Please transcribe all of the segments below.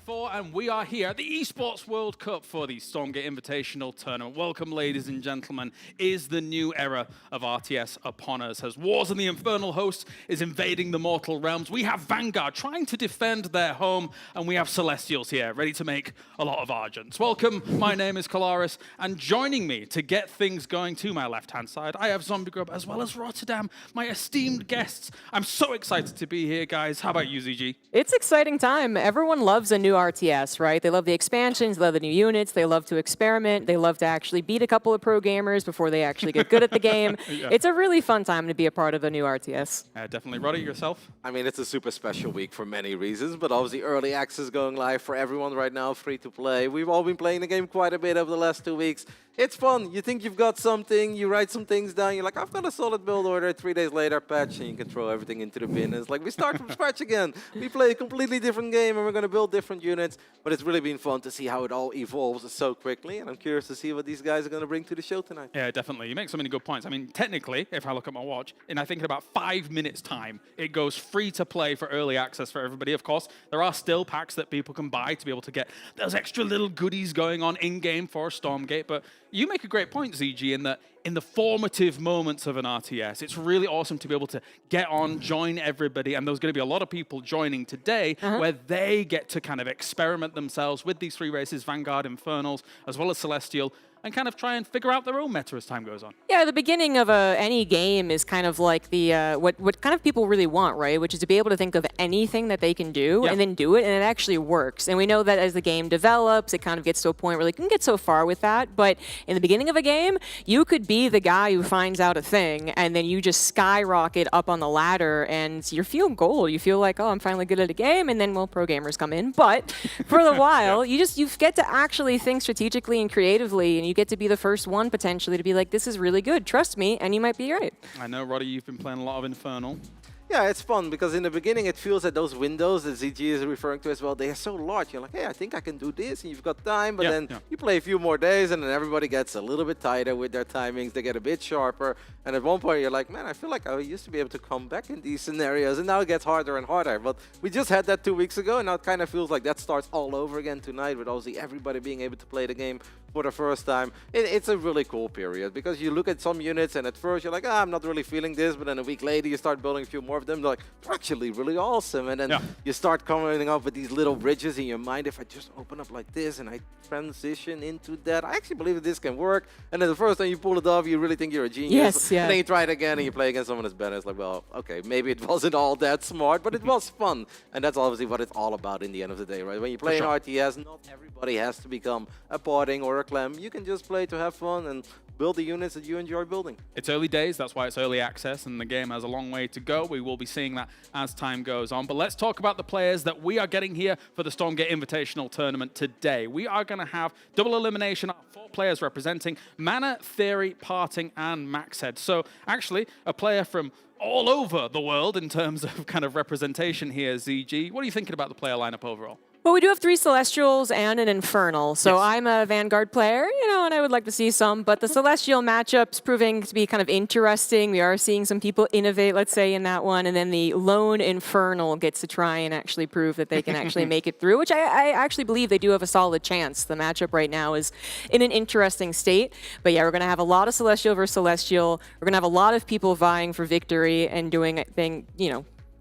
4, and we are here at the Esports World Cup for the Stormgate Invitational Tournament. Welcome, ladies and gentlemen. Is the new era of RTS upon us? As Wars and the Infernal Host is invading the mortal realms, we have Vanguard trying to defend their home, and we have Celestials here, ready to make a lot of Argents. Welcome, my name is Kalaris, and joining me to get things going to my left-hand side, I have Zombie Grub as well as Rotterdam, my esteemed guests. I'm so excited to be here, guys. How about you, ZG? It's exciting time. Everyone loves a new RTS, right? They love the expansions, they love the new units, they love to experiment, they love to actually beat a couple of pro gamers before they actually get good at the game. Yeah. It's a really fun time to be a part of a new RTS. Definitely. Roddy, yourself? I mean, it's a super special week for many reasons, but obviously early access going live for everyone right now, free to play. We've all been playing the game quite a bit over the last 2 weeks. It's fun. You think you've got something, you write some things down, you're like, I've got a solid build order. 3 days later, patch, and you can throw everything into the bin. And it's like, we start from scratch again. We play a completely different game, and we're going to build different units. But it's really been fun to see how it all evolves so quickly, and I'm curious to see what these guys are going to bring to the show tonight. Yeah, definitely. You make so many good points. I mean, technically, if I look at my watch, and I think in about 5 minutes' time, it goes free to play for early access for everybody. Of course, there are still packs that people can buy to be able to get those extra little goodies going on in-game for Stormgate, but you make a great point, ZG, in that in the formative moments of an RTS, it's really awesome to be able to get on, join everybody, and there's going to be a lot of people joining today where they get to kind of experiment themselves with these 3 races, Vanguard, Infernals, as well as Celestial, and kind of try and figure out their own meta as time goes on. Yeah, the beginning of any game is kind of like the what kind of people really want, right? Which is to be able to think of anything that they can do and then do it, and it actually works. And we know that as the game develops, it kind of gets to a point where they can get so far with that. But in the beginning of a game, you could be the guy who finds out a thing, and then you just skyrocket up on the ladder, and you feel gold. You feel like, oh, I'm finally good at a game, and then, well, pro gamers come in. But for a while, you get to actually think strategically and creatively, and you get to be the first one potentially to be like, this is really good, trust me, and you might be right. I know, Roddy, you've been playing a lot of Infernal. Yeah, it's fun because in the beginning it feels that those windows that ZG is referring to as well, they are so large. You're like, hey, I think I can do this, and you've got time, but then you play a few more days, and then everybody gets a little bit tighter with their timings. They get a bit sharper, and at one point you're like, man, I feel like I used to be able to come back in these scenarios, and now it gets harder and harder. But we just had that 2 weeks ago, and now it kind of feels like that starts all over again tonight with obviously everybody being able to play the game for the first time. It's a really cool period because you look at some units, and at first you're like, I'm not really feeling this, but then a week later you start building a few more of them. They're like, actually really awesome, and then you start coming up with these little bridges in your mind. If I just open up like this and I transition into that, I actually believe that this can work. And then the first time you pull it off, you really think you're a genius. And then you try it again and you play against someone that's better. It's like, well, okay, maybe it wasn't all that smart, but it was fun. And that's obviously what it's all about in the end of the day, right? When you play an RTS, not everybody has to become a Parting or a Clem. You can just play to have fun and build the units that you enjoy building. It's early days, that's why it's early access, and the game has a long way to go. We will be seeing that as time goes on. But let's talk about the players that we are getting here for the Stormgate Invitational Tournament today. We are going to have double elimination, 4 players representing Mana, Theory, Parting, and Maxhead. So actually, a player from all over the world in terms of kind of representation here, ZG. What are you thinking about the player lineup overall? Well, we do have 3 Celestials and an Infernal, so I'm a Vanguard player, and I would like to see some, but the Celestial matchup's proving to be kind of interesting. We are seeing some people innovate, let's say, in that one, and then the lone Infernal gets to try and actually prove that they can actually make it through, which I actually believe they do have a solid chance. The matchup right now is in an interesting state, but yeah, we're going to have a lot of Celestial versus Celestial. We're going to have a lot of people vying for victory and doing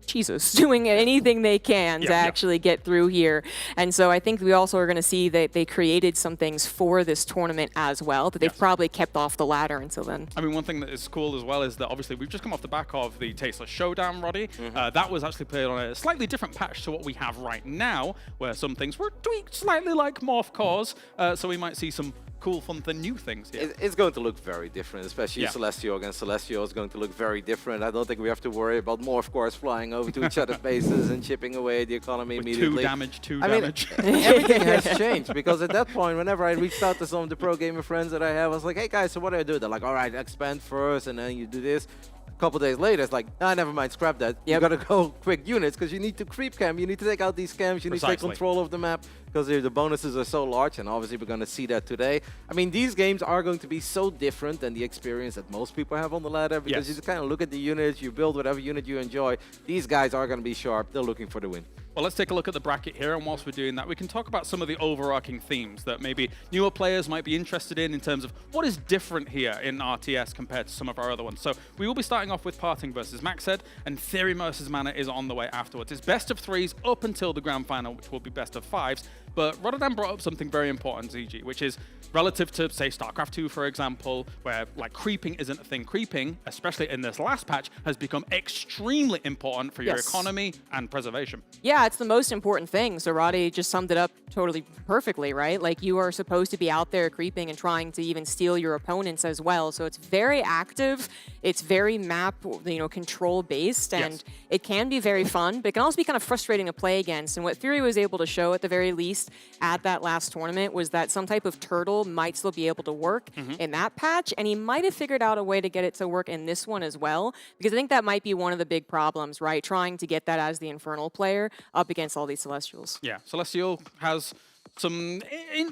doing anything they can to actually get through here. And so I think we also are going to see that they created some things for this tournament as well that they've probably kept off the ladder until then. I mean, one thing that is cool as well is that obviously we've just come off the back of the Tasteless Showdown, Roddy. That was actually played on a slightly different patch to what we have right now, where some things were tweaked slightly like Morph Cores, so we might see some cool, fun, new things here. It's going to look very different, especially Celestial against Celestial is going to look very different. I don't think we have to worry about Morph Cores flying over to each other's bases and chipping away the economy with immediately. Two damage. Everything has changed because at that point, whenever I reached out to some of the pro gamer friends that I have, I was like, hey guys, so what do I do? They're like, all right, expand first, and then you do this. A couple days later, it's like, never mind, scrap that. You gotta go quick units because you need to creep camp. You need to take out these camps. You need to take control of the map because the bonuses are so large, and obviously we're gonna see that today. I mean, these games are going to be so different than the experience that most people have on the ladder because you just kind of look at the units, you build whatever unit you enjoy. These guys are gonna be sharp. They're looking for the win. Well, let's take a look at the bracket here, and whilst we're doing that, we can talk about some of the overarching themes that maybe newer players might be interested in terms of what is different here in RTS compared to some of our other ones. So we will be starting off with Parting versus Maxed, and Theory versus Mana is on the way afterwards. It's best of 3s up until the grand final, which will be best of 5s. But Rotterdam brought up something very important, ZG, which is relative to, say, StarCraft 2, for example, where like creeping isn't a thing. Creeping, especially in this last patch, has become extremely important for your economy and preservation. Yeah, it's the most important thing. So Roddy just summed it up totally perfectly, right? Like, you are supposed to be out there creeping and trying to even steal your opponents as well. So it's very active. It's very map, control based, and it can be very fun, but it can also be kind of frustrating to play against. And what Theory was able to show at the very least at that last tournament was that some type of turtle might still be able to work in that patch, and he might have figured out a way to get it to work in this one as well, because I think that might be one of the big problems, right? Trying to get that as the Infernal player up against all these Celestials. Yeah, Celestial has some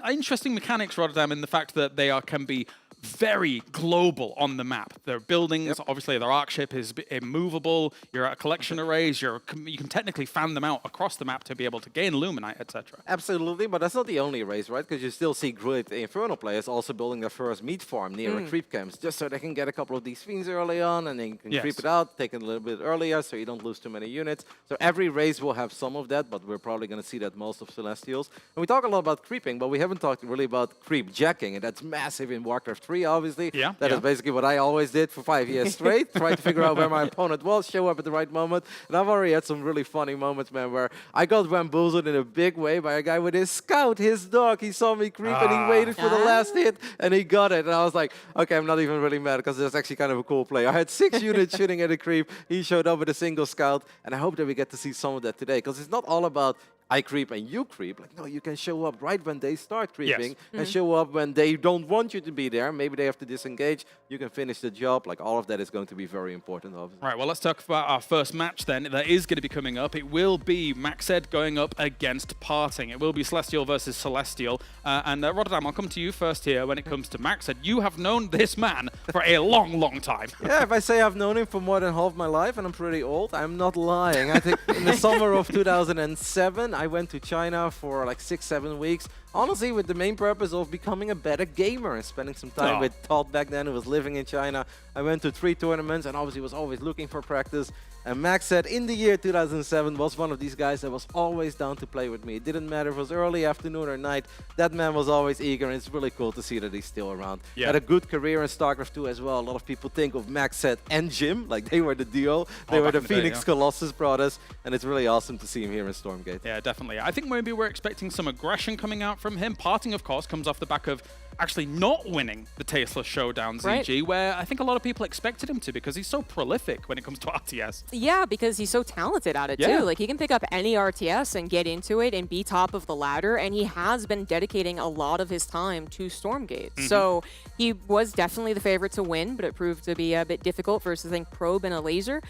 interesting mechanics, Rotterdam, in the fact that they can be very global on the map. Their buildings, obviously their arc ship is immovable, you're at a collection arrays, you can technically fan them out across the map to be able to gain Luminite, etc. Absolutely, but that's not the only arrays, right? Because you still see great Infernal players also building their first meat farm near a creep camps, just so they can get a couple of these fiends early on, and then you can creep it out, take it a little bit earlier so you don't lose too many units. So every race will have some of that, but we're probably going to see that most of Celestials. And we talk a lot about creeping, but we haven't talked really about creep jacking, and that's massive in Warcraft 3, obviously. That is basically what I always did for 5 years straight, try to figure out where my opponent was, show up at the right moment. And I've already had some really funny moments, man, where I got bamboozled in a big way by a guy with his scout, his dog. He saw me creep and he waited for the last hit and he got it. And I was like, okay, I'm not even really mad because that's actually kind of a cool play. I had 6 units shooting at a creep. He showed up with a single scout, and I hope that we get to see some of that today, because it's not all about I creep and you creep. Like, no, you can show up right when they start creeping and show up when they don't want you to be there. Maybe they have to disengage. You can finish the job. Like, all of that is going to be very important, obviously. Right, well, let's talk about our first match then. That is going to be coming up. It will be Maxed going up against Parting. It will be Celestial versus Celestial. And Rotterdam, I'll come to you first here when it comes to Maxed. You have known this man for a long, long time. Yeah, if I say I've known him for more than half my life and I'm pretty old, I'm not lying. I think in the summer of 2007, I went to China for like 6-7 weeks, honestly with the main purpose of becoming a better gamer and spending some time with Todd back then, who was living in China. I went to 3 tournaments and obviously was always looking for practice. And Max said in the year 2007 was one of these guys that was always down to play with me. It didn't matter if it was early, afternoon or night. That man was always eager, and it's really cool to see that he's still around. Had a good career in StarCraft 2 as well. A lot of people think of Max and Jim, like they were the duo. They were the Phoenix Colossus brothers, and it's really awesome to see him here in Stormgate. Yeah, definitely. I think maybe we're expecting some aggression coming out from him. Parting, of course, comes off the back of actually not winning the Tasteless Showdown, ZG, where I think a lot of people expected him to, because he's so prolific when it comes to RTS. Yeah, because he's so talented at it too. Like, he can pick up any RTS and get into it and be top of the ladder, and he has been dedicating a lot of his time to Stormgate. So he was definitely the favorite to win, but it proved to be a bit difficult versus, I think, Probe and a Laser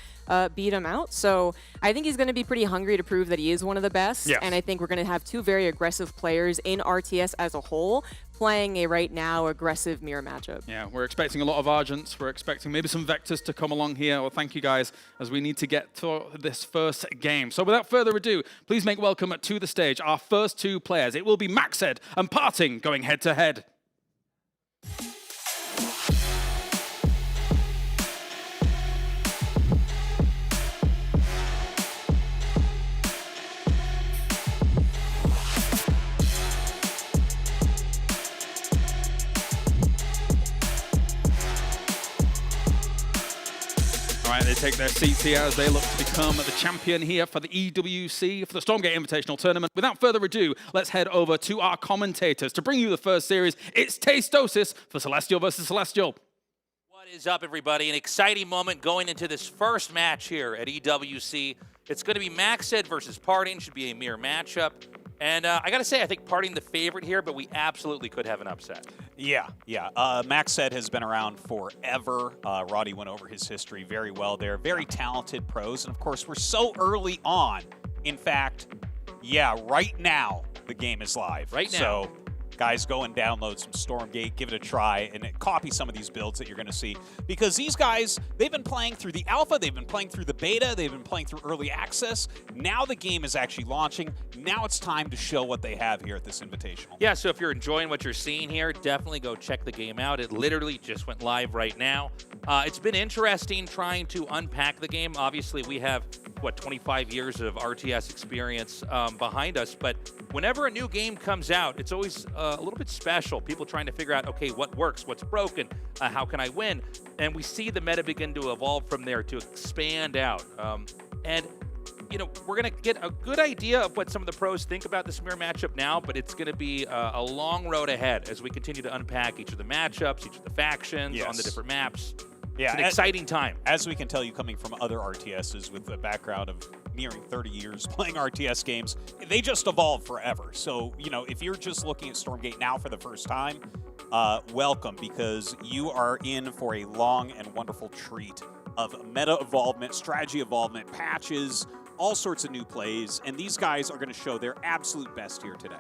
beat him out. So I think he's going to be pretty hungry to prove that he is one of the best, and I think we're going to have 2 very aggressive players in RTS as a whole playing a right now aggressive mirror matchup. Yeah, we're expecting a lot of Argents. We're expecting maybe some Vectors to come along here. Well, thank you guys, as we need to get to this first game. So without further ado, please make welcome to the stage our first 2 players. It will be Maxed and Parting going head to head. They take their seats here as they look to become the champion here for the EWC, for the Stormgate Invitational Tournament. Without further ado, let's head over to our commentators to bring you the first series. It's Tastosis for Celestial versus Celestial. What is up, everybody? An exciting moment going into this first match here at EWC. It's going to be Maxed versus Parting. Should be a mirror matchup. And I got to say, I think Parting the favorite here, but we absolutely could have an upset. Yeah. Maxed has been around forever. Roddy went over his history very well there. Very talented pros. And, of course, we're so early on. In fact, right now, the game is live. Right now. So guys, go and download some Stormgate, give it a try, and copy some of these builds that you're going to see. Because these guys, they've been playing through the alpha, they've been playing through the beta, they've been playing through early access. Now the game is actually launching. Now it's time to show what they have here at this Invitational. Yeah, so if you're enjoying what you're seeing here, definitely go check the game out. It literally just went live right now. It's been interesting trying to unpack the game. Obviously, we have, 25 years of RTS experience behind us, but whenever a new game comes out, it's always a little bit special. People trying to figure out, okay, what works, what's broken, how can I win? And we see the meta begin to evolve from there to expand out. And we're going to get a good idea of what some of the pros think about this mirror matchup now, but it's going to be a long road ahead as we continue to unpack each of the matchups, each of the factions on the different maps. Yeah, it's an exciting time. As we can tell, you coming from other RTSs with a background of nearing 30 years playing RTS games, they just evolve forever. So, if you're just looking at Stormgate now for the first time, welcome, because you are in for a long and wonderful treat of meta evolvement, strategy evolvement, patches, all sorts of new plays, and these guys are going to show their absolute best here today.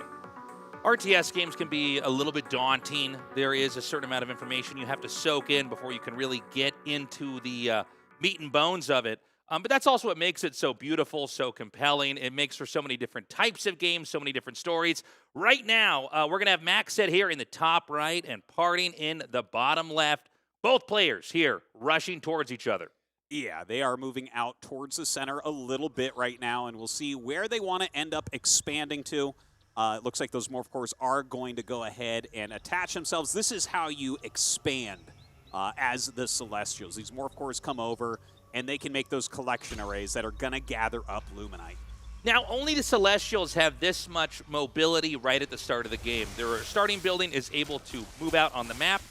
RTS games can be a little bit daunting. There is a certain amount of information you have to soak in before you can really get into the meat and bones of it. But that's also what makes it so beautiful, so compelling. It makes for so many different types of games, so many different stories. Right now, we're going to have Maxed here in the top right and Parting in the bottom left. Both players here rushing towards each other. Yeah, they are moving out towards the center a little bit right now, and we'll see where they want to end up expanding to. It looks like those Morph Cores are going to go ahead and attach themselves. This is how you expand as the Celestials. These Morph Cores come over, and they can make those collection arrays that are going to gather up Luminite. Now, only the Celestials have this much mobility right at the start of the game. Their starting building is able to move out on the map.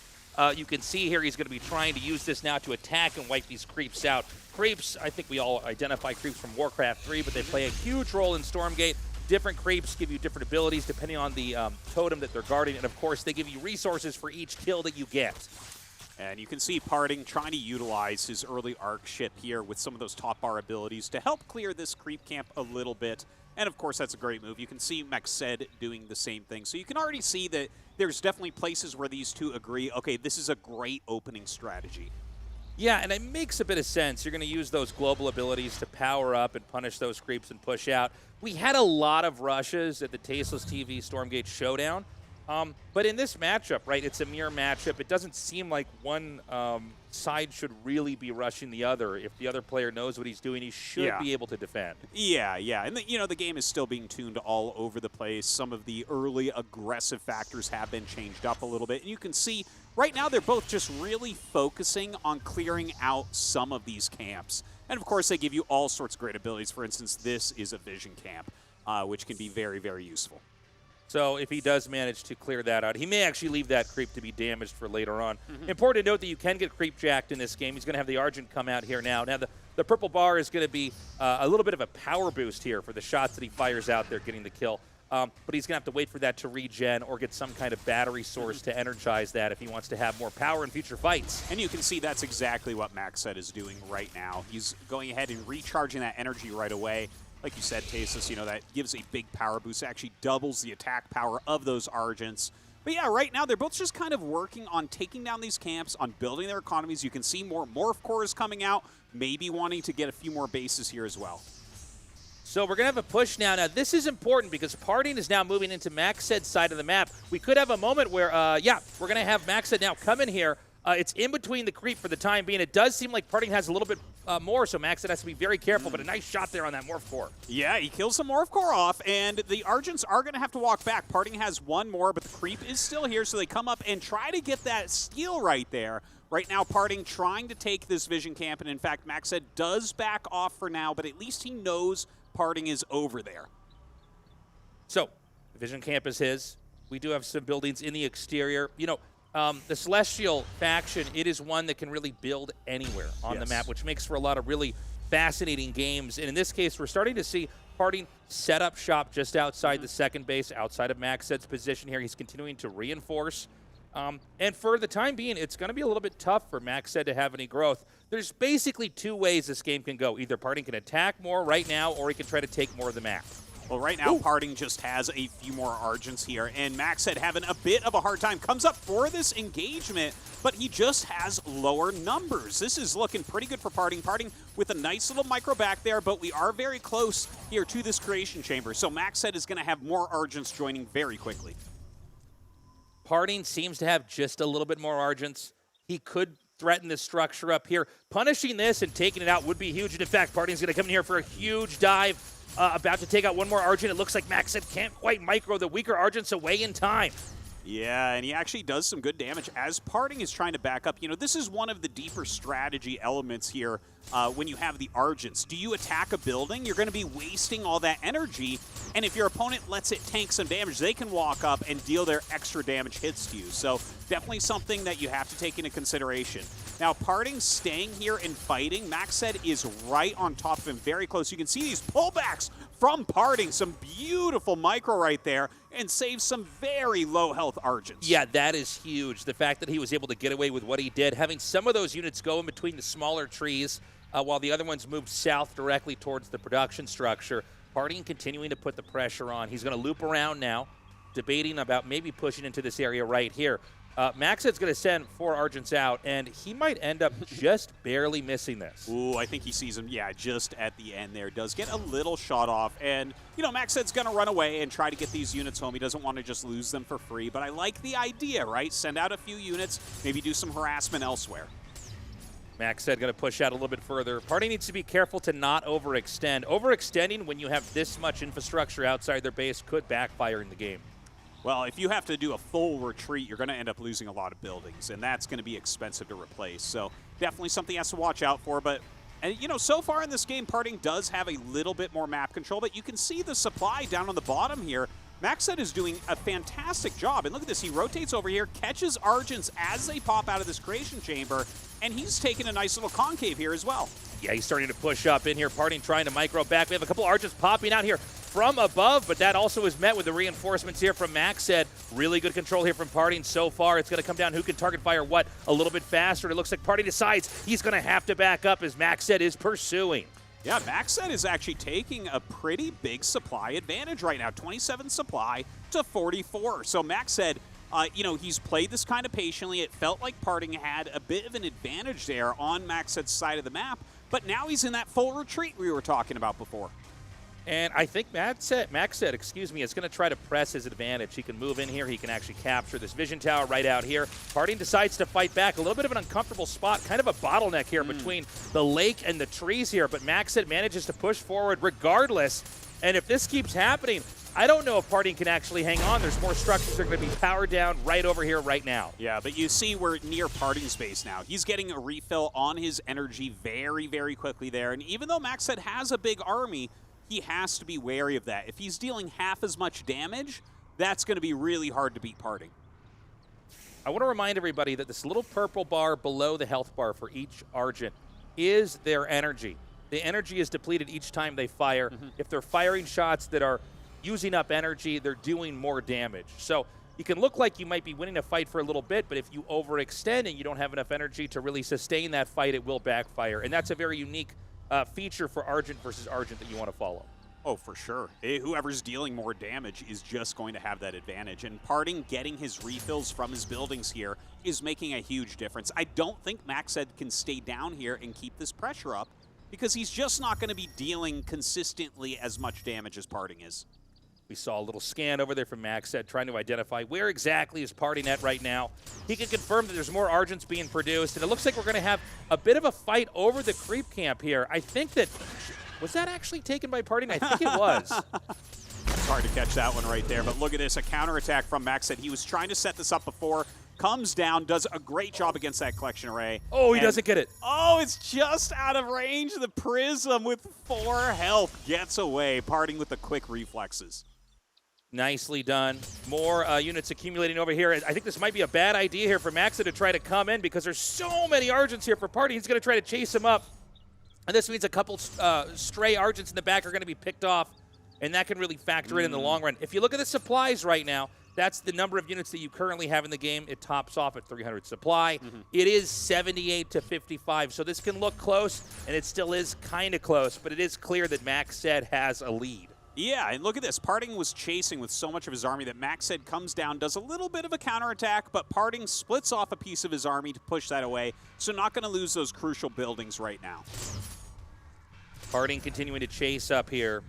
You can see here he's going to be trying to use this now to attack and wipe these creeps out. Creeps, I think we all identify creeps from Warcraft 3, but they play a huge role in Stormgate. Different creeps give you different abilities depending on the totem that they're guarding, and of course they give you resources for each kill that you get. And you can see Parting trying to utilize his early arc ship here with some of those top bar abilities to help clear this creep camp a little bit. And of course that's a great move. You can see Maxed doing the same thing. So you can already see that there's definitely places where these two agree, okay, this is a great opening strategy. Yeah, and it makes a bit of sense. You're going to use those global abilities to power up and punish those creeps and push out. We had a lot of rushes at the Tasteless TV Stormgate Showdown, but in this matchup, right, it's a mirror matchup. It doesn't seem like one side should really be rushing the other. If the other player knows what he's doing, he should be able to defend. Yeah. And the game is still being tuned all over the place. Some of the early aggressive factors have been changed up a little bit. And you can see right now they're both just really focusing on clearing out some of these camps. And of course, they give you all sorts of great abilities. For instance, this is a vision camp, which can be very, very useful. So if he does manage to clear that out, he may actually leave that creep to be damaged for later on. Important to note that you can get creep jacked in this game. He's going to have the Argent come out here now. Now, the purple bar is going to be a little bit of a power boost here for the shots that he fires out there getting the kill. But he's going to have to wait for that to regen or get some kind of battery source to energize that if he wants to have more power in future fights. And you can see that's exactly what Maxed is doing right now. He's going ahead and recharging that energy right away. Like you said, Tasteless, that gives a big power boost. It actually doubles the attack power of those Argents. But yeah, right now they're both just kind of working on taking down these camps, on building their economies. You can see more Morph Cores coming out, maybe wanting to get a few more bases here as well. So we're going to have a push now. Now, this is important because Parting is now moving into Maxed's side of the map. We could have a moment where, we're going to have Maxed now come in here. It's in between the creep for the time being. It does seem like Parting has a little bit more, so Maxed has to be very careful, but a nice shot there on that Morph Core. Yeah, he kills the Morph Core off, and the Argents are going to have to walk back. Parting has one more, but the creep is still here, so they come up and try to get that steal right there. Right now, Parting trying to take this vision camp, and in fact, Maxed does back off for now, but at least he knows Parting is over there. So, the vision camp is his. We do have some buildings in the exterior. The Celestial faction, it is one that can really build anywhere on the map, which makes for a lot of really fascinating games. And in this case, we're starting to see Parting set up shop just outside the second base, outside of Maxed's position here. He's continuing to reinforce. And for the time being, it's going to be a little bit tough for Maxed to have any growth. There's basically two ways this game can go. Either Parting can attack more right now, or he can try to take more of the map. Well, right now, Parting just has a few more Argents here, and Maxed having a bit of a hard time. Comes up for this engagement, but he just has lower numbers. This is looking pretty good for Parting. Parting with a nice little micro back there, but we are very close here to this creation chamber. So Maxed is going to have more Argents joining very quickly. Parting seems to have just a little bit more Argents. He could threaten this structure up here. Punishing this and taking it out would be huge. And in fact, Parting's going to come in here for a huge dive. About to take out one more Argent. It looks like Maxed can't quite micro the weaker Argents away in time. Yeah, and he actually does some good damage as Parting is trying to back up. You know, this is one of the deeper strategy elements here when you have the Argents. Do you attack a building? You're going to be wasting all that energy, and if your opponent lets it tank some damage, they can walk up and deal their extra damage hits to you. So definitely something that you have to take into consideration. Now, Parting staying here and fighting. Maxed is right on top of him, very close. You can see these pullbacks from Parting. Some beautiful micro right there, and saves some very low health Argents. Yeah, that is huge. The fact that he was able to get away with what he did, having some of those units go in between the smaller trees while the other ones moved south directly towards the production structure. Parting continuing to put the pressure on. He's going to loop around now, debating about maybe pushing into this area right here. Maxed's going to send 4 Argents out, and he might end up just barely missing this. Ooh, I think he sees him, yeah, just at the end there. Does get a little shot off, and, you know, Maxed's going to run away and try to get these units home. He doesn't want to just lose them for free, but I like the idea, right? Send out a few units, maybe do some harassment elsewhere. Maxed going to push out a little bit further. Party needs to be careful to not overextend. Overextending when you have this much infrastructure outside their base could backfire in the game. Well, if you have to do a full retreat, you're going to end up losing a lot of buildings, and that's going to be expensive to replace. So definitely something he has to watch out for. But, and, you know, so far in this game, Parting does have a little bit more map control, but you can see the supply down on the bottom here. Maxed is doing a fantastic job. And look at this. He rotates over here, catches Argents as they pop out of this creation chamber, and he's taking a nice little concave here as well. Yeah, he's starting to push up in here. Parting trying to micro back. We have a couple Argents popping out here from above, but that also is met with the reinforcements here from Maxed. Really good control here from Parting so far. It's going to come down who can target fire what a little bit faster. It looks like Parting decides he's going to have to back up as Maxed is pursuing. Yeah, Maxed is actually taking a pretty big supply advantage right now. 27 supply to 44. So Maxed, you know, he's played this kind of patiently. It felt like Parting had a bit of an advantage there on Maxed's side of the map, but now he's in that full retreat we were talking about before. And I think Maxed, excuse me, is going to try to press his advantage. He can move in here. He can actually capture this vision tower right out here. Parting decides to fight back. A little bit of an uncomfortable spot, kind of a bottleneck here between the lake and the trees here. But Maxed manages to push forward regardless. And if this keeps happening, I don't know if Parting can actually hang on. There's more structures that are going to be powered down right over here right now. Yeah, but you see we're near Parting's base now. He's getting a refill on his energy very, very quickly there. And even though Maxed has a big army, he has to be wary of that. If he's dealing half as much damage, that's going to be really hard to beat Parting. I want to remind everybody that this little purple bar below the health bar for each Argent is their energy. The energy is depleted each time they fire. If they're firing shots that are using up energy, they're doing more damage. So you can look like you might be winning a fight for a little bit, but if you overextend and you don't have enough energy to really sustain that fight, it will backfire. And that's a very unique feature for Argent versus Argent that you want to follow. Oh, for sure. Whoever's dealing more damage is just going to have that advantage. And Parting getting his refills from his buildings here is making a huge difference. I don't think Maxed can stay down here and keep this pressure up because he's just not going to be dealing consistently as much damage as Parting is. We saw a little scan over there from Maxed trying to identify where exactly is Parting at right now. He can confirm that there's more Argents being produced, and it looks like we're going to have a bit of a fight over the creep camp here. I think that... Was that actually taken by Parting? I think it was. It's hard to catch that one right there, but look at this, a counterattack from Maxed. He was trying to set this up before, comes down, does a great job against that collection array. Oh, he doesn't get it. Oh, it's just out of range. The Prism with 4 health gets away, Parting with the quick reflexes. Nicely done. More units accumulating over here. I think this might be a bad idea here for Maxed to try to come in because there's so many Argents here for Parting. He's going to try to chase him up. And this means a couple stray Argents in the back are going to be picked off, and that can really factor in the long run. If you look at the supplies right now, that's the number of units that you currently have in the game. It tops off at 300 supply. It is 78 to 55, so this can look close, and it still is kind of close, but it is clear that Maxed has a lead. Yeah, and look at this. Parting was chasing with so much of his army that Maxed comes down, does a little bit of a counterattack, but Parting splits off a piece of his army to push that away, so not going to lose those crucial buildings right now. Parting continuing to chase up here.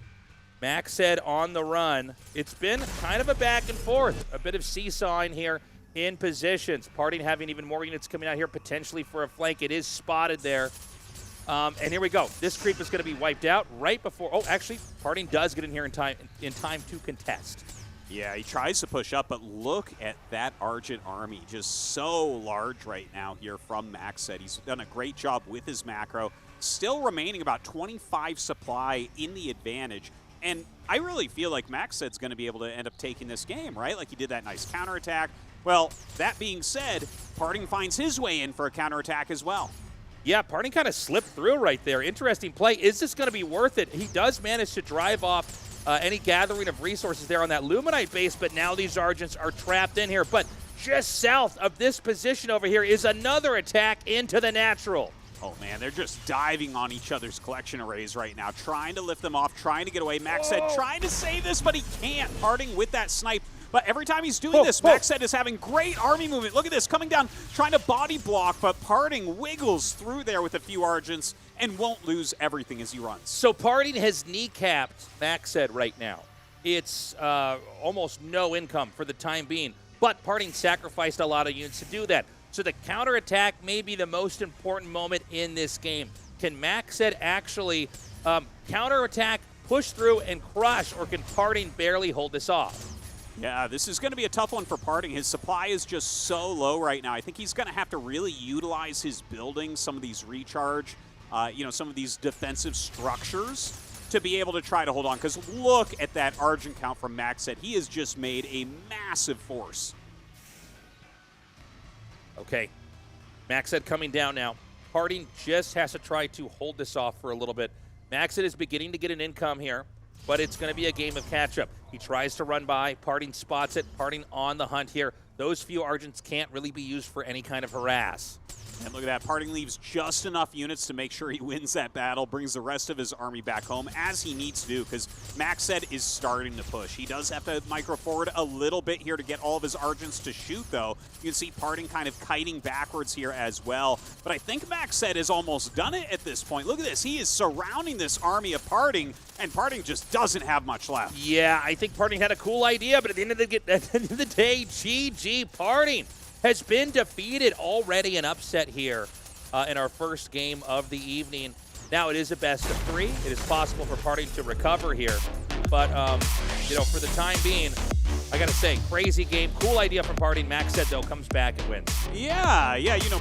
Maxed on the run. It's been kind of a back and forth, a bit of seesawing here in positions. Parting having even more units coming out here potentially for a flank. It is spotted there. And here we go. This creep is going to be wiped out right before. Oh, actually, Parting does get in here in time to contest. Yeah, he tries to push up, but look at that Argent army. Just so large right now here from Maxed. He's done a great job with his macro. Still remaining about 25 supply in the advantage. And I really feel like Maxed's going to be able to end up taking this game, right? Like he did that nice counterattack. Well, that being said, Parting finds his way in for a counterattack as well. Yeah, Parting kind of slipped through right there. Interesting play. Is this going to be worth it? He does manage to drive off any gathering of resources there on that Luminite base, but now these Argents are trapped in here. But just south of this position over here is another attack into the natural. Oh, man, they're just diving on each other's collection arrays right now, trying to lift them off, trying to get away. Maxed trying to save this, but he can't. Parting with that snipe. But every time he's doing this, Maxed is having great army movement. Look at this, coming down, trying to body block, but Parting wiggles through there with a few Argents and won't lose everything as he runs. So Parting has kneecapped Maxed right now. It's almost no income for the time being, but Parting sacrificed a lot of units to do that. So the counterattack may be the most important moment in this game. Can Maxed actually counterattack, push through, and crush, or can Parting barely hold this off? Yeah, this is going to be a tough one for Parting. His supply is just so low right now. I think he's going to have to really utilize his buildings, some of these recharge, some of these defensive structures to be able to try to hold on. Because look at that Argent count from Maxed. He has just made a massive force. Okay, Maxed coming down now. Parting just has to try to hold this off for a little bit. Maxed is beginning to get an income here, but it's going to be a game of catch-up. He tries to run by. Parting spots it. Parting on the hunt here. Those few Argents can't really be used for any kind of harass. And look at that. Parting leaves just enough units to make sure he wins that battle, brings the rest of his army back home, as he needs to do, because Maxed is starting to push. He does have to micro forward a little bit here to get all of his Argents to shoot, though. You can see Parting kind of kiting backwards here as well. But I think Maxed has almost done it at this point. Look at this. He is surrounding this army of Parting, and Parting just doesn't have much left. Yeah, I think Parting had a cool idea, but at the end of the day, GG Parting has been defeated. Already an upset here in our first game of the evening. Now it is a best of 3. It is possible for Parting to recover here. But, for the time being, I got to say, crazy game. Cool idea from Parting. Maxed, though, comes back and wins. Yeah,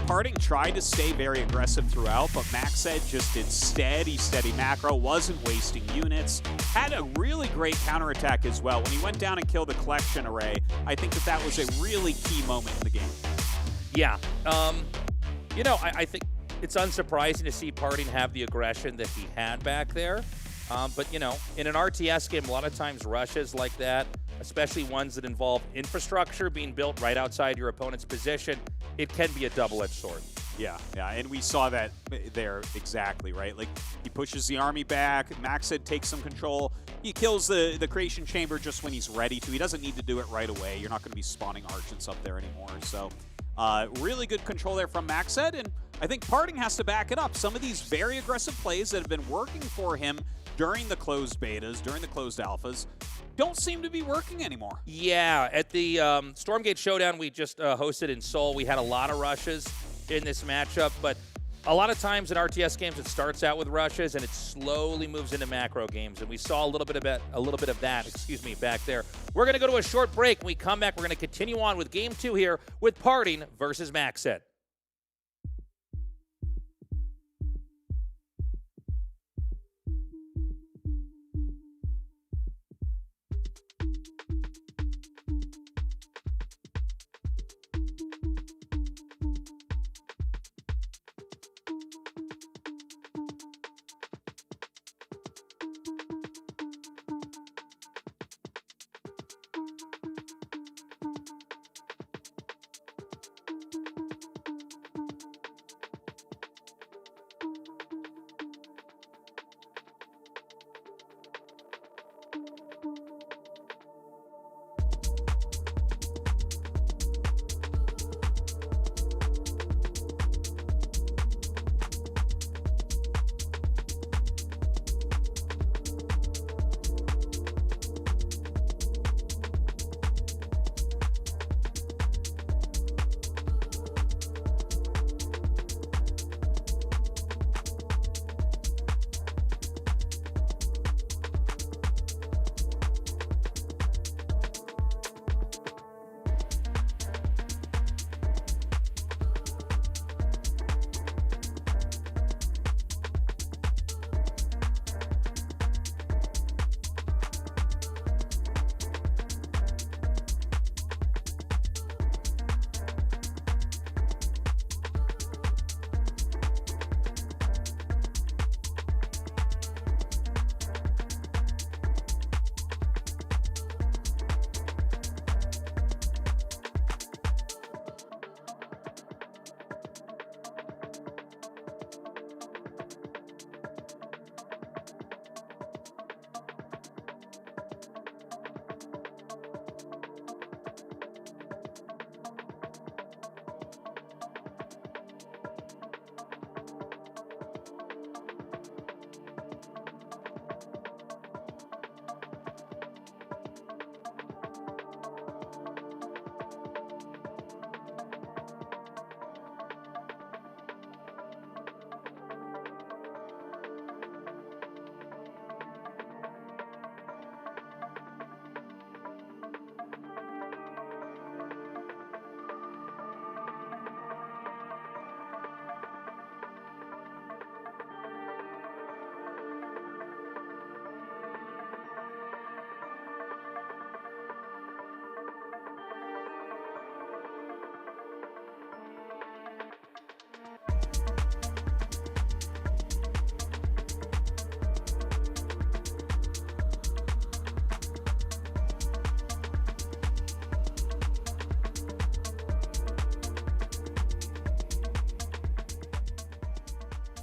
Parting tried to stay very aggressive throughout, but Maxed just did steady macro, wasn't wasting units. Had a really great counterattack as well. When he went down and killed the collection array, I think that was a really key moment in the game. Yeah. I think it's unsurprising to see Parting have the aggression that he had back there. But, in an RTS game, a lot of times rushes like that, especially ones that involve infrastructure being built right outside your opponent's position, it can be a double-edged sword. Yeah, and we saw that there exactly, right? Like, he pushes the army back, Maxed takes some control, he kills the creation chamber just when he's ready to. He doesn't need to do it right away. You're not going to be spawning Argents up there anymore. So, really good control there from Maxed, and I think Parting has to back it up. Some of these very aggressive plays that have been working for him during the closed betas, during the closed alphas, don't seem to be working anymore. Yeah, at the Stormgate Showdown we just hosted in Seoul, we had a lot of rushes in this matchup, but a lot of times in RTS games it starts out with rushes and it slowly moves into macro games, and we saw a little bit of that back there. We're going to go to a short break. When we come back, we're going to continue on with Game 2 here with Parting versus Maxed.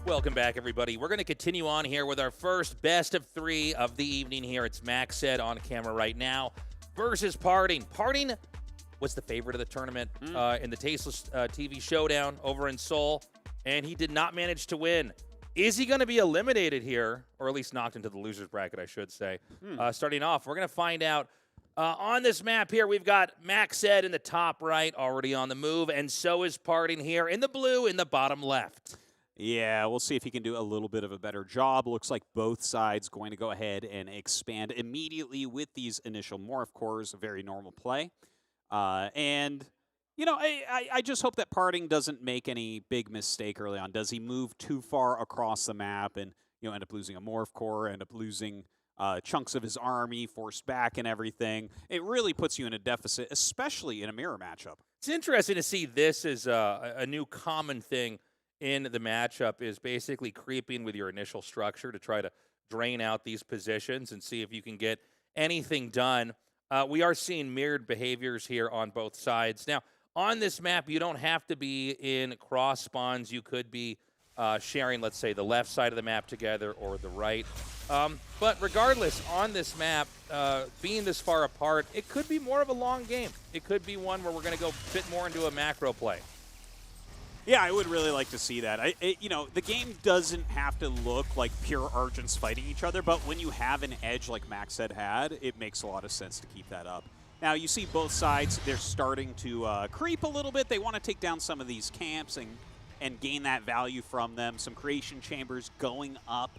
Welcome back, everybody. We're going to continue on here with our first best of 3 of the evening here. It's Maxed on camera right now versus Parting. Parting was the favorite of the tournament in the Tasteless TV Showdown over in Seoul, and he did not manage to win. Is he going to be eliminated here, or at least knocked into the loser's bracket, I should say? Starting off, we're going to find out on this map here. We've got Maxed in the top right, already on the move, and so is Parting here in the blue in the bottom left. Yeah, we'll see if he can do a little bit of a better job. Looks like both sides going to go ahead and expand immediately with these initial morph cores, a very normal play. And, you know, I just hope that Parting doesn't make any big mistake early on. Does he move too far across the map and, you know, end up losing a morph core, end up losing chunks of his army, forced back and everything? It really puts you in a deficit, especially in a mirror matchup. It's interesting to see this as a new common thing in the matchup, is basically creeping with your initial structure to try to drain out these positions and see if you can get anything done. We are seeing mirrored behaviors here on both sides. Now, on this map, you don't have to be in cross spawns. You could be sharing, let's say, the left side of the map together or the right. But regardless, on this map, being this far apart, it could be more of a long game. It could be one where we're going to go a bit more into a macro play. Yeah, I would really like to see that. You know, the game doesn't have to look like pure Argents fighting each other, but when you have an edge like Maxed had, it makes a lot of sense to keep that up. Now, you see both sides, they're starting to creep a little bit. They want to take down some of these camps and gain that value from them. Some creation chambers going up.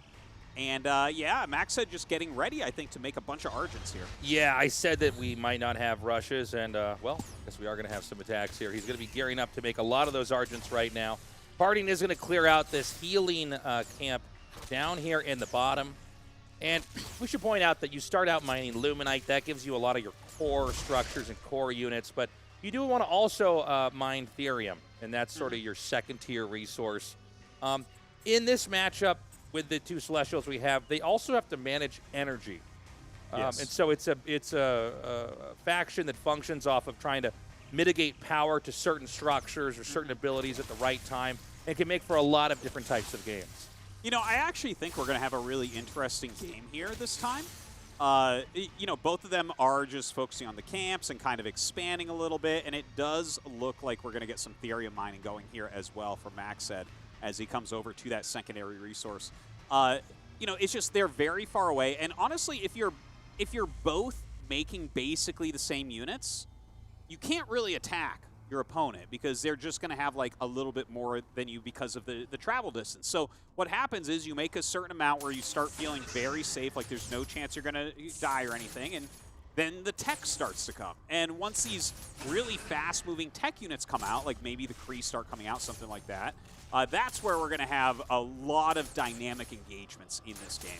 And, yeah, Maxed just getting ready, I think, to make a bunch of Argents here. Yeah, I said that we might not have rushes, and, well, I guess we are going to have some attacks here. He's going to be gearing up to make a lot of those Argents right now. Parting is going to clear out this healing camp down here in the bottom. And we should point out that you start out mining Luminite. That gives you a lot of your core structures and core units, but you do want to also mine Therium, and that's sort of your second-tier resource. In this matchup, with the two Celestials we have, they also have to manage energy. Yes. And so it's a faction that functions off of trying to mitigate power to certain structures or certain abilities at the right time, and can make for a lot of different types of games. You know, I actually think we're going to have a really interesting game here this time. You know, both of them are just focusing on the camps and kind of expanding a little bit, and it does look like we're going to get some Therium mining going here as well for Maxed as he comes over to that secondary resource. You know, it's just they're very far away, and honestly, if you're both making basically the same units, you can't really attack your opponent because they're just going to have like a little bit more than you because of the travel distance. So what happens is you make a certain amount where you start feeling very safe, like there's no chance you're going to die or anything, and then the tech starts to come. And once these really fast-moving tech units come out, like maybe the Kree start coming out, something like that, that's where we're going to have a lot of dynamic engagements in this game.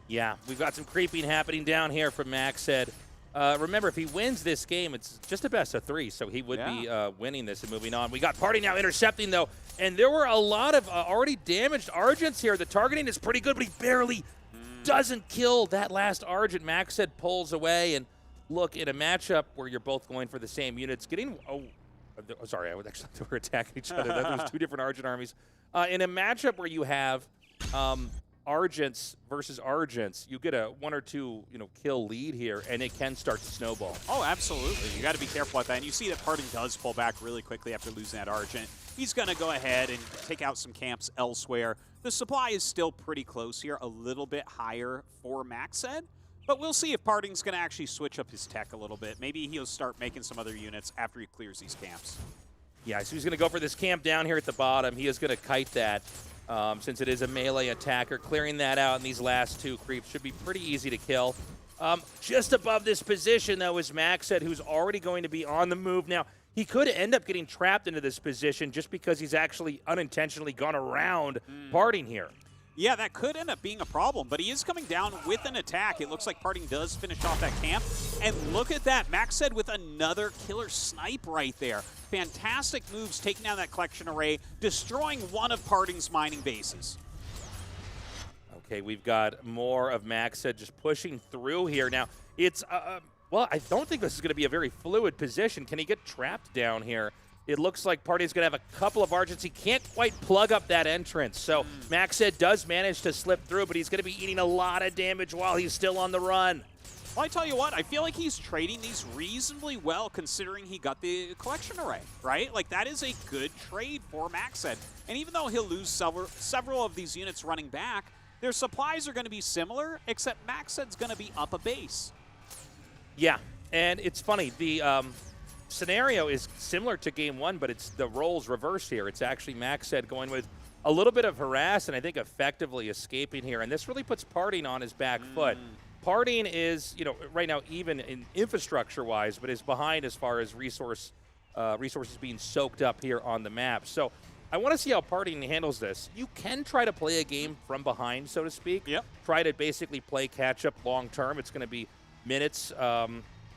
Yeah, we've got some creeping happening down here from Maxed. Remember, if he wins this game, it's just a best of 3, so he would be winning this and moving on. We got Party now intercepting, though, and there were a lot of already damaged Argents here. The targeting is pretty good, but he barely doesn't kill that last Argent. Maxed pulls away, and look, in a matchup where you're both going for the same units, getting... Oh, sorry, I would actually they were attacking each other. That was 2 different Argent armies. In a matchup where you have Argents versus Argents, you get a 1 or 2, kill lead here, and it can start to snowball. Oh, absolutely. You got to be careful with that. And you see that Parting does pull back really quickly after losing that Argent. He's going to go ahead and take out some camps elsewhere. The supply is still pretty close here, a little bit higher for Maxed, but we'll see if Parting's going to actually switch up his tech a little bit. Maybe he'll start making some other units after he clears these camps. Yeah, so he's going to go for this camp down here at the bottom. He is going to kite that. Since it is a melee attacker, clearing that out in these last 2 creeps should be pretty easy to kill. Just above this position, though, is Maxed, who's already going to be on the move. Now, he could end up getting trapped into this position just because he's actually unintentionally gone around Parting here. Yeah, that could end up being a problem, but he is coming down with an attack. It looks like Parting does finish off that camp. And look at that, Maxed with another killer snipe right there. Fantastic moves, taking down that collection array, destroying one of Parting's mining bases. Okay, we've got more of Maxed just pushing through here. Now, it's, well, I don't think this is going to be a very fluid position. Can he get trapped down here? It looks like Party's going to have a couple of Argents. He can't quite plug up that entrance. So Maxed does manage to slip through, but he's going to be eating a lot of damage while he's still on the run. Well, I tell you what, I feel like he's trading these reasonably well considering he got the collection array, right? Like, that is a good trade for Maxed. And even though he'll lose several of these units running back, their supplies are going to be similar, except Maxed's going to be up a base. Yeah, and it's funny. The scenario is similar to Game 1, but it's the roles reversed here. It's actually Maxed going with a little bit of harass and I think effectively escaping here. And this really puts Parting on his back foot. Parting is, you know, right now even in infrastructure-wise, but is behind as far as resources being soaked up here on the map. So I want to see how Parting handles this. You can try to play a game from behind, so to speak. Yep. Try to basically play catch-up long-term. It's going to be minutes, well,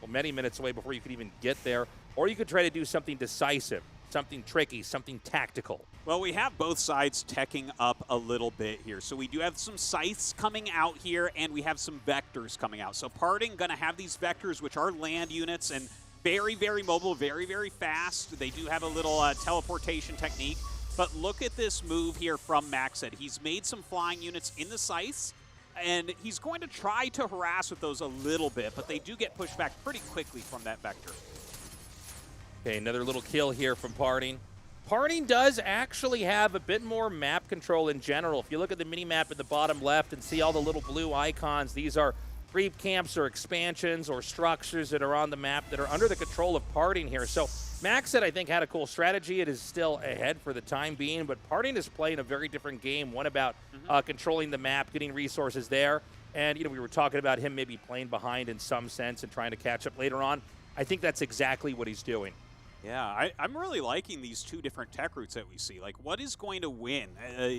many minutes away before you could even get there. Or you could try to do something decisive, something tricky, something tactical. Well, we have both sides teching up a little bit here. So we do have some scythes coming out here, and we have some vectors coming out. So Parting going to have these vectors, which are land units, and very, very mobile, very, very fast. They do have a little teleportation technique. But look at this move here from Maxed. He's made some flying units in the scythes, and he's going to try to harass with those a little bit, but they do get pushed back pretty quickly from that vector. Okay, another little kill here from Parting. Parting does actually have a bit more map control in general. If you look at the mini-map at the bottom left and see all the little blue icons, these are creep camps or expansions or structures that are on the map that are under the control of Parting here. So Maxed, I think, had a cool strategy. It is still ahead for the time being, but Parting is playing a very different game, one about controlling the map, getting resources there. And, you know, we were talking about him maybe playing behind in some sense and trying to catch up later on. I think that's exactly what he's doing. Yeah, I'm really liking these two different tech routes that we see. Like, what is going to win?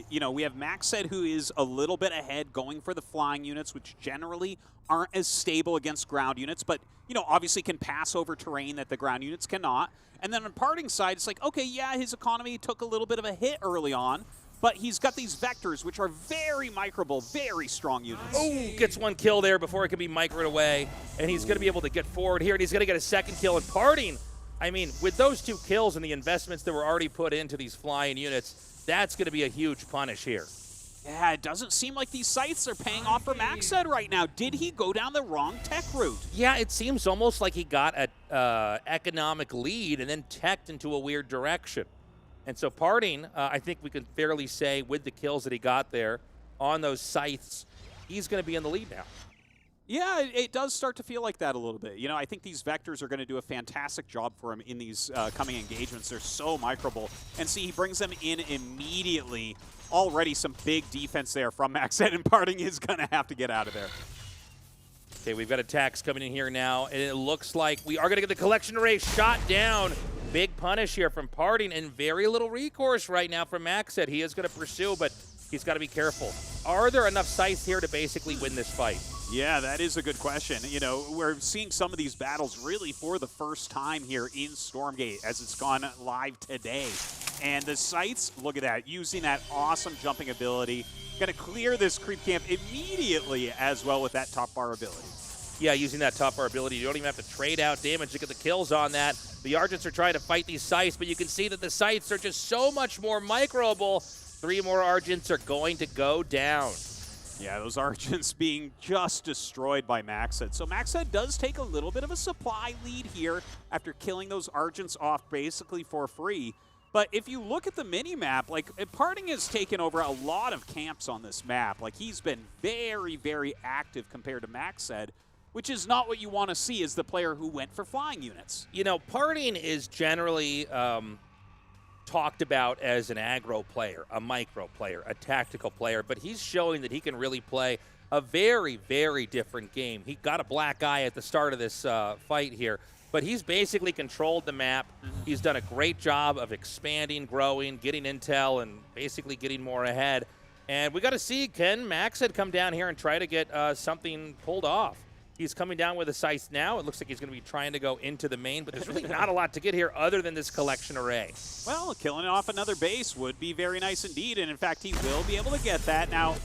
You know, we have Maxed, who is a little bit ahead, going for the flying units, which generally aren't as stable against ground units, but, you know, obviously can pass over terrain that the ground units cannot. And then on Parting side, it's like, okay, yeah, his economy took a little bit of a hit early on, but he's got these vectors, which are very microable, very strong units. Oh, gets one kill there before it can be microed away, and he's going to be able to get forward here, and he's going to get a second kill. And Parting, I mean, with those two kills and the investments that were already put into these flying units, that's going to be a huge punish here. Yeah, it doesn't seem like these sites are paying off for Maxed right now. Did he go down the wrong tech route? Yeah, it seems almost like he got an economic lead and then teched into a weird direction. And so Parting, I think we can fairly say with the kills that he got there on those sites, he's going to be in the lead now. Yeah, it does start to feel like that a little bit. You know, I think these vectors are going to do a fantastic job for him in these coming engagements. They're so microable. And see, he brings them in immediately. Already some big defense there from Maxed, and Parting is going to have to get out of there. Okay, we've got attacks coming in here now, and it looks like we are going to get the collection array shot down. Big punish here from Parting, and very little recourse right now from Maxed. He is going to pursue, but he's got to be careful. Are there enough sites here to basically win this fight? Yeah, that is a good question. You know, we're seeing some of these battles really for the first time here in Stormgate as it's gone live today. And the sites, look at that, using that awesome jumping ability. Going to clear this creep camp immediately as well with that top bar ability. Yeah, using that top bar ability, you don't even have to trade out damage to get the kills on that. The Argents are trying to fight these sites, but you can see that the sites are just so much more microable. 3 more Argents are going to go down. Yeah, those Argents being just destroyed by Maxed. So Maxed does take a little bit of a supply lead here after killing those Argents off basically for free. But if you look at the mini-map, like, Parting has taken over a lot of camps on this map. Like, he's been very, very active compared to Maxed, which is not what you want to see as the player who went for flying units. You know, Parting is generally talked about as an aggro player, a micro player, a tactical player, but he's showing that he can really play a very, very different game. He got a black eye at the start of this fight here, but he's basically controlled the map. He's done a great job of expanding, growing, getting intel, and basically getting more ahead. And we got to see, can Maxed come down here and try to get something pulled off? He's coming down with a scythe now. It looks like he's going to be trying to go into the main, but there's really not a lot to get here other than this collection array. Well, killing off another base would be very nice indeed, and in fact, he will be able to get that. Now,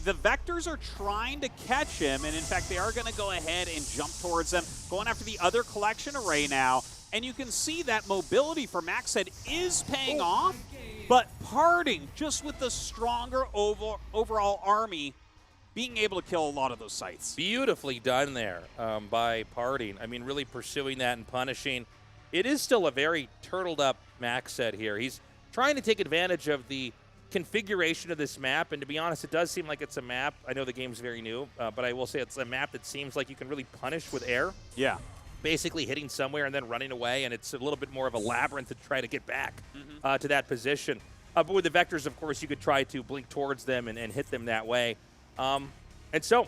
the vectors are trying to catch him, and in fact, they are going to go ahead and jump towards them, going after the other collection array now. And you can see that mobility for Maxed is paying off, but Parting, just with the stronger overall army, being able to kill a lot of those sites. Beautifully done there by Parting. I mean, really pursuing that and punishing. It is still a very turtled up Maxed here. He's trying to take advantage of the configuration of this map, and to be honest, it does seem like it's a map. I know the game's very new, but I will say it's a map that seems like you can really punish with air. Yeah. Basically hitting somewhere and then running away, and it's a little bit more of a labyrinth to try to get back to that position. But with the vectors, of course, you could try to blink towards them and hit them that way. And so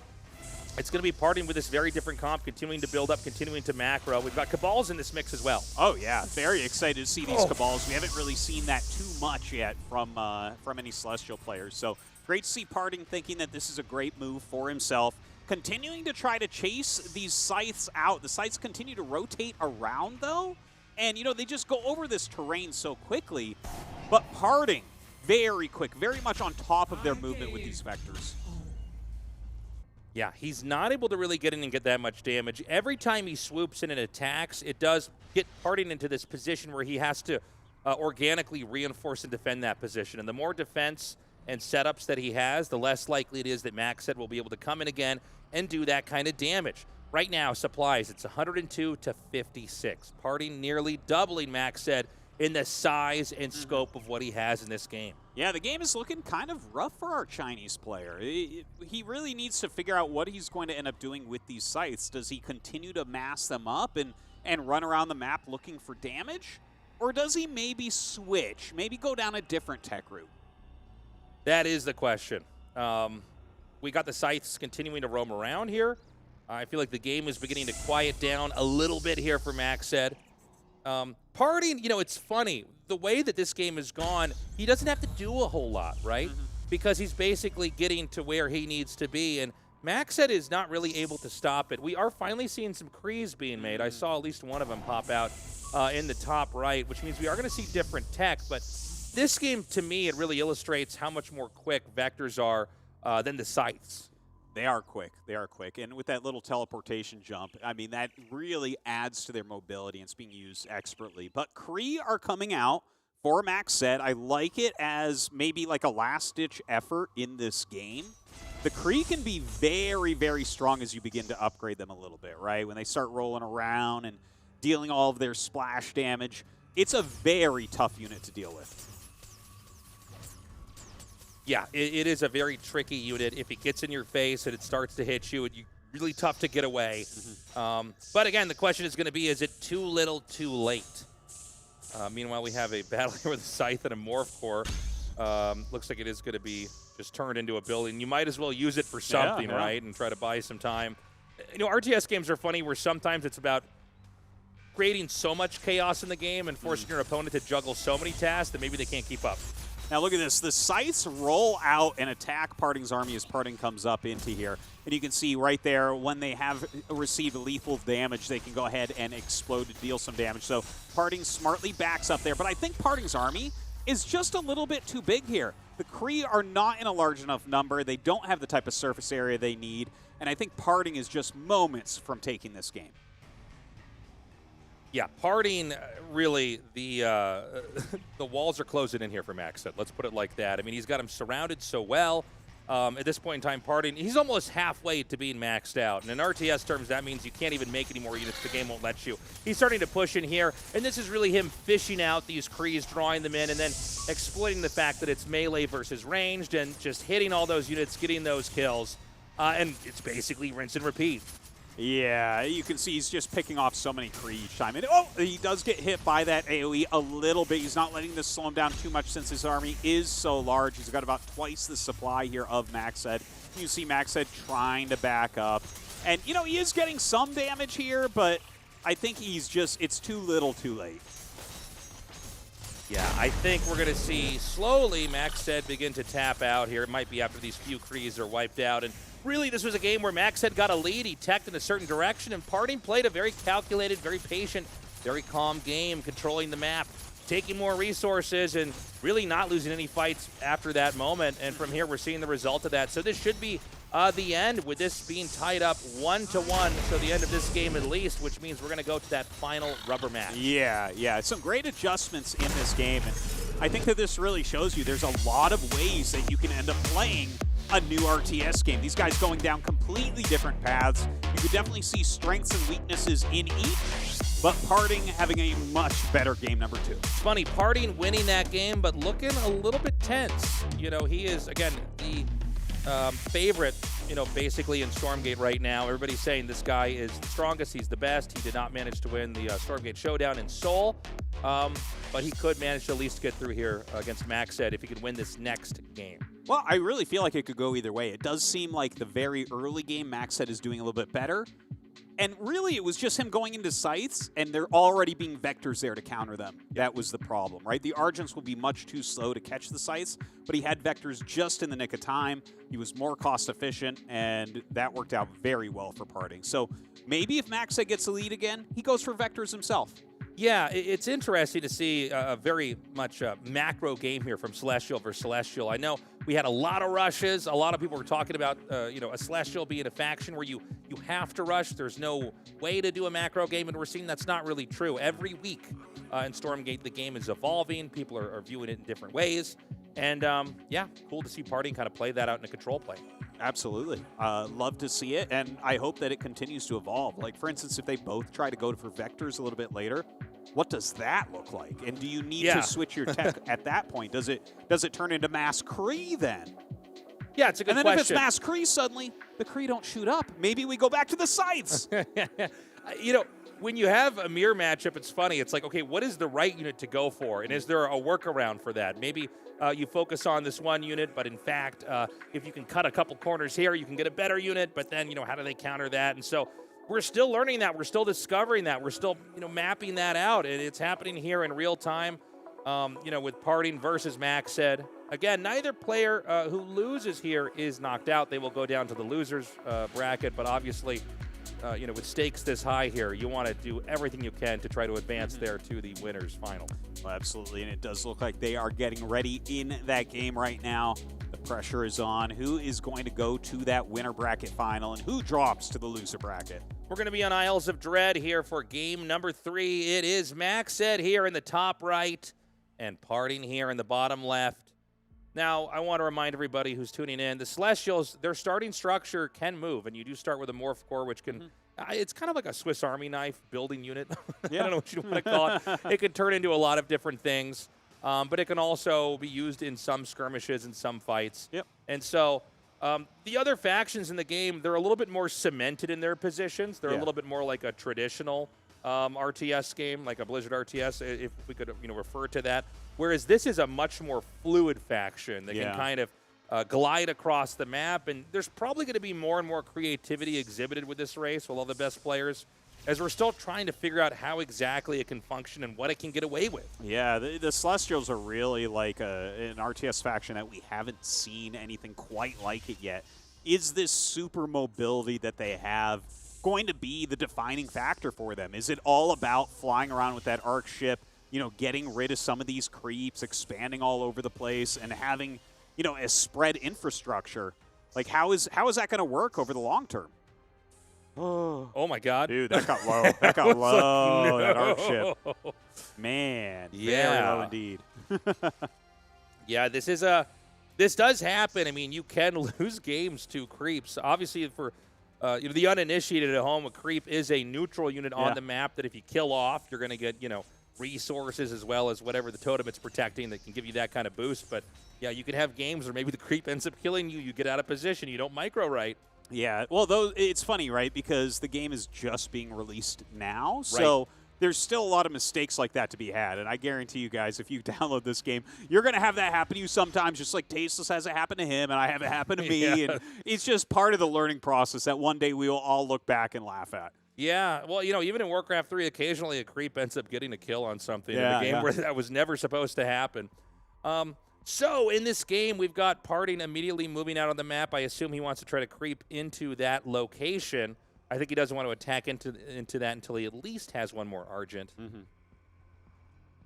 it's going to be Parting with this very different comp, continuing to build up, continuing to macro. We've got Cabals in this mix as well. Oh, yeah. Very excited to see these Cabals. We haven't really seen that too much yet from any Celestial players. So great to see Parting thinking that this is a great move for himself. Continuing to try to chase these scythes out. The scythes continue to rotate around, though. And, you know, they just go over this terrain so quickly. But Parting, very quick, very much on top of their movement with these vectors. Yeah, he's not able to really get in and get that much damage. Every time he swoops in and attacks, it does get Parting into this position where he has to organically reinforce and defend that position. And the more defense and setups that he has, the less likely it is that Maxed will be able to come in again and do that kind of damage. Right now, supplies, it's 102 to 56. Parting nearly doubling Maxed in the size and scope of what he has in this game. Yeah, the game is looking kind of rough for our Chinese player. He really needs to figure out what he's going to end up doing with these scythes. Does he continue to mass them up and run around the map looking for damage? Or does he maybe switch, maybe go down a different tech route? That is the question. We got the scythes continuing to roam around here. I feel like the game is beginning to quiet down a little bit here for Maxed. Parting, you know, it's funny. The way that this game has gone, he doesn't have to do a whole lot, right? Because he's basically getting to where he needs to be, and Maxed is not really able to stop it. We are finally seeing some crees being made. I saw at least one of them pop out in the top right, which means we are going to see different tech, but this game, to me, it really illustrates how much more quick vectors are than the scythes. They are quick. They are quick. And with that little teleportation jump, I mean, that really adds to their mobility and it's being used expertly. But Kree are coming out for Maxed. I like it as maybe like a last-ditch effort in this game. The Kree can be very, very strong as you begin to upgrade them a little bit, right? When they start rolling around and dealing all of their splash damage, it's a very tough unit to deal with. Yeah, it is a very tricky unit. If it gets in your face and it starts to hit you, it's really tough to get away. But again, the question is going to be, is it too little, too late? Meanwhile, we have a battle here with a Scythe and a Morph Core. Looks like it is going to be just turned into a building. You might as well use it for something, right, and try to buy some time. You know, RTS games are funny where sometimes it's about creating so much chaos in the game and forcing your opponent to juggle so many tasks that maybe they can't keep up. Now look at this. The Scythes roll out and attack Parting's army as Parting comes up into here. And you can see right there, when they have received lethal damage, they can go ahead and explode to deal some damage. So Parting smartly backs up there. But I think Parting's army is just a little bit too big here. The Kree are not in a large enough number. They don't have the type of surface area they need. And I think Parting is just moments from taking this game. Yeah, Parting, really, the walls are closing in here for Maxed. Let's put it like that. I mean, he's got him surrounded so well. At this point in time, Parting, he's almost halfway to being maxed out. And in RTS terms, that means you can't even make any more units. The game won't let you. He's starting to push in here, and this is really him fishing out these Krees, drawing them in, and then exploiting the fact that it's melee versus ranged, and just hitting all those units, getting those kills. And it's basically rinse and repeat. Yeah, you can see he's just picking off so many Kree each time. And oh, he does get hit by that AoE a little bit. He's not letting this slow him down too much since his army is so large. He's got about twice the supply here of Maxed. You see Maxed trying to back up. And, you know, he is getting some damage here, but I think he's just, it's too little too late. Yeah, I think we're going to see slowly Maxed begin to tap out here. It might be after these few Krees are wiped out. And really, this was a game where Maxed got a lead. He teched in a certain direction, and Parting played a very calculated, very patient, very calm game, controlling the map, taking more resources, and really not losing any fights after that moment. And from here, we're seeing the result of that. So this should be the end, with this being tied up 1-1. So the end of this game at least, which means we're going to go to that final rubber match. Yeah. Some great adjustments in this game. And I think that this really shows you there's a lot of ways that you can end up playing a new RTS game. These guys going down completely different paths. You could definitely see strengths and weaknesses in each, but Parting having a much better game number 2. It's funny, Parting winning that game, but looking a little bit tense. You know, he is, again, the favorite, you know, basically in Stormgate right now. Everybody's saying this guy is the strongest, he's the best. He did not manage to win the Stormgate Showdown in Seoul, but he could manage to at least get through here against Maxed if he could win this next game. Well, I really feel like it could go either way. It does seem like the very early game, Maxed is doing a little bit better. And really, it was just him going into sites, and there already being vectors there to counter them. That was the problem, right? The Argents will be much too slow to catch the sites, but he had vectors just in the nick of time. He was more cost efficient, and that worked out very well for Parting. So maybe if Maxed gets the lead again, he goes for vectors himself. Yeah, it's interesting to see a very much macro game here from Celestial versus Celestial. I know we had a lot of rushes. A lot of people were talking about, you know, a Celestial being a faction where you have to rush. There's no way to do a macro game, and we're seeing that's not really true. Every week in Stormgate, the game is evolving. People are viewing it in different ways. And, yeah, cool to see Parting kind of play that out in a control play. Absolutely. Love to see it, and I hope that it continues to evolve. Like, for instance, if they both try to go for vectors a little bit later, what does that look like? And do you need to switch your tech at that point? Does it turn into Mass Kree then? Yeah, it's a good question. And then if it's Mass Kree, suddenly the Kree don't shoot up. Maybe we go back to the sites. You know, when you have a mirror matchup, it's funny. It's like, okay, what is the right unit to go for? And is there a workaround for that? Maybe you focus on this one unit, but in fact, if you can cut a couple corners here, you can get a better unit. But then, you know, how do they counter that? And so we're still learning that. We're still discovering that. We're still, you know, mapping that out. And it's happening here in real time, you know, with Parting versus Maxed. Again, neither player who loses here is knocked out. They will go down to the losers bracket, but obviously, you know, with stakes this high here, you want to do everything you can to try to advance there to the winners final. Well, absolutely, and it does look like they are getting ready in that game right now. The pressure is on. Who is going to go to that winner bracket final, and who drops to the loser bracket? We're going to be on Isles of Dread here for game number 3. It is Maxed here in the top right and Parting here in the bottom left. Now, I want to remind everybody who's tuning in, the Celestials, their starting structure can move, and you do start with a Morph Core, which can, it's kind of like a Swiss Army knife building unit. Yeah. I don't know what you want to call it. It can turn into a lot of different things, but it can also be used in some skirmishes and some fights. Yep. And so the other factions in the game, they're a little bit more cemented in their positions. They're a little bit more like a traditional RTS game, like a Blizzard RTS, if we could, you know, refer to that. Whereas this is a much more fluid faction that can kind of glide across the map. And there's probably going to be more and more creativity exhibited with this race with all the best players, as we're still trying to figure out how exactly it can function and what it can get away with. Yeah, the Celestials are really like an RTS faction that we haven't seen anything quite like it yet. Is this super mobility that they have going to be the defining factor for them? Is it all about flying around with that arc ship, you know, getting rid of some of these creeps, expanding all over the place, and having, you know, a spread infrastructure? Like, how is that going to work over the long term? Oh my God. Dude, that got low. That got low, like, that arc ship. Man, very low indeed. Yeah, this does happen. I mean, you can lose games to creeps. Obviously, for you know, the uninitiated at home, a creep is a neutral unit on the map that if you kill off, you're going to get, you know, resources as well as whatever the totem it's protecting that can give you that kind of boost. But yeah, you could have games where maybe the creep ends up killing you. You get out of position. You don't micro right. Yeah, well, it's funny, right? Because the game is just being released now, so there's still a lot of mistakes like that to be had. And I guarantee you guys, if you download this game, you're going to have that happen to you sometimes, just like Tasteless has it happen to him, and I have it happen to me. And it's just part of the learning process that one day we will all look back and laugh at. Yeah, well, you know, even in Warcraft 3, occasionally a creep ends up getting a kill on something in a game where that was never supposed to happen. So in this game, we've got Parting immediately moving out on the map. I assume he wants to try to creep into that location. I think he doesn't want to attack into that until he at least has one more Argent.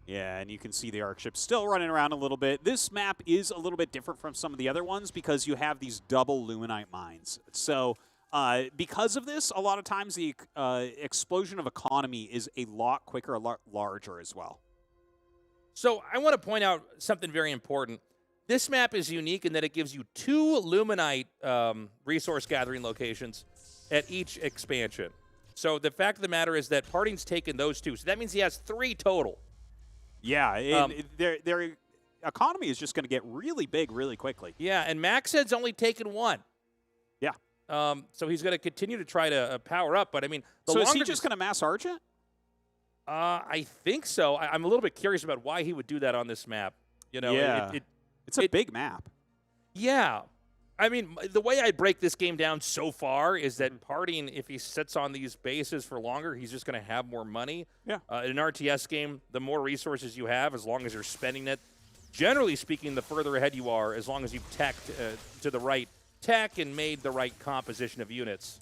Yeah, and you can see the Arc ship still running around a little bit. This map is a little bit different from some of the other ones because you have these double Luminite mines. So because of this, a lot of times the explosion of economy is a lot quicker, a lot larger as well. So I want to point out something very important. This map is unique in that it gives you 2 Luminite resource gathering locations at each expansion. So the fact of the matter is that Parting's taken those 2. So that means he has 3 total. Yeah, their economy is just going to get really big really quickly. Yeah, and Maxed's only taken 1. Yeah. So he's going to continue to try to power up. But, I mean, the so longer is he just going to mass Argent? I think so. I'm a little bit curious about why he would do that on this map. You know, yeah. It's a big map. Yeah. I mean, the way I break this game down so far is that Parting, if he sits on these bases for longer, he's just going to have more money. Yeah. In an RTS game, the more resources you have, as long as you're spending it, generally speaking, the further ahead you are, as long as you've teched to the right tech and made the right composition of units.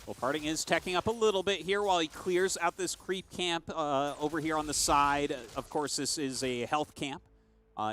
Well, Parting is teching up a little bit here while he clears out this creep camp over here on the side. Of course, this is a health camp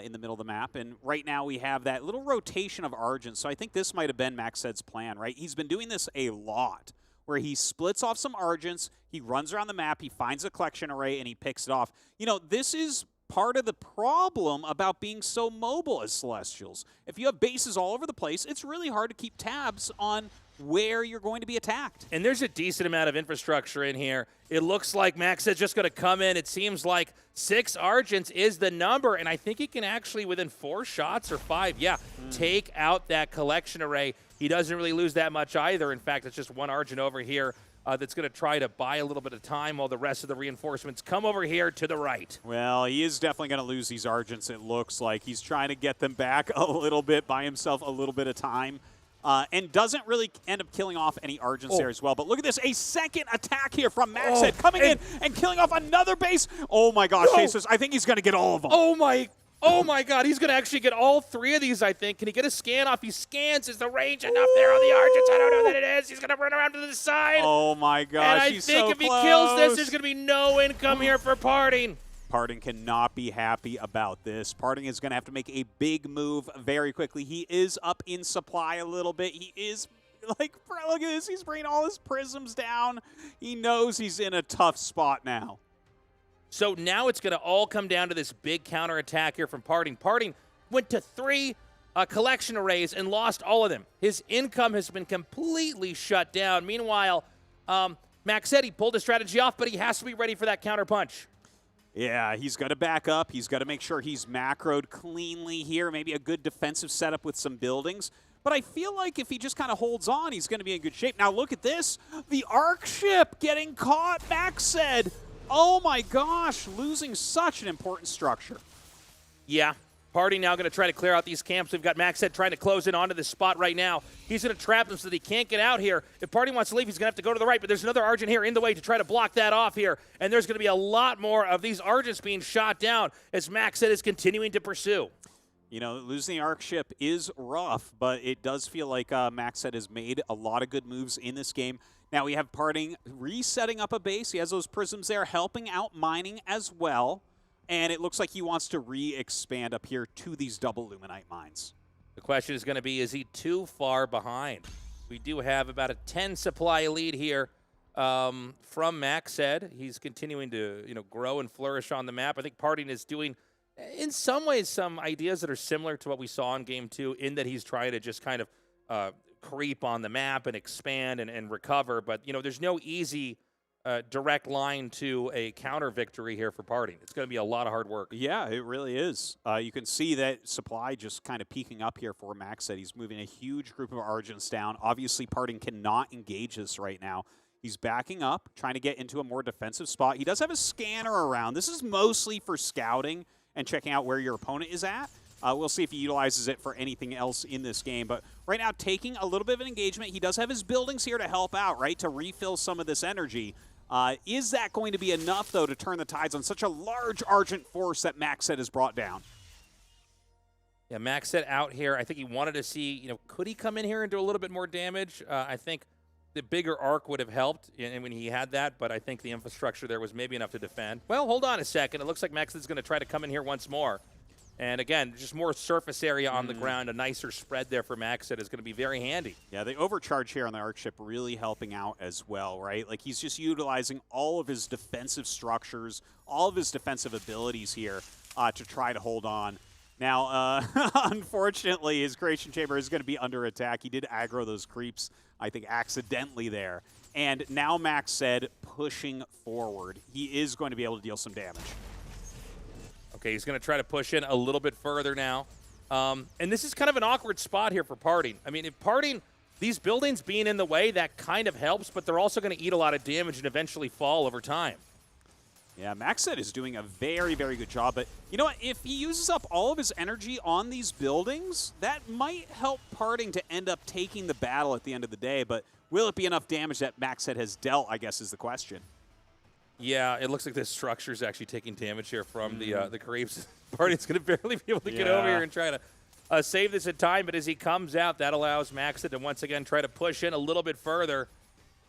in the middle of the map. And right now we have that little rotation of Argent. So I think this might have been Maxed's plan, right? He's been doing this a lot, where he splits off some Argents, he runs around the map, he finds a collection array, and he picks it off. You know, this is part of the problem about being so mobile as Celestials. If you have bases all over the place, it's really hard to keep tabs on where you're going to be attacked. And there's a decent amount of infrastructure in here. It looks like Maxed's just going to come in. It seems like 6 Argents is the number, and I think he can actually, within 4 shots or 5, take out that collection array. He doesn't really lose that much either. In fact, it's just 1 Argent over here that's going to try to buy a little bit of time while the rest of the reinforcements come over here to the right. Well, he is definitely going to lose these Argents, it looks like. He's trying to get them back a little bit, buy himself a little bit of time. And doesn't really end up killing off any Argents there as well. But look at this, a second attack here from Maxed coming in and killing off another base. Oh my gosh, Jesus, I think he's going to get all of them. Oh my God, he's going to actually get all 3 of these, I think. Can he get a scan off? He scans. Is the range enough there on the Argents? I don't know that it is. He's going to run around to the side. Oh my gosh, and I he's think so if close. he kills this, there's going to be no income here for Parting. Parting cannot be happy about this. Parting is going to have to make a big move very quickly. He is up in supply a little bit. He is, like, look at this. He's bringing all his prisms down. He knows he's in a tough spot now. So now it's going to all come down to this big counterattack here from Parting. Parting went to 3 collection arrays and lost all of them. His income has been completely shut down. Meanwhile, Max said he pulled his strategy off, but he has to be ready for that counterpunch. Yeah, he's got to back up. He's got to make sure he's macroed cleanly here. Maybe a good defensive setup with some buildings. But I feel like if he just kind of holds on, he's going to be in good shape. Now look at this. The Arc ship getting caught. Max said, oh my gosh, losing such an important structure. Yeah. Party now going to try to clear out these camps. We've got Maxed trying to close in onto this spot right now. He's going to trap him so that he can't get out here. If Party wants to leave, he's going to have to go to the right, but there's another Argent here in the way to try to block that off here. And there's going to be a lot more of these Argents being shot down as Maxed is continuing to pursue. You know, losing the Arc ship is rough, but it does feel like Maxed has made a lot of good moves in this game. Now we have Parting resetting up a base. He has those prisms there helping out mining as well. And it looks like he wants to re-expand up here to these double Luminite mines. The question is going to be, is he too far behind? We do have about a 10 supply lead here from Maxed. He's continuing to grow and flourish on the map. I think Parting is doing, in some ways, some ideas that are similar to what we saw in Game 2, in that he's trying to just kind of creep on the map and expand and recover. But, there's no easy direct line to a counter victory here for Parting. It's going to be a lot of hard work. Yeah, it really is. You can see that supply just kind of peaking up here for Maxed. He's moving a huge group of Argents down. Obviously, Parting cannot engage this right now. He's backing up, trying to get into a more defensive spot. He does have a scanner around. This is mostly for scouting and checking out where your opponent is at. We'll see if he utilizes it for anything else in this game. But right now, taking a little bit of an engagement. He does have his buildings here to help out, right, to refill some of this energy. Is that going to be enough, though, to turn the tides on such a large Argent force that Maxed has brought down? Yeah, Maxed out here. I think he wanted to see, could he come in here and do a little bit more damage? I think the bigger arc would have helped and when he had that, but I think the infrastructure there was maybe enough to defend. Well, hold on a second. It looks like Maxed's going to try to come in here once more. And again, just more surface area on the ground, a nicer spread there for Maxed is going to be very handy. Yeah, the overcharge here on the arc ship really helping out as well, right? Like he's just utilizing all of his defensive structures, all of his defensive abilities here to try to hold on. Now, unfortunately, his creation chamber is going to be under attack. He did aggro those creeps, I think, accidentally there. And now Maxed pushing forward. He is going to be able to deal some damage. Okay, he's going to try to push in a little bit further now. And this is kind of an awkward spot here for Parting. I mean, if Parting, these buildings being in the way, that kind of helps, but they're also going to eat a lot of damage and eventually fall over time. Yeah, Maxed is doing a very, very good job. But you know what? If he uses up all of his energy on these buildings, that might help Parting to end up taking the battle at the end of the day. But will it be enough damage that Maxed has dealt, I guess, is the question. Yeah, it looks like this structure is actually taking damage here from the creeps. Party's going to barely be able to get over here and try to save this in time, but as he comes out, that allows Maxed to once again try to push in a little bit further.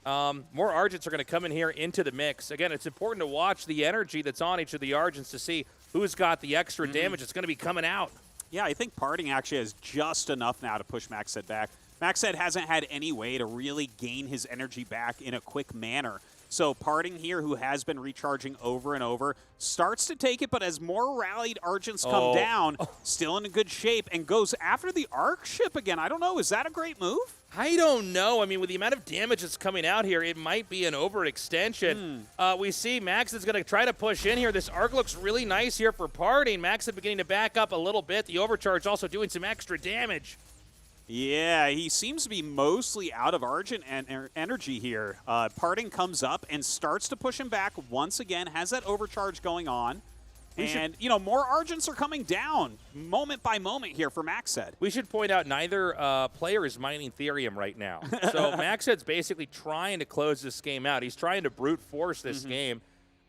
More Argents are going to come in here into the mix. Again, it's important to watch the energy that's on each of the Argents to see who's got the extra damage that's going to be coming out. Yeah, I think Parting actually has just enough now to push Maxed back. Maxed hasn't had any way to really gain his energy back in a quick manner. So Parting here, who has been recharging over and over, starts to take it, but as more rallied Argents come down, still in a good shape, and goes after the Arc ship again. I don't know, is that a great move? I don't know. I mean, with the amount of damage that's coming out here, it might be an overextension. We see Max is going to try to push in here. This Arc looks really nice here for Parting. Max is beginning to back up a little bit. The overcharge also doing some extra damage. Yeah, he seems to be mostly out of Argent and energy here. Parting comes up and starts to push him back once again, has that overcharge going on. And, you know, more Argents are coming down moment by moment here for Maxed. We should point out neither player is mining Therium right now. So Maxed's basically trying to close this game out. He's trying to brute force this game.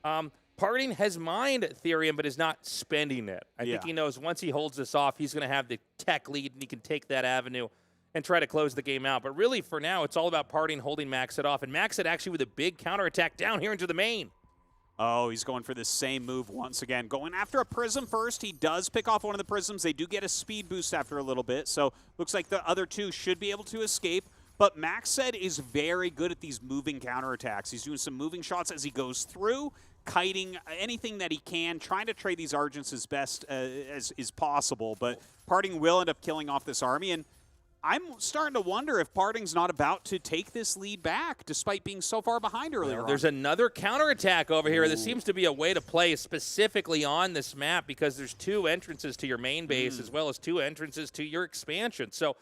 Parting has mined Therium, but is not spending it. I think he knows once he holds this off, he's going to have the tech lead, and he can take that avenue and try to close the game out. But really, for now, it's all about Parting holding Maxed off. And Maxed actually with a big counterattack down here into the main. Oh, he's going for the same move once again. Going after a Prism first. He does pick off one of the Prisms. They do get a speed boost after a little bit. So looks like the other two should be able to escape. But Maxed is very good at these moving counterattacks. He's doing some moving shots as he goes through, kiting anything that he can, trying to trade these Argents as best as is possible. But Parting will end up killing off this army. And I'm starting to wonder if Parting's not about to take this lead back, despite being so far behind earlier on. There's another counterattack over here. This seems to be a way to play specifically on this map because there's two entrances to your main base as well as two entrances to your expansion. So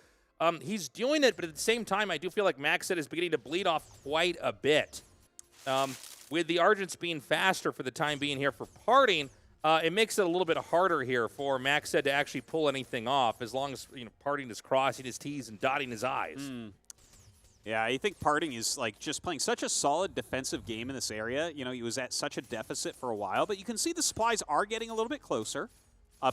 he's doing it, but at the same time, I do feel like Maxed is beginning to bleed off quite a bit. With the Argents being faster for the time being here for Parting, it makes it a little bit harder here for Maxed to actually pull anything off as long as Parting is crossing his T's and dotting his I's. Yeah, I think Parting is like just playing such a solid defensive game in this area. You know, he was at such a deficit for a while, but you can see the supplies are getting a little bit closer.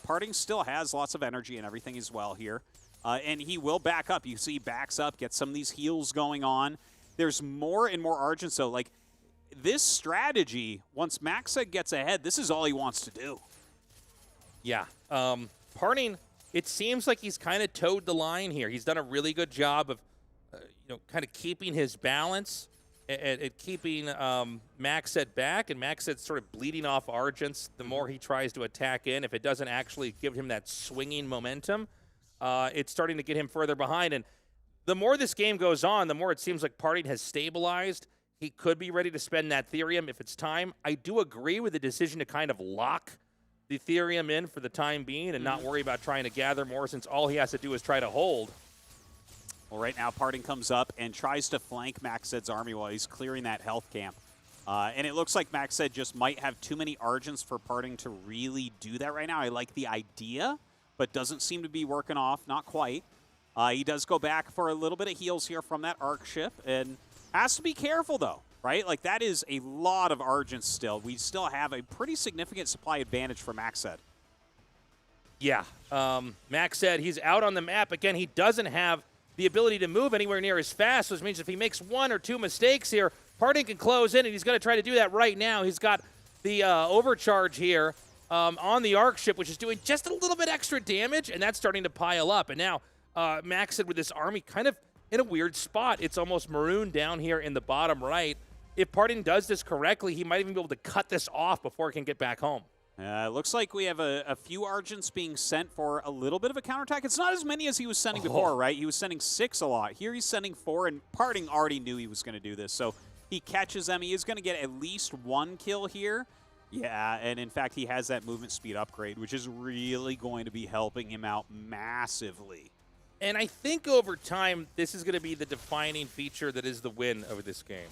Parting still has lots of energy and everything as well here. And he will back up. You see he backs up, gets some of these heals going on. There's more and more Argents, so like this strategy, once Maxed gets ahead, this is all he wants to do. Yeah. Parting, it seems like he's kind of towed the line here. He's done a really good job of kind of keeping his balance and keeping Maxed back, and Maxed sort of bleeding off Argents the more he tries to attack in. If it doesn't actually give him that swinging momentum, it's starting to get him further behind. And the more this game goes on, the more it seems like Parting has stabilized. He could be ready to spend that Therium if it's time. I do agree with the decision to kind of lock the Therium in for the time being and not worry about trying to gather more, since all he has to do is try to hold. Well, right now, Parting comes up and tries to flank Maxed's army while he's clearing that health camp. And it looks like Maxed just might have too many Argents for Parting to really do that right now. I like the idea, but doesn't seem to be working off, not quite. He does go back for a little bit of heals here from that Arc ship, and has to be careful, though, right? Like, that is a lot of Argents still. We still have a pretty significant supply advantage for Maxed. Yeah. Maxed, he's out on the map. Again, he doesn't have the ability to move anywhere near as fast, which means if he makes 1 or 2 mistakes here, Parting can close in, and he's going to try to do that right now. He's got the overcharge here on the Arc ship, which is doing just a little bit extra damage, and that's starting to pile up. And now Maxed with this army kind of in a weird spot. It's almost marooned down here in the bottom right. If Parting does this correctly, he might even be able to cut this off before it can get back home. It looks like we have a few Argents being sent for a little bit of a counterattack. It's not as many as he was sending before, right? He was sending 6 a lot. Here he's sending 4, and Parting already knew he was going to do this. So he catches them. He is going to get at least 1 kill here. Yeah, and in fact, he has that movement speed upgrade, which is really going to be helping him out massively. And I think over time, this is going to be the defining feature that is the win of this game,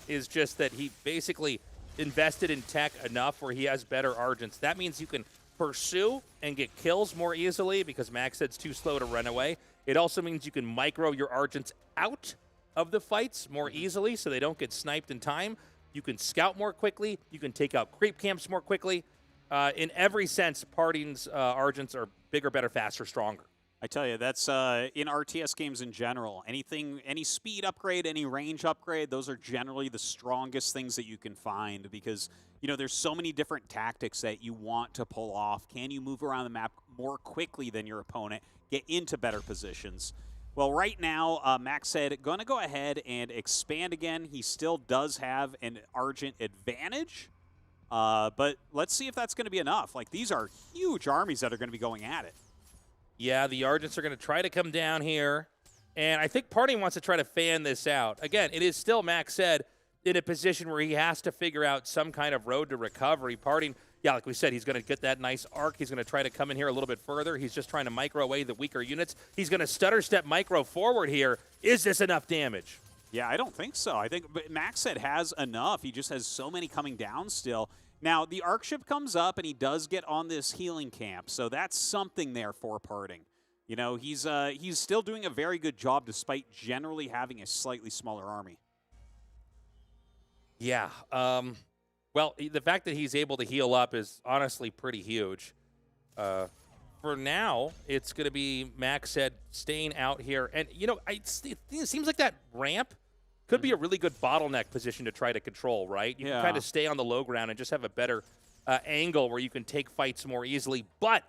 is just that he basically invested in tech enough where he has better Argents. That means you can pursue and get kills more easily because Max said's too slow to run away. It also means you can micro your Argents out of the fights more easily so they don't get sniped in time. You can scout more quickly. You can take out creep camps more quickly. In every sense, Parting's Argents are bigger, better, faster, stronger. I tell you, that's in RTS games in general. Any speed upgrade, any range upgrade, those are generally the strongest things that you can find because, you know, there's so many different tactics that you want to pull off. Can you move around the map more quickly than your opponent, get into better positions? Well, right now, Max said, going to go ahead and expand again. He still does have an Argent advantage, but let's see if that's going to be enough. Like, these are huge armies that are going to be going at it. Yeah, the Argents are going to try to come down here, and I think Parting wants to try to fan this out. Again, it is still, Max said, in a position where he has to figure out some kind of road to recovery. Parting, yeah, like we said, he's going to get that nice arc. He's going to try to come in here a little bit further. He's just trying to micro away the weaker units. He's going to stutter step micro forward here. Is this enough damage? Yeah, I don't think so. I think Max said has enough. He just has so many coming down still. Now, the Arc ship comes up, and he does get on this healing camp, so that's something there for Parting. You know, he's still doing a very good job despite generally having a slightly smaller army. Yeah. Well, the fact that he's able to heal up is honestly pretty huge. For now, it's going to be Max said staying out here. And, you know, it seems like that ramp could be a really good bottleneck position to try to control, right? You can kind of stay on the low ground and just have a better angle where you can take fights more easily. But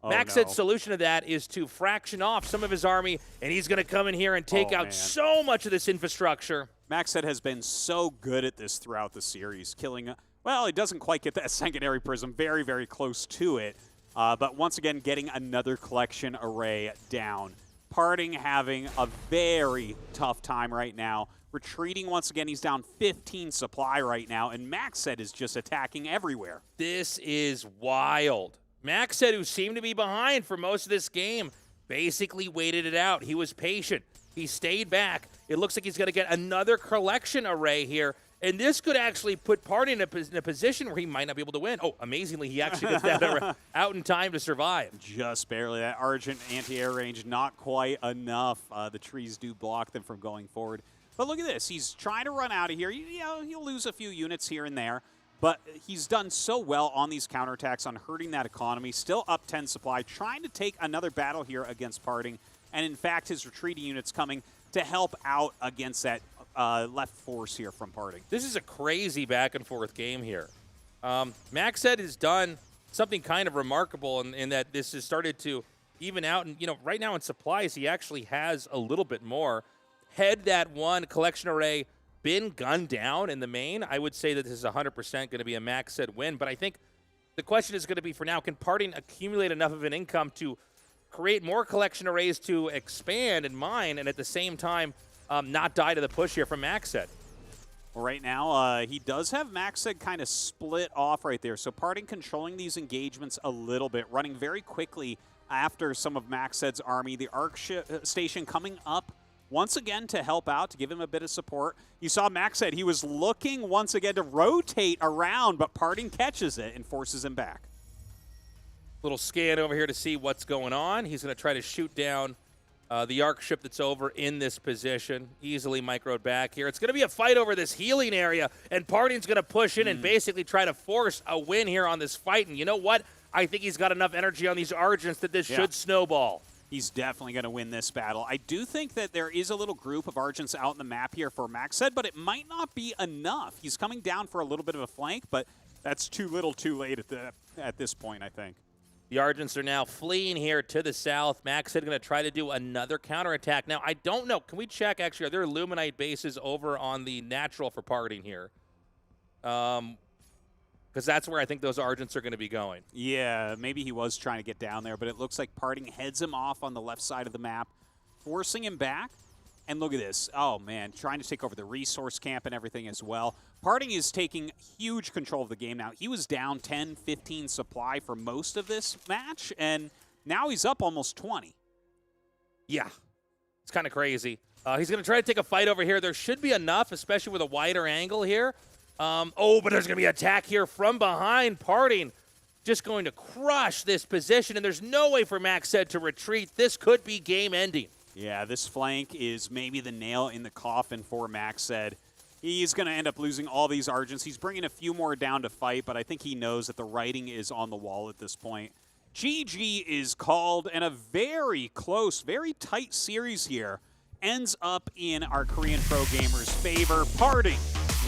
Max said's solution to that is to fraction off some of his army, and he's going to come in here and take out so much of this infrastructure. Max said has been so good at this throughout the series, killing, well, he doesn't quite get that secondary prism, very, very close to it. But once again, getting another collection array down. Parting having a very tough time right now. Retreating once again, he's down 15 supply right now, and Max said is just attacking everywhere. This is wild. Max said, who seemed to be behind for most of this game, basically waited it out. He was patient. He stayed back. It looks like he's going to get another collection array here, and this could actually put Parting in a position where he might not be able to win. Oh, amazingly, he actually gets that out in time to survive. Just barely. That Argent anti-air range, not quite enough. The trees do block them from going forward. But look at this. He's trying to run out of here. You know, he'll lose a few units here and there. But he's done so well on these counterattacks, on hurting that economy. Still up 10 supply, trying to take another battle here against Parting. And in fact, his retreating units coming to help out against that left force here from Parting. This is a crazy back and forth game here. Max said has done something kind of remarkable in that this has started to even out. And, you know, right now in supplies, he actually has a little bit more. Had that one collection array been gunned down in the main, I would say that this is 100% going to be a Max said win. But I think the question is going to be for now, can Parting accumulate enough of an income to create more collection arrays to expand and mine, and at the same time not die to the push here from Max said? Well, right now, he does have Max said kind of split off right there. So Parting controlling these engagements a little bit, running very quickly after some of Max said's army. The Arc station coming up once again to help out, to give him a bit of support. You saw Max said he was looking once again to rotate around, but Parting catches it and forces him back. Little scan over here to see what's going on. He's going to try to shoot down the Arc ship that's over in this position. Easily microed back here. It's going to be a fight over this healing area, and Parting's going to push in and basically try to force a win here on this fight. And you know what? I think he's got enough energy on these Argents that this should snowball. He's definitely going to win this battle. I do think that there is a little group of Argents out in the map here for Maxed, but it might not be enough. He's coming down for a little bit of a flank, but that's too little too late at this point, I think. The Argents are now fleeing here to the south. Maxed going to try to do another counterattack. Now, I don't know. Can we check, actually, are there Illuminite bases over on the natural for parting here? Because that's where I think those Argents are going to be going. Yeah, maybe he was trying to get down there, but it looks like Parting heads him off on the left side of the map, forcing him back. And look at this. Oh, man, trying to take over the resource camp and everything as well. Parting is taking huge control of the game now. He was down 10, 15 supply for most of this match, and now he's up almost 20. Yeah, it's kind of crazy. He's going to try to take a fight over here. There should be enough, especially with a wider angle here. But there's going to be an attack here from behind. Parting just going to crush this position, and there's no way for Maxed to retreat. This could be game-ending. Yeah, this flank is maybe the nail in the coffin for Maxed. He's going to end up losing all these Argents. He's bringing a few more down to fight, but I think he knows that the writing is on the wall at this point. GG is called, and a very close, very tight series here ends up in our Korean pro gamers' favor. Parting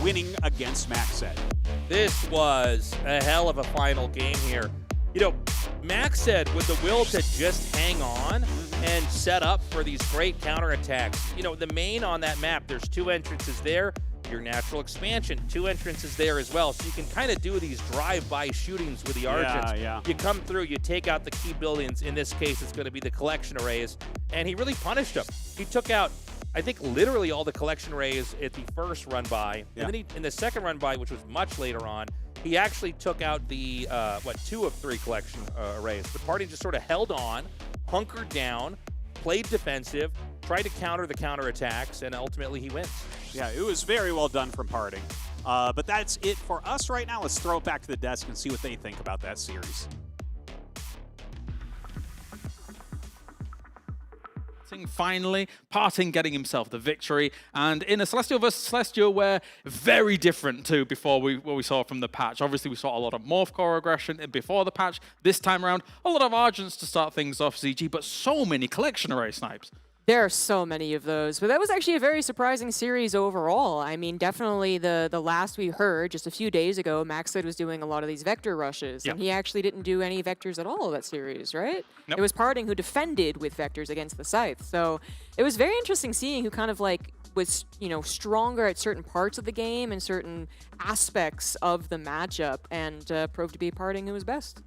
winning against Maxed. This was a hell of a final game here. You know, Maxed with the will to just hang on and set up for these great counterattacks. You know, the main on that map, there's 2 entrances there. Your natural expansion, 2 entrances there as well. So you can kind of do these drive-by shootings with the Argents. Yeah. You come through, you take out the key buildings. In this case, it's going to be the collection arrays. And he really punished them. He took out, I think, literally all the collection arrays at the first run-by. Yeah. And then in the second run-by, which was much later on, he actually took out the, 2 of 3 collection arrays. But Party just sort of held on, hunkered down, played defensive, tried to counter the counterattacks, and ultimately he wins. Yeah, it was very well done from Parting. But that's it for us right now. Let's throw it back to the desk and see what they think about that series. Finally, Parting getting himself the victory, and in a Celestial versus Celestial where very different to before what we saw from the patch. Obviously, we saw a lot of Morph core aggression before the patch. This time around, a lot of Argents to start things off, ZG, but so many collection array snipes. There are so many of those, but that was actually a very surprising series overall. I mean, definitely the last we heard just a few days ago, Maxed was doing a lot of these vector rushes, and he actually didn't do any vectors at all that series, right? Nope. It was Parting who defended with vectors against the Scythe. So it was very interesting seeing who kind of like was, you know, stronger at certain parts of the game and certain aspects of the matchup, and proved to be Parting who was best.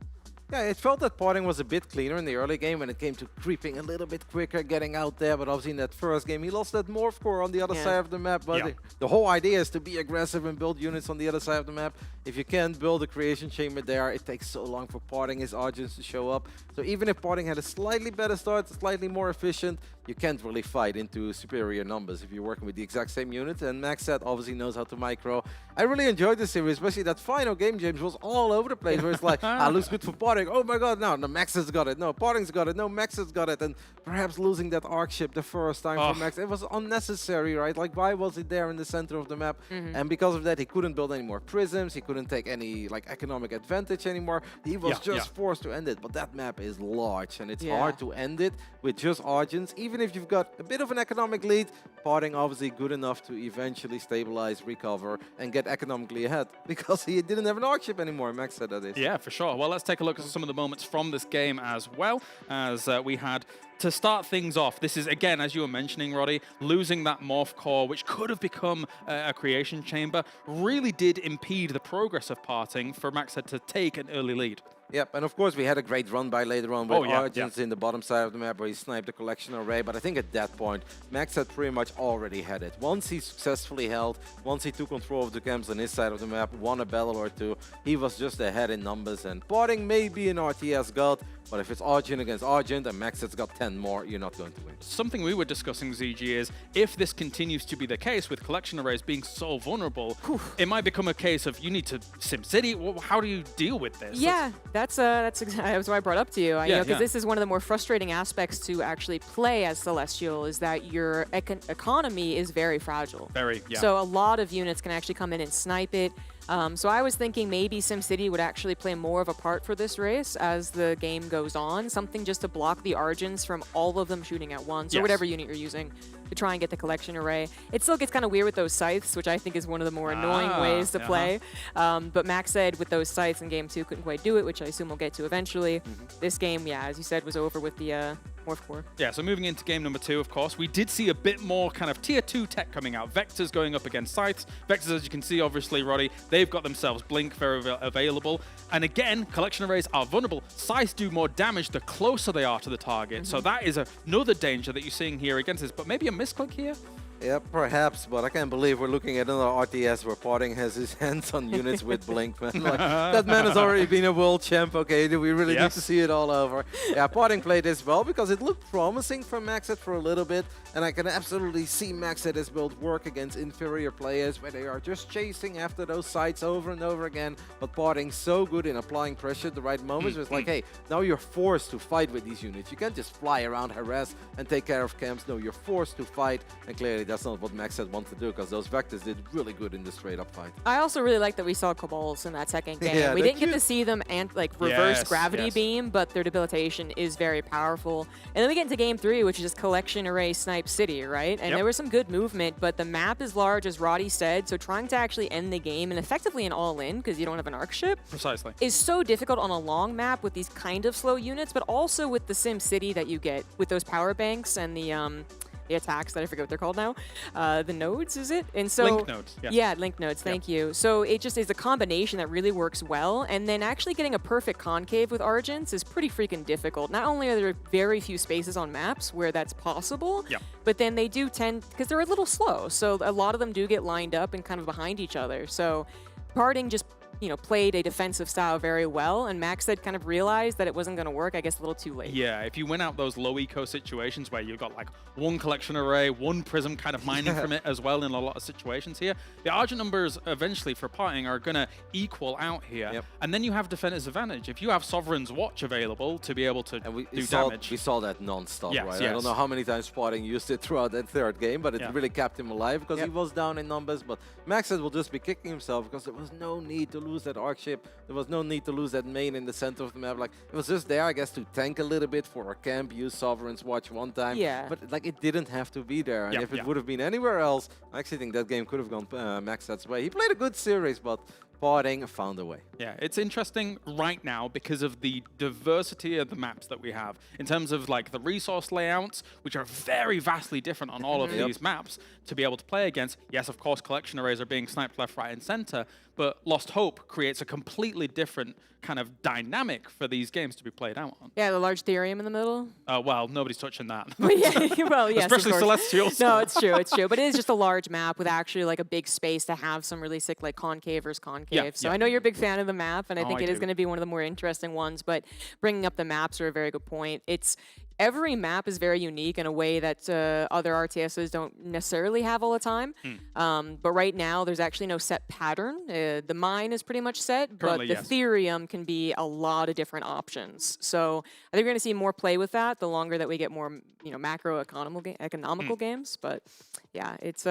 Yeah, it felt that Parting was a bit cleaner in the early game when it came to creeping a little bit quicker, getting out there. But obviously in that first game, he lost that Morph core on the other side of the map. But the whole idea is to be aggressive and build units on the other side of the map. If you can't build a creation chamber there, it takes so long for Parting, his Argents to show up. So even if Parting had a slightly better start, slightly more efficient, you can't really fight into superior numbers if you're working with the exact same unit. And Maxed obviously knows how to micro. I really enjoyed this series, especially that final game, James, was all over the place where it's like, looks good for Parting. Oh my god, no, Maxed's got it. No, Parting's got it. No, Maxed's got it. And perhaps losing that arc ship the first time for Max, it was unnecessary, right? Like, why was he there in the center of the map? And because of that, he couldn't build any more prisms. He couldn't take any like economic advantage anymore. He was just forced to end it. But that map is large, and it's hard to end it with just Argents. Even if you've got a bit of an economic lead, Parting obviously good enough to eventually stabilize, recover, and get economically ahead because he didn't have an arc ship anymore. Max said that is. Yeah, for sure. Well, let's take a look at some of the moments from this game as well, as we had to start things off. This is, again, as you were mentioning, Roddy, losing that Morph core, which could have become a creation chamber, really did impede the progress of Parting for Maxed to take an early lead. Yep, and of course we had a great run by later on with Argents in the bottom side of the map where he sniped the collection array, but I think at that point, Max had pretty much already had it. Once he successfully held, once he took control of the camps on his side of the map, won a battle or two, he was just ahead in numbers, and Parting may be an RTS god, but if it's Argent against Argent and Max has got 10 more, you're not going to win. Something we were discussing, ZG, is if this continues to be the case with collection arrays being so vulnerable, it might become a case of you need to SimCity. How do you deal with this? Yeah, that's exactly what I brought up to you. Because this is one of the more frustrating aspects to actually play as Celestial, is that your economy is very fragile. Very, So a lot of units can actually come in and snipe it. So I was thinking maybe SimCity would actually play more of a part for this race as the game goes on, something just to block the Argents from all of them shooting at once, or whatever unit you're using to try and get the collection array. It still gets kind of weird with those scythes, which I think is one of the more annoying ways to play. But Max said with those scythes in game 2 couldn't quite do it, which I assume we'll get to eventually. This game, yeah, as you said, was over with the Morph Core. Yeah, so moving into game number 2, of course, we did see a bit more kind of tier 2 tech coming out. Vectors going up against Scythes. Vectors, as you can see, obviously, Roddy, they've got themselves Blink very available. And again, collection arrays are vulnerable. Scythes do more damage the closer they are to the target. So that is another danger that you're seeing here against this. But maybe a misclick here? Yeah, perhaps, but I can't believe we're looking at another RTS where Parting has his hands on units with Blink, man. Like, that man has already been a world champ, okay? Do we really need to see it all over? Yeah, Parting played this well because it looked promising for Maxed for a little bit, and I can absolutely see Maxed's build work against inferior players where they are just chasing after those sites over and over again, but Parting's so good in applying pressure at the right moments. It's like, hey, now you're forced to fight with these units. You can't just fly around, harass, and take care of camps. No, you're forced to fight, and clearly that's not what Max had wanted to do, because those Vectors did really good in the straight-up fight. I also really like that we saw Cabals in that second game. We didn't get to see them and like reverse gravity beam, but their debilitation is very powerful. And then we get into game 3, which is just collection array snipe city, right? And there was some good movement, but the map is large, as Roddy said, so trying to actually end the game and effectively an all-in, because you don't have an arc ship, is so difficult on a long map with these kind of slow units, but also with the Sim City that you get with those power banks and the attacks that I forget what they're called now. The nodes, is it? And so link nodes. Yeah, link nodes. Thank you. So it just is a combination that really works well. And then actually getting a perfect concave with Argents is pretty freaking difficult. Not only are there very few spaces on maps where that's possible, but then they do tend, because they're a little slow. So a lot of them do get lined up and kind of behind each other. So Parting just played a defensive style very well, and Max had kind of realized that it wasn't going to work, I guess, a little too late. Yeah, if you win out those low eco situations where you've got like one collection array, one prism kind of mining from it as well in a lot of situations here, the Argent numbers eventually for Parting are going to equal out here. And then you have defender's advantage. If you have Sovereign's Watch available to be able to do damage. We saw that non-stop, right? Yes. I don't know how many times Parting used it throughout that third game, but it really kept him alive because he was down in numbers. But Max will just be kicking himself because there was no need to lose that arc ship. There was no need to lose that main in the center of the map. Like, it was just there, I guess, to tank a little bit for a camp, use Sovereign's Watch one time. But like, it didn't have to be there. And if it would have been anywhere else, I actually think that game could have gone Maxed's way. He played a good series, but Parting found a way. Yeah, it's interesting right now because of the diversity of the maps that we have in terms of like the resource layouts, which are very vastly different on all of these maps to be able to play against. Yes, of course, collection arrays are being sniped left, right, and center, but Lost Hope creates a completely different kind of dynamic for these games to be played out on. Yeah, the large Therium in the middle. Well, nobody's touching that. Well, yes, especially Celestials. No, it's true, it's true. But it is just a large map with actually like a big space to have some really sick like concave versus concave. So I know you're a big fan of the map, and I think it is going to be one of the more interesting ones. But bringing up the maps are a very good point. Every map is very unique in a way that other RTSs don't necessarily have all the time. But right now, there's actually no set pattern. The mine is pretty much set, Currently, but the Therium can be a lot of different options. So I think we're going to see more play with that the longer that we get more, macro economical games. But yeah, it's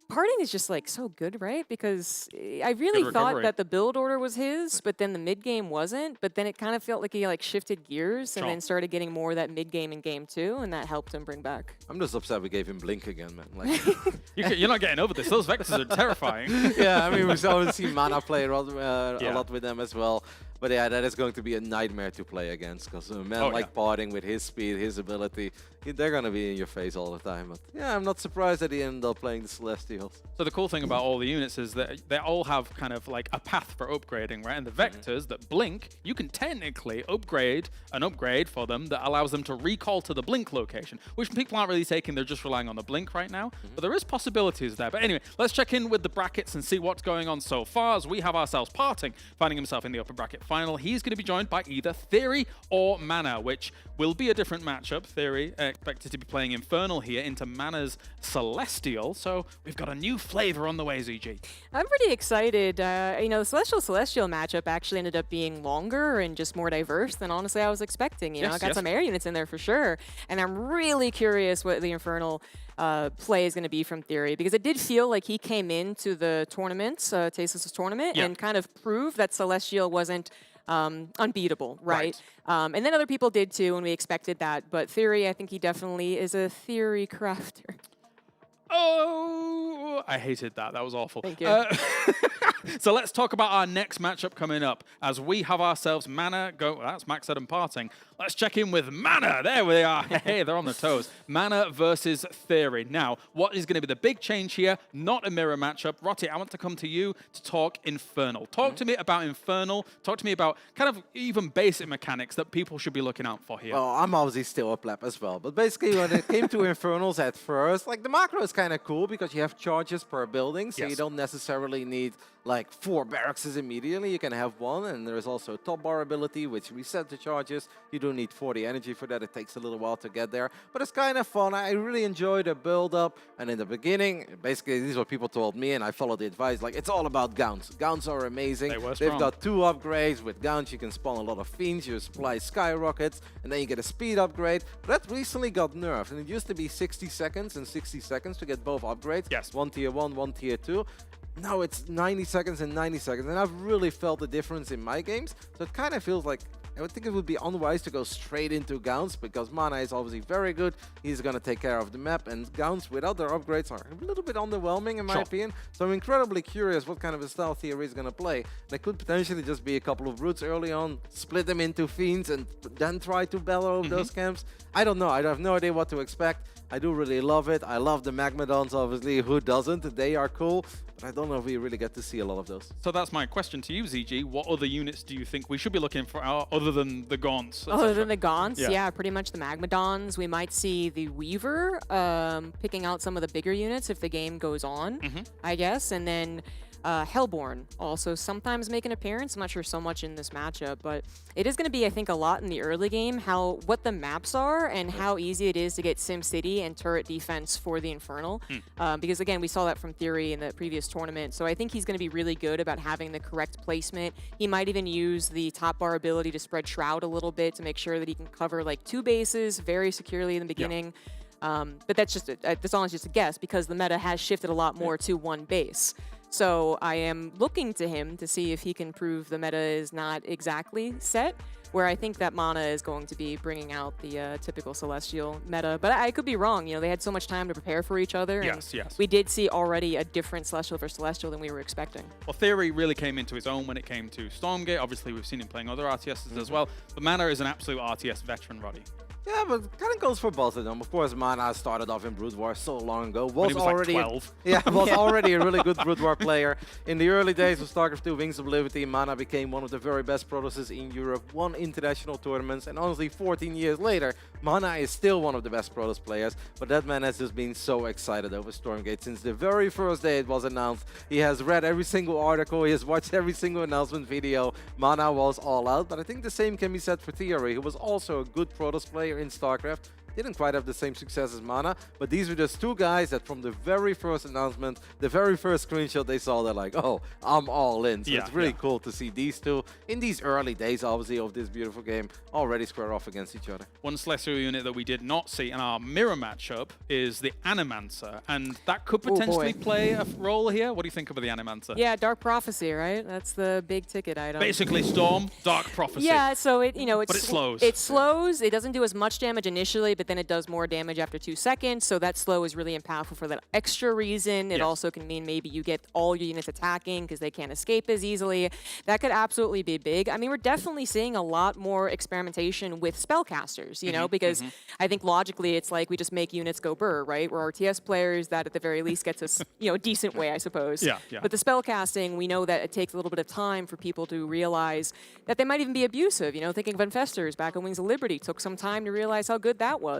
Parting is just like so good, right? Because I really thought that the build order was his, but then the mid game wasn't. But then it kind of felt like he like shifted gears and then started getting more of that mid game in game 2, and that helped him bring back. I'm just upset we gave him Blink again, man. Like, you're not getting over this. Those Vectors are terrifying. Yeah, I mean, we've always seen Mana play a lot with them as well. But yeah, that is going to be a nightmare to play against, because a man like Parting with his speed, his ability, they're going to be in your face all the time. But yeah, I'm not surprised that he ended up playing the Celestials. So the cool thing about all the units is that they all have kind of like a path for upgrading, right? And the Vectors that blink, you can technically upgrade an upgrade for them that allows them to recall to the blink location, which people aren't really taking. They're just relying on the blink right now. But there is possibilities there. But anyway, let's check in with the brackets and see what's going on so far, as we have ourselves Parting finding himself in the upper bracket final. He's going to be joined by either Theory or Mana, which will be a different matchup. Theory expected to be playing Infernal here into Mana's Celestial. So we've got a new flavor on the way, ZG. I'm pretty excited. The Celestial matchup actually ended up being longer and just more diverse than honestly I was expecting. I got some air units in there for sure. And I'm really curious what the Infernal play is going to be from Theory, because it did feel like he came into the tournament, Tasteless's tournament, and kind of proved that Celestial wasn't unbeatable, right? And then other people did too, and we expected that. But Theory, I think he definitely is a theory crafter. Oh, I hated that. That was awful. Thank you. So let's talk about our next matchup coming up as we have ourselves Mana go. Well, that's Max Ed and Parting. Let's check in with Mana. There we are. Hey, they're on the toes. Mana versus Theory. Now, what is going to be the big change here? Not a mirror matchup. Rotti, I want to come to you to talk Infernal. Talk to me about Infernal. Talk to me about kind of even basic mechanics that people should be looking out for here. Well, I'm obviously still a pleb as well. But basically, when it came to Infernals at first, like the macro is kind of cool because you have charges per building, so you don't necessarily need like 4 barracks immediately. You can have 1, and there's also a top bar ability which resets the charges. You don't need 40 energy for that. It takes a little while to get there, but it's kind of fun. I really enjoy the build-up, and in the beginning, basically, these are what people told me, and I followed the advice. Like, it's all about Gauns. Gauns are amazing. They've got 2 upgrades. With Gauns, you can spawn a lot of fiends. You supply skyrockets, and then you get a speed upgrade. But that recently got nerfed, and it used to be 60 seconds and 60 seconds to get both upgrades. Yes. 1 tier 1, 1 tier 2. Now it's 90 seconds and 90 seconds, and I've really felt the difference in my games. So it kind of feels like I would think it would be unwise to go straight into Gauns, because Mana is obviously very good. He's going to take care of the map, and Gauns without their upgrades are a little bit underwhelming in my opinion. So I'm incredibly curious what kind of a style Theory is going to play. There could potentially just be a couple of routes early on, split them into fiends, and then try to bellow those camps. I don't know. I have no idea what to expect. I do really love it. I love the Magmadons, obviously. Who doesn't? They are cool. But I don't know if we really get to see a lot of those. So that's my question to you, ZG. What other units do you think we should be looking for other than the Gaunts? Other than the Gaunts, yeah, pretty much the Magmadons. We might see the Weaver picking out some of the bigger units if the game goes on, I guess. And then Hellborn also sometimes make an appearance. I'm not sure so much in this matchup, but it is going to be, I think, a lot in the early game, what the maps are and how easy it is to get SimCity and turret defense for the Infernal. Because, again, we saw that from Theory in the previous tournament. So I think he's going to be really good about having the correct placement. He might even use the top bar ability to spread Shroud a little bit to make sure that he can cover like 2 bases very securely in the beginning. But that's honestly just a guess, because the meta has shifted a lot more to 1 base. So I am looking to him to see if he can prove the meta is not exactly set, where I think that Mana is going to be bringing out the typical Celestial meta. But I could be wrong. You know, they had so much time to prepare for each other. Yes, and we did see already a different Celestial versus Celestial than we were expecting. Well, Theory really came into his own when it came to Stormgate. Obviously, we've seen him playing other RTSs as well. But Mana is an absolute RTS veteran, Roddy. Yeah, but it kind of goes for both of them. Of course, Mana started off in Brood War so long ago. Was he was already like 12. was already a really good Brood War player. In the early days of StarCraft 2 Wings of Liberty, Mana became one of the very best Protoses in Europe, won international tournaments, and honestly, 14 years later, Mana is still one of the best Protoss players. But that man has just been so excited over Stormgate since the very first day it was announced. He has read every single article, he has watched every single announcement video. Mana was all out, but I think the same can be said for Theory, who was also a good Protoss player in StarCraft. Didn't quite have the same success as Mana, but these were just 2 guys that from the very first announcement, the very first screenshot they saw, they're like, oh, I'm all in. So it's really cool to see these 2 in these early days, obviously, of this beautiful game already square off against each other. One Celestial unit that we did not see in our mirror matchup is the Animancer, and that could potentially play a role here. What do you think of the Animancer? Yeah, Dark Prophecy, right? That's the big ticket item. Basically, Storm, Dark Prophecy. Yeah, so it slows. It slows. It doesn't do as much damage initially, but then it does more damage after 2 seconds. So that slow is really impactful for that extra reason. It also can mean maybe you get all your units attacking because they can't escape as easily. That could absolutely be big. I mean, we're definitely seeing a lot more experimentation with spellcasters, you know, because I think logically it's like we just make units go burr, right? We're RTS players that at the very least gets us, you know, a decent way, I suppose. But the spellcasting, we know that it takes a little bit of time for people to realize that they might even be abusive. You know, thinking of Infestors back on Wings of Liberty took some time to realize how good that was.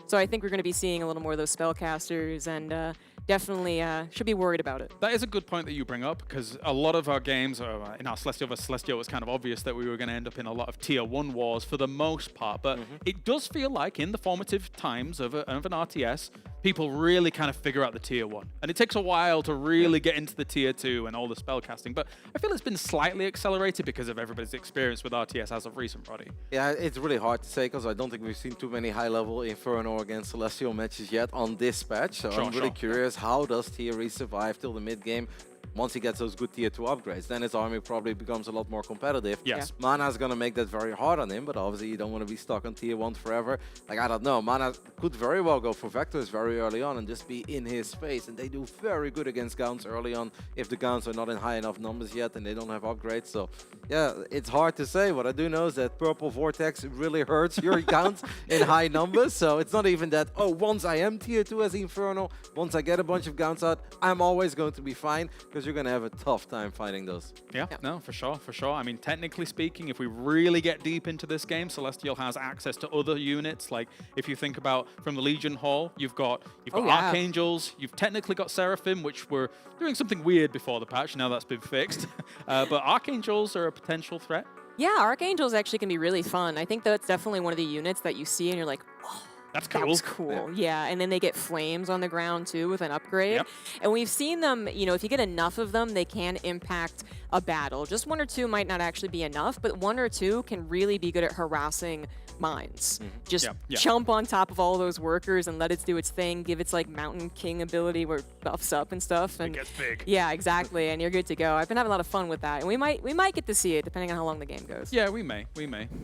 So I think we're going to be seeing a little more of those spellcasters, and definitely should be worried about it. That is a good point that you bring up, because a lot of our games, in our Celestial vs. Celestial, it was kind of obvious that we were going to end up in a lot of Tier 1 wars for the most part. But it does feel like in the formative times of an RTS, people really kind of figure out the tier 1. And it takes a while to really get into the tier 2 and all the spell casting. But I feel it's been slightly accelerated because of everybody's experience with RTS as of recent, Roddy. Yeah, it's really hard to say because I don't think we've seen too many high-level Inferno against Celestial matches yet on this patch. So I'm really curious, how does Thierry survive till the mid-game? Once he gets those good tier 2 upgrades, then his army probably becomes a lot more competitive. Yes. Mana's going to make that very hard on him, but obviously you don't want to be stuck on tier 1 forever. Like, I don't know, Mana could very well go for Vectors very early on and just be in his face, and they do very good against Gauns early on if the Gauns are not in high enough numbers yet and they don't have upgrades. So, yeah, it's hard to say. What I do know is that Purple Vortex really hurts your Gauns in high numbers, so it's not even that, oh, once I am tier 2 as Inferno, once I get a bunch of Gauns out, I'm always going to be fine, because you're going to have a tough time fighting those. Yeah, no, for sure, for sure. I mean, technically speaking, if we really get deep into this game, Celestial has access to other units. Like, if you think about from the Legion Hall, you've got Archangels, you've technically got Seraphim, which were doing something weird before the patch. Now that's been fixed. But Archangels are a potential threat. Yeah, Archangels actually can be really fun. I think that's definitely one of the units that you see and you're like, oh, that's cool. That was cool. Yeah, and then they get flames on the ground too with an upgrade. Yep. And we've seen them, you know, if you get enough of them, they can impact a battle. Just 1 or 2 might not actually be enough, but 1 or 2 can really be good at harassing mines. Just jump on top of all those workers and let it do its thing, give its like Mountain King ability where it buffs up and stuff. And it gets big. Yeah, exactly, and you're good to go. I've been having a lot of fun with that, and we might get to see it depending on how long the game goes. Yeah, we may.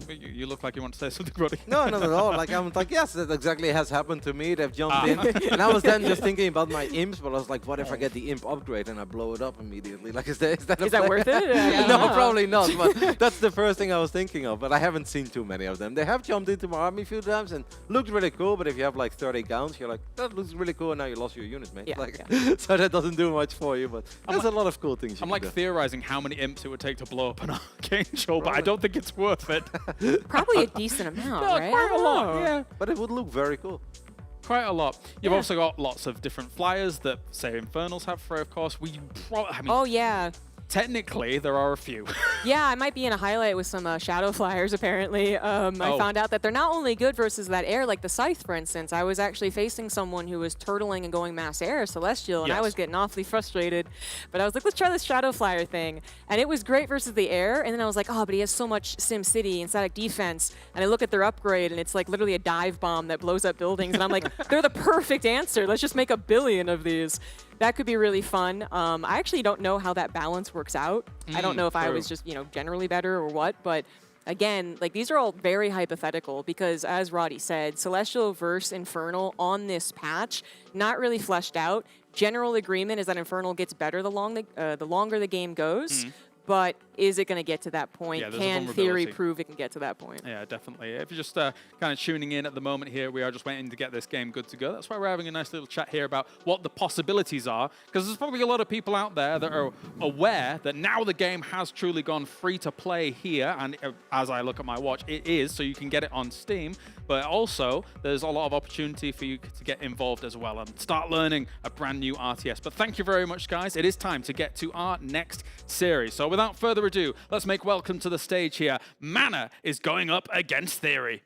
You look like you want to say something, Roddy. No, not at all. Like, I'm like, yes, that exactly has happened to me. They've jumped in, and I was then just thinking about my imps, but I was like, what if I get the imp upgrade and I blow it up immediately? Like, is that worth it? No, probably not. But that's the first thing I was thinking of. But I haven't seen too many of them. They have jumped into my army a few times and looked really cool. But if you have like 30 Gauns, you're like, that looks really cool. And now you lost your unit, mate. So that doesn't do much for you. But there's a lot of cool things. I'm like theorizing how many imps it would take to blow up an Archangel, but I don't think it's worth it. Probably a decent amount, right? Quite a lot. Yeah, but it would look very cool. Quite a lot. You've also got lots of different flyers that, say, Infernals have for, of course. Oh, yeah. Technically, there are a few. Yeah, I might be in a highlight with some Shadow Flyers, apparently. I found out that they're not only good versus that air, like the Scythe, for instance. I was actually facing someone who was turtling and going mass air, Celestial, and I was getting awfully frustrated. But I was like, let's try this Shadow Flyer thing. And it was great versus the air, and then I was like, oh, but he has so much SimCity and static defense. And I look at their upgrade, and it's like literally a dive bomb that blows up buildings. And I'm like, they're the perfect answer. Let's just make 1 billion of these. That could be really fun. I actually don't know how that balance works out. I don't know if I was just, you know, generally better or what, but again, like these are all very hypothetical because as Roddy said, Celestial versus Infernal on this patch, not really fleshed out. General agreement is that Infernal gets better the longer the game goes. But is it going to get to that point? Yeah, can Theory prove it can get to that point? Yeah, definitely. If you're just kind of tuning in at the moment here, we are just waiting to get this game good to go. That's why we're having a nice little chat here about what the possibilities are, because there's probably a lot of people out there that are aware that now the game has truly gone free to play here, and as I look at my watch, it is, so you can get it on Steam, but also there's a lot of opportunity for you to get involved as well and start learning a brand new RTS. But thank you very much, guys. It is time to get to our next series. So without further ado, let's make welcome to the stage here. Mana is going up against Theory.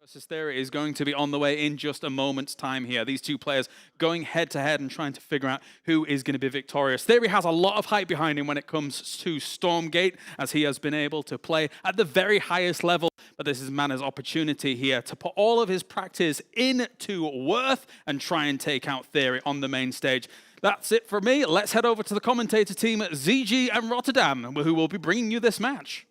Versus Theory is going to be on the way in just a moment's time here. These two players going head-to-head and trying to figure out who is going to be victorious. Theory has a lot of hype behind him when it comes to Stormgate, as he has been able to play at the very highest level. But this is Mana's opportunity here to put all of his practice into Worth and try and take out Theory on the main stage. That's it for me. Let's head over to the commentator team at ZG and Rotterdam, who will be bringing you this match.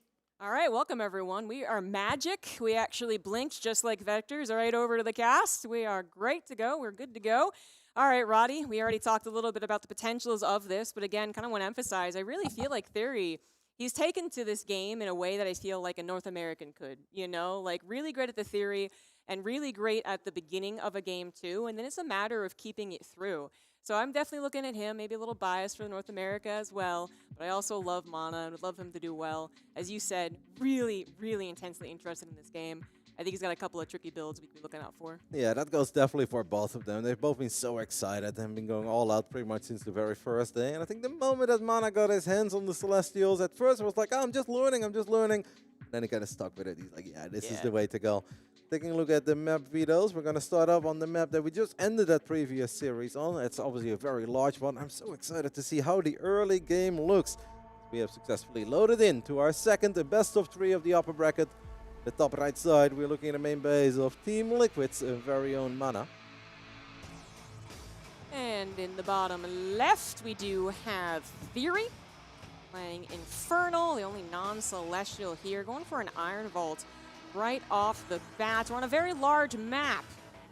All right, welcome everyone. We are magic. We actually blinked just like Vectors. All right, over to the cast. We are great to go. We're good to go. All right, Roddy, we already talked a little bit about the potentials of this, but again, kind of want to emphasize, I really feel like Theory, he's taken to this game in a way that I feel like a North American could, you know, like really great at the theory and really great at the beginning of a game too, and then it's a matter of keeping it through. So I'm definitely looking at him, maybe a little biased for North America as well, but I also love Mana and would love him to do well. As you said, really, really intensely interested in this game. I think he's got a couple of tricky builds we can be looking out for. Yeah, that goes definitely for both of them. They've both been so excited and been going all out pretty much since the very first day. And I think the moment that Mana got his hands on the Celestials, at first it was like, oh, I'm just learning. Then he kind of stuck with it. He's like, yeah, this is the way to go. Taking a look at the map vetoes, we're going to start up on the map that we just ended that previous series on. It's obviously a very large one. I'm so excited to see how the early game looks. We have successfully loaded in to our second and best of 3 of the upper bracket. The top right side, we're looking at the main base of Team Liquid's very own Mana. And in the bottom left, we do have Theory playing Infernal, the only non-celestial here, going for an Iron Vault right off the bat. We're on a very large map,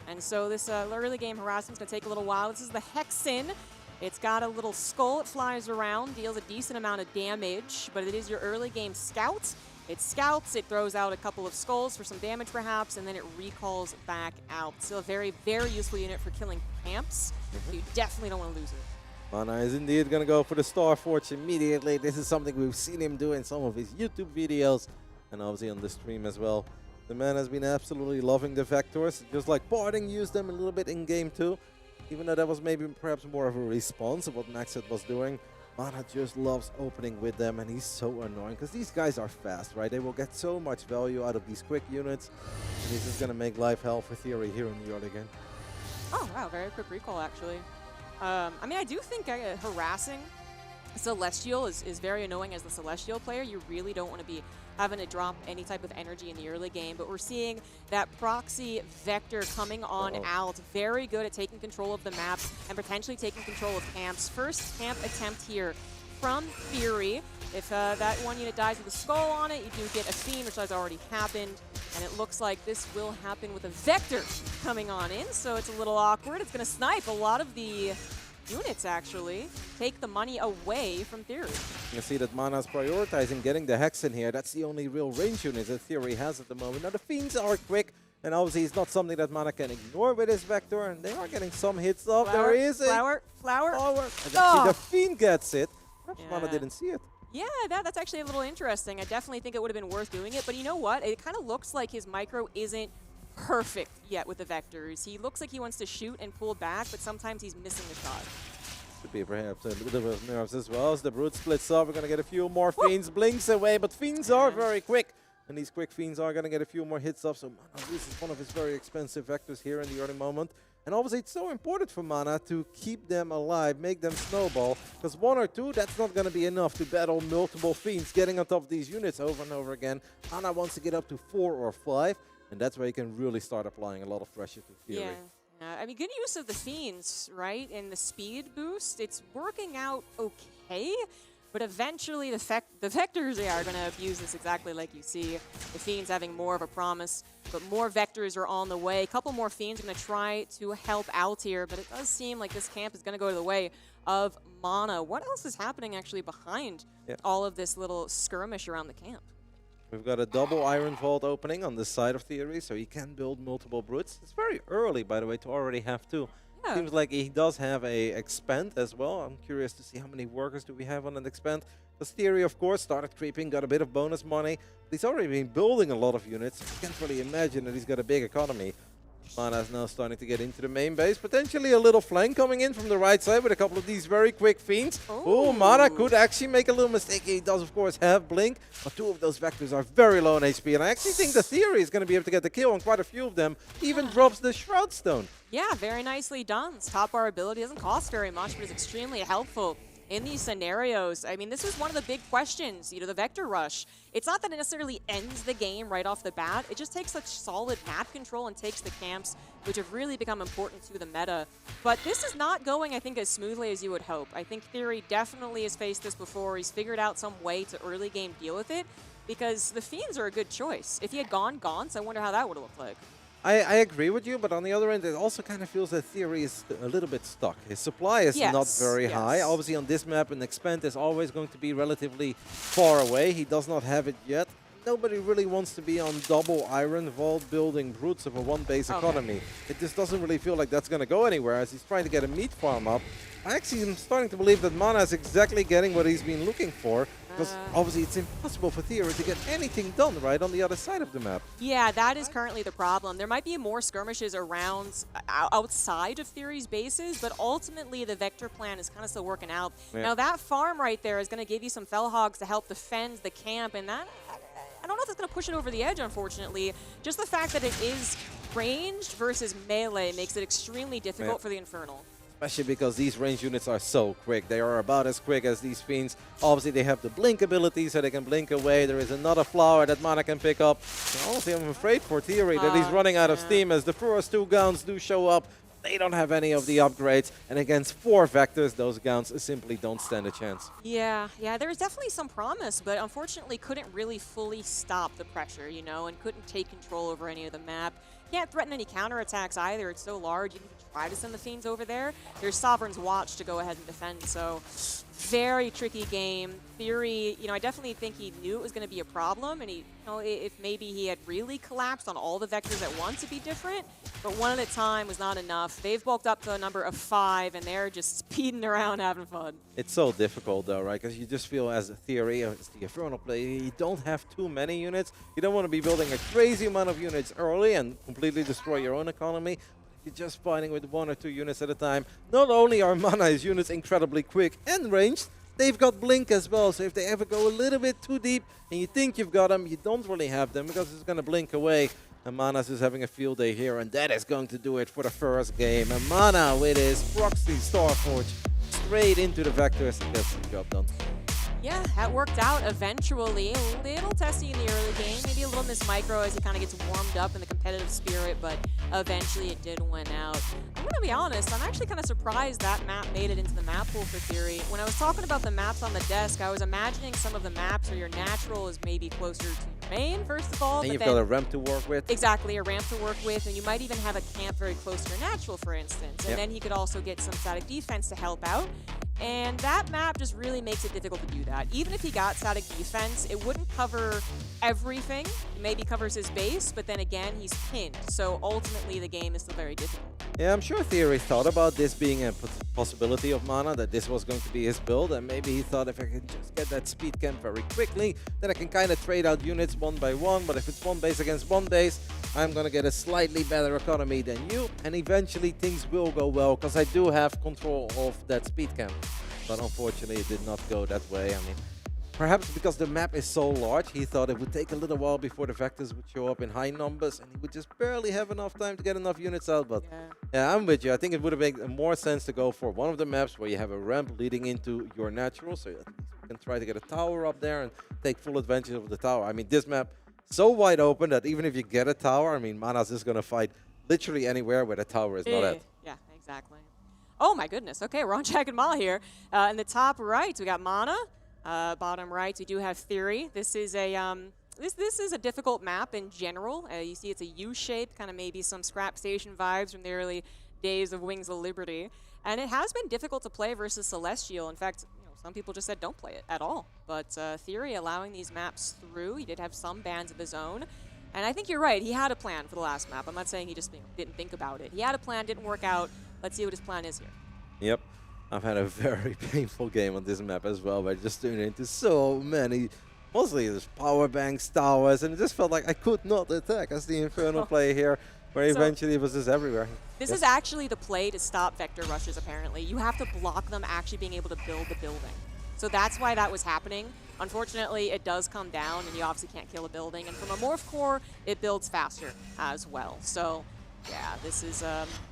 and so this early game harassment's going to take a little while. This is the Hexen. It's got a little skull. It flies around, deals a decent amount of damage, but it is your early game scout. It scouts, it throws out a couple of skulls for some damage perhaps, and then it recalls back out. Still a very, very useful unit for killing camps. You definitely don't want to lose it. Mana is indeed going to go for the Star Forge immediately. This is something we've seen him do in some of his YouTube videos and obviously on the stream as well. The man has been absolutely loving the Vectors, just like Parting used them a little bit in game 2. Even though that was maybe perhaps more of a response of what Maxed was doing. Mana just loves opening with them, and he's so annoying because these guys are fast, right? They will get so much value out of these quick units, and he's just going to make life hell for Theory here in the early game. Oh, wow, very quick recall, actually. I mean, I do think harassing Celestial is very annoying as the Celestial player. You really don't want to be having to drop any type of energy in the early game, but we're seeing that proxy Vector coming on out, very good at taking control of the map and potentially taking control of camps. First camp attempt here from Theory. If that one unit dies with a skull on it, you do get a Fiend, which has already happened, and it looks like this will happen with a Vector coming on in, so it's a little awkward. It's going to snipe a lot of the units, actually. Take the money away from Theory. You can see that Mana's prioritizing getting the Hexen here. That's the only real range unit that Theory has at the moment. Now, the Fiends are quick, and obviously it's not something that Mana can ignore with his Vector, and they are getting some hits off. There is a flower. And actually the Fiend gets it. Perhaps Mana didn't see it. Yeah, that's actually a little interesting. I definitely think it would have been worth doing it, but you know what? It kind of looks like his micro isn't perfect yet with the Vectors. He looks like he wants to shoot and pull back, but sometimes he's missing the shot. Could be perhaps a little bit of nerves as well. As the Brute splits up, we're going to get a few more Fiends. Blinks away, but Fiends are very quick. And these quick Fiends are going to get a few more hits off. So Mana loses one of his very expensive Vectors here in the early moment. And obviously it's so important for Mana to keep them alive, make them snowball. Because 1 or 2, that's not going to be enough to battle multiple Fiends getting on top of these units over and over again. Mana wants to get up to 4 or 5. And that's where you can really start applying a lot of pressure to Theory. Yeah. I mean, good use of the Fiends, right? And the speed boost, it's working out okay. But eventually, the Vectors are going to abuse this exactly like you see. The Fiends having more of a promise, but more Vectors are on the way. A couple more Fiends are going to try to help out here, but it does seem like this camp is going to go to the way of Mana. What else is happening actually behind all of this little skirmish around the camp? We've got a double Iron Vault opening on this side of Theory, so he can build multiple Brutes. It's very early, by the way, to already have 2. Yeah. Seems like he does have a Expand as well. I'm curious to see how many workers do we have on an Expand. Because Theory, of course, started creeping, got a bit of bonus money. But he's already been building a lot of units. You can't really imagine that he's got a big economy. Mana is now starting to get into the main base. Potentially a little flank coming in from the right side with a couple of these very quick Fiends. Oh, Mana could actually make a little mistake. He does, of course, have Blink. But 2 of those Vectors are very low on HP. And I actually think the Theory is going to be able to get the kill on quite a few of them. Even drops the Shroud Stone. Yeah, very nicely done. Top bar ability doesn't cost very much, but is extremely helpful in these scenarios. I mean, this was one of the big questions, the Vector Rush. It's not that it necessarily ends the game right off the bat. It just takes such solid map control and takes the camps, which have really become important to the meta. But this is not going, I think, as smoothly as you would hope. I think Theory definitely has faced this before. He's figured out some way to early game deal with it, because the Fiends are a good choice. If he had gone Gaunts, I wonder how that would have looked like. I agree with you, but on the other end, it also kind of feels that Theory is a little bit stuck. His supply is not very high. Obviously, on this map, an expand is always going to be relatively far away. He does not have it yet. Nobody really wants to be on double Iron Vault building brutes of a one-base economy. It just doesn't really feel like that's going to go anywhere as he's trying to get a meat farm up. I actually am starting to believe that Mana is exactly getting what he's been looking for, because obviously it's impossible for Theory to get anything done right on the other side of the map. Yeah, that is currently the problem. There might be more skirmishes around outside of Theory's bases, but ultimately the Vector plan is kind of still working out. Yeah. Now that farm right there is going to give you some Fellhogs to help defend the camp, and that, I don't know if it's going to push it over the edge, unfortunately. Just the fact that it is ranged versus melee makes it extremely difficult for the Infernal. Especially because these range units are so quick. They are about as quick as these Fiends. Obviously, they have the blink ability, so they can blink away. There is another flower that Mana can pick up. And honestly, I'm afraid for Theory that he's running out of steam as the first 2 gowns do show up. They don't have any of the upgrades. And against 4 Vectors, those gowns simply don't stand a chance. Yeah, there's definitely some promise, but unfortunately couldn't really fully stop the pressure, you know, and couldn't take control over any of the map. Can't threaten any counterattacks either. It's so large. You can try to send the Fiends over there. There's Sovereign's Watch to go ahead and defend, so very tricky game. Theory, you know, I definitely think he knew it was going to be a problem, and he, you know, if maybe he had really collapsed on all the Vectors at once, it'd be different, but one at a time was not enough. They've bulked up to a number of 5, and they're just speeding around having fun. It's so difficult, though, right? Because you just feel as a Theory, as the Infernal player, you don't have too many units. You don't want to be building a crazy amount of units early and completely destroy your own economy. You're just fighting with 1 or 2 units at a time. Not only are Mana's units incredibly quick and ranged, they've got blink as well. So if they ever go a little bit too deep and you think you've got them, you don't really have them because it's going to blink away. And Manas is having a field day here, and that is going to do it for the first game. And Mana with his Proxy Starforge straight into the Vectors and gets the job done. Yeah, that worked out eventually. A little testy in the early game, maybe a little miss micro as he kind of gets warmed up in the competitive spirit, but eventually it did win out. I'm going to be honest, I'm actually kind of surprised that map made it into the map pool for Theory. When I was talking about the maps on the desk, I was imagining some of the maps where your natural is maybe closer to your main, first of all. And you've got a ramp to work with. Exactly, a ramp to work with, and you might even have a camp very close to your natural, for instance. And then he could also get some static defense to help out. And that map just really makes it difficult to do that. Even if he got static defense, it wouldn't cover everything. It maybe covers his base, but then again, he's pinned. So ultimately, the game is still very difficult. Yeah, I'm sure Theory thought about this being a possibility of Mana, that this was going to be his build, and maybe he thought if I can just get that speed camp very quickly, then I can kind of trade out units 1 by 1, but if it's 1 base against 1 base, I'm going to get a slightly better economy than you, and eventually things will go well, because I do have control of that speed camp. But unfortunately, it did not go that way. I mean, perhaps because the map is so large, he thought it would take a little while before the Vectors would show up in high numbers, and he would just barely have enough time to get enough units out. But yeah, I'm with you. I think it would have made more sense to go for one of the maps where you have a ramp leading into your natural, so at least you can try to get a tower up there and take full advantage of the tower. I mean, this map so wide open that even if you get a tower, I mean, Manas is going to fight literally anywhere where the tower is not at. Yeah, exactly. Oh my goodness. Okay, we're on Jack and Ma here. In the top right, we got Mana. Bottom right, we do have Theory. This is a this is a difficult map in general. You see, it's a U-shape, kind of maybe some Scrap Station vibes from the early days of Wings of Liberty, and it has been difficult to play versus Celestial. In fact, you know, some people just said don't play it at all. But Theory allowing these maps through. He did have some bans of his own. And I think you're right. He had a plan for the last map. I'm not saying he just didn't think about it. He had a plan, didn't work out. Let's see what his plan is here. Yep. I've had a very painful game on this map as well, by just doing it into so many, mostly there's power banks, towers, and it just felt like I could not attack as the Infernal play here, where eventually it was just everywhere. This is actually the play to stop Vector rushes, apparently. You have to block them actually being able to build the building. So that's why that was happening. Unfortunately, it does come down, and you obviously can't kill a building. And from a Morph Core, it builds faster as well. So, yeah, this is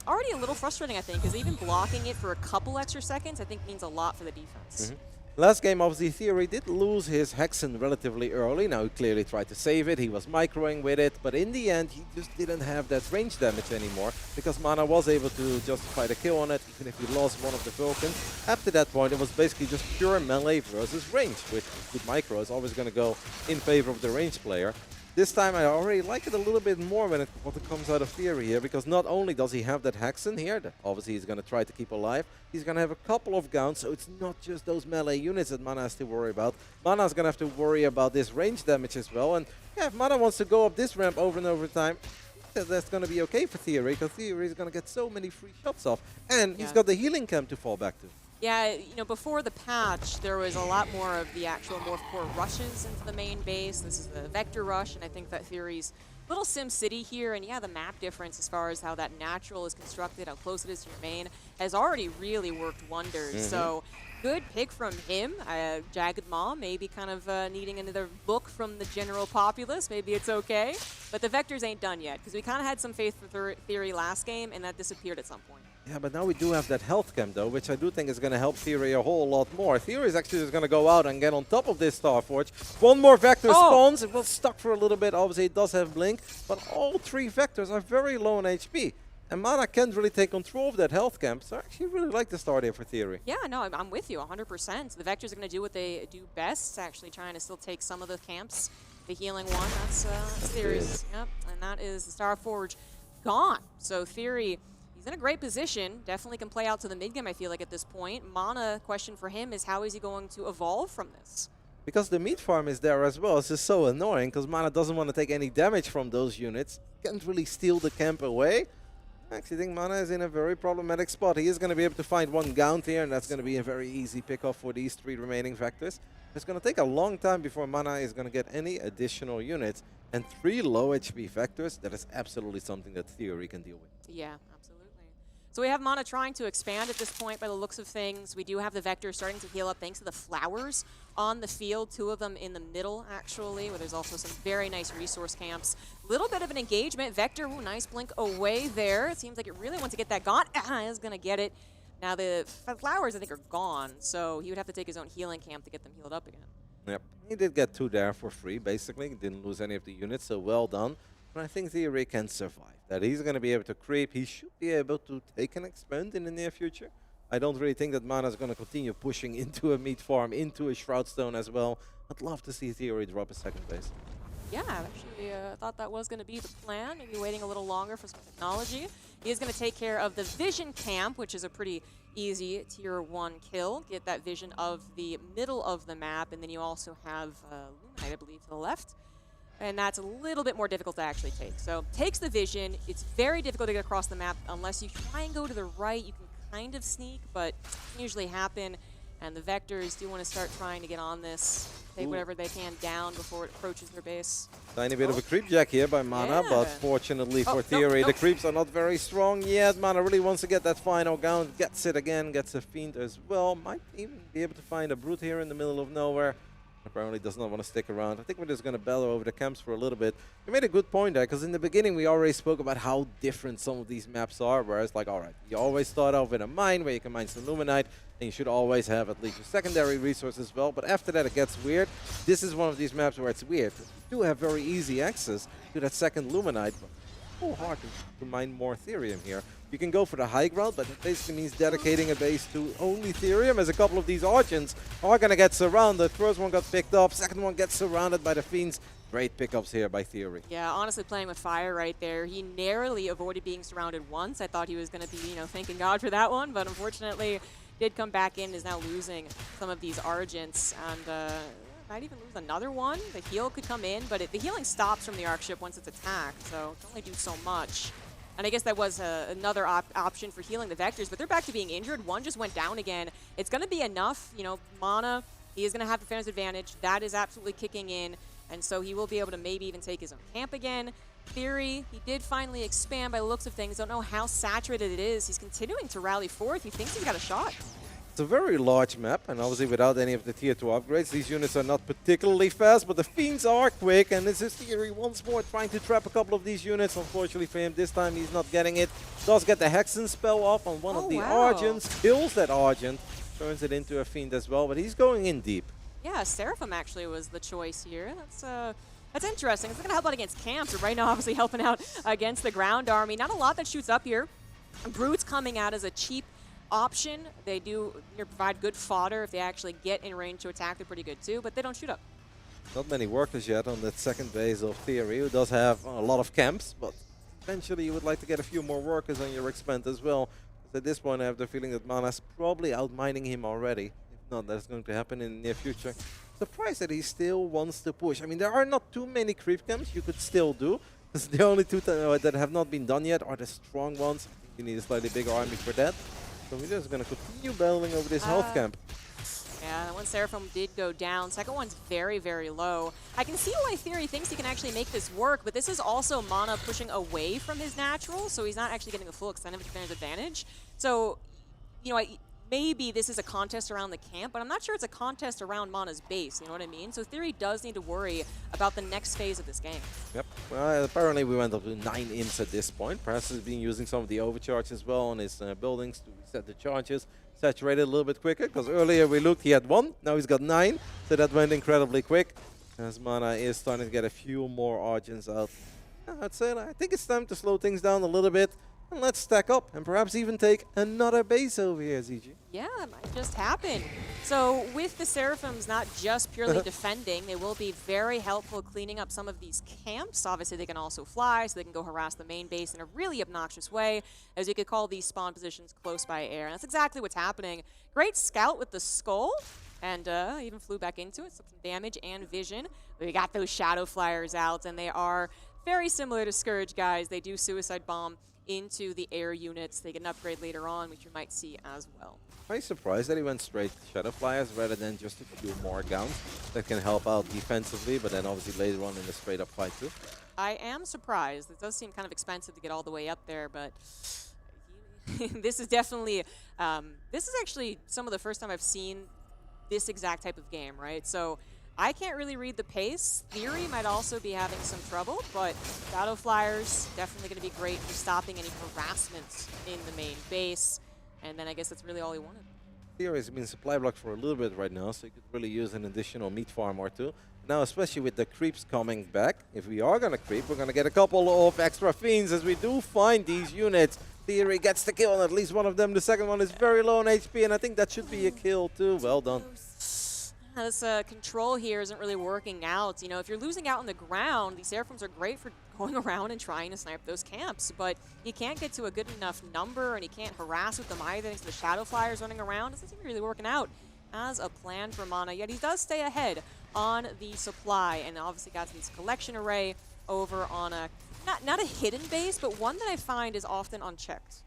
already a little frustrating, I think, because even blocking it for a couple extra seconds, I think, means a lot for the defense. Last game, obviously, Theory did lose his Hexen relatively early. Now, he clearly tried to save it. He was microing with it. But in the end, he just didn't have that range damage anymore, because Mana was able to justify the kill on it, even if he lost one of the Vulcans. After that point, it was basically just pure melee versus range, which with micro is always going to go in favor of the range player. This time I already like it a little bit more when what comes out of Theory here, because not only does he have that Hexen here, that obviously he's going to try to keep alive, he's going to have a couple of Gauns, so it's not just those melee units that Mana has to worry about. Mana's going to have to worry about this range damage as well, and yeah, if Mana wants to go up this ramp over and over time, that's going to be okay for Theory, because Theory is going to get so many free shots off, and he's got the healing camp to fall back to. Yeah, you know, before the patch, there was a lot more of the actual Morph Core rushes into the main base. This is the Vector Rush, and I think that Theory's little Sim City here, and yeah, the map difference as far as how that natural is constructed, how close it is to your main, has already really worked wonders. So, good pick from him. Jagged Maw maybe kind of needing another look from the general populace. Maybe it's okay. But the Vectors ain't done yet, because we kind of had some faith for Theory last game, and that disappeared at some point. Yeah, but now we do have that health camp, though, which I do think is going to help Theory a whole lot more. Theory is actually just going to go out and get on top of this Starforge. One more Vector spawns. It was stuck for a little bit. Obviously, it does have Blink, but all three Vectors are very low on HP. And Mana can't really take control of that health camp, so I actually really like the start here for Theory. Yeah, no, I'm with you 100%. The Vectors are going to do what they do best, actually trying to still take some of the camps. The healing one, that's Theory's. Yep, and that is the Starforge gone. So Theory... he's in a great position, definitely can play out to the mid-game, I feel like, at this point. Mana, question for him is how is he going to evolve from this? Because the meat farm is there as well. It's just so annoying, because Mana doesn't want to take any damage from those units. Can't really steal the camp away. I actually think Mana is in a very problematic spot. He is going to be able to find one Gaunt here, and that's going to be a very easy pickoff for these three remaining Vectors. It's going to take a long time before Mana is going to get any additional units. And 3 low HP Vectors, that is absolutely something that Theory can deal with. Yeah, absolutely. So we have Mana trying to expand at this point by the looks of things. We do have the Vector starting to heal up thanks to the flowers on the field. 2 of them in the middle, actually, where there's also some very nice resource camps. Little bit of an engagement. Vector, ooh, nice blink away there. It seems like it really wants to get that Gaunt. Is going to get it. Now the flowers, I think, are gone, so he would have to take his own healing camp to get them healed up again. Yep, he did get 2 there for free, basically. He didn't lose any of the units, so well done. But I think Theory can survive. That he's going to be able to creep. He should be able to take an expand in the near future. I don't really think that Mana is going to continue pushing into a meat farm, into a Shroud Stone as well. I'd love to see Theory drop a second base. Yeah, actually, I thought that was going to be the plan. Maybe waiting a little longer for some technology. He is going to take care of the Vision Camp, which is a pretty easy tier 1 kill. Get that vision of the middle of the map, and then you also have Luminite, I believe, to the left. And that's a little bit more difficult to actually take. So takes the vision. It's very difficult to get across the map unless you try and go to the right. You can kind of sneak, but it can usually happen. And the Vectors do want to start trying to get on this, take whatever they can down before it approaches their base. Tiny bit of a creep jack here by Mana, but fortunately for Theory, the creeps are not very strong yet. Mana really wants to get that final Gaunt, gets it again, gets a Fiend as well. Might even be able to find a Brute here in the middle of nowhere. Apparently does not want to stick around. I think we're just going to bellow over the camps for a little bit. You made a good point there, because in the beginning we already spoke about how different some of these maps are, where it's like, all right, you always start off with a mine where you can mine some Luminite, and you should always have at least your secondary resource as well. But after that it gets weird. This is one of these maps where it's weird. You do have very easy access to that second Luminite, but it's so hard to mine more Therium here. You can go for the high ground, but it basically means dedicating a base to only Therium, as a couple of these Argents are going to get surrounded. First one got picked up, second one gets surrounded by the Fiends. Great pickups here by Theory. Yeah, honestly playing with fire right there. He narrowly avoided being surrounded once. I thought he was going to be, you know, thanking God for that one, but unfortunately did come back in, is now losing some of these Argents, and might even lose another one. The heal could come in, but the healing stops from the Arc Ship once it's attacked, so it can only do so much. And I guess that was another option for healing the Vectors, but they're back to being injured. One just went down again. It's going to be enough. You know, Mana, he is going to have the defense advantage. That is absolutely kicking in, and so he will be able to maybe even take his own camp again. Theory, he did finally expand by the looks of things. Don't know how saturated it is. He's continuing to rally forth. He thinks he's got a shot. It's a very large map, and obviously without any of the tier 2 upgrades, these units are not particularly fast, but the Fiends are quick, and this is Theory once more trying to trap a couple of these units. Unfortunately for him, this time he's not getting it. Does get the Hexen spell off on one of the Argents, kills that Argent, turns it into a Fiend as well, but he's going in deep. Yeah, Seraphim actually was the choice here. That's interesting. It's going to help out against camps. Right now, obviously helping out against the ground army. Not a lot that shoots up here. Brute's coming out as a cheap option. They do provide good fodder. If they actually get in range to attack, they're pretty good too, but they don't shoot up. Not many workers yet on that second base of Theory, who does have a lot of camps, but eventually you would like to get a few more workers on your expand as well. At this point, I have the feeling that Mana's probably outmining him already. If not, that's going to happen in the near future. Surprised that he still wants to push. I mean, there are not too many creep camps you could still do. Because the only two that have not been done yet are the strong ones. I think you need a slightly bigger army for that. So we're just going to continue battling over this health camp. Yeah, that one Seraphim did go down. Second one's very, very low. I can see why Theory thinks he can actually make this work, but this is also Mana pushing away from his natural, so he's not actually getting the full extent of his advantage. So, you know, maybe this is a contest around the camp, but I'm not sure it's a contest around Mana's base, you know what I mean? So Theory does need to worry about the next phase of this game. Yep. Well, apparently we went up to 9 imps at this point. Perhaps he's been using some of the overcharge as well on his buildings to reset the charges. Saturated a little bit quicker, because earlier we looked, he had 1, now he's got 9, so that went incredibly quick. As Mana is starting to get a few more Argents out. I'd say I think it's time to slow things down a little bit, and let's stack up, and perhaps even take another base over here, ZG. Yeah, it might just happen. So with the Seraphims not just purely defending, they will be very helpful cleaning up some of these camps. Obviously, they can also fly, so they can go harass the main base in a really obnoxious way, as you could call these spawn positions close by air. And that's exactly what's happening. Great scout with the skull, and even flew back into it, so some damage and vision. We got those shadow flyers out, and they are very similar to Scourge, guys. They do suicide bomb into the air units. They get an upgrade later on, which you might see as well. I'm surprised that he went straight to Shadow Flyers rather than just a few more gowns that can help out defensively, but then obviously later on in the straight up fight too. I am surprised. It does seem kind of expensive to get all the way up there, but this is definitely, this is actually some of the first time I've seen this exact type of game, right? So I can't really read the pace. Theory might also be having some trouble, but Shadow Flyers definitely going to be great for stopping any harassment in the main base. And then I guess that's really all he wanted. Theory has been supply blocked for a little bit right now, so you could really use an additional meat farm or two. Now, especially with the creeps coming back, if we are going to creep, we're going to get a couple of extra fiends as we do find these units. Theory gets the kill on at least one of them. The second one is very low on HP, and I think that should be a kill too. Well done. This control here isn't really working out. You know, if you're losing out on the ground, these Seraphims are great for going around and trying to snipe those camps, but you can't get to a good enough number, and you can't harass with them either. Thanks to the Shadow Flyers running around. Doesn't seem to be really working out as a plan for Mana, yet he does stay ahead on the supply, and obviously got this collection array over on a, not a hidden base, but one that I find is often unchecked.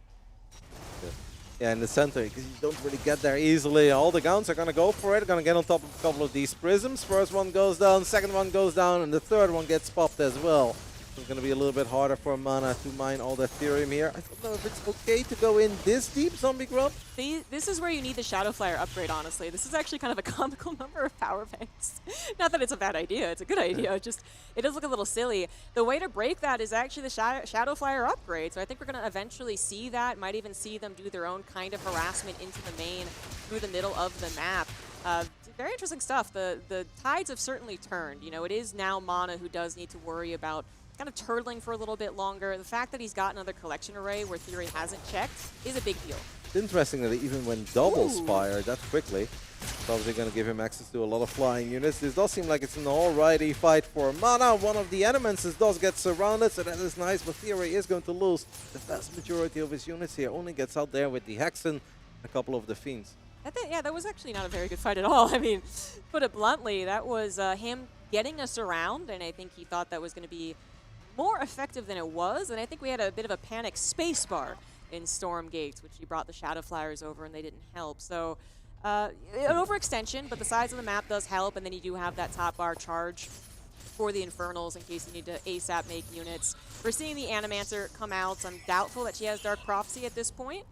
Yeah, in the center, because you don't really get there easily. All the guns are going to go for it, going to get on top of a couple of these prisms. First one goes down, second one goes down, and the third one gets popped as well. So it's going to be a little bit harder for Mana to mine all that Therium here. I don't know if it's okay to go in this deep, Zombie Grub. See, this is where you need the Shadow Flyer upgrade, honestly. This is actually kind of a comical number of power banks. Not that it's a bad idea, it's a good idea, just it does look a little silly. The way to break that is actually the Shadow Flyer upgrade, so I think we're going to eventually see that, might even see them do their own kind of harassment into the main through the middle of the map. Very interesting stuff. The tides have certainly turned. You know, it is now Mana who does need to worry about kind of turtling for a little bit longer. The fact that he's got another collection array where Theory hasn't checked is a big deal. It's interesting that even when doubles fire that quickly, it's obviously going to give him access to a lot of flying units. This does seem like it's an alrighty fight for Mana. One of the elements does get surrounded, so that is nice, but Theory is going to lose the vast majority of his units here. Only gets out there with the Hexen, a couple of the Fiends. Yeah, that was actually not a very good fight at all. I mean, put it bluntly, that was him getting us around, and I think he thought that was going to be more effective than it was, and I think we had a bit of a panic spacebar in Stormgate, which he brought the Shadow Flyers over, and they didn't help. So, an overextension, but the size of the map does help, and then you do have that top bar charge for the Infernals in case you need to ASAP make units. We're seeing the Animancer come out. I'm doubtful that she has Dark Prophecy at this point,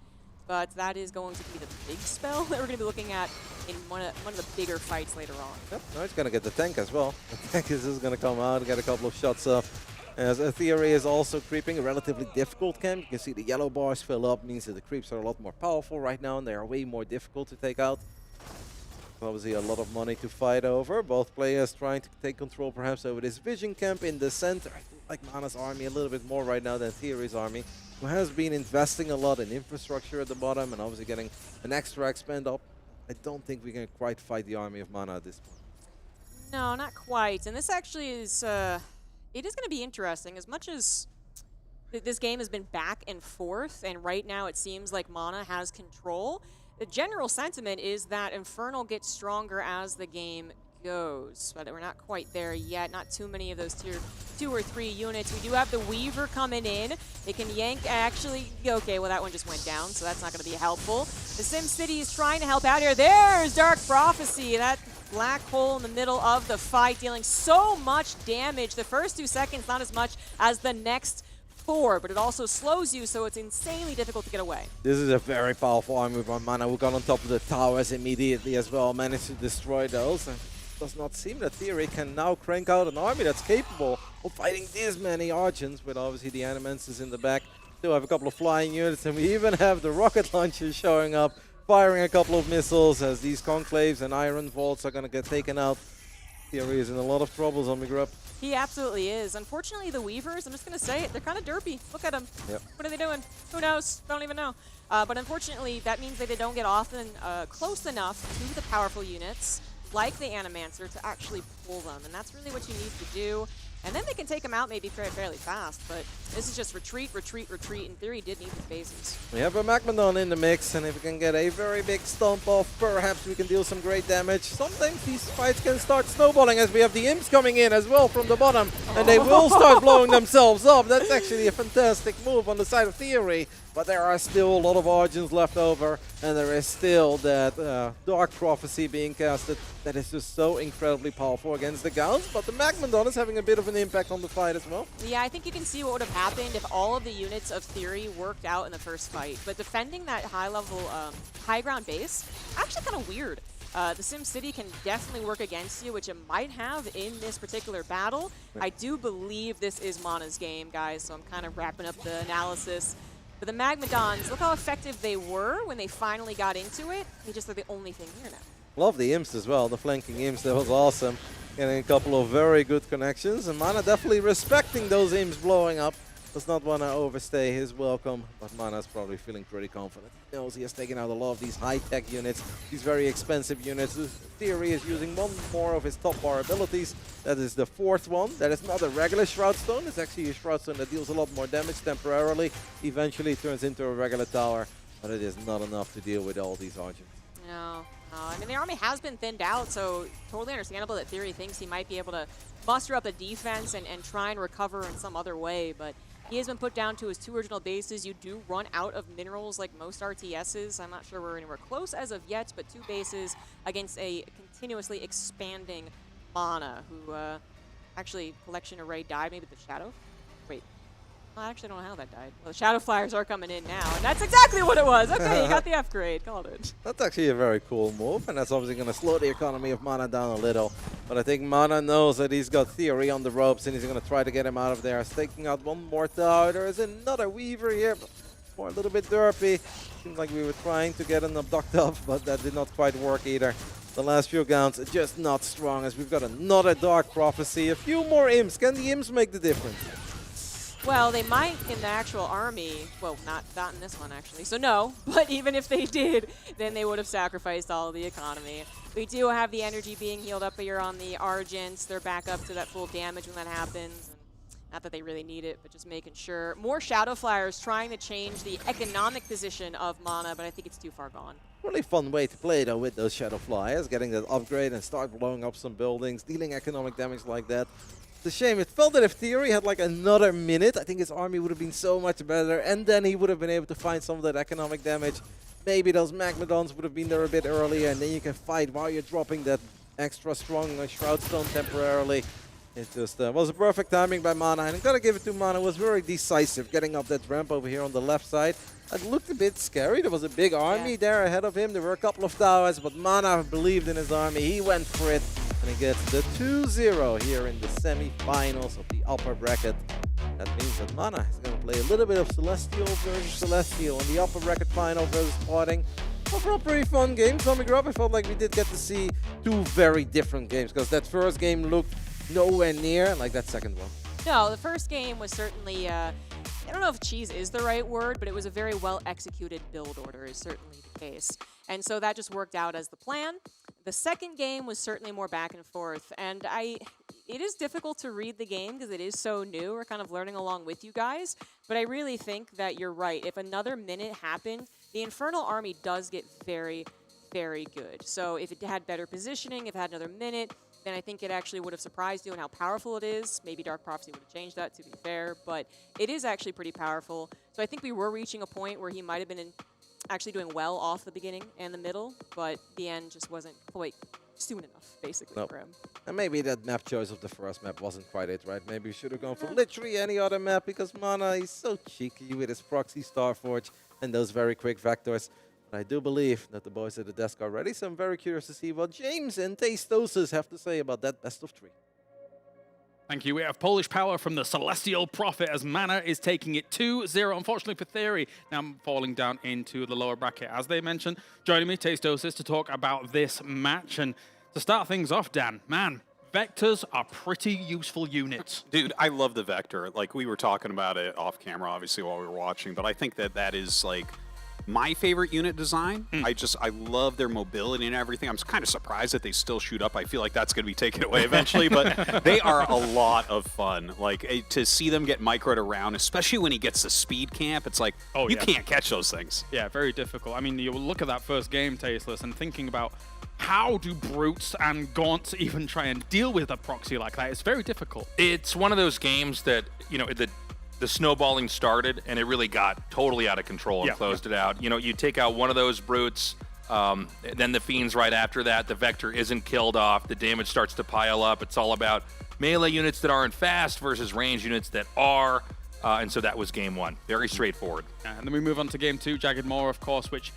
but that is going to be the big spell that we're going to be looking at in one of the bigger fights later on. Yep, now he's going to get the tank as well. The tank is just going to come out, get a couple of shots up. As Theory is also creeping, a relatively difficult camp. You can see the yellow bars fill up, means that the creeps are a lot more powerful right now, and they are way more difficult to take out. Obviously a lot of money to fight over. Both players trying to take control perhaps over this vision camp in the center. I like Mana's army a little bit more right now than Theory's army, who has been investing a lot in infrastructure at the bottom and obviously getting an extra expand up. I don't think we can quite fight the army of Mana at this point. No, not quite. And this actually is, it is going to be interesting. As much as this game has been back and forth, and right now it seems like Mana has control, the general sentiment is that Infernal gets stronger as the game goes, but we're not quite there yet. Not too many of those tier 2 or 3 units. We do have the Weaver coming in. They can yank, actually, okay, well that one just went down, so that's not going to be helpful. The SimCity is trying to help out here. There's Dark Prophecy, that black hole in the middle of the fight, dealing so much damage. The first 2 seconds, not as much as the next 4, but it also slows you, so it's insanely difficult to get away. This is a very powerful army from Mana, who got on top of the towers immediately as well, managed to destroy those. And does not seem that Theory can now crank out an army that's capable of fighting this many Argents, with obviously the Animenses in the back. Still have a couple of flying units, and we even have the rocket launchers showing up, firing a couple of missiles as these Conclaves and Iron Vaults are going to get taken out. Theory is in a lot of trouble, Zombie Grub. He absolutely is. Unfortunately, the Weavers, I'm just going to say it, they're kind of derpy. Look at them. Yep. What are they doing? Who knows? Don't even know. But unfortunately, that means that they don't get often close enough to the powerful units, like the Animancer, to actually pull them. And that's really what you need to do. And then they can take them out maybe fairly fast, but this is just retreat, retreat, retreat. In theory, did need these bases. We have a Magmadon in the mix, and if we can get a very big stomp off, perhaps we can deal some great damage. Sometimes these fights can start snowballing as we have the Imps coming in as well from the bottom, and they will start blowing themselves up. That's actually a fantastic move on the side of Theory, but there are still a lot of Argents left over, and there is still that Dark Prophecy being casted that is just so incredibly powerful against the Gauns, but the Magmadon is having a bit of an impact on the fight as well. Yeah, I think you can see what would have happened if all of the units of Theory worked out in the first fight. But defending that high-level, high ground base, actually kind of weird. The SimCity can definitely work against you, which it might have in this particular battle. I do believe this is Mana's game, guys, so I'm kind of wrapping up the analysis. But the Magmadons, look how effective they were when they finally got into it. They just are the only thing here now. Love the Imps as well, the flanking Imps, that was awesome. Getting a couple of very good connections, and Mana definitely respecting those Imps blowing up. Does not want to overstay his welcome, but Mana's probably feeling pretty confident. He knows he has taken out a lot of these high-tech units, these very expensive units. Theory is using one more of his top bar abilities. That is the 4th one. That is not a regular Shroud Stone. It's actually a Shroud Stone that deals a lot more damage temporarily. Eventually turns into a regular tower, but it is not enough to deal with all these Argents. No. I mean, the army has been thinned out, so totally understandable that Theory thinks he might be able to muster up a defense and try and recover in some other way, but he has been put down to his 2 original bases. You do run out of minerals like most RTSs. I'm not sure we're anywhere close as of yet, but 2 bases against a continuously expanding Mana, who actually Collection Array died, maybe the Shadow? Wait. I actually don't know how that died. Well, the Shadow Flyers are coming in now, and that's exactly what it was. Okay, you got the upgrade. Called it. That's actually a very cool move, and that's obviously going to slow the economy of Mana down a little. But I think Mana knows that he's got Theory on the ropes, and he's going to try to get him out of there. He's taking out one more tower. There is another Weaver here, but more a little bit derpy. Seems like we were trying to get an Abduct up, but that did not quite work either. The last few Gauns are just not strong, as we've got another Dark Prophecy. A few more Imps. Can the Imps make the difference? Well, they might in the actual army. Well, not in this one, actually. So no, but even if they did, then they would have sacrificed all of the economy. We do have the energy being healed up here on the Argents. They're back up to that full damage when that happens. And not that they really need it, but just making sure. More Shadow Flyers trying to change the economic position of Mana, but I think it's too far gone. Really fun way to play, though, with those Shadow Flyers. Getting that upgrade and start blowing up some buildings, dealing economic damage like that. It's a shame. It felt that if Theory had like another minute, I think his army would have been so much better, and then he would have been able to find some of that economic damage. Maybe those Magmadons would have been there a bit earlier, and then you can fight while you're dropping that extra strong Shroud Stone temporarily. It just was a perfect timing by Mana, and I've got to give it to Mana. It was very decisive getting up that ramp over here on the left side. It looked a bit scary. There was a big army there ahead of him. There were a couple of towers, but Mana believed in his army. He went for it, and he gets the 2-0 here in the semi-finals of the upper bracket. That means that Mana is going to play a little bit of Celestial versus Celestial in the upper bracket final versus Parting. Overall, pretty fun game. Zombie Grub, I felt like we did get to see 2 very different games, because that first game looked nowhere near like that second one. No, the first game was certainly, I don't know if cheese is the right word, but it was a very well-executed build order is certainly the case. And so that just worked out as the plan. The second game was certainly more back and forth, and it is difficult to read the game because it is so new. We're kind of learning along with you guys, but I really think that you're right. If another minute happened, the Infernal Army does get very, very good. So if it had better positioning, if it had another minute, then I think it actually would have surprised you in how powerful it is. Maybe Dark Prophecy would have changed that, to be fair, but it is actually pretty powerful. So I think we were reaching a point where he might have been actually doing well off the beginning and the middle, but the end just wasn't quite soon enough, basically, for him. And maybe that map choice of the first map wasn't quite it, right? Maybe we should have gone for literally any other map, because Mana is so cheeky with his proxy Starforge and those very quick vectors. But I do believe that the boys at the desk are ready, so I'm very curious to see what James and Tastosis have to say about that best of 3. Thank you. We have Polish power from the Celestial Prophet as Mana is taking it 2-0. Unfortunately for Theory, now falling down into the lower bracket. As they mentioned, joining me, Tastosis, to talk about this match. And to start things off, Dan, man, vectors are pretty useful units. Dude, I love the Vector. Like, we were talking about it off camera, obviously, while we were watching, but I think that is, like, my favorite unit design. I love their mobility and everything. I'm kind of surprised that they still shoot up. I feel like that's going to be taken away eventually, but they are a lot of fun. Like, to see them get microed around, especially when he gets the speed camp, it's like, you can't catch those things. Yeah, very difficult. I mean, you look at that first game, Tasteless, and thinking about how do Brutes and Gaunts even try and deal with a proxy like that? It's very difficult. It's one of those games that, you know, the snowballing started and it really got totally out of control and closed it out. You know, you take out one of those Brutes, then the Fiends right after that, the Vector isn't killed off, the damage starts to pile up. It's all about melee units that aren't fast versus range units that are, and so that was game 1. Very straightforward. And then we move on to game 2, Jagged Maw, of course, which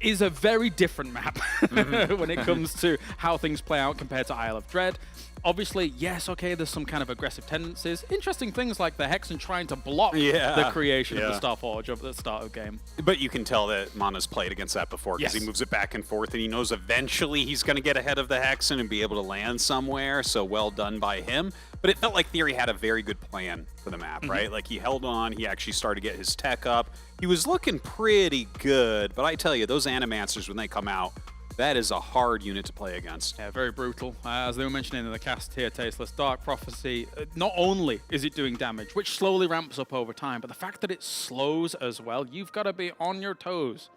is a very different map when it comes to how things play out compared to Isle of Dread. Obviously, yes, okay, there's some kind of aggressive tendencies. Interesting things like the Hexen trying to block the creation of the Starforge at the start of the game. But you can tell that Mana's played against that before, because he moves it back and forth, and he knows eventually he's going to get ahead of the Hexen and be able to land somewhere, so well done by him. But it felt like Theory had a very good plan for the map, right? Like, he held on, he actually started to get his tech up. He was looking pretty good, but I tell you, those Animancers, when they come out, that is a hard unit to play against. Yeah, very brutal. As they were mentioning in the cast here, Tasteless, Dark Prophecy, not only is it doing damage, which slowly ramps up over time, but the fact that it slows as well, you've got to be on your toes.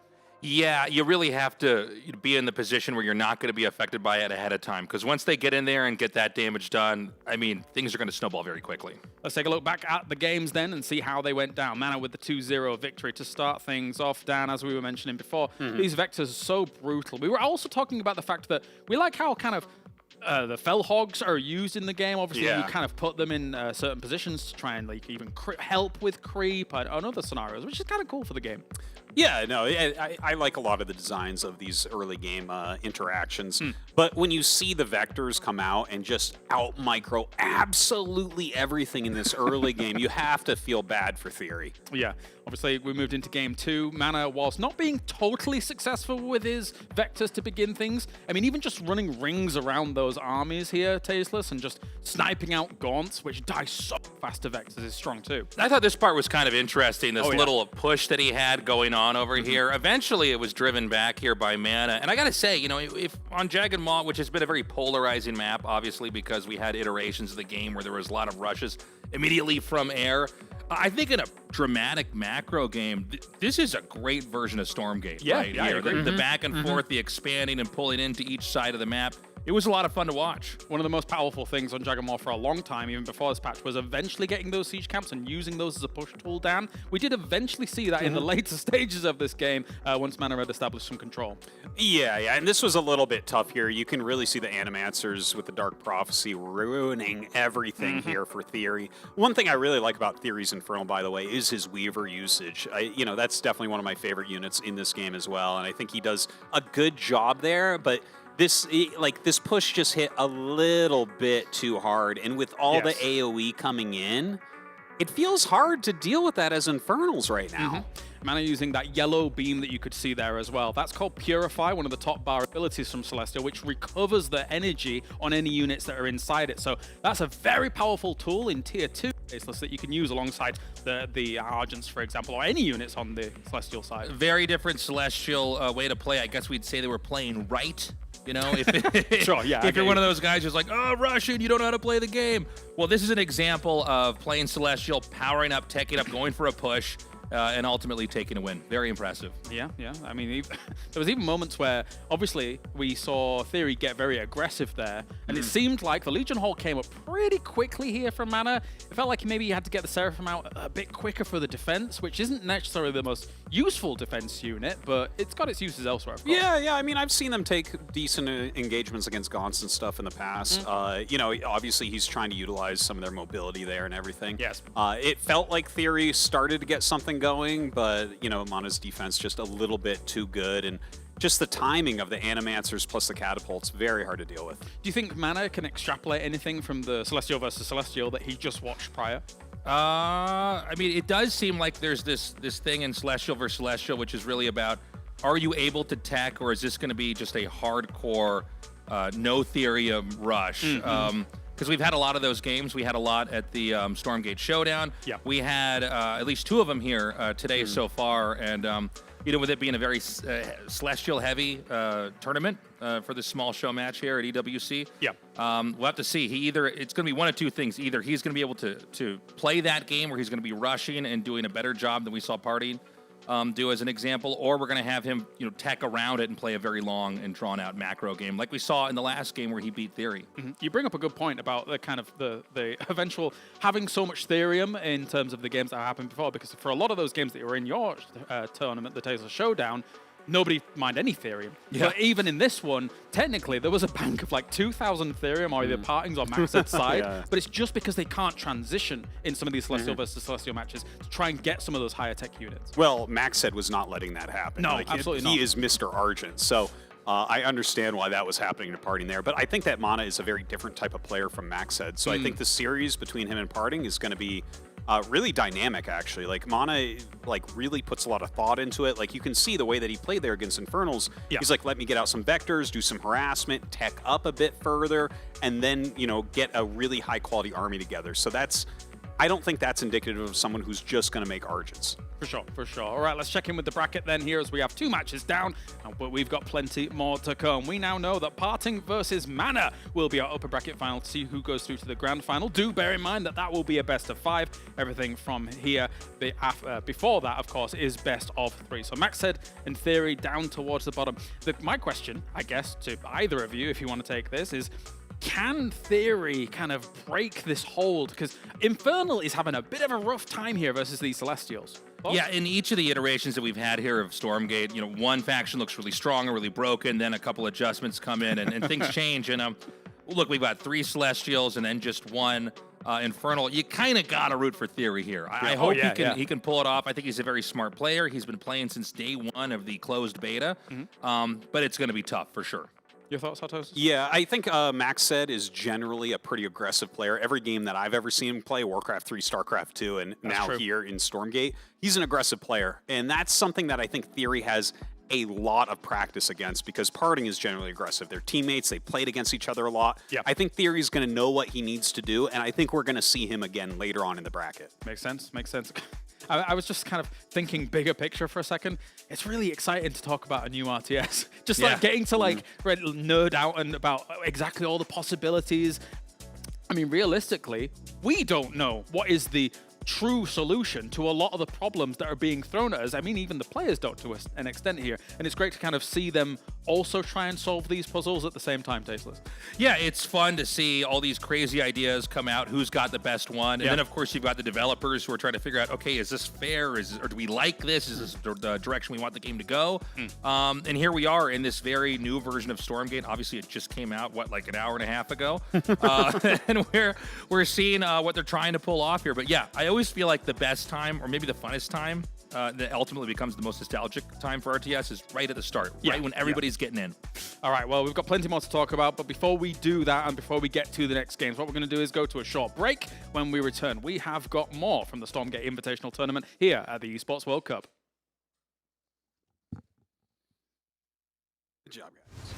Yeah, you really have to be in the position where you're not going to be affected by it ahead of time, because once they get in there and get that damage done, I mean, things are going to snowball very quickly. Let's take a look back at the games then and see how they went down. Mana with the 2-0 victory to start things off. Dan, as we were mentioning before, these vectors are so brutal. We were also talking about the fact that we like how kind of the Fell Hogs are used in the game. Obviously, you kind of put them in certain positions to try and like even help with creep and other scenarios, which is kind of cool for the game. Yeah, no, I like a lot of the designs of these early game interactions. But when you see the Vectors come out and just out-micro absolutely everything in this early game, you have to feel bad for Theory. Yeah, obviously we moved into game 2. Mana, whilst not being totally successful with his Vectors to begin things, I mean, even just running rings around those armies here, Tasteless, and just sniping out Gaunts, which die so fast to Vectors, is strong too. I thought this part was kind of interesting, this little push that he had going on over here. Eventually, it was driven back here by Mana. And I got to say, you know, if on Jagged Maw, which has been a very polarizing map, obviously, because we had iterations of the game where there was a lot of rushes immediately from air, I think in a dramatic macro game, this is a great version of Stormgate right here. The back and forth, the expanding and pulling into each side of the map. It was a lot of fun to watch. One of the most powerful things on Jagged Maw for a long time, even before this patch, was eventually getting those siege camps and using those as a push tool, Dan. We did eventually see that in the later stages of this game once Mana had established some control. Yeah, and this was a little bit tough here. You can really see the Animancers with the Dark Prophecy ruining everything here for Theory. One thing I really like about Theory's Infernal, by the way, is his Weaver usage. You know, that's definitely one of my favorite units in this game as well, and I think he does a good job there, but this push just hit a little bit too hard, and with all the AoE coming in, it feels hard to deal with that as Infernals right now. Mana using that yellow beam that you could see there as well. That's called Purify, one of the top bar abilities from Celestial, which recovers the energy on any units that are inside it. So that's a very powerful tool in Tier 2 that you can use alongside the Argents, for example, or any units on the Celestial side. Very different Celestial way to play. I guess we'd say they were playing right You know, if Sure, yeah, I if you're get one you. of those guys who's like, oh, Russian, you don't know how to play the game. Well, this is an example of playing Celestial, powering up, teching up, going for a push, and ultimately taking a win. Very impressive. Yeah. I mean, there was even moments where, obviously, we saw Theory get very aggressive there, and it seemed like the Legion Hall came up pretty quickly here from Mana. It felt like maybe he had to get the Seraphim out a bit quicker for the defense, which isn't necessarily the most useful defense unit, but it's got its uses elsewhere, of course. Yeah. I mean, I've seen them take decent engagements against Gaunts and stuff in the past. You know, obviously he's trying to utilize some of their mobility there and everything. Yes. It felt like Theory started to get something going, but, you know, Mana's defense just a little bit too good, and just the timing of the Animancers plus the Catapults, very hard to deal with. Do you think Mana can extrapolate anything from the Celestial versus Celestial that he just watched prior? I mean, it does seem like there's this thing in Celestial versus Celestial, which is really about, are you able to tech, or is this going to be just a hardcore no Therium rush? Because we've had a lot of those games. We had a lot at the Stormgate Showdown. Yeah. We had at least 2 of them here today so far, and you know, with it being a very Celestial-heavy tournament for this small show match here at EWC, Yeah. we'll have to see. It's going to be one of 2 things. Either he's going to be able to play that game where he's going to be rushing and doing a better job than we saw Party do as an example, or we're going to have him, you know, tech around it and play a very long and drawn-out macro game, like we saw in the last game where he beat Theory. You bring up a good point about the kind of the eventual having so much Therium in terms of the games that happened before, because for a lot of those games that were in your tournament, the Tesla Showdown, nobody mined any Therium. Yeah. But even in this one, technically, there was a bank of like 2,000 Therium or either partings or Maxed's side, but it's just because they can't transition in some of these Celestial versus Celestial matches to try and get some of those higher tech units. Well, Maxed was not letting that happen. No, absolutely not. He is Mr. Argent, so I understand why that was happening to Parting there. But I think that Mana is a very different type of player from Maxed, so I think the series between him and Parting is going to be really dynamic, actually. Like, Mana, like, really puts a lot of thought into it. Like, you can see the way that he played there against Infernals. Yeah. He's like, let me get out some vectors, do some harassment, tech up a bit further, and then, you know, get a really high-quality army together. So I don't think that's indicative of someone who's just going to make Argents. For sure. All right, let's check in with the bracket then here, as we have 2 matches down, but we've got plenty more to come. We now know that Parting versus Mana will be our upper bracket final to see who goes through to the grand final. Do bear in mind that that will be a best of 5. Everything from here, before that, of course, is best of 3. So Maxed and Theory down towards the bottom. My question, I guess, to either of you, if you want to take this, is, can Theory kind of break this hold? Because Infernal is having a bit of a rough time here versus these Celestials. Thoughts? Yeah, in each of the iterations that we've had here of Stormgate, you know, one faction looks really strong or really broken, then a couple adjustments come in and things change. And look, we've got 3 Celestials and then just 1 Infernal. You kind of got to root for Theory here. I hope he can pull it off. I think he's a very smart player. He's been playing since day 1 of the closed beta, but it's going to be tough for sure. Your thoughts, Hatos? Yeah, I think Maxed is generally a pretty aggressive player. Every game that I've ever seen him play, Warcraft 3, StarCraft 2, and now here in Stormgate, he's an aggressive player. And that's something that I think Theory has a lot of practice against, because Parting is generally aggressive. They're teammates. They played against each other a lot. Yeah. I think Theory's going to know what he needs to do, and I think we're going to see him again later on in the bracket. Makes sense. I was just kind of thinking bigger picture for a second. It's really exciting to talk about a new RTS. Just like getting to like nerd out and about exactly all the possibilities. I mean, realistically, we don't know what is the true solution to a lot of the problems that are being thrown at us. I mean, even the players don't to an extent here. And it's great to kind of see them also try and solve these puzzles at the same time, Tasteless. Yeah, it's fun to see all these crazy ideas come out, who's got the best one. And then, of course, you've got the developers who are trying to figure out, okay, is this fair? Or do we like this? Is this the direction we want the game to go? And here we are in this very new version of Stormgate. Obviously, it just came out, like an hour and a half ago? And we're seeing what they're trying to pull off here. But yeah, I always feel like the best time, or maybe the funnest time, that ultimately becomes the most nostalgic time for RTS is right at the start, right when everybody's getting in. All right, well, we've got plenty more to talk about, but before we do that and before we get to the next games, what we're going to do is go to a short break. When we return, we have got more from the Stormgate Invitational Tournament here at the Esports World Cup. Good job, guys.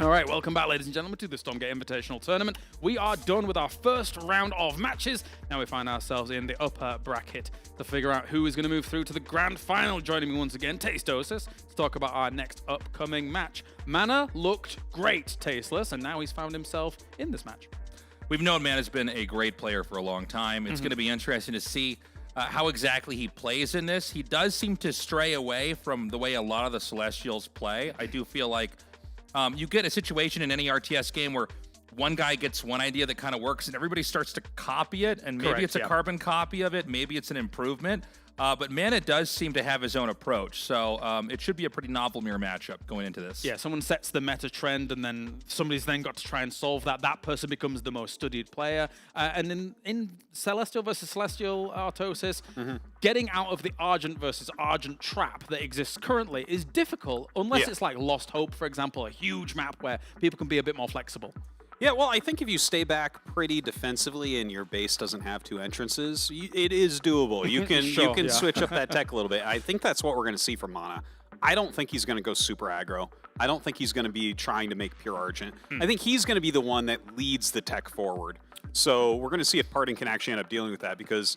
All right, welcome back, ladies and gentlemen, to the Stormgate Invitational Tournament. We are done with our first round of matches. Now we find ourselves in the upper bracket to figure out who is going to move through to the grand final. Joining me once again, Tasteosis, to talk about our next upcoming match. Mana looked great, Tasteless, and now he's found himself in this match. We've known Mana's been a great player for a long time. It's going to be interesting to see how exactly he plays in this. He does seem to stray away from the way a lot of the Celestials play. I do feel like you get a situation in any RTS game where one guy gets one idea that kind of works and everybody starts to copy it, and maybe it's a carbon copy of it, maybe it's an improvement. But Mana does seem to have his own approach, so it should be a pretty novel mirror matchup going into this. Yeah, someone sets the meta trend, and then somebody's then got to try and solve that. That person becomes the most studied player. And in Celestial versus Celestial Artosis, getting out of the Argent versus Argent trap that exists currently is difficult, unless it's like Lost Hope, for example, a huge map where people can be a bit more flexible. Yeah, well, I think if you stay back pretty defensively and your base doesn't have two entrances, it is doable. You can switch up that tech a little bit. I think that's what we're going to see from Mana. I don't think he's going to go super aggro. I don't think he's going to be trying to make pure Argent. I think he's going to be the one that leads the tech forward. So we're going to see if Parting can actually end up dealing with that, because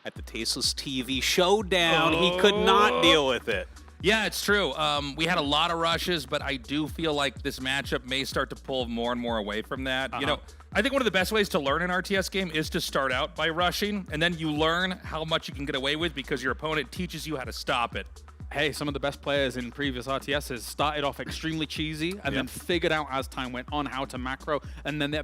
at the Tasteless TV showdown, he could not deal with it. Yeah, it's true. We had a lot of rushes, but I do feel like this matchup may start to pull more and more away from that. You know, I think one of the best ways to learn an RTS game is to start out by rushing, and then you learn how much you can get away with because your opponent teaches you how to stop it. Hey, some of the best players in previous RTSs started off extremely cheesy and then figured out as time went on how to macro, and then they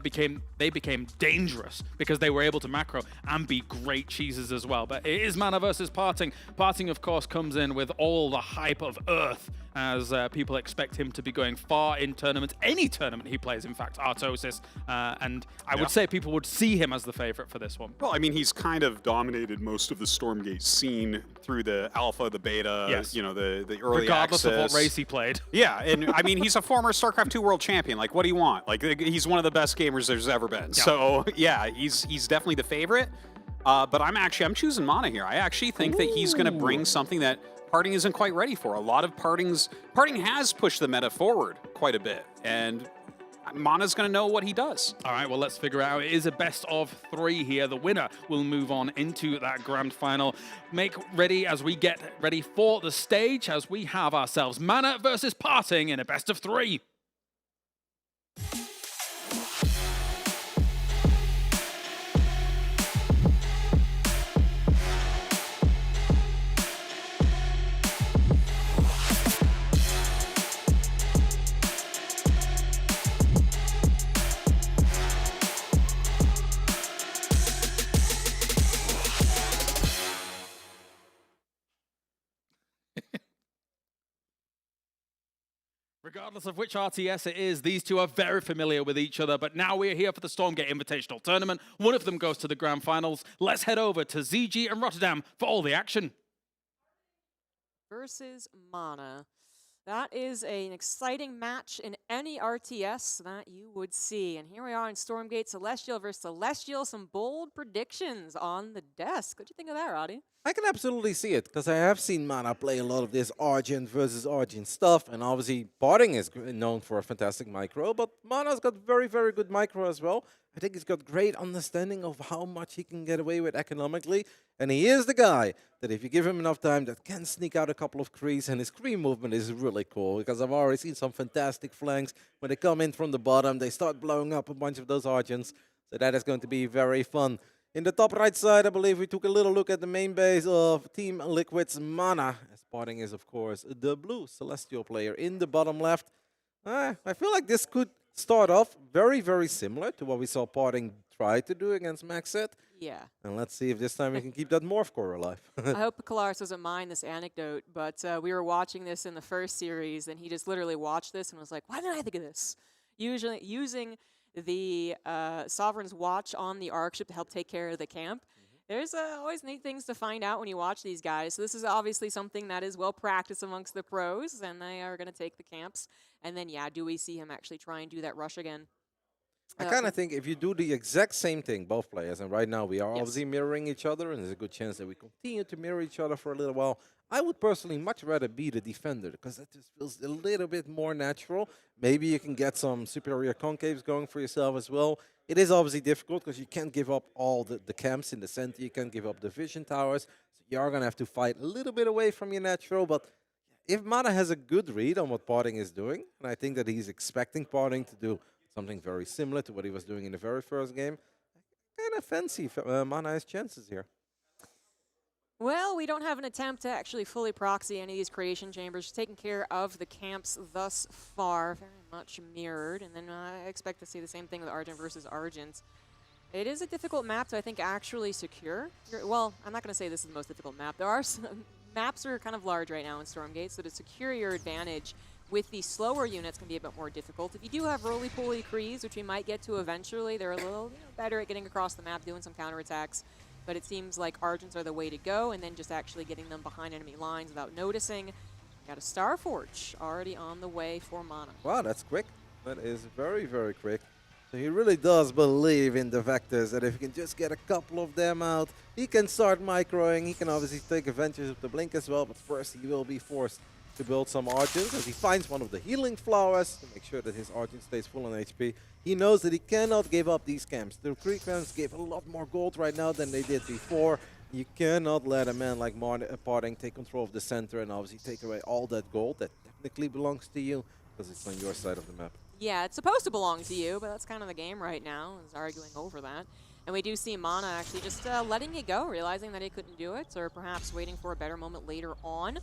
became dangerous because they were able to macro and be great cheeses as well. But it is Mana versus Parting. Parting, of course, comes in with all the hype of Earth, as people expect him to be going far in tournaments. Any tournament he plays, in fact, Artosis. And I would say people would see him as the favorite for this one. Well, I mean, he's kind of dominated most of the Stormgate scene through the alpha, the beta, you know, the early regardless access. of what race he played. Yeah, and I mean, he's a former StarCraft 2 world champion. Like, what do you want? Like, he's one of the best gamers there's ever been. Yeah. So, yeah, he's definitely the favorite. But I'm choosing Mana here. I actually think that he's going to bring something that Parting isn't quite ready for. A lot of Parting has pushed the meta forward quite a bit, and Mana's going to know what he does. All right, well, let's figure out. It is a best of 3 here. The winner will move on into that grand final. Make ready as we get ready for the stage, as we have ourselves Mana versus Parting in a best of 3. Regardless of which RTS it is, these two are very familiar with each other, but now we're here for the Stormgate Invitational Tournament. One of them goes to the grand finals. Let's head over to ZG and Rotterdam for all the action. Versus Mana. That is an exciting match in any RTS that you would see. And here we are in Stormgate, Celestial versus Celestial. Some bold predictions on the desk. What do you think of that, Roddy? I can absolutely see it, because I have seen Mana play a lot of this Argent versus Argent stuff, and obviously Parting is known for a fantastic micro, but Mana's got very, very good micro as well. I think he's got great understanding of how much he can get away with economically, and he is the guy that if you give him enough time that can sneak out a couple of creeps, and his creep movement is really cool, because I've already seen some fantastic flanks. When they come in from the bottom, they start blowing up a bunch of those Argents, so that is going to be very fun. In the top right side, I believe we took a little look at the main base of Team Liquid's Mana. As Parting is, of course, the blue Celestial player. In the bottom left, I feel like this could start off very, very similar to what we saw Parting try to do against Maxed. Yeah. And let's see if this time we can keep that Morph core alive. I hope Kalaris doesn't mind this anecdote, but we were watching this in the first series, and he just literally watched this and was like, why didn't I think of this? Usually using the Sovereign's Watch on the Arc ship to help take care of the camp. There's always neat things to find out when you watch these guys. So this is obviously something that is well practiced amongst the pros, and they are going to take the camps. And then, yeah, do we see him actually try and do that rush again? I kind of think if you do the exact same thing, both players, and right now we are Yes. obviously mirroring each other, and there's a good chance that we continue to mirror each other for a little while. I would personally much rather be the defender because that just feels a little bit more natural. Maybe you can get some superior concaves going for yourself as well. It is obviously difficult because you can't give up all the camps in the center. You can't give up the vision towers. So you are going to have to fight a little bit away from your natural, but if Mana has a good read on what Parting is doing, and I think that he's expecting Parting to do something very similar to what he was doing in the very first game, kind of fancy Mana's chances here. Well, we don't have an attempt to actually fully proxy any of these creation chambers. Just taking care of the camps thus far, very much mirrored. And then I expect to see the same thing with Argent versus Argent. It is a difficult map to, I think, actually secure. Well, I'm not going to say this is the most difficult map. There are some maps are kind of large right now in Stormgate, so to secure your advantage with the slower units can be a bit more difficult. If you do have roly-poly Krees, which we might get to eventually, they're a little better at getting across the map, doing some counterattacks. But it seems like Argents are the way to go, and then just actually getting them behind enemy lines without noticing. Got a Starforge already on the way for Mana. Wow, that's quick. That is very, very quick. So he really does believe in the Vectors, that if he can just get a couple of them out, he can start microing. He can obviously take advantage of the Blink as well, but first he will be forced to build some Argents as he finds one of the healing flowers to make sure that his Argent stays full on HP. He knows that he cannot give up these camps. The 3 camps give a lot more gold right now than they did before. You cannot let a man like Parting take control of the center and obviously take away all that gold that technically belongs to you because it's on your side of the map. Yeah, it's supposed to belong to you, but that's kind of the game right now, is arguing over that. And we do see Mana actually just letting it go, realizing that he couldn't do it, or perhaps waiting for a better moment later on.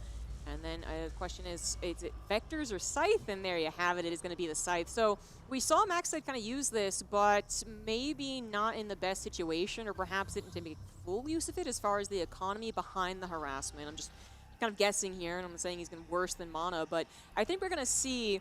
And then the question is it Vectors or Scythe? And there you have it. It is going to be the Scythe. So we saw Maxside kind of use this, but maybe not in the best situation, or perhaps didn't make full use of it as far as the economy behind the harassment. I'm just kind of guessing here, and I'm saying he's going to worse than Mana, but I think we're going to see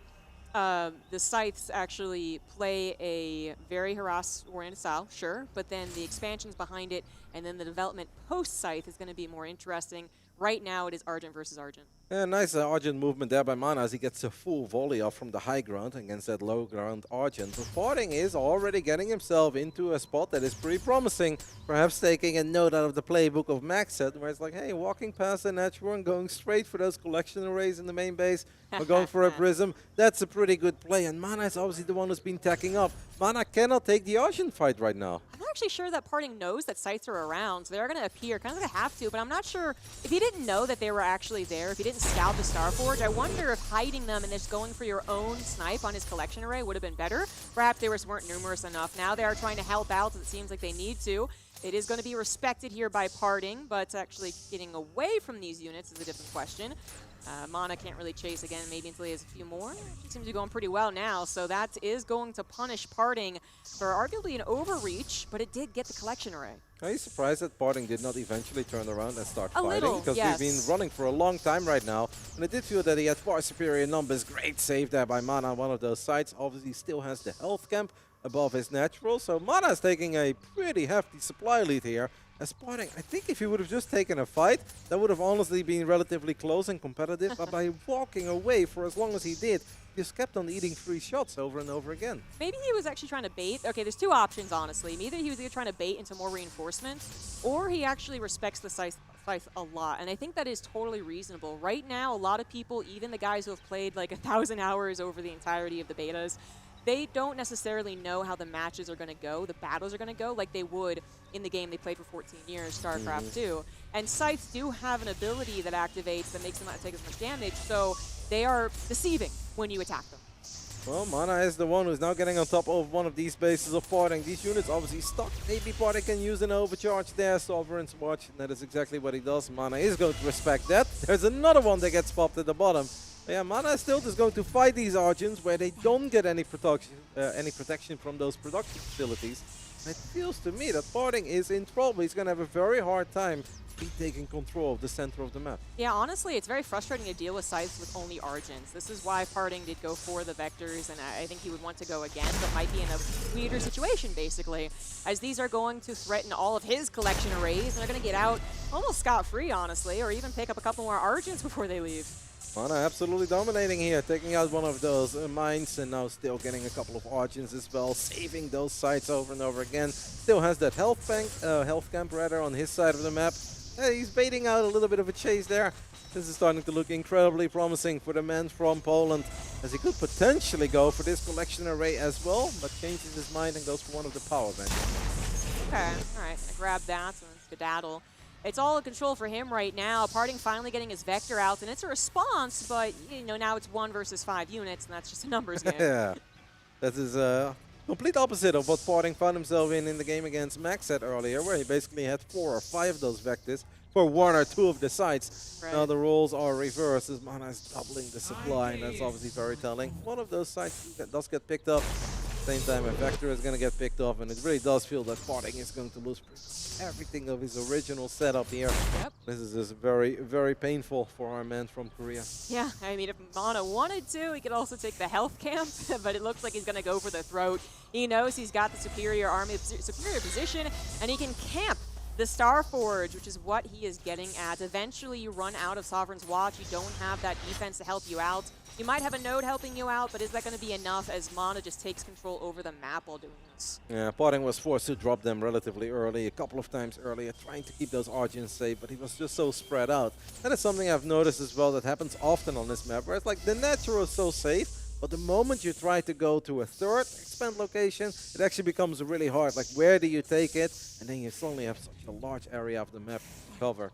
the Scythes actually play a very harass-oriented style, sure, but then the expansions behind it and then the development post-Scythe is going to be more interesting. Right now, it is Argent versus Argent. Yeah, nice Argent movement there by Mana as he gets a full volley off from the high ground against that low ground Argent. But Parting is already getting himself into a spot that is pretty promising, perhaps taking a note out of the playbook of Maxset, where it's like, hey, walking past the natural and going straight for those collection arrays in the main base, or going for a prism, that's a pretty good play. And Mana is obviously the one who's been tacking up. Mana cannot take the Argent fight right now. I'm not actually sure that Parting knows that Scythes are around, so they're going to appear, kind of like they have to, but I'm not sure if he didn't know that they were actually there, if he didn't scout the Starforge, I wonder if hiding them and just going for your own snipe on his collection array would have been better. Perhaps they weren't numerous enough. Now they are trying to help out, and it seems like they need to. It is going to be respected here by Parting, but actually getting away from these units is a different question. Mana can't really chase again, maybe until he has a few more. He seems to be going pretty well now, so that is going to punish Parting for arguably an overreach, but it did get the collection array. Are you surprised that Parting did not eventually turn around and start fighting? Little, because yes. we've been running for a long time right now, and I did feel that he had far superior numbers. Great save there by Mana on one of those sites. Obviously still has the health camp above his natural, so Mana is taking a pretty hefty supply lead here. As Parting, I think if he would have just taken a fight, that would have honestly been relatively close and competitive, but by walking away for as long as he did, he just kept on eating 3 shots over and over again. Maybe he was actually trying to bait. Okay, there's 2 options, honestly. Either he was either trying to bait into more reinforcements, or he actually respects the Scythe a lot, and I think that is totally reasonable. Right now, a lot of people, even the guys who have played like 1,000 hours over the entirety of the betas, they don't necessarily know how the matches are going to go, the battles are going to go, like they would in the game they played for 14 years, StarCraft 2. And Scythes do have an ability that activates that makes them not take as much damage, so they are deceiving when you attack them. Well, Mana is the one who's now getting on top of one of these bases of Parting. These units obviously stuck. Maybe Parting can use an overcharge there. Sovereign's Watch, and that is exactly what he does. Mana is going to respect that. There's another one that gets popped at the bottom. Yeah, Mana is still just going to fight these Argents where they don't get any protection from those production facilities. And it feels to me that Parting is in trouble. He's going to have a very hard time taking control of the center of the map. Yeah, honestly, it's very frustrating to deal with Scythes with only Argents. This is why Parting did go for the Vectors, and I think he would want to go again, but might be in a weirder situation, basically, as these are going to threaten all of his collection arrays, and they're going to get out almost scot-free, honestly, or even pick up a couple more Argents before they leave. Mana absolutely dominating here, taking out one of those mines and now still getting a couple of Argents as well, saving those sites over and over again. Still has that health camp rather on his side of the map. He's baiting out a little bit of a chase there. This is starting to look incredibly promising for the man from Poland, as he could potentially go for this collection array as well, but changes his mind and goes for one of the power benches. Okay, all right, gonna grab that and then skedaddle. It's all in control for him right now. Parting finally getting his Vector out, and it's a response, but you know now it's 1 versus 5 units, and that's just a numbers game. Yeah, that is complete opposite of what Parting found himself in the game against Maxed earlier, where he basically had 4 or 5 of those Vectors for 1 or 2 of the sites. Right. Now the roles are reversed as Mana is doubling the supply, and that's obviously very telling. One of those sites does get picked up. Same time, a Vector is going to get picked off, and it really does feel that Parting is going to lose everything of his original setup here. Yep. This is just very, very painful for our man from Korea. Yeah, I mean, if Mana wanted to, he could also take the health camp, but it looks like he's going to go for the throat. He knows he's got the superior army, superior position, and he can camp the Starforge, which is what he is getting at. Eventually, you run out of Sovereign's Watch. You don't have that defense to help you out. You might have a node helping you out, but is that going to be enough as Mana just takes control over the map while doing this? Yeah, Parting was forced to drop them relatively early, a couple of times earlier, trying to keep those Argents safe, but he was just so spread out. That is something I've noticed as well that happens often on this map, where it's like the natural is so safe, but the moment you try to go to a third expand location, it actually becomes really hard. Like, where do you take it? And then you suddenly have such a large area of the map to cover.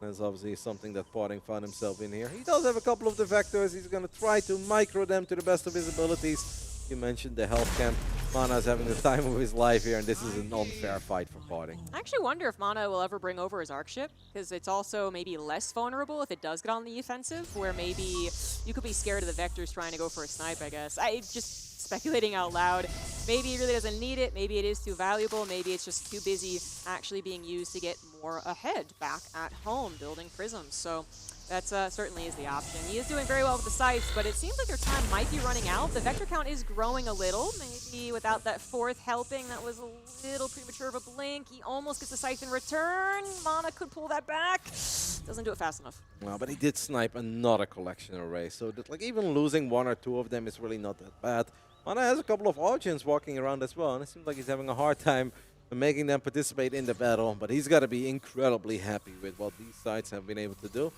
That's obviously something that Parting found himself in here. He does have a couple of the Vectors. He's going to try to micro them to the best of his abilities. You mentioned the health camp. Mana's having the time of his life here, and this is an unfair fight for Parting. I actually wonder if Mana will ever bring over his Arc Ship, because it's also maybe less vulnerable if it does get on the offensive, where maybe you could be scared of the Vectors trying to go for a snipe, I guess. I just speculating out loud. Maybe he really doesn't need it. Maybe it is too valuable. Maybe it's just too busy actually being used to get more ahead back at home, building prisms. So that's certainly is the option. He is doing very well with the sites, but it seems like their time might be running out. The Vector count is growing a little. Maybe without that 4th helping, that was a little premature of a blink. He almost gets the scythe in return. Mana could pull that back. Doesn't do it fast enough. Well, but he did snipe another collection array, so that, like, even losing 1 or 2 of them is really not that bad. Mana has a couple of Argents walking around as well, and it seems like he's having a hard time making them participate in the battle, but he's got to be incredibly happy with what these sides have been able to do.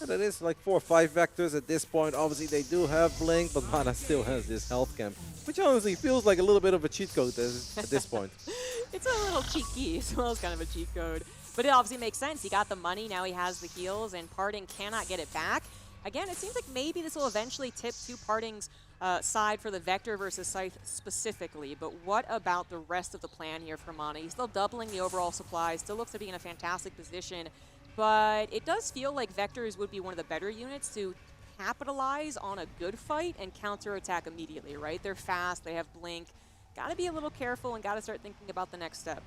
And it is like 4 or 5 Vectors at this point. Obviously, they do have Blink, but Mana still has this health camp, which honestly feels like a little bit of a cheat code at this point. It's a little cheeky as well as kind of a cheat code. But it obviously makes sense. He got the money, now he has the heals, and Parting cannot get it back. Again, it seems like maybe this will eventually tip to Parting's side for the Vector versus Scythe specifically, but what about the rest of the plan here for Mana? He's still doubling the overall supply, still looks to be in a fantastic position, but it does feel like Vectors would be one of the better units to capitalize on a good fight and counterattack immediately, right? They're fast, they have Blink. Gotta be a little careful and gotta start thinking about the next step.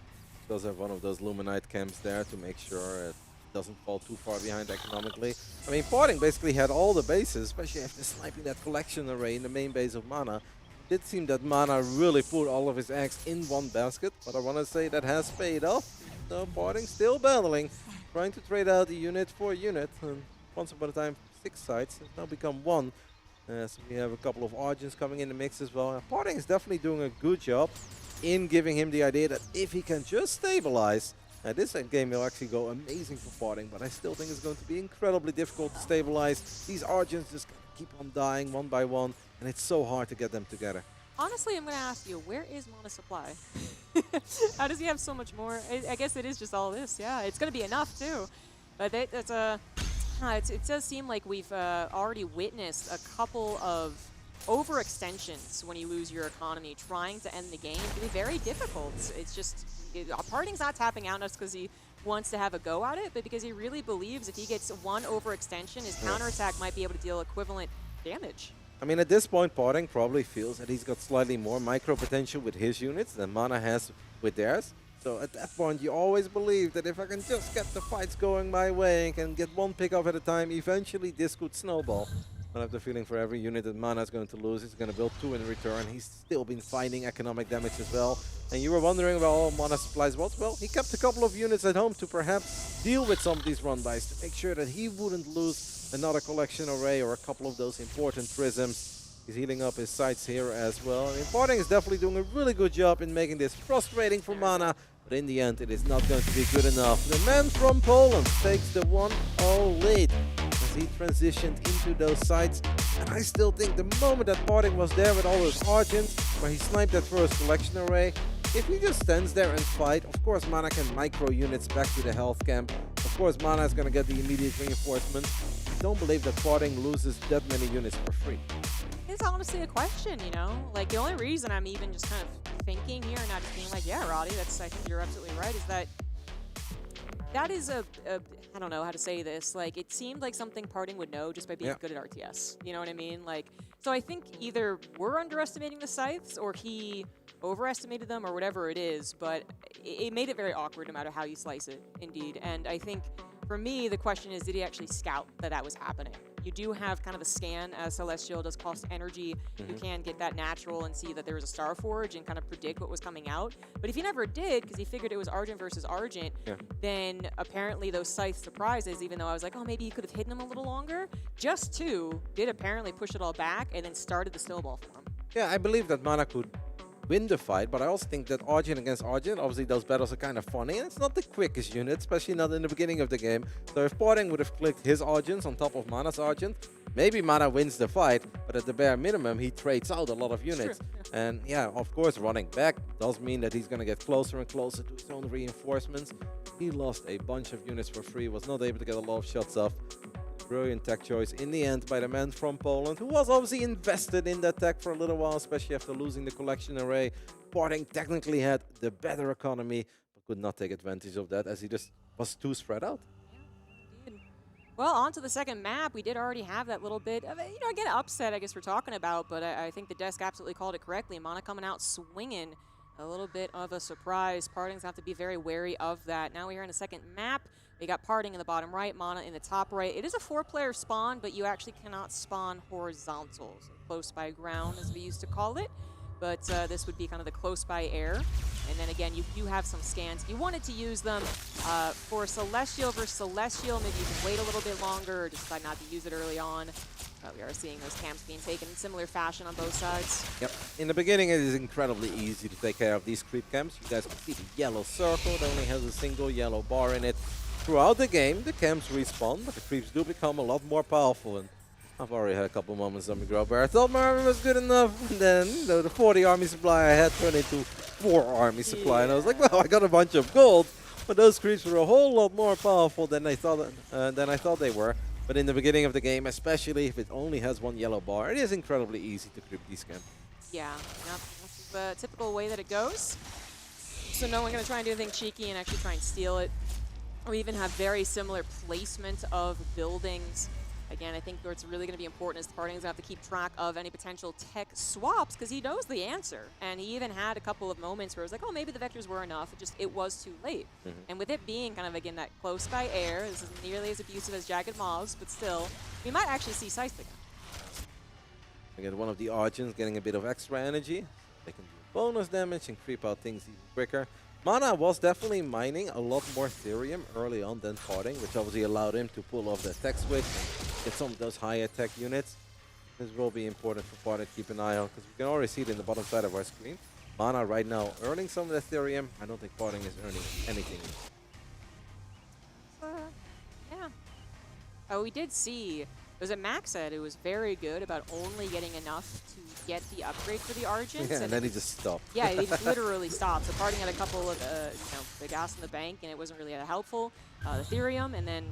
Does have one of those Luminite camps there to make sure it doesn't fall too far behind economically. I mean, Parting basically had all the bases, especially after sniping that collection array in the main base of Mana. It did seem that Mana really put all of his eggs in one basket, but I want to say that has paid off. So Parting still battling, trying to trade out a unit for a unit. And once upon a time, 6 sites has now become 1. So we have a couple of Argents coming in the mix as well. Parting is definitely doing a good job in giving him the idea that if he can just stabilize, this game will actually go amazing for Parting, but I still think it's going to be incredibly difficult to stabilize. These Argents just keep on dying one by one, and it's so hard to get them together. Honestly, I'm going to ask you, where is Mana's supply? How does he have so much more? I guess it is just all this, yeah. It's going to be enough, too. But it does seem like we've already witnessed a couple of overextensions when you lose your economy. Trying to end the game can be very difficult. It's just, Parting's not tapping out just because he wants to have a go at it, but because he really believes if he gets one overextension, his counterattack might be able to deal equivalent damage. I mean, at this point, Parting probably feels that he's got slightly more micro potential with his units than Mana has with theirs. So at that point, you always believe that if I can just get the fights going my way and can get one pick off at a time, eventually this could snowball. I have the feeling for every unit that Mana is going to lose, he's going to build 2 in return. He's still been finding economic damage as well. And you were wondering about all Mana supplies was? Well, he kept a couple of units at home to perhaps deal with some of these run-bys to make sure that he wouldn't lose another collection array or a couple of those important prisms. He's healing up his sites here as well. I mean, Parting is definitely doing a really good job in making this frustrating for Mana. But in the end, it is not going to be good enough. The man from Poland takes the 1-0 lead as he transitioned into those sites. And I still think the moment that Parting was there with all those Argents, where he sniped that first collection array, if he just stands there and fight, of course Mana can micro units back to the health camp. Of course Mana is going to get the immediate reinforcements. I don't believe that Parting loses that many units for free. It's honestly a question, you know? Like, the only reason I'm even just kind of thinking here and not just being like, yeah, Roddy, I think you're absolutely right, is that is I don't know how to say this. Like, it seemed like something Parting would know just by being good at RTS. You know what I mean? Like, so I think either we're underestimating the scythes or he overestimated them or whatever it is, but it made it very awkward no matter how you slice it, indeed. And I think, for me, the question is, did he actually scout that was happening? You do have kind of a scan, as Celestial does cost energy. You can get that natural and see that there was a Star Forge and kind of predict what was coming out. But if he never did, because he figured it was Argent versus Argent, then apparently those scythe surprises, even though I was like, oh, maybe he could have hidden them a little longer, just 2 did apparently push it all back and then started the snowball for him. Yeah, I believe that Mana could win the fight, but I also think that Argent against Argent, obviously those battles are kind of funny, and it's not the quickest unit, especially not in the beginning of the game. So if Parting would have clicked his Argents on top of Mana's Argent, maybe Mana wins the fight, but at the bare minimum, he trades out a lot of units. And yeah, of course, running back does mean that he's going to get closer and closer to his own reinforcements. He lost a bunch of units for free, was not able to get a lot of shots off. Brilliant tech choice in the end by the man from Poland, who was obviously invested in that tech for a little while, especially after losing the collection array. Parting technically had the better economy, but could not take advantage of that as he just was too spread out. Well, on to the second map. We did already have that little bit of, again, upset, I guess we're talking about, but I think the desk absolutely called it correctly. Mana coming out swinging. A little bit of a surprise. Parting's have to be very wary of that. Now we're in a second map. We got Parting in the bottom right, Mana in the top right. It is a 4-player spawn, but you actually cannot spawn horizontal. So close by ground, as we used to call it. But this would be kind of the close by air. And then again, you do have some scans. If you wanted to use them for Celestial versus Celestial, maybe you can wait a little bit longer or just decide not to use it early on. We are seeing those camps being taken in similar fashion on both sides. Yep. In the beginning, it is incredibly easy to take care of these creep camps. You guys can see the yellow circle. It only has a single yellow bar in it. Throughout the game, the camps respawn, but the creeps do become a lot more powerful. And I've already had a couple moments on the grow where I thought my army was good enough, and then the 40 army supply I had turned into 4 army supply, and I was like, well, I got a bunch of gold, but those creeps were a whole lot more powerful than I thought they were. But in the beginning of the game, especially if it only has 1 yellow bar, it is incredibly easy to creep these camps. Yeah, that's the typical way that it goes. So no one going to try and do anything cheeky and actually try and steal it. We even have very similar placement of buildings. Again, I think what's really going to be important is the Parting's going to have to keep track of any potential tech swaps because he knows the answer. And he even had a couple of moments where it was like, oh, maybe the vectors were enough. It was too late. And with it being kind of, again, that close by air, this isn't nearly as abusive as Jagged Moths, but still, we might actually see Scythe again. Again, one of the Argents getting a bit of extra energy. They can do bonus damage and creep out things even quicker. Mana was definitely mining a lot more Therium early on than Parting, which obviously allowed him to pull off the tech switch and get some of those higher tech units. This will be important for Parting to keep an eye on, because we can already see it in the bottom side of our screen. Mana right now earning some of the Therium. I don't think Parting is earning anything. Yeah. Oh, we did see, was it Max said it was very good about only getting enough to get the upgrade for the Argents. Yeah, and then he just stopped. Yeah, he literally stopped. So Parting had a couple of, the gas in the bank, and it wasn't really that helpful. The Therium, and then,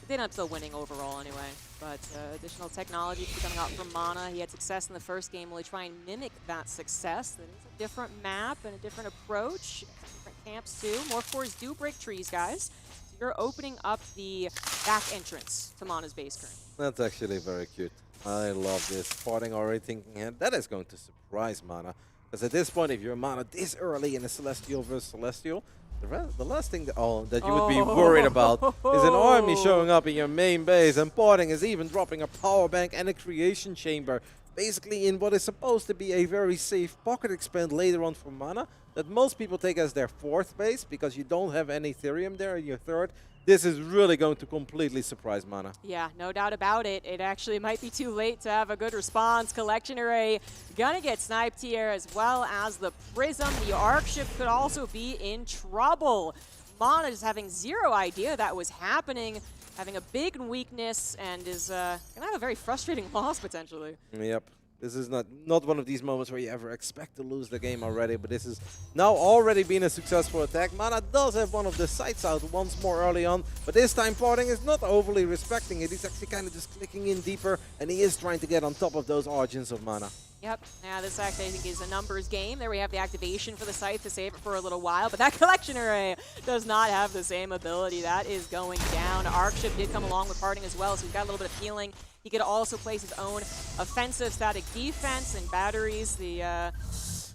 they ended up still winning overall anyway. But additional technology coming out from Mana. He had success in the first game. Will he try and mimic that success? That is a different map and a different approach. Different camps too. More fours do break trees, guys. So you're opening up the back entrance to Mana's base currently. That's actually very cute. I love this. Parting already thinking ahead. That is going to surprise Mana. Because at this point, if you're Mana this early in a Celestial versus Celestial, The last thing that you would be worried about is an army showing up in your main base, and Parting is even dropping a power bank and a creation chamber, basically in what is supposed to be a very safe pocket expand later on for mana that most people take as their fourth base because you don't have any Ethereum there in your third. This is really going to completely surprise Mana. Yeah, no doubt about it. It actually might be too late to have a good response. Collection Array gonna get sniped here, as well as the Prism. The Arc Ship could also be in trouble. Mana is having zero idea that was happening, having a big weakness, and is gonna have a very frustrating loss potentially. Yep. This is not one of these moments where you ever expect to lose the game already, but this is now already been a successful attack. Mana does have one of the sights out once more early on, but this time Parting is not overly respecting it. He's actually kind of just clicking in deeper, and he is trying to get on top of those Argents of Mana. Yep, yeah, this actually I think is a numbers game. There we have the activation for the scythe to save it for a little while, but that Collection Array does not have the same ability. That is going down. Arc Ship did come along with Parting as well, so he's got a little bit of healing. He could also place his own offensive static defense and batteries, the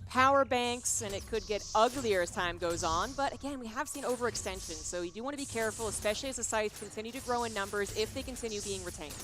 power banks, and it could get uglier as time goes on. But again, we have seen overextension, so you do want to be careful, especially as the scythes continue to grow in numbers if they continue being retained.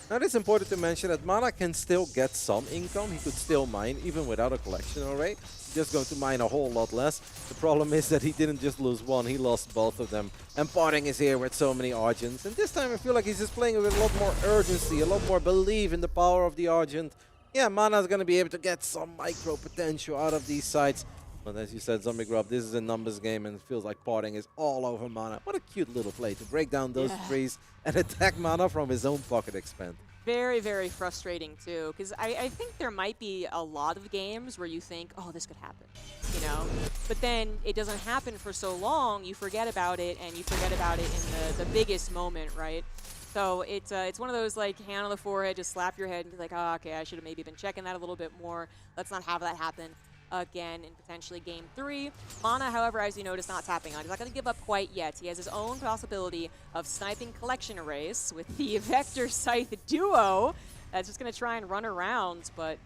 Now it is important to mention that Mana can still get some income. He could still mine even without a collection array. He's just going to mine a whole lot less. The problem is that he didn't just lose one, he lost both of them. And Parting is here with so many Argents. And this time I feel like he's just playing with a lot more urgency, a lot more belief in the power of the Argent. Yeah, Mana's going to be able to get some micro potential out of these sites. But as you said, Zombie Grub, this is a numbers game and it feels like Parting is all over Mana. What a cute little play to break down those trees and attack Mana from his own pocket expand. Very, very frustrating too, because I think there might be a lot of games where you think, oh, this could happen, you know? But then it doesn't happen for so long, you forget about it, and you forget about it in the biggest moment, right? So it's one of those, like, hand on the forehead, just slap your head and be like, oh, okay, I should have maybe been checking that a little bit more. Let's not have that happen again in potentially game 3. Mana, however, as you notice, not tapping on. He's not going to give up quite yet. He has his own possibility of sniping collection arrays with the Vector Scythe duo. That's just going to try and run around, but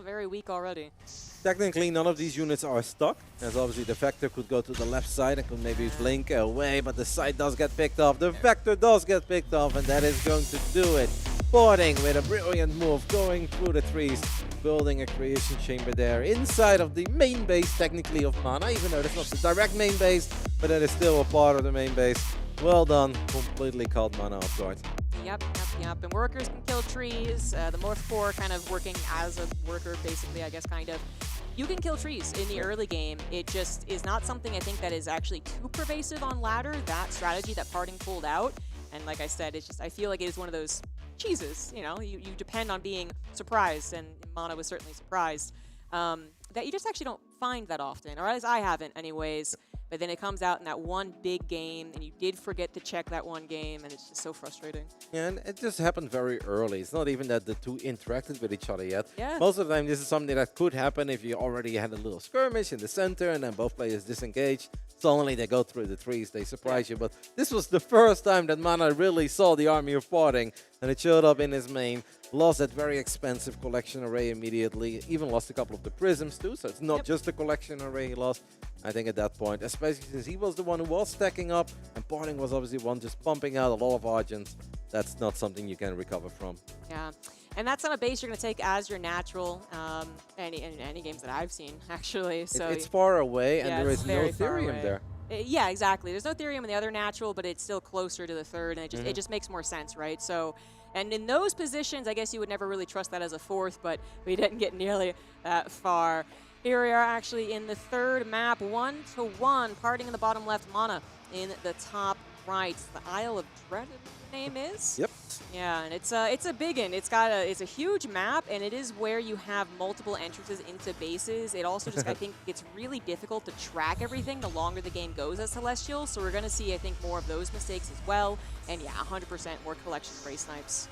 very weak already. Technically, none of these units are stuck, as obviously the Vector could go to the left side and could maybe blink away, but the side does get picked off. The Vector does get picked off, and that is going to do it. Parting with a brilliant move, going through the trees, building a creation chamber there inside of the main base, technically, of Mana, even though it's not the direct main base, but it is still a part of the main base. Well done, completely caught Mana off guard. Yep. And workers can kill trees. The Morph Core kind of working as a worker, basically, I guess, kind of. You can kill trees in the early game. It just is not something I think that is actually too pervasive on ladder, that strategy that Parting pulled out. And like I said, it's just, I feel like it is one of those cheeses, you know, you depend on being surprised, and Mana was certainly surprised, that you just actually don't find that often, or at least I haven't anyways. But then it comes out in that one big game, and you did forget to check that one game, and it's just so frustrating. Yeah, and it just happened very early. It's not even that the two interacted with each other yet. Yeah. Most of the time, this is something that could happen if you already had a little skirmish in the center, and then both players disengage. Suddenly they go through the trees, they surprise you. But this was the first time that Mana really saw the army of Parting, and it showed up in his main. Lost that very expensive collection array immediately. Even lost a couple of the prisms too, so it's not just the collection array he lost. I think at that point, especially since he was the one who was stacking up, and Parting was obviously one just pumping out a lot of Argents, that's not something you can recover from. Yeah, and that's not a base you're going to take as your natural in any games that I've seen, actually. So It's far away, and there is no very far Ethereum away. there. Yeah, exactly. There's no Ethereum in the other natural, but it's still closer to the third, and it just makes more sense, right? So, and in those positions, I guess you would never really trust that as a fourth, but we didn't get nearly that far. Here we are actually in the third map, 1-1, Parting in the bottom left, Mana in the top right. The Isle of Dread, the name is? Yep. Yeah, and it's a big one. It's a huge map, and it is where you have multiple entrances into bases. It also just, I think, gets really difficult to track everything the longer the game goes as Celestial. So we're going to see, I think, more of those mistakes as well. And yeah, 100% more collection ray snipes.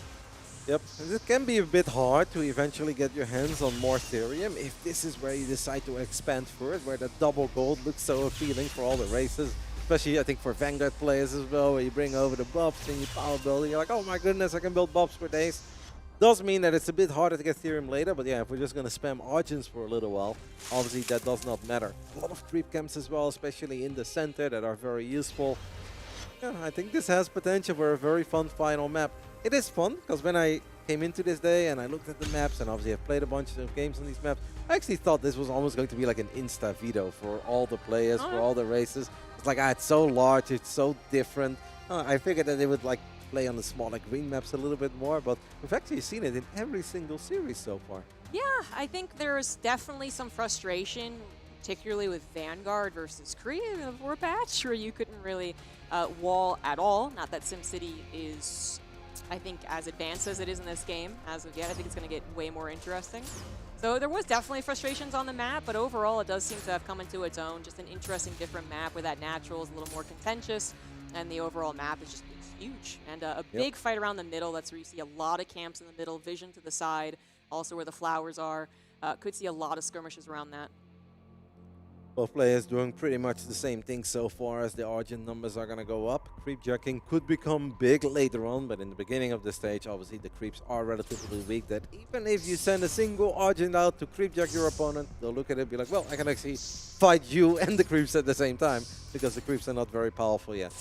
Yep, and it can be a bit hard to eventually get your hands on more Ethereum if this is where you decide to expand first, where the double gold looks so appealing for all the races. Especially, I think, for Vanguard players as well, where you bring over the buffs and you power build, and you're like, oh my goodness, I can build buffs for days. Does mean that it's a bit harder to get Therium later, but yeah, if we're just going to spam Argents for a little while, obviously that does not matter. A lot of creep camps as well, especially in the center, that are very useful. Yeah, I think this has potential for a very fun final map. It is fun, because when I came into this day and I looked at the maps, and obviously I've played a bunch of games on these maps, I actually thought this was almost going to be like an insta-veto for all the players, for all the races. It's like, it's so large, it's so different. I figured that they would like play on the smaller green maps a little bit more, but we've actually seen it in every single series so far. Yeah, I think there's definitely some frustration, particularly with Vanguard versus Korea in the 4 patch, where you couldn't really wall at all. Not that SimCity is, I think, as advanced as it is in this game as of yet. I think it's going to get way more interesting. So there was definitely frustrations on the map, but overall it does seem to have come into its own. Just an interesting, different map where that natural is a little more contentious, and the overall map is just huge. And a big fight around the middle. That's where you see a lot of camps in the middle, vision to the side, also where the flowers are. Could see a lot of skirmishes around that. Both players doing pretty much the same thing so far as the Argent numbers are going to go up. Creep jacking could become big later on, but in the beginning of the stage, obviously the creeps are relatively weak, that even if you send a single Argent out to creep jack your opponent, they'll look at it and be like, well, I can actually fight you and the creeps at the same time, because the creeps are not very powerful yet.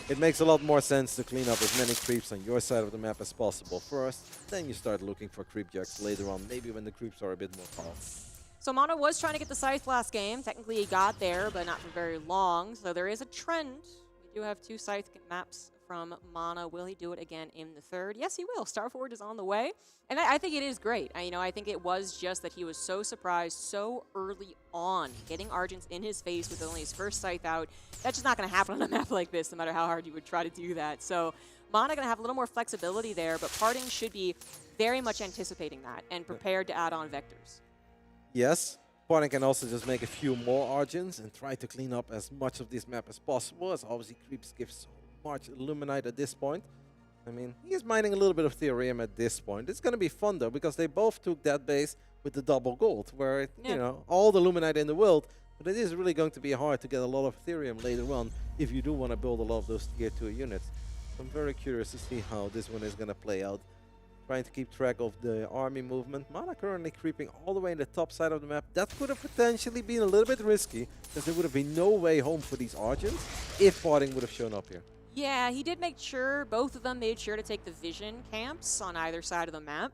It makes a lot more sense to clean up as many creeps on your side of the map as possible first, then you start looking for creep jacks later on, maybe when the creeps are a bit more powerful. So Mana was trying to get the Scythe last game. Technically he got there, but not for very long. So there is a trend. We do have 2 Scythe maps from Mana. Will he do it again in the 3rd? Yes, he will. Starforward is on the way. And I think it is great. I think it was just that he was so surprised so early on, getting Argents in his face with only his first Scythe out. That's just not going to happen on a map like this, no matter how hard you would try to do that. So Mana going to have a little more flexibility there, but Parting should be very much anticipating that and prepared to add on vectors. Yes, Parting can also just make a few more Argents and try to clean up as much of this map as possible, as obviously creeps give so much Illuminite at this point. I mean, he is mining a little bit of Therium at this point. It's going to be fun, though, because they both took that base with the double gold, where, you know, all the Illuminite in the world, but it is really going to be hard to get a lot of Therium later on if you do want to build a lot of those tier 2 units. I'm very curious to see how this one is going to play out. Trying to keep track of the army movement. Mana currently creeping all the way in the top side of the map. That could have potentially been a little bit risky, because there would have been no way home for these Argents if Parting would have shown up here. Yeah, he did make sure, both of them made sure to take the vision camps on either side of the map.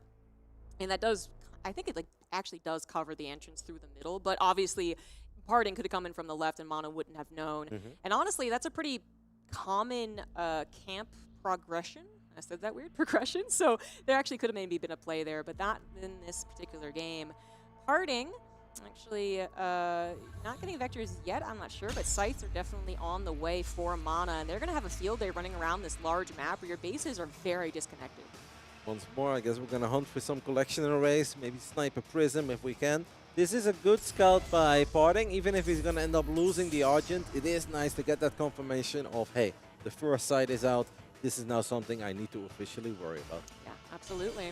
And that does, I think it actually does cover the entrance through the middle, but obviously Parting could have come in from the left and Mana wouldn't have known. And honestly, that's a pretty common camp progression. I said that weird, progression. So there actually could have maybe been a play there, but not in this particular game. Parting, actually not getting vectors yet, I'm not sure, but Scythes are definitely on the way for Mana, and they're going to have a field day running around this large map where your bases are very disconnected. Once more, I guess we're going to hunt for some collection arrays, maybe snipe a prism if we can. This is a good scout by Parting, even if he's going to end up losing the Argent. It is nice to get that confirmation of, hey, the first side is out. This is now something I need to officially worry about. Yeah, absolutely.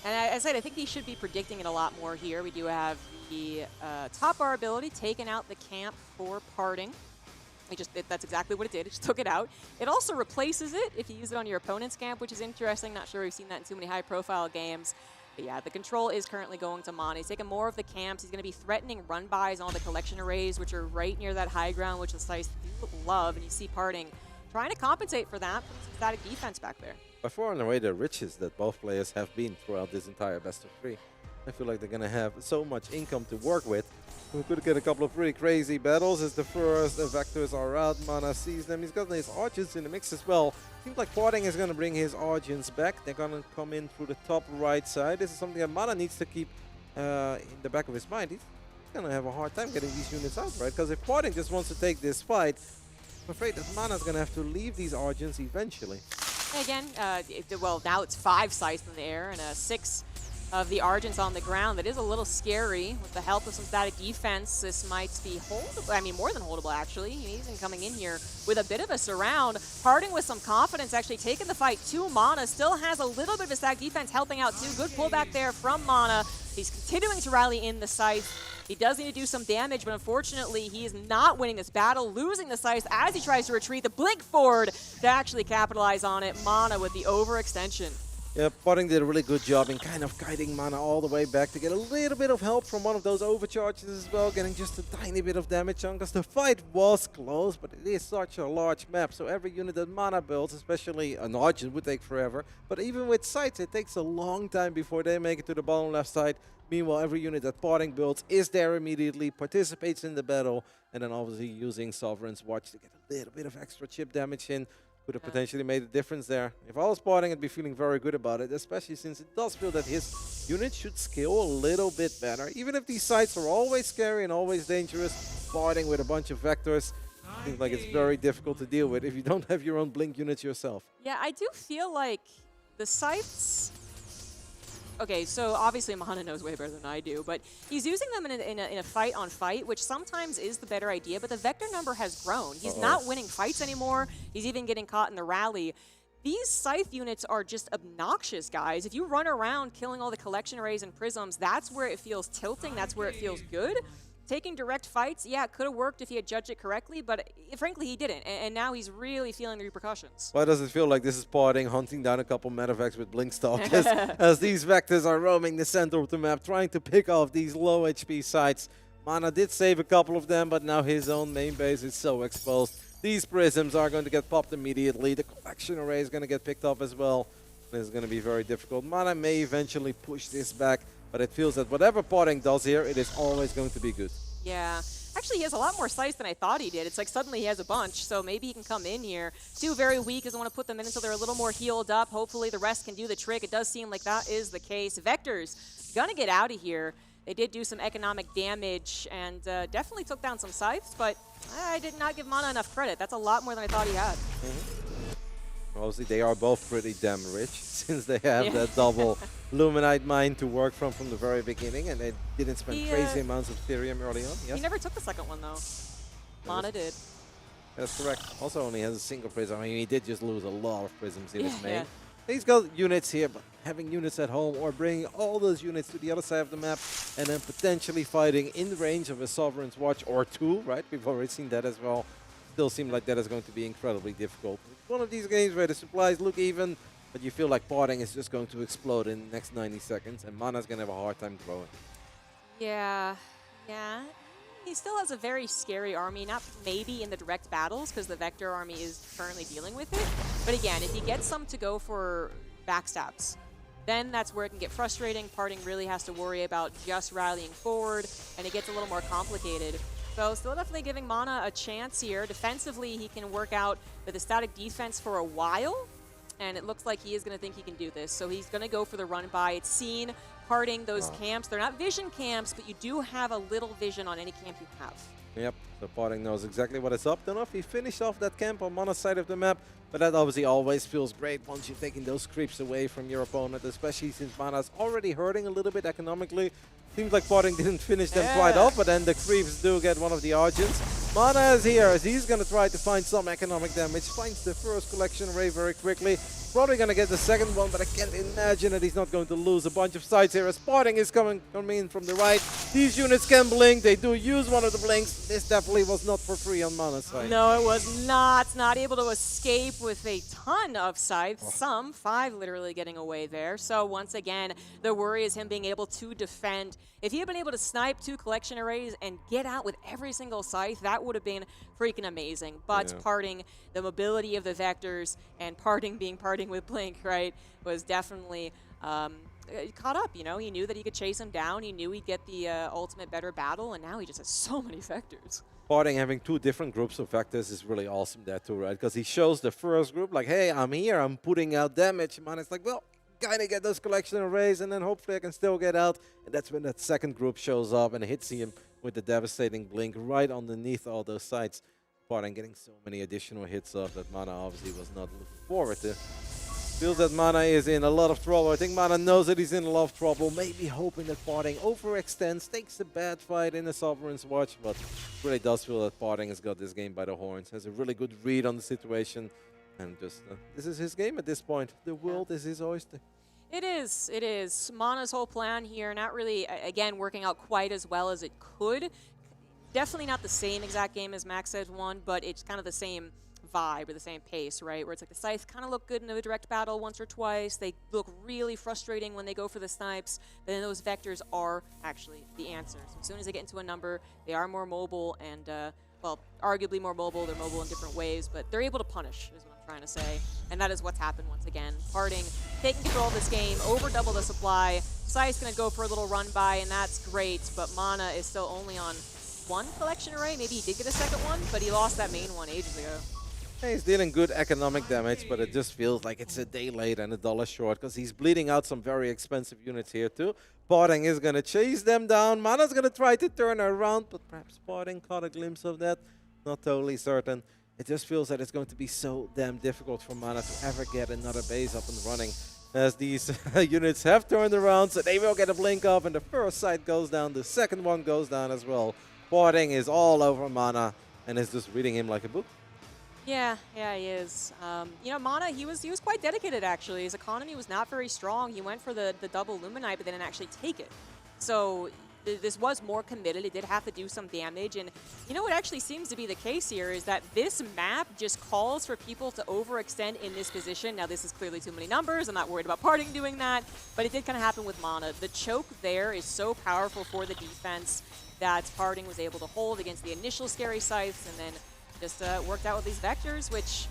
And as I said, I think he should be predicting it a lot more here. We do have the top bar ability, taking out the camp for Parting. That's exactly what it did. It just took it out. It also replaces it if you use it on your opponent's camp, which is interesting. Not sure we've seen that in too many high-profile games. But yeah, the control is currently going to Mana. He's taking more of the camps. He's going to be threatening run-bys on the collection arrays, which are right near that high ground, which the Scythes do love. And you see Parting trying to compensate for that, putting some static defense back there. By far and away the richest that both players have been throughout this entire best of 3. I feel like they're going to have so much income to work with. We could get a couple of really crazy battles as the first vectors are out. Mana sees them. He's got his Argents in the mix as well. Seems like Parting is going to bring his Argents back. They're going to come in through the top right side. This is something that Mana needs to keep in the back of his mind. He's going to have a hard time getting these units out, right? Because if Parting just wants to take this fight, I'm afraid that Mana's going to have to leave these Argents eventually. Again, well, now it's 5 Scythes in the air and 6 of the Argents on the ground. That is a little scary. With the help of some static defense, this might be holdable. I mean, more than holdable, actually. He's coming in here with a bit of a surround. Parting with some confidence, actually taking the fight to Mana. Still has a little bit of a static defense helping out, too. Good pullback there from Mana. He's continuing to rally in the Scythe. He does need to do some damage, but unfortunately, he is not winning this battle, losing the Scythe as he tries to retreat. The blink forward to actually capitalize on it. Mana with the overextension. Yeah, Potting did a really good job in kind of guiding Mana all the way back to get a little bit of help from one of those overcharges as well, getting just a tiny bit of damage on, because the fight was close, but it is such a large map, so every unit that Mana builds, especially an Argent, would take forever. But even with sites, it takes a long time before they make it to the bottom left side. Meanwhile, every unit that Potting builds is there immediately, participates in the battle, and then obviously using Sovereign's Watch to get a little bit of extra chip damage in. Could have potentially made a difference there. If I was Potting, I'd be feeling very good about it, especially since it does feel that his unit should scale a little bit better. Even if these sites are always scary and always dangerous, Potting with a bunch of vectors seems like it's very difficult to deal with if you don't have your own blink units yourself. Yeah, I do feel like the sites... Okay, so obviously Mana knows way better than I do, but he's using them in a fight-on-fight, which sometimes is the better idea, but the vector number has grown. He's not winning fights anymore. He's even getting caught in the rally. These Scythe units are just obnoxious, guys. If you run around killing all the collection arrays and prisms, that's where it feels tilting, that's where it feels good. Taking direct fights, yeah, it could have worked if he had judged it correctly, but frankly, he didn't. And now he's really feeling the repercussions. Why does it feel like this is Potting hunting down a couple Metavacs with Blinkstalk as these vectors are roaming the center of the map, trying to pick off these low HP sites? Mana did save a couple of them, but now his own main base is so exposed. These prisms are going to get popped immediately. The collection array is going to get picked up as well. This is going to be very difficult. Mana may eventually push this back, but it feels that whatever Potting does here, it is always going to be good. Yeah. Actually, he has a lot more sites than I thought he did. It's like suddenly he has a bunch, so maybe he can come in here. Two very weak, doesn't want to put them in until they're a little more healed up. Hopefully the rest can do the trick. It does seem like that is the case. Vectors gonna get out of here. They did do some economic damage and definitely took down some scythes, but I did not give Mana enough credit. That's a lot more than I thought he had. Obviously, they are both pretty damn rich since they have that double Luminite mine to work from the very beginning, and they didn't spend crazy amounts of Ethereum early on. Yes? He never took the second one, though. Mana did. That's correct. Also only has a single prism. I mean, he did just lose a lot of prisms in his main. He's got units here, but having units at home or bringing all those units to the other side of the map and then potentially fighting in range of a Sovereign's Watch or two, right? We've already seen that as well. Still seem like that is going to be incredibly difficult. It's one of these games where the supplies look even, but you feel like Potting is just going to explode in the next 90 seconds, and Mana's going to have a hard time throwing. Yeah. He still has a very scary army, not maybe in the direct battles, because the Vector army is currently dealing with it. But again, if he gets some to go for backstabs, then that's where it can get frustrating. Parting really has to worry about just rallying forward, and it gets a little more complicated. So still definitely giving Mana a chance here. Defensively, he can work out with a static defense for a while, and it looks like he is going to think he can do this. So he's going to go for the run by. It's seen parting those camps. They're not vision camps, but you do have a little vision on any camp you have. Yep, so Potting knows exactly what is up. Don't know if he finished off that camp on Mana's side of the map, but that obviously always feels great once you're taking those creeps away from your opponent, especially since Mana's already hurting a little bit economically. Seems like Potting didn't finish them quite off, but then the creeps do get one of the Argents. Mana is here as he's going to try to find some economic damage. Finds the first collection array very quickly. Probably going to get the second one, but I can't imagine that he's not going to lose a bunch of sides here as Potting is coming in from the right. These units can blink. They do use one of the blinks. This definitely was not for free on Mana's side. No, it was not. Not able to escape with a ton of scythes. Some, 5 literally getting away there. So once again, the worry is him being able to defend. If he had been able to snipe 2 collection arrays and get out with every single scythe, that would have been freaking amazing. But parting, the mobility of the vectors, and parting being parting with Blink, right, was definitely caught up. You know, he knew that he could chase him down. He knew he'd get the ultimate better battle, and now he just has so many vectors. Potting having 2 different groups of vectors is really awesome there too, right? Because he shows the first group like, hey, I'm here, I'm putting out damage. Mana's like, well, gotta get those collection arrays, and then hopefully I can still get out. And that's when that second group shows up and hits him with the devastating blink right underneath all those sites. Potting getting so many additional hits off that Mana obviously was not looking forward to. Feels that Mana is in a lot of trouble. I think Mana knows that he's in a lot of trouble. Maybe hoping that Potting overextends, takes a bad fight in the Sovereign's Watch, but really does feel that Potting has got this game by the horns. Has a really good read on the situation, and just this is his game at this point. The world is his oyster. It is. It is. Mana's whole plan here, not really, again, working out quite as well as it could. Definitely not the same exact game as Max Edge won, but it's kind of the same vibe or the same pace, right? Where it's like the scythe kind of look good in a direct battle once or twice. They look really frustrating when they go for the snipes. But then those vectors are actually the answer. So as soon as they get into a number, they are more mobile and, well, arguably more mobile. They're mobile in different ways, but they're able to punish, is what I'm trying to say. And that is what's happened once again. Parting, taking control of this game, over double the supply. Scythe's going to go for a little run by, and that's great, but Mana is still only on one collection array. Maybe he did get a second one, but he lost that main one ages ago. He's dealing good economic damage, but it just feels like it's a day late and $1 short because he's bleeding out some very expensive units here too. Parting is going to chase them down. Mana's going to try to turn around, but perhaps Parting caught a glimpse of that. Not totally certain. It just feels that it's going to be so damn difficult for Mana to ever get another base up and running, as these units have turned around, so they will get a blink off, and the first site goes down, the second one goes down as well. Parting is all over Mana and is just reading him like a book. Yeah, he is. You know, Mana, he was quite dedicated, actually. His economy was not very strong. He went for the double Luminite, but they didn't actually take it. So this was more committed. It did have to do some damage. And you know what actually seems to be the case here is that this map just calls for people to overextend in this position. Now, this is clearly too many numbers. I'm not worried about Parting doing that. But it did kind of happen with Mana. The choke there is so powerful for the defense that Parting was able to hold against the initial scary scythes and then just worked out with these vectors, which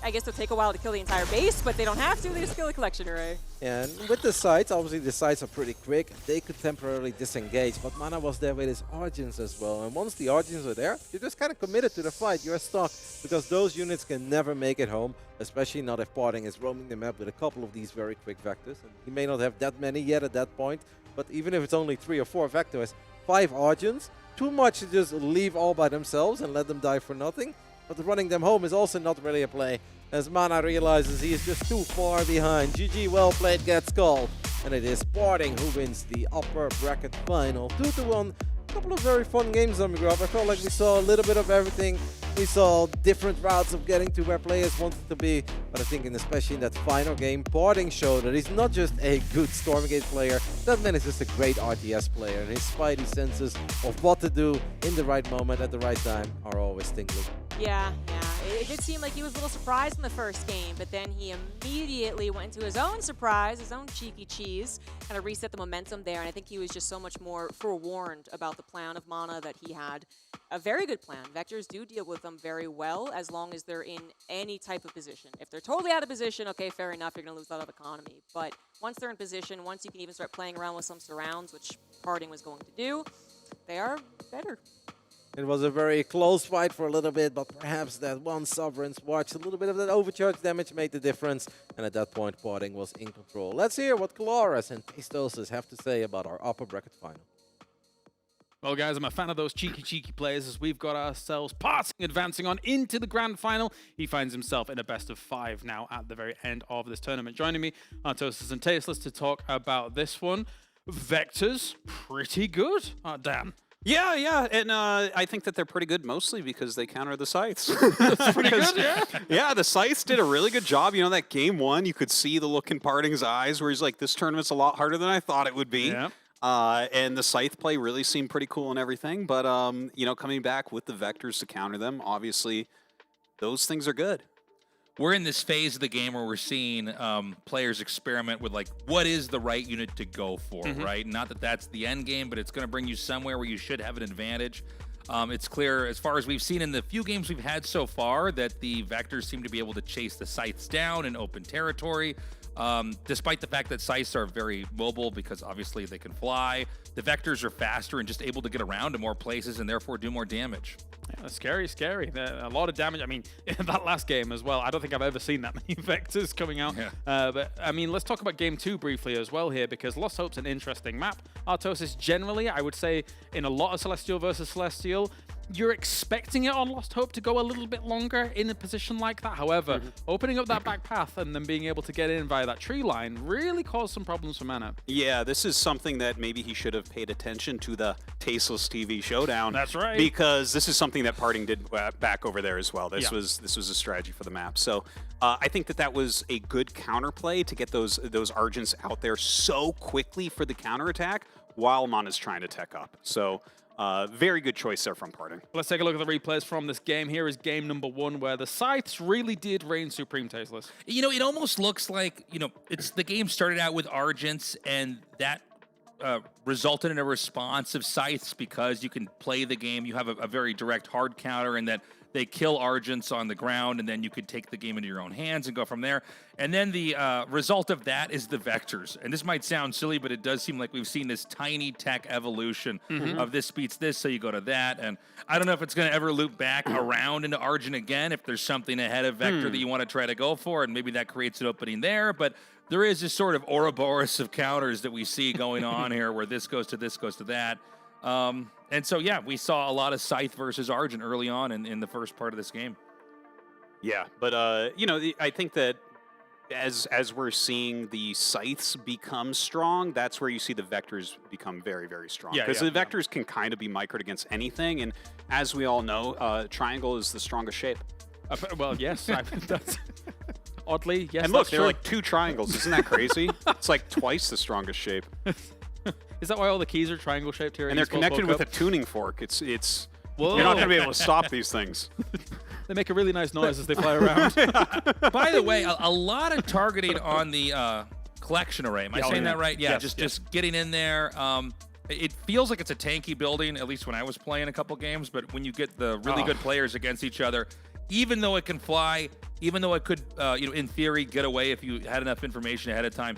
I guess will take a while to kill the entire base, but they don't have to. They just kill the collection array. Yeah, and with the sites, obviously the sites are pretty quick. They could temporarily disengage, but Mana was there with his Origins as well. And once the Origins are there, you're just kind of committed to the fight. You're stuck because those units can never make it home, especially not if Parting is roaming the map with a couple of these very quick vectors. And he may not have that many yet at that point, but even if it's only 3 or 4 vectors, 5 Origins, too much to just leave all by themselves and let them die for nothing. But running them home is also not really a play, as Mana realizes he is just too far behind. GG, well played, gets called. And it is Parting who wins the upper bracket final. 2-1. A couple of very fun games on the graph. I felt like we saw a little bit of everything. We saw different routes of getting to where players wanted to be. But I think especially in that final game, Parting showed that he's not just a good Stormgate player. That man is just a great RTS player. And his spidey senses of what to do in the right moment at the right time are always tingling. Yeah. It did seem like he was a little surprised in the first game, but then he immediately went into his own surprise, his own cheeky cheese, kind of reset the momentum there, and I think he was just so much more forewarned about the plan of Mana that he had. A very good plan. Vectors do deal with them very well as long as they're in any type of position. If they're totally out of position, okay, fair enough, you're going to lose a lot of economy. But once they're in position, once you can even start playing around with some surrounds, which Parting was going to do, they are better. It was a very close fight for a little bit, but perhaps that one Sovereign's Watch, a little bit of that overcharge damage made the difference, and at that point, Parting was in control. Let's hear what Kalaris and Tastosis have to say about our upper bracket final. Well, guys, I'm a fan of those cheeky players as we've got ourselves Parting advancing on into the grand final. He finds himself in a best of 5 now at the very end of this tournament. Joining me are Toasters and Tasteless to talk about this one. Vectors, pretty good, Dan. Yeah, and I think that they're pretty good mostly because they counter the scythes. That's pretty good, yeah. Yeah, the scythes did a really good job. You know, that game 1, you could see the look in Parting's eyes where he's like, this tournament's a lot harder than I thought it would be. Yeah. And the scythe play really seemed pretty cool and everything. But, you know, coming back with the vectors to counter them, obviously, those things are good. We're in this phase of the game where we're seeing players experiment with, like, what is the right unit to go for, right? Not that that's the end game, but it's going to bring you somewhere where you should have an advantage. It's clear, as far as we've seen in the few games we've had so far, that the vectors seem to be able to chase the scythes down in open territory. Despite the fact that scythes are very mobile because obviously they can fly, the vectors are faster and just able to get around to more places and therefore do more damage. Yeah, scary. A lot of damage. I mean, in that last game as well, I don't think I've ever seen that many vectors coming out. Yeah. But, I mean, let's talk about Game 2 briefly as well here, because Lost Hope's an interesting map. Artosis, generally, I would say, in a lot of Celestial versus Celestial, you're expecting it on Lost Hope to go a little bit longer in a position like that. However, opening up that back path and then being able to get in via that tree line really caused some problems for Mana. Yeah, this is something that maybe he should have paid attention to the Tasteless TV showdown. That's right. Because this is something that Parting did back over there as well. This was a strategy for the map. So I think that was a good counterplay to get those Argents out there so quickly for the counterattack while Mana's trying to tech up. So Very good choice there from Parting. Let's take a look at the replays from this game. Here is game number 1, where the Scythes really did reign supreme, Tasteless. You know, it almost looks like, you know, the game started out with Argents, and that resulted in a response of Scythes because you can play the game. You have a very direct hard counter, and that they kill Argents on the ground, and then you could take the game into your own hands and go from there. And then the result of that is the vectors. And this might sound silly, but it does seem like we've seen this tiny tech evolution of this beats this, so you go to that. And I don't know if it's going to ever loop back around into Argent again, if there's something ahead of Vector that you want to try to go for, and maybe that creates an opening there. But there is this sort of Ouroboros of counters that we see going on here, where this goes to that. And so, yeah, we saw a lot of Scythe versus Argent early on in the first part of this game. Yeah, but, you know, I think that as we're seeing the Scythes become strong, that's where you see the Vectors become very, very strong. Because the Vectors can kind of be microed against anything, and as we all know, triangle is the strongest shape. Well, yes, that's oddly, yes. And look, that's they're true. like 2 triangles. Isn't that crazy? It's like twice the strongest shape. Is that why all the keys are triangle shaped here? And they're connected with a tuning fork. It's you're not going to be able to stop these things. They make a really nice noise as they fly around. By the way, a lot of targeting on the collection array. Am I saying that right? Yeah, Yes, just getting in there. It feels like it's a tanky building, at least when I was playing a couple games, but when you get the really good players against each other, even though it can fly, even though it could, you know, in theory, get away if you had enough information ahead of time,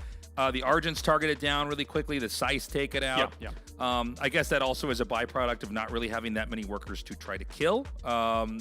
the Argents target it down really quickly. The Scythes take it out. I guess that also is a byproduct of not really having that many workers to try to kill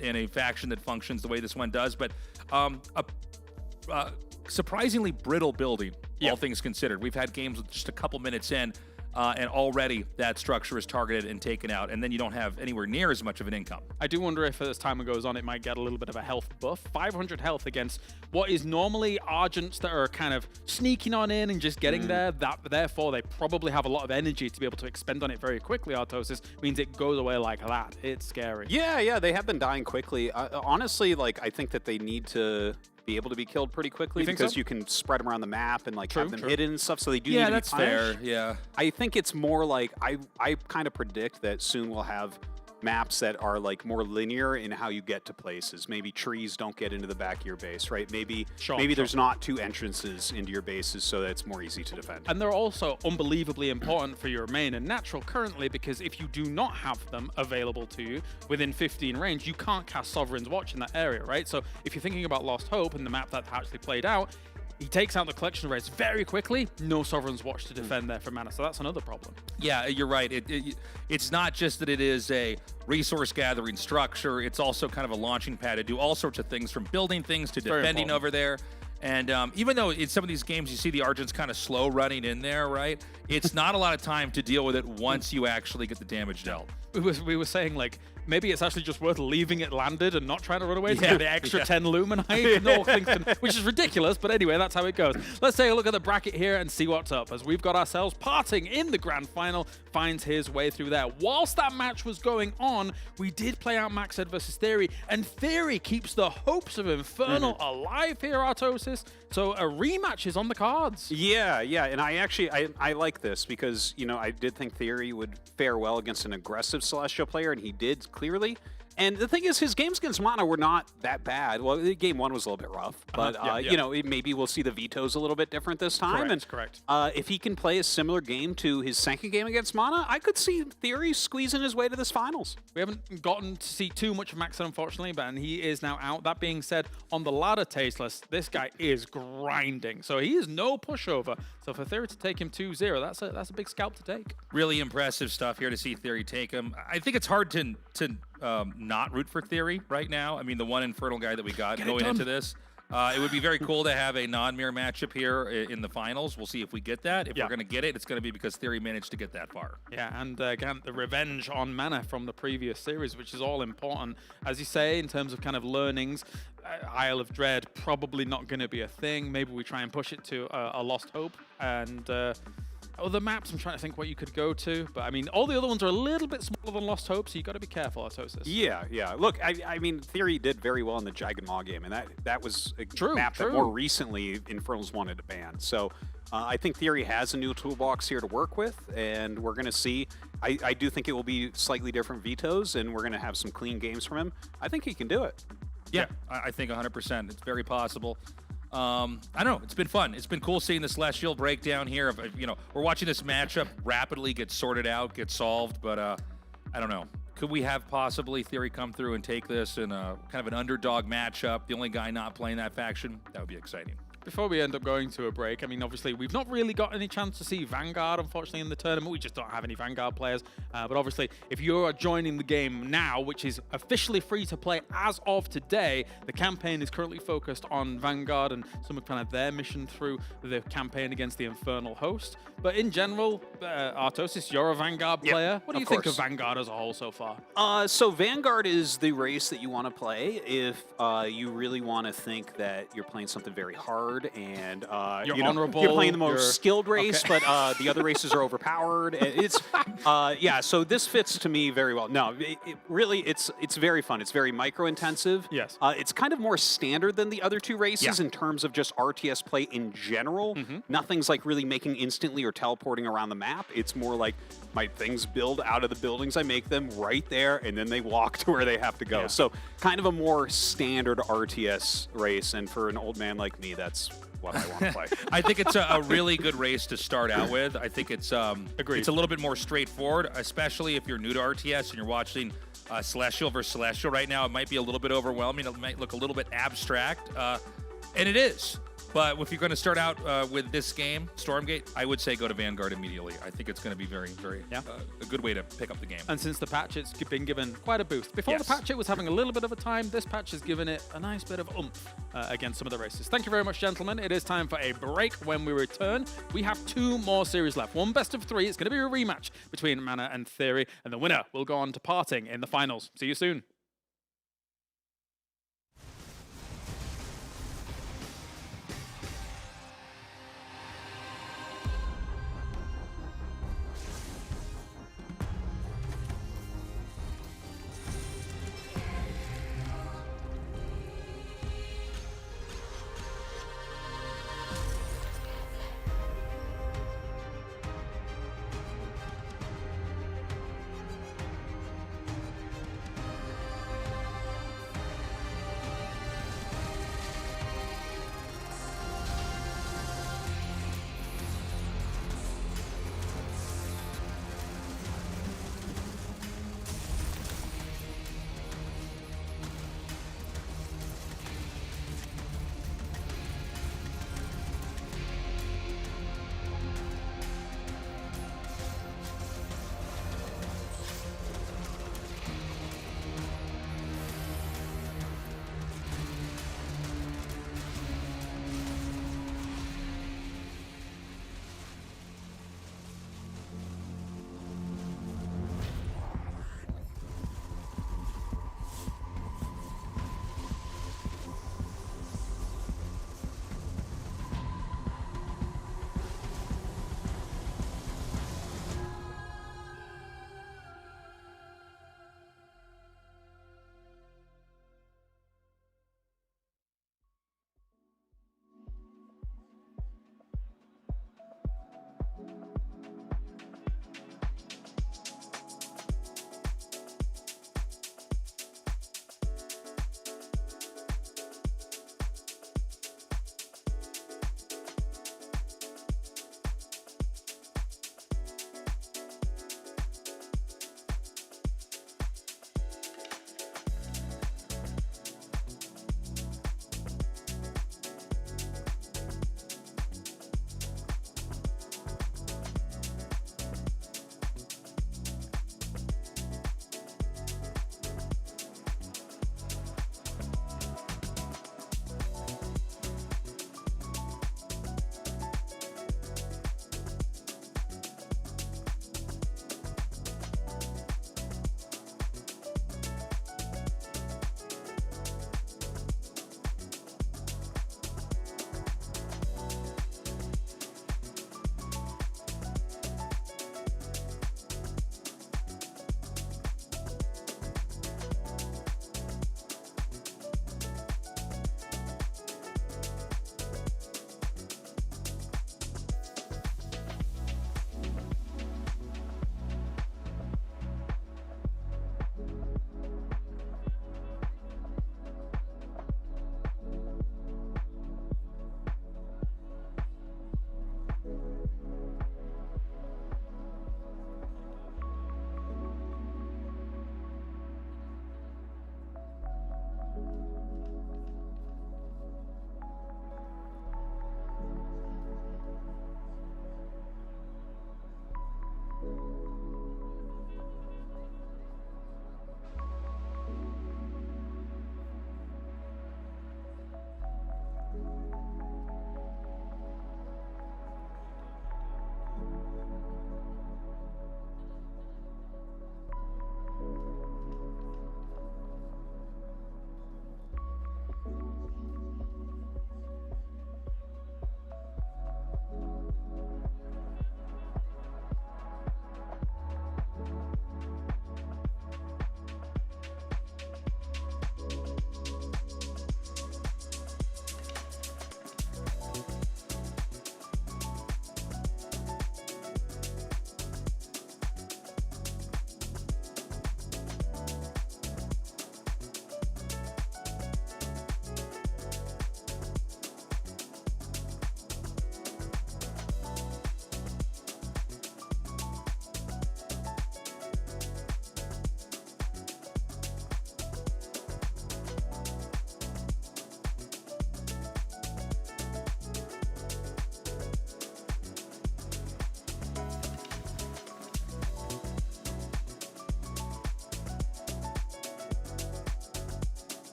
in a faction that functions the way this one does. But a surprisingly brittle building, all things considered. We've had games with just a couple minutes in, and already that structure is targeted and taken out, and then you don't have anywhere near as much of an income. I do wonder if as time goes on, it might get a little bit of a health buff. 500 health against what is normally Argents that are kind of sneaking on in and just getting there. Therefore, they probably have a lot of energy to be able to expend on it very quickly. Artosis means it goes away like that. It's scary. Yeah, they have been dying quickly. Honestly, like, I think that they need to be able to be killed pretty quickly because you can spread them around the map and like have them hidden and stuff. So they do need to be punished. fair. Yeah, I think it's more like I kind of predict that soon we'll have maps that are like more linear in how you get to places. Maybe trees don't get into the back of your base, right? Maybe there's not 2 entrances into your bases, so that it's more easy to defend. And they're also unbelievably important for your main and natural currently, because if you do not have them available to you within 15 range, you can't cast Sovereign's Watch in that area, right? So if you're thinking about Lost Hope and the map that actually played out, he takes out the collection race very quickly. No Sovereign's Watch to defend there for mana, so that's another problem. Yeah, you're right. It's not just that it is a resource gathering structure. It's also kind of a launching pad to do all sorts of things, from building things to defending over there. And even though in some of these games you see the Argents kind of slow running in there, right? It's not a lot of time to deal with it once you actually get the damage dealt. We were saying, like, maybe it's actually just worth leaving it landed and not trying to run away to get the extra 10 Luminite, no, which is ridiculous, but anyway, that's how it goes. Let's take a look at the bracket here and see what's up, as we've got ourselves Parting in the grand final, finds his way through there. Whilst that match was going on, we did play out Maxed versus Theory, and Theory keeps the hopes of Infernal alive here, Artosis, so a rematch is on the cards. Yeah, and I like this because, you know, I did think Theory would fare well against an aggressive Celestial player, and he did clearly. And the thing is, his games against Mana were not that bad. Well, game 1 was a little bit rough, but you know, maybe we'll see the vetoes a little bit different this time. Correct. If he can play a similar game to his second game against Mana, I could see Theory squeezing his way to this finals. We haven't gotten to see too much of Maxon, unfortunately, but he is now out. That being said, on the ladder, Tasteless, this guy is grinding, so he is no pushover. So for Theory to take him 2-0, that's a big scalp to take. Really impressive stuff here to see Theory take him. I think it's hard to not root for Theory right now. I mean, the one Infernal guy that we got going into this. It would be very cool to have a non-mirror matchup here in the finals. We'll see if we get that. If we're going to get it, it's going to be because Theory managed to get that far. Yeah, and again, the revenge on mana from the previous series, which is all important. As you say, in terms of kind of learnings, Isle of Dread probably not going to be a thing. Maybe we try and push it to a Lost Hope, and other maps, I'm trying to think what you could go to. But I mean, all the other ones are a little bit smaller than Lost Hope, so you got to be careful, Artosis. Yeah, yeah. Look, I mean, Theory did very well in the Jagged Maw game, and that was a map that more recently Infernals wanted to ban. So I think Theory has a new toolbox here to work with, and we're going to see. I do think it will be slightly different vetoes, and we're going to have some clean games from him. I think he can do it. Yeah, I think 100%. It's very possible. I don't know. It's been fun. It's been cool seeing the Celestial breakdown here. Of we're watching this matchup rapidly get sorted out, get solved. But I don't know. Could we have possibly Theory come through and take this in a kind of an underdog matchup? The only guy not playing that faction? That would be exciting. Before we end up going to a break, I mean, obviously, we've not really got any chance to see Vanguard, unfortunately, in the tournament. We just don't have any Vanguard players. But obviously, if you are joining the game now, which is officially free to play as of today, the campaign is currently focused on Vanguard and some of kind of their mission through the campaign against the Infernal Host. But in general, Artosis, you're a Vanguard player. What do you think of Vanguard as a whole so far? So Vanguard is the race that you want to play if you really want to think that you're playing something very hard and you're honorable. You're playing the most skilled race, but the other races are overpowered. It's yeah. So this fits to me very well. No, really, it's very fun. It's very micro intensive. Yes. It's kind of more standard than the other two races in terms of just RTS play in general. Nothing's like really making instantly or teleporting around the map. It's more like my things build out of the buildings. I make them right there, and then they walk to where they have to go. So kind of a more standard RTS race. And for an old man like me, that's what I want to play. I think it's a really good race to start out with. I think it's it's a little bit more straightforward, especially if you're new to RTS and you're watching Celestial versus Celestial right now. It might be a little bit overwhelming. It might look a little bit abstract, and it is. But if you're going to start out with this game, Stormgate, I would say go to Vanguard immediately. I think it's going to be very, very a good way to pick up the game. And since the patch, it's been given quite a boost. Before the patch, it was having a little bit of a time. This patch has given it a nice bit of oomph against some of the races. Thank you very much, gentlemen. It is time for a break. When we return, we have 2 more series left. One best of 3. It's going to be a rematch between Mana and Theory, and the winner will go on to parting in the finals. See you soon.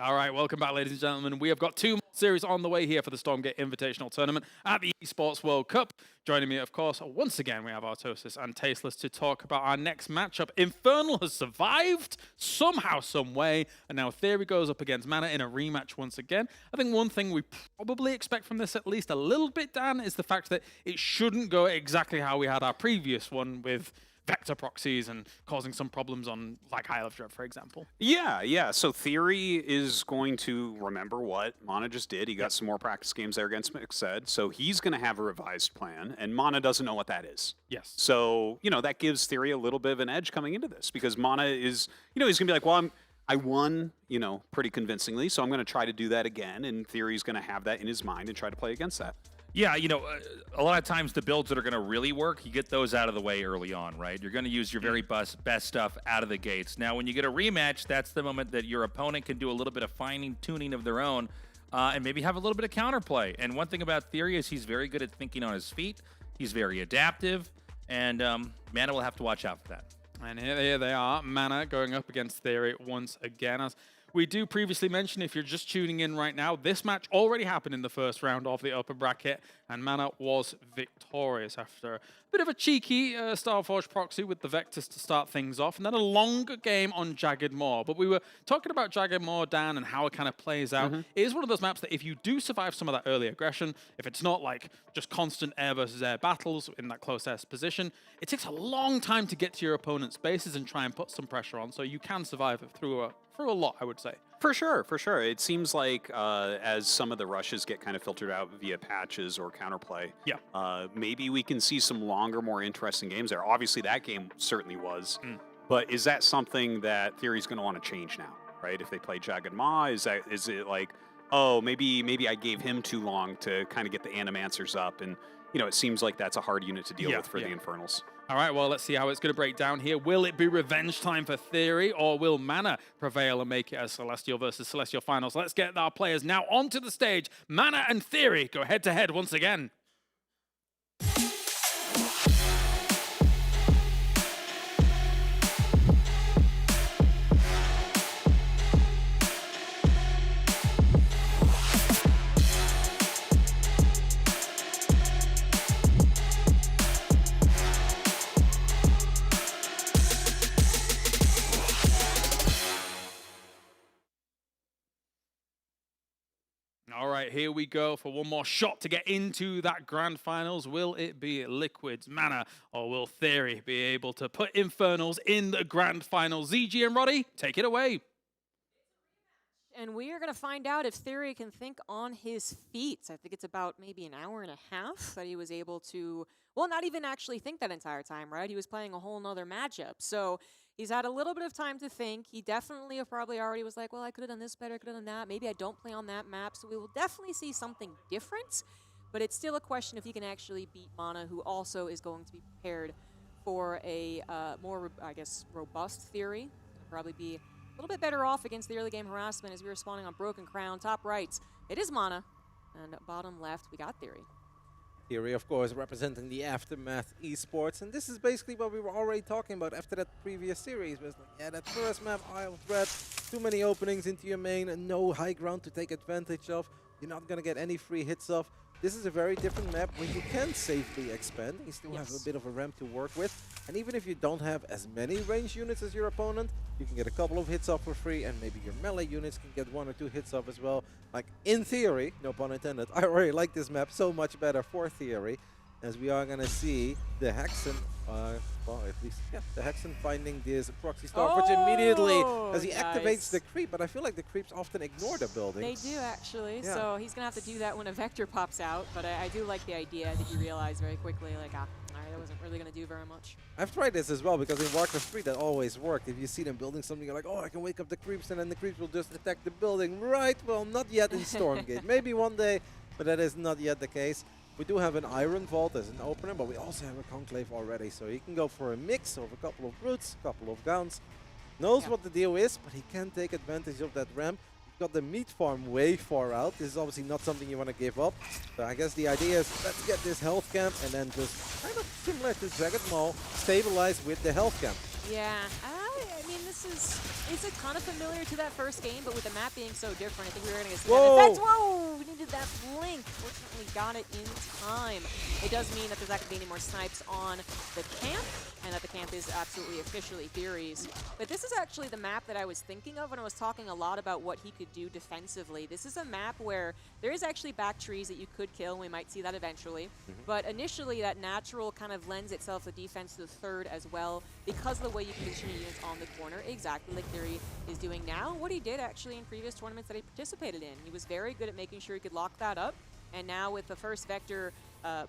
All right, welcome back, ladies and gentlemen. We have got 2 more series on the way here for the Stormgate Invitational Tournament at the Esports World Cup. Joining me, of course, once again, we have Artosis and Tasteless to talk about our next matchup. Infernal has survived somehow, some way, and now Theory goes up against Mana in a rematch once again. I think one thing we probably expect from this, at least a little bit, Dan, is the fact that it shouldn't go exactly how we had our previous one with vector proxies and causing some problems on like Isle of Dread, for example. Yeah. So Theory is going to remember what Mana just did. He got some more practice games there against Mixed, so he's going to have a revised plan, and Mana doesn't know what that is. Yes. So, that gives Theory a little bit of an edge coming into this, because Mana is, he's going to be like, well, I won, pretty convincingly, so I'm going to try to do that again, and Theory's going to have that in his mind and try to play against that. Yeah, a lot of times the builds that are going to really work, you get those out of the way early on, right? You're going to use your very best stuff out of the gates. Now, when you get a rematch, that's the moment that your opponent can do a little bit of fine-tuning of their own and maybe have a little bit of counterplay. And one thing about Theory is he's very good at thinking on his feet. He's very adaptive, and Mana will have to watch out for that. And here they are, Mana going up against Theory once again. As we do previously mention, if you're just tuning in right now, this match already happened in the first round of the upper bracket, and Mana was victorious after a bit of a cheeky Starforge proxy with the Vectors to start things off, and then a longer game on Jagged Maw. But we were talking about Jagged Maw, Dan, and how it kind of plays out. It is one of those maps that if you do survive some of that early aggression, if it's not like just constant air versus air battles in that close air position, it takes a long time to get to your opponent's bases and try and put some pressure on, so you can survive it through a lot, I would say. For sure. It seems like as some of the rushes get kind of filtered out via patches or counterplay, maybe we can see some longer, more interesting games there. Obviously, that game certainly was. But is that something that Theory's going to want to change now, right? If they play Jagged Maw, is it like, oh, maybe I gave him too long to kind of get the Animancers up, and it seems like that's a hard unit to deal with for the Infernals. All right, well, let's see how it's going to break down here. Will it be revenge time for Theory, or will Mana prevail and make it a Celestial versus Celestial finals? Let's get our players now onto the stage. Mana and Theory go head-to-head once again. All right, here we go for one more shot to get into that grand finals. Will it be Liquid's Mana, or will Theory be able to put Infernals in the grand finals? ZG and Roddy, take it away. And we are going to find out if Theory can think on his feet. I think it's about maybe an hour and a half that he was able to, well, not even actually think that entire time, right? He was playing a whole nother matchup. So he's had a little bit of time to think. He definitely probably already was like, well, I could have done this better, I could have done that. Maybe I don't play on that map. So we will definitely see something different. But it's still a question if he can actually beat Mana, who also is going to be prepared for a more, I guess, robust Theory. Probably be a little bit better off against the early game harassment as we were spawning on Broken Crown. Top right, it is Mana. And bottom left, we got Theory. Theory, of course, representing the Aftermath Esports. And this is basically what we were already talking about after that previous series. It was like, yeah, that first map, Isle of Dread, too many openings into your main and no high ground to take advantage of. You're not going to get any free hits off. This is a very different map where you can safely expand. You still have a bit of a ramp to work with. And even if you don't have as many range units as your opponent, you can get a couple of hits off for free, and maybe your melee units can get 1 or 2 hits off as well. Like, in theory, no pun intended, I already like this map so much better for Theory, as we are going to see the Hexen, well, at least, the Hexen finding this proxy Starforge immediately as he activates the creep, but I feel like the creeps often ignore the buildings. They do, actually, so he's going to have to do that when a Vector pops out, but I do like the idea that you realize very quickly, like, all right, that wasn't really going to do very much. I've tried this as well, because in Warcraft 3 that always worked. If you see them building something, you're like, oh, I can wake up the creeps, and then the creeps will just attack the building. Right, well, not yet in Stormgate. Maybe one day, but that is not yet the case. We do have an Iron Vault as an opener, but we also have a Conclave already, so he can go for a mix of a couple of Brutes, a couple of Gowns. Knows what the deal is, but he can take advantage of that ramp. He's got the meat farm way far out. This is obviously not something you want to give up. So I guess the idea is, let's get this health camp and then just kind of similar to Jagged Maw, stabilize with the health camp. Yeah, mean, is it kind of familiar to that first game, but with the map being so different, I think we were going to see Whoa! that. Whoa! We needed that blink. Fortunately, got it in time. It does mean that there's not going to be any more snipes on the camp, and that the camp is absolutely officially Theory's. But this is actually the map that I was thinking of when I was talking a lot about what he could do defensively. This is a map where there is actually back trees that you could kill, and we might see that eventually. But initially, that natural kind of lends itself to defense to the third as well, because of the way you can position your units on the corner, exactly like Theory is doing now. What he did actually in previous tournaments that he participated in. He was very good at making sure he could lock that up. And now with the first vector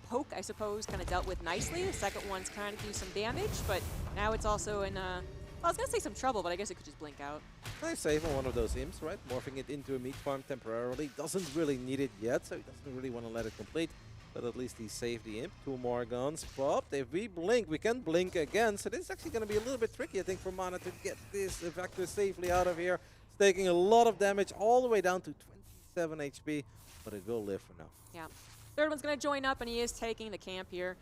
poke, I suppose, kind of dealt with nicely. The second one's trying to do some damage, but now it's also in, well, I was going to say some trouble, but I guess it could just blink out. Nice save on one of those imps, right? Morphing it into a meat farm temporarily. Doesn't really need it yet, so he doesn't really want to let it complete. But at least he saved the imp. 2 more guns popped. If we blink, we can blink again. So this is actually going to be a little bit tricky, I think, for Mana to get this vector safely out of here. It's taking a lot of damage all the way down to 27 HP, but it will live for now. Yeah. Third one's going to join up, and he is taking the camp here.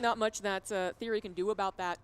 Not much that Theory can do about that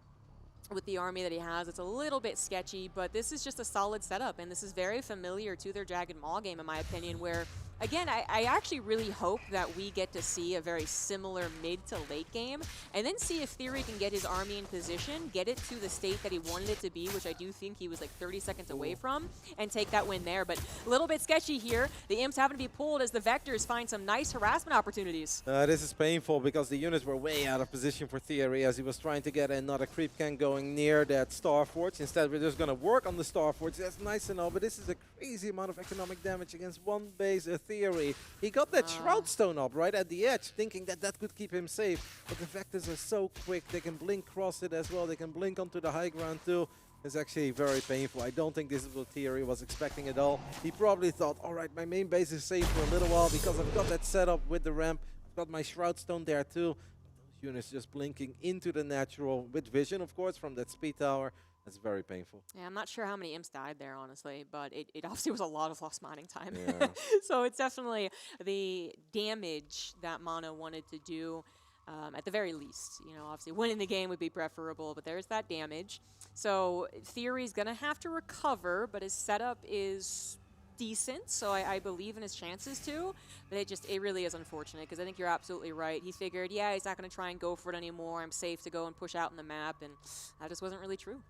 with the army that he has. It's a little bit sketchy, but this is just a solid setup, and this is very familiar to their Jagged Maw game, in my opinion, where, again, I actually really hope that we get to see a very similar mid to late game, and then see if Theory can get his army in position, get it to the state that he wanted it to be, which I do think he was like 30 seconds away from, and take that win there. But a little bit sketchy here. The imps having to be pulled as the vectors find some nice harassment opportunities. This is painful because the units were way out of position for Theory as he was trying to get another creep can going near that Star Forge. Instead, we're just going to work on the Star Forge. That's nice to know, but this is a crazy amount of economic damage against one base Theory. He got that Shroud Stone up right at the edge, thinking that that could keep him safe. But the vectors are so quick, they can blink cross it as well. They can blink onto the high ground too. It's actually very painful. I don't think this is what Theory was expecting at all. He probably thought, all right, my main base is safe for a little while because I've got that set up with the ramp. I've got my Shroud Stone there too. Those units just blinking into the natural with vision, of course, from that speed tower. That's very painful. Yeah, I'm not sure how many imps died there, honestly, but it obviously was a lot of lost mining time. Yeah. So it's definitely the damage that Mana wanted to do at the very least. You know, obviously winning the game would be preferable, but there's that damage. So Theory's going to have to recover, but his setup is decent, so I believe in his chances to, but it really is unfortunate because I think you're absolutely right. He figured, yeah, he's not going to try and go for it anymore. I'm safe to go and push out in the map, and that just wasn't really true.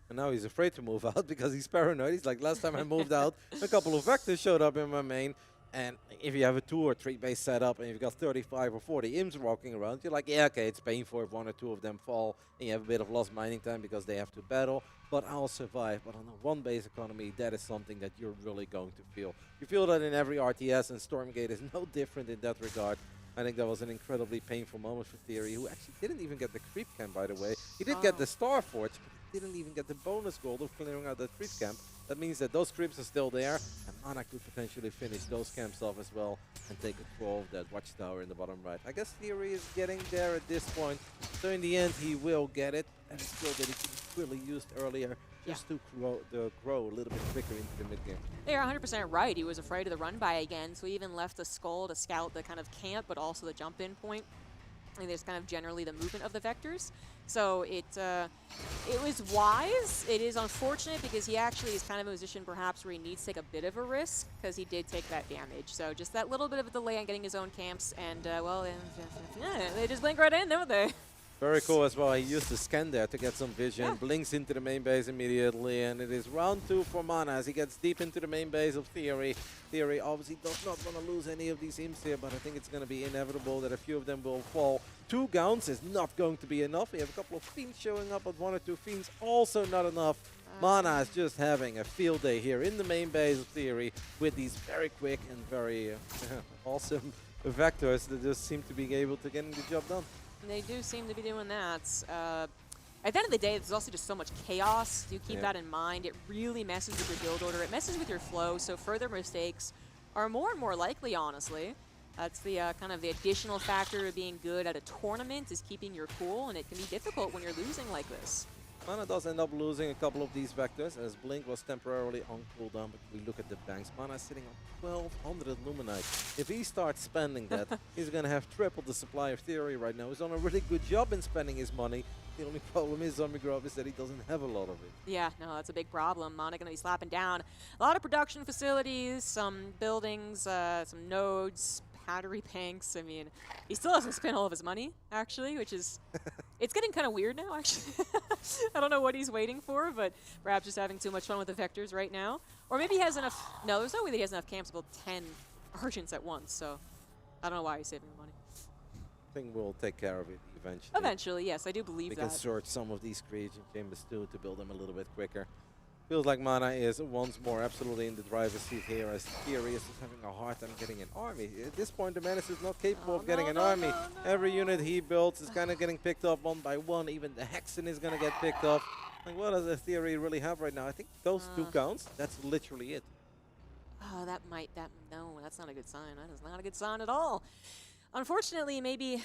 And now he's afraid to move out because he's paranoid. He's like, last time I moved out, a couple of vectors showed up in my main. And if you have a 2 or 3 base setup and you've got 35 or 40 imps walking around, you're like, yeah, okay, it's painful if 1 or 2 of them fall and you have a bit of lost mining time because they have to battle. But I'll survive. But on a 1-base economy, that is something that you're really going to feel. You feel that in every RTS, and Stormgate is no different in that regard. I think that was an incredibly painful moment for Theory, who actually didn't even get the creep camp, by the way. He did get the Star Forge, but he didn't even get the bonus gold of clearing out that creep camp. That means that those creeps are still there, and Mana could potentially finish those camps off as well and take control of that watchtower in the bottom right. I guess Theory is getting there at this point, so in the end he will get it, and a skill that he could really used earlier just to grow a little bit quicker into the mid game. They're 100% right. He was afraid of the run by again, so he even left the skull to scout the kind of camp, but also the jump-in point. And there's kind of generally the movement of the vectors. So it was wise. It is unfortunate because he actually is kind of a position perhaps where he needs to take a bit of a risk because he did take that damage. So just that little bit of a delay on getting his own camps, and well, they just blink right in, don't they? Very cool as well. He used the scan there to get some vision, blinks into the main base immediately, and it is round 2 for Mana as he gets deep into the main base of Theory. Theory obviously does not want to lose any of these imps here, but I think it's going to be inevitable that a few of them will fall. 2 gowns is not going to be enough. We have a couple of fiends showing up, but 1 or 2 fiends also not enough. Mana is just having a field day here in the main base of Theory with these very quick and very awesome vectors that just seem to be able to get the job done. They do seem to be doing that. At the end of the day, there's also just so much chaos. Do keep that in mind. It really messes with your build order. It messes with your flow, so further mistakes are more and more likely, honestly. That's the kind of the additional factor of being good at a tournament is keeping your cool, and it can be difficult when you're losing like this. Mana does end up losing a couple of these vectors as Blink was temporarily on cooldown, but we look at the banks. Mana is sitting on 1200 Luminite. If he starts spending that, he's going to have triple the supply of Theory right now. He's done a really good job in spending his money, The only problem is Zombie Grub is that he doesn't have a lot of it. Yeah, no, that's a big problem. Mana going to be slapping down a lot of production facilities, some buildings, some nodes, battery banks. I mean, he still hasn't spent all of his money, actually, which is... it's getting kind of weird now, actually. I don't know what he's waiting for, but perhaps just having too much fun with the vectors right now. Or maybe he has enough... No, there's no way that he has enough camps to build 10 Argents at once, so I don't know why he's saving money. I think we'll take care of it eventually. Eventually, yes, I do believe We that. can search some of these creation chambers too to build them a little bit quicker. Feels like Mana is once more absolutely in the driver's seat here, as Theory is just having a hard time getting an army. At this point, the Menace is not capable of getting an army. Every unit he builds is kind of getting picked up one by one. Even the Hexen is going to get picked up. Like, what does the Theory really have right now? I think those 2 counts, that's literally it. Oh, no, that's not a good sign. That is not a good sign at all. Unfortunately, maybe,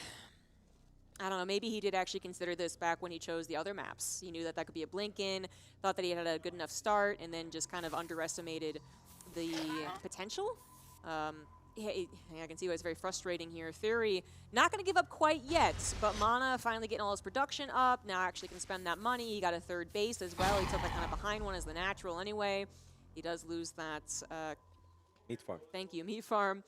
I don't know, maybe he did actually consider this back when he chose the other maps. He knew that that could be a blink-in, thought that he had a good enough start, and then just kind of underestimated the potential. I can see why it's very frustrating here. Theory, not going to give up quite yet, but Mana finally getting all his production up. Now actually can spend that money. He got a 3rd base as well. He took that kind of behind one as the natural anyway. He does lose that... Meat farm. Thank you, meat farm.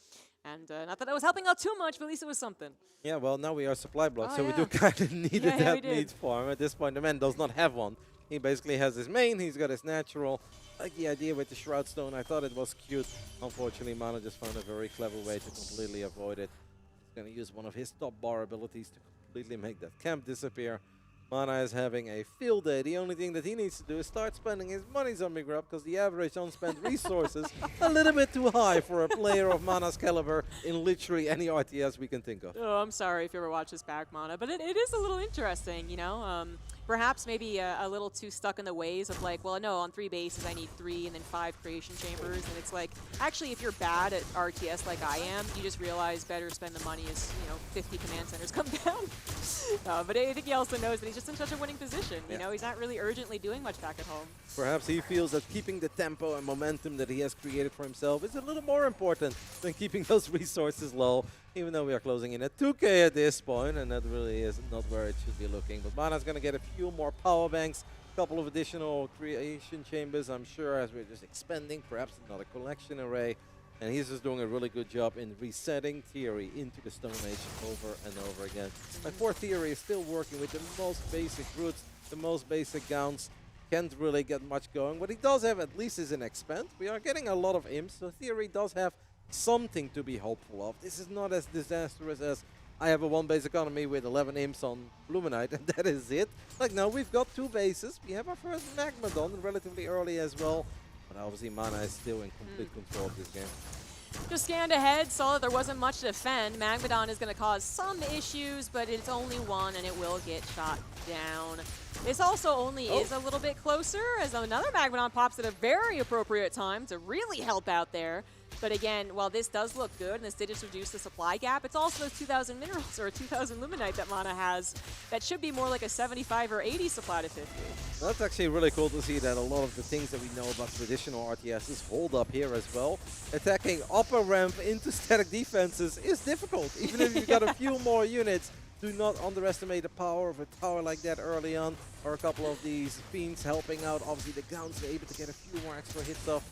And not that I was helping out too much, but at least it was something. Yeah, well, now we are supply blocked, Oh, so we yeah. do kind of need Yeah, that we did. meat farm. At this point, the man does not have one. He basically has his main, he's got his natural. Like the idea with the Shroud Stone, I thought it was cute. Unfortunately, Mana just found a very clever way to completely avoid it. He's going to use one of his top bar abilities to completely make that camp disappear. Mana is having a field day. The only thing that he needs to do is start spending his money, Zombie Grub, because the average unspent resources a little bit too high for a player of Mana's caliber in literally any RTS we can think of. Oh, I'm sorry if you ever watch this back, Mana, but it is a little interesting, you know? Perhaps maybe a little too stuck in the ways of like, well, no, on 3 bases I need 3 and then 5 creation chambers, and it's like, actually, if you're bad at RTS like I am, you just realize better spend the money as, 50 command centers come down. But I think he also knows that he's just in such a winning position. You know, he's not really urgently doing much back at home. Perhaps he feels that keeping the tempo and momentum that he has created for himself is a little more important than keeping those resources low, even though we are closing in at 2K at this point, and that really is not where it should be looking. But Mana's going to get a few more power banks, a couple of additional creation chambers, I'm sure, as we're just expanding, perhaps another collection array. And he's just doing a really good job in resetting Theory into the Stone Age over and over again. My poor Theory is still working with the most basic roots, the most basic gowns. Can't really get much going. What he does have at least is an expand. We are getting a lot of imps, so Theory does have something to be hopeful of. This is not as disastrous as I have a 1 base economy with 11 imps on Luminite, and that is it. Like, no, we've got 2 bases. We have our first Magmadon relatively early as well. But obviously, Mana is still in complete control of this game. Just scanned ahead, saw that there wasn't much to defend. Magmadon is going to cause some issues, but it's only 1, and it will get shot down. This also only is a little bit closer, as another Magmadon pops at a very appropriate time to really help out there. But again, while this does look good, and this did just reduce the supply gap, it's also those 2,000 minerals or 2,000 luminite that Mana has that should be more like a 75 or 80 supply to 50. That's actually really cool to see that a lot of the things that we know about traditional RTSs hold up here as well. Attacking upper ramp into static defenses is difficult, even if you've got a few more units. Do not underestimate the power of a tower like that early on, or a couple of these fiends helping out. Obviously, the Gaunt's able to get a few more extra hits off.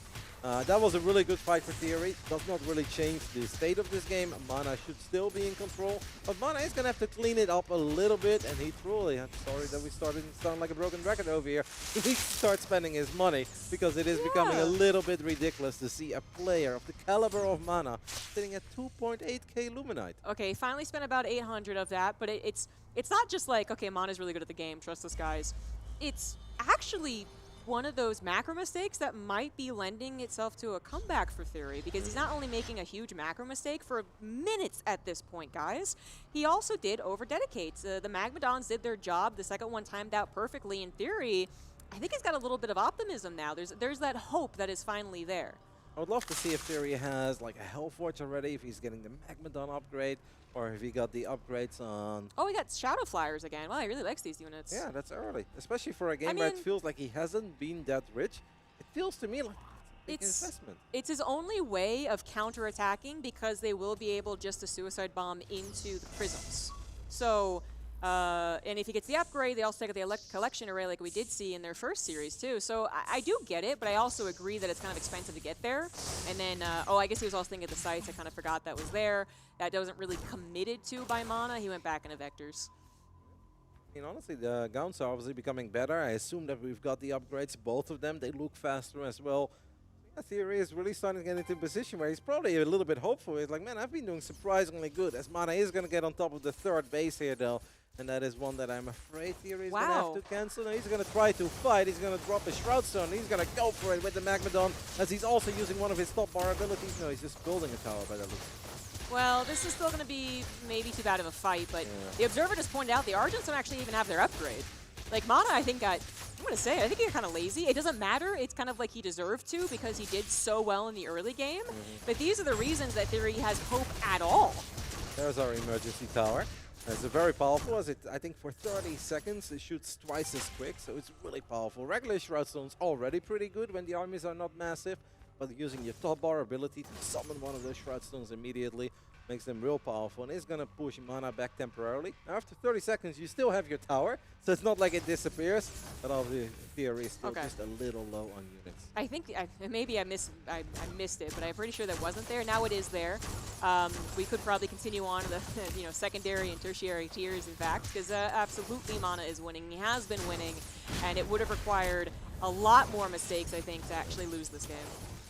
That was a really good fight for Theory. Does not really change the state of this game. Mana should still be in control, but Mana is going to have to clean it up a little bit, and he truly, I'm sorry that we started to sound like a broken record over here, he needs to start spending his money, because it is becoming a little bit ridiculous to see a player of the caliber of Mana sitting at 2.8k Luminite. Okay, finally spent about 800 of that, but it's not just like, okay, Mana's really good at the game, trust us guys. It's actually one of those macro mistakes that might be lending itself to a comeback for Theory, because he's not only making a huge macro mistake for minutes at this point, guys, he also did over-dedicate. The Magmadons did their job. The second one timed out perfectly. In Theory, I think he's got a little bit of optimism now. There's that hope that is finally there. I would love to see if Theory has like a Hellforge already, if he's getting the Magmadon upgrade, or if he got the upgrades on... Oh, he got Shadow Flyers again. Wow, he really likes these units. Yeah, that's early. Especially for a game where it feels like he hasn't been that rich. It feels to me like a big investment. It's his only way of counterattacking, because they will be able just to suicide bomb into the prisms. So And if he gets the upgrade, they also take the collection array like we did see in their first series too. So I do get it, but I also agree that it's kind of expensive to get there. And then, oh, I guess he was also thinking of the sites. I kind of forgot that was there. That wasn't really committed to by Mana. He went back into Vectors. I mean, honestly, the Gauns are obviously becoming better. I assume that we've got the upgrades, both of them. They look faster as well. Theory is really starting to get into a position where he's probably a little bit hopeful. He's like, man, I've been doing surprisingly good. As Mana is going to get on top of the third base here, though. And that is one that I'm afraid Theory is going to have to cancel. Now he's going to try to fight. He's going to drop a Shroud Stone. He's going to go for it with the Magmadon, as he's also using one of his top bar abilities. No, he's just building a tower by that look. Well, this is still going to be maybe too bad of a fight, but the Observer just pointed out the Argents don't actually even have their upgrade. Like, Mana, I think, I'm going to say, I think he got kind of lazy. It doesn't matter. It's kind of like he deserved to because he did so well in the early game. But these are the reasons that Theory has hope at all. There's our emergency tower. It's very powerful, as it, I think, for 30 seconds, it shoots twice as quick, so it's really powerful. Regular Shroud Stone's already pretty good when the armies are not massive, but using your top bar ability to summon one of those Shroud Stones immediately makes them real powerful, and it's going to push Mana back temporarily. Now, after 30 seconds, you still have your tower, so it's not like it disappears, but obviously, Theory is still just a little low on units. I think, maybe I missed it, but I'm pretty sure that wasn't there. Now it is there. We could probably continue on to the secondary and tertiary tiers, in fact, because absolutely Mana is winning. He has been winning, and it would have required a lot more mistakes, I think, to actually lose this game.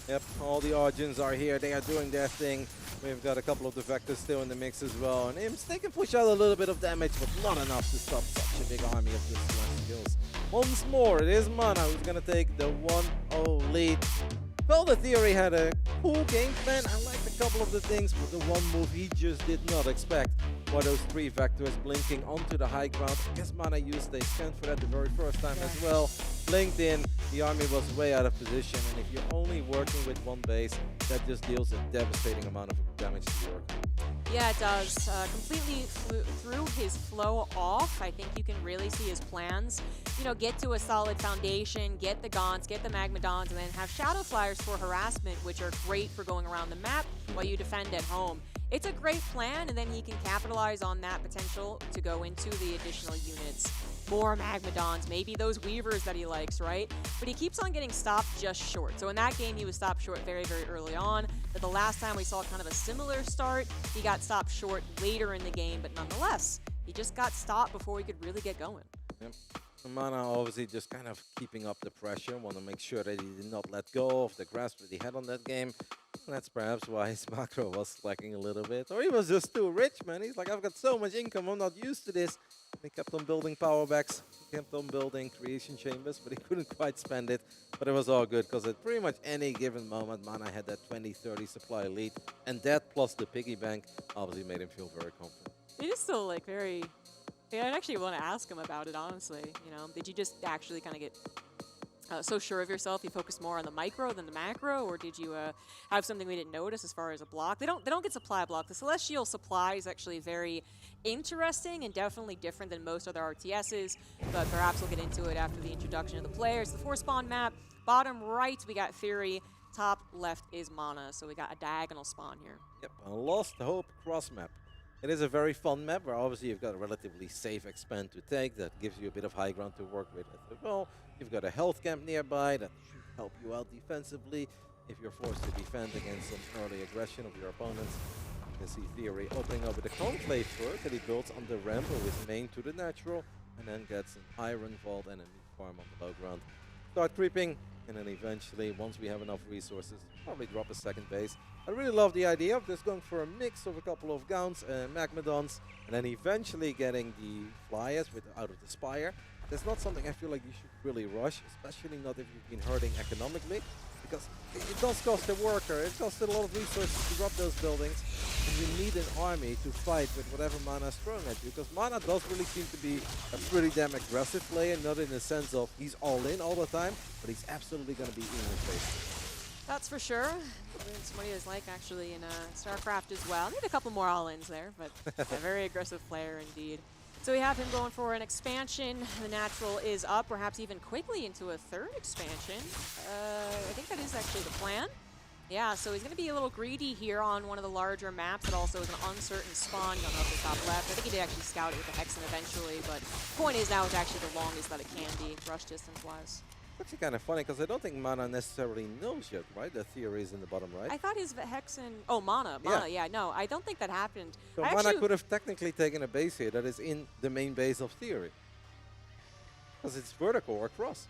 Yep, all the Argents are here. They are doing their thing. We've got a couple of the Vectors still in the mix as well. And Imps, they can push out a little bit of damage, but not enough to stop such a big army of the Celestials. Once more, it is Mana who's going to take the 1-0 lead. Well, the Theory had a cool game plan. I liked a couple of the things, but the one move he just did not expect were those 3 Vectors blinking onto the high ground. I guess Mana used a scan for that the very first time as well. Blinked in, the army was way out of position, and if you're only working with one base, that just deals a devastating amount of damage to your economy. Yeah, it does. Completely threw his flow off. I think you can really see his plans. You know, get to a solid foundation, get the Gaunts, get the Magmadons, and then have Shadow Flyers for harassment, which are great for going around the map while you defend at home. It's a great plan, and then he can capitalize on that potential to go into the additional units. More Magmadons, maybe those Weavers that he likes, right? But he keeps on getting stopped just short. So in that game, he was stopped short very, very early on. But the last time we saw kind of a similar start, he got stopped short later in the game. But nonetheless, he just got stopped before he could really get going. Yep. Mana obviously just kind of keeping up the pressure, want to make sure that he did not let go of the grasp that he had on that game. And that's perhaps why his macro was slacking a little bit. Or he was just too rich, man. He's like, I've got so much income, I'm not used to this. He kept on building power backs, he kept on building creation chambers, but he couldn't quite spend it. But it was all good, because at pretty much any given moment, Mana had that 20-30 supply lead. And that plus the piggy bank obviously made him feel very confident. It is still like very... I actually want to ask him about it, honestly. You know, did you just actually kind of get so sure of yourself you focused more on the micro than the macro, or did you have something we didn't notice as far as a block? They don't get supply block. The Celestial supply is actually very interesting and definitely different than most other RTSs, but perhaps we'll get into it after the introduction of the players. The 4-spawn map, bottom right we got Theory, top left is Mana, so we got a diagonal spawn here. Yep, a Lost Hope cross map. It is a very fun map where obviously you've got a relatively safe expand to take that gives you a bit of high ground to work with as well. You've got a health camp nearby that should help you out defensively if you're forced to defend against some early aggression of your opponents. You can see Theory opening up with a Conclave first that he builds on the ramp with his main to the natural, and then gets an Iron Vault and a meat farm on the low ground. Start creeping, and then eventually, once we have enough resources, probably drop a second base. I really love the idea of just going for a mix of a couple of Gaunts and Magmadons, and then eventually getting the Flyers out of the Spire. That's not something I feel like you should really rush, especially not if you've been hurting economically, because it does cost a worker, it costs a lot of resources to drop those buildings, and you need an army to fight with whatever Mana is throwing at you, because Mana does really seem to be a pretty damn aggressive player, not in the sense of he's all in all the time, but he's absolutely going to be in your face. That's for sure. Somebody is like actually in StarCraft as well. Need a couple more all-ins there, but a very aggressive player indeed. So we have him going for an expansion. The natural is up, perhaps even quickly into a third expansion. I think that is actually the plan. Yeah, so he's going to be a little greedy here on one of the larger maps. It also is an uncertain spawn. You don't know if it's top left. I think he did actually scout it with the Hexen eventually, but point is now it's actually the longest that it can be, rush distance-wise. It's actually kind of funny because I don't think Mana necessarily knows yet, right? The theory is in the bottom right. I thought his Hexen... Oh, Mana, yeah. No, I don't think that happened. So Mana could have technically taken a base here that is in the main base of theory. Because it's vertical or cross.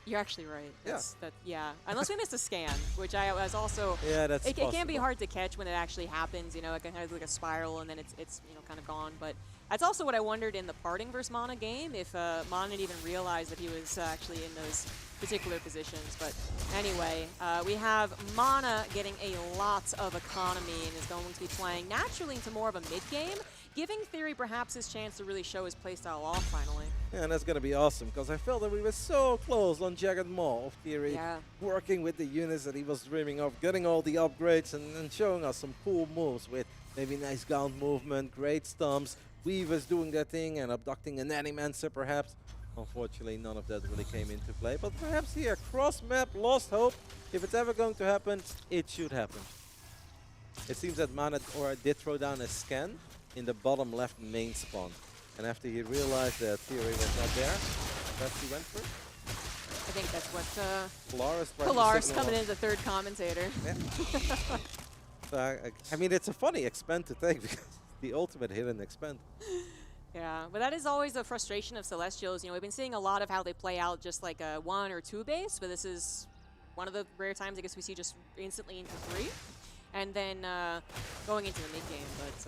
You're actually right. That's, Yeah. yeah. Unless we missed a scan, which I was also... Yeah, that's it can be possible. hard to catch when it actually happens. You know, it can have like a spiral and then it's you know, kind of gone. But that's also what I wondered in the Parting versus Mana game, if Mana didn't even realize that he was actually in those particular positions. But anyway, we have Mana getting a lot of economy and is going to be playing naturally into more of a mid-game, giving Theory perhaps his chance to really show his playstyle off finally. Yeah, and that's going to be awesome because I felt that we were so close on Jagged Maw of Theory, working with the units that he was dreaming of, getting all the upgrades and showing us some cool moves with maybe nice gaunt movement, great stumps, Weavers doing their thing and abducting an Animancer perhaps. Unfortunately, none of that really came into play, but perhaps here, cross-map, lost hope. If it's ever going to happen, it should happen. It seems that Mana did throw down a scan in the bottom left main spawn. And after he realized that Theory was not there, perhaps he went for it. I think that's what Polaris coming in as the third commentator. Yeah. So, I mean, it's a funny expend to take because the ultimate hidden expend. Yeah, but that is always the frustration of Celestials. You know, we've been seeing a lot of how they play out just like a 1 or 2 base, but this is one of the rare times I guess we see just instantly into 3. And then going into the mid-game, but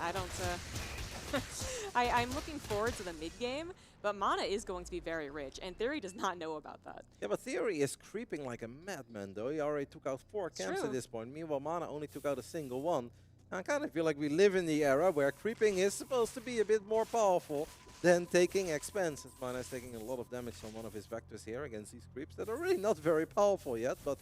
I don't... I'm looking forward to the mid-game, but Mana is going to be very rich, and Theory does not know about that. Yeah, but Theory is creeping like a madman, though. He already took out 4 camps at this point. Meanwhile, Mana only took out a single one. I kind of feel like we live in the era where creeping is supposed to be a bit more powerful than taking expense. Mana is taking a lot of damage on one of his vectors here against these creeps that are really not very powerful yet, but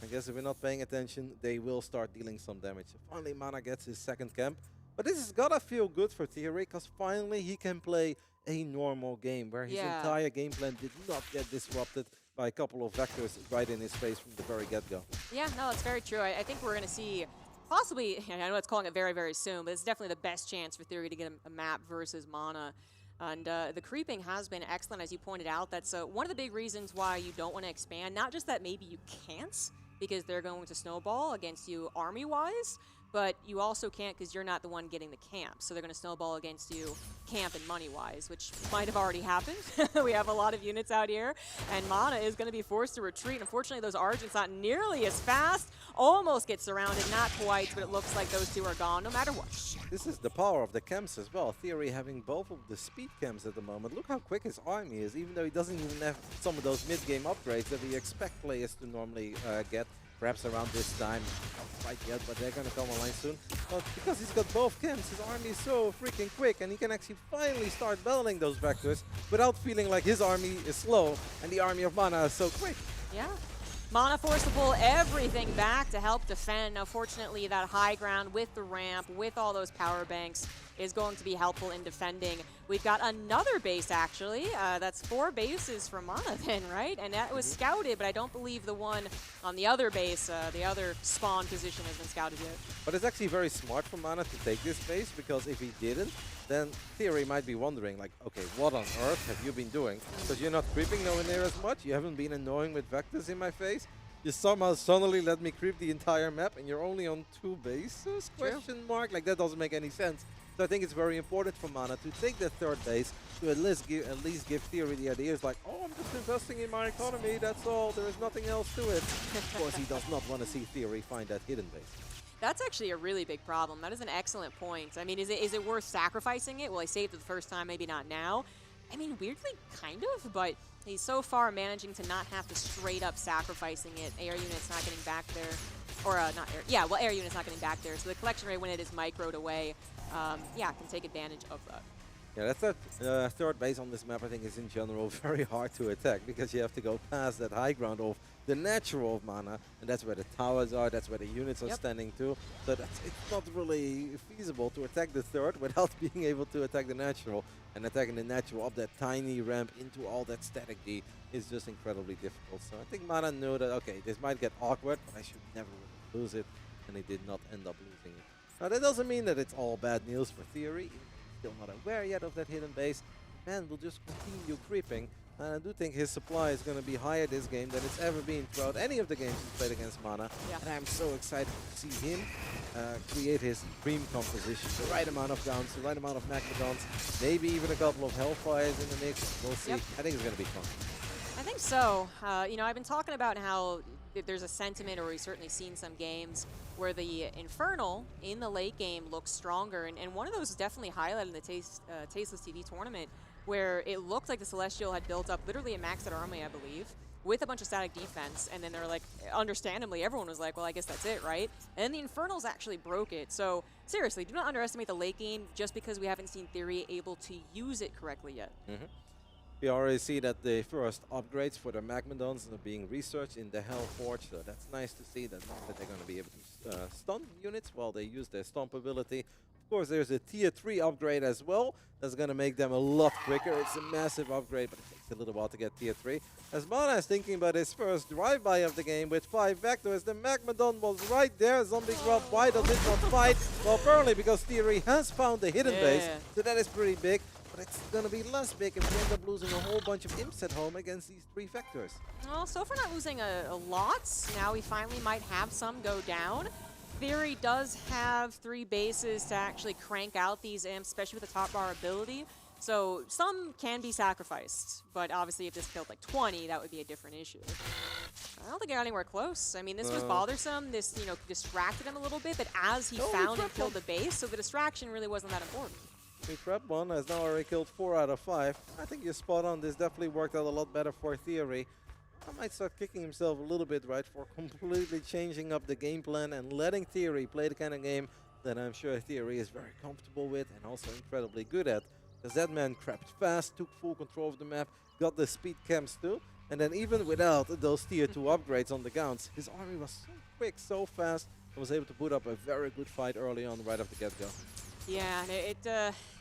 I guess if we're not paying attention, they will start dealing some damage. So finally, Mana gets his second camp. But this has gotta feel good for Theory, because finally he can play a normal game where his entire game plan did not get disrupted by a couple of vectors right in his face from the very get-go. Yeah, no, it's very true. I think we're going to see possibly, I know it's calling it very, very soon, but it's definitely the best chance for Theory to get a map versus Mana. And the creeping has been excellent, as you pointed out. That's one of the big reasons why you don't want to expand. Not just that maybe you can't, because they're going to snowball against you army-wise, but you also can't because you're not the one getting the camp. So they're going to snowball against you camp and money-wise, which might have already happened. We have a lot of units out here, and Mana is going to be forced to retreat. Unfortunately, those Argents not nearly as fast. Almost get surrounded, not quite, but it looks like those two are gone no matter what. This is the power of the camps as well. Theory having both of the speed camps at the moment. Look how quick his army is, even though he doesn't even have some of those mid-game upgrades that we expect players to normally get. Perhaps around this time, not quite yet, but they're going to come online soon. But because he's got both camps, his army is so freaking quick, and he can actually finally start battling those vectors without feeling like his army is slow and the army of Mana is so quick. Yeah. Mana forced to pull everything back to help defend. Now, fortunately, that high ground with the ramp, with all those power banks, is going to be helpful in defending. We've got another base, actually. That's 4 bases for Mana then, right? And that was scouted, but I don't believe the one on the other base, the other spawn position, has been scouted yet. But it's actually very smart for Mana to take this base, because if he didn't, then Theory might be wondering, like, okay, what on earth have you been doing? Because you're not creeping nowhere near as much, you haven't been annoying with vectors in my face, you somehow suddenly let me creep the entire map, and you're only on 2 bases? Question mark? Like, that doesn't make any sense. So I think it's very important for Mana to take that 3rd base, to at least give Theory the idea. It's like, oh, I'm just investing in my economy, that's all, there is nothing else to it. Of course, he does not want to see Theory find that hidden base. That's actually a really big problem. That is an excellent point. I mean, is it worth sacrificing it? Well, I saved it the first time, maybe not now. I mean, weirdly, kind of, but he's so far managing to not have to straight up sacrificing it. Air unit's not getting back there. Or not air. Yeah, well, air unit's not getting back there. So the collection rate, when it is microed away, yeah, can take advantage of that. Yeah, that third base on this map, I think, is in general very hard to attack because you have to go past that high ground of the natural of mana, and that's where the towers are, that's where the units are standing too. So it's not really feasible to attack the third without being able to attack the natural. And attacking the natural up that tiny ramp into all that static D is just incredibly difficult. So I think Mana knew that, okay, this might get awkward, but I should never really lose it, and he did not end up losing it. Now that doesn't mean that it's all bad news for Theory. Still not aware yet of that hidden base. Man will just continue creeping. And I do think his supply is going to be higher this game than it's ever been throughout any of the games he's played against Mana. Yeah. And I'm so excited to see him create his dream composition. The right amount of downs, the right amount of Magmadons, maybe even a couple of Hellfires in the mix. We'll see. I think it's going to be fun. I think so. You know, I've been talking about how there's a sentiment, or we've certainly seen some games where the Infernal in the late game looks stronger. And one of those is definitely highlighted in the Tasteless TV tournament, where it looked like the Celestial had built up literally a maxed out army, I believe, with a bunch of static defense. And then they're like, understandably, everyone was like, well, I guess that's it, right? And then the Infernals actually broke it. So seriously, do not underestimate the late game just because we haven't seen Theory able to use it correctly yet. We already see that the first upgrades for the Magmadons are being researched in the Hellforge, so that's nice to see that they're going to be able to stun units while they use their stomp ability. Of course, there's a tier 3 upgrade as well. That's going to make them a lot quicker. It's a massive upgrade, but it takes a little while to get tier 3. As Mana is thinking about his first drive-by of the game with 5 vectors, the Magmadon was right there. Zombie Grub Wider did not fight. Well, apparently because Theory has found the hidden base, so that is pretty big. But it's going to be less big if we end up losing a whole bunch of imps at home against these 3 vectors. Well, so far not losing a lot. Now we finally might have some go down. Theory does have 3 bases to actually crank out these imps, especially with the top bar ability. So some can be sacrificed, but obviously if this killed like 20, that would be a different issue. I don't think I got anywhere close. I mean, this was bothersome. This, you know, distracted him a little bit, but as he found and killed the base, so the distraction really wasn't that important. We prepped one, has now already killed 4 out of 5. I think you're spot on. This definitely worked out a lot better for Theory. I might start kicking himself a little bit, right, for completely changing up the game plan and letting Theory play the kind of game that I'm sure Theory is very comfortable with and also incredibly good at. Because that man crept fast, took full control of the map, got the speed camps too, and then even without those tier 2 upgrades on the Gaunt's, his army was so quick, so fast, and was able to put up a very good fight early on right off the get-go. Yeah,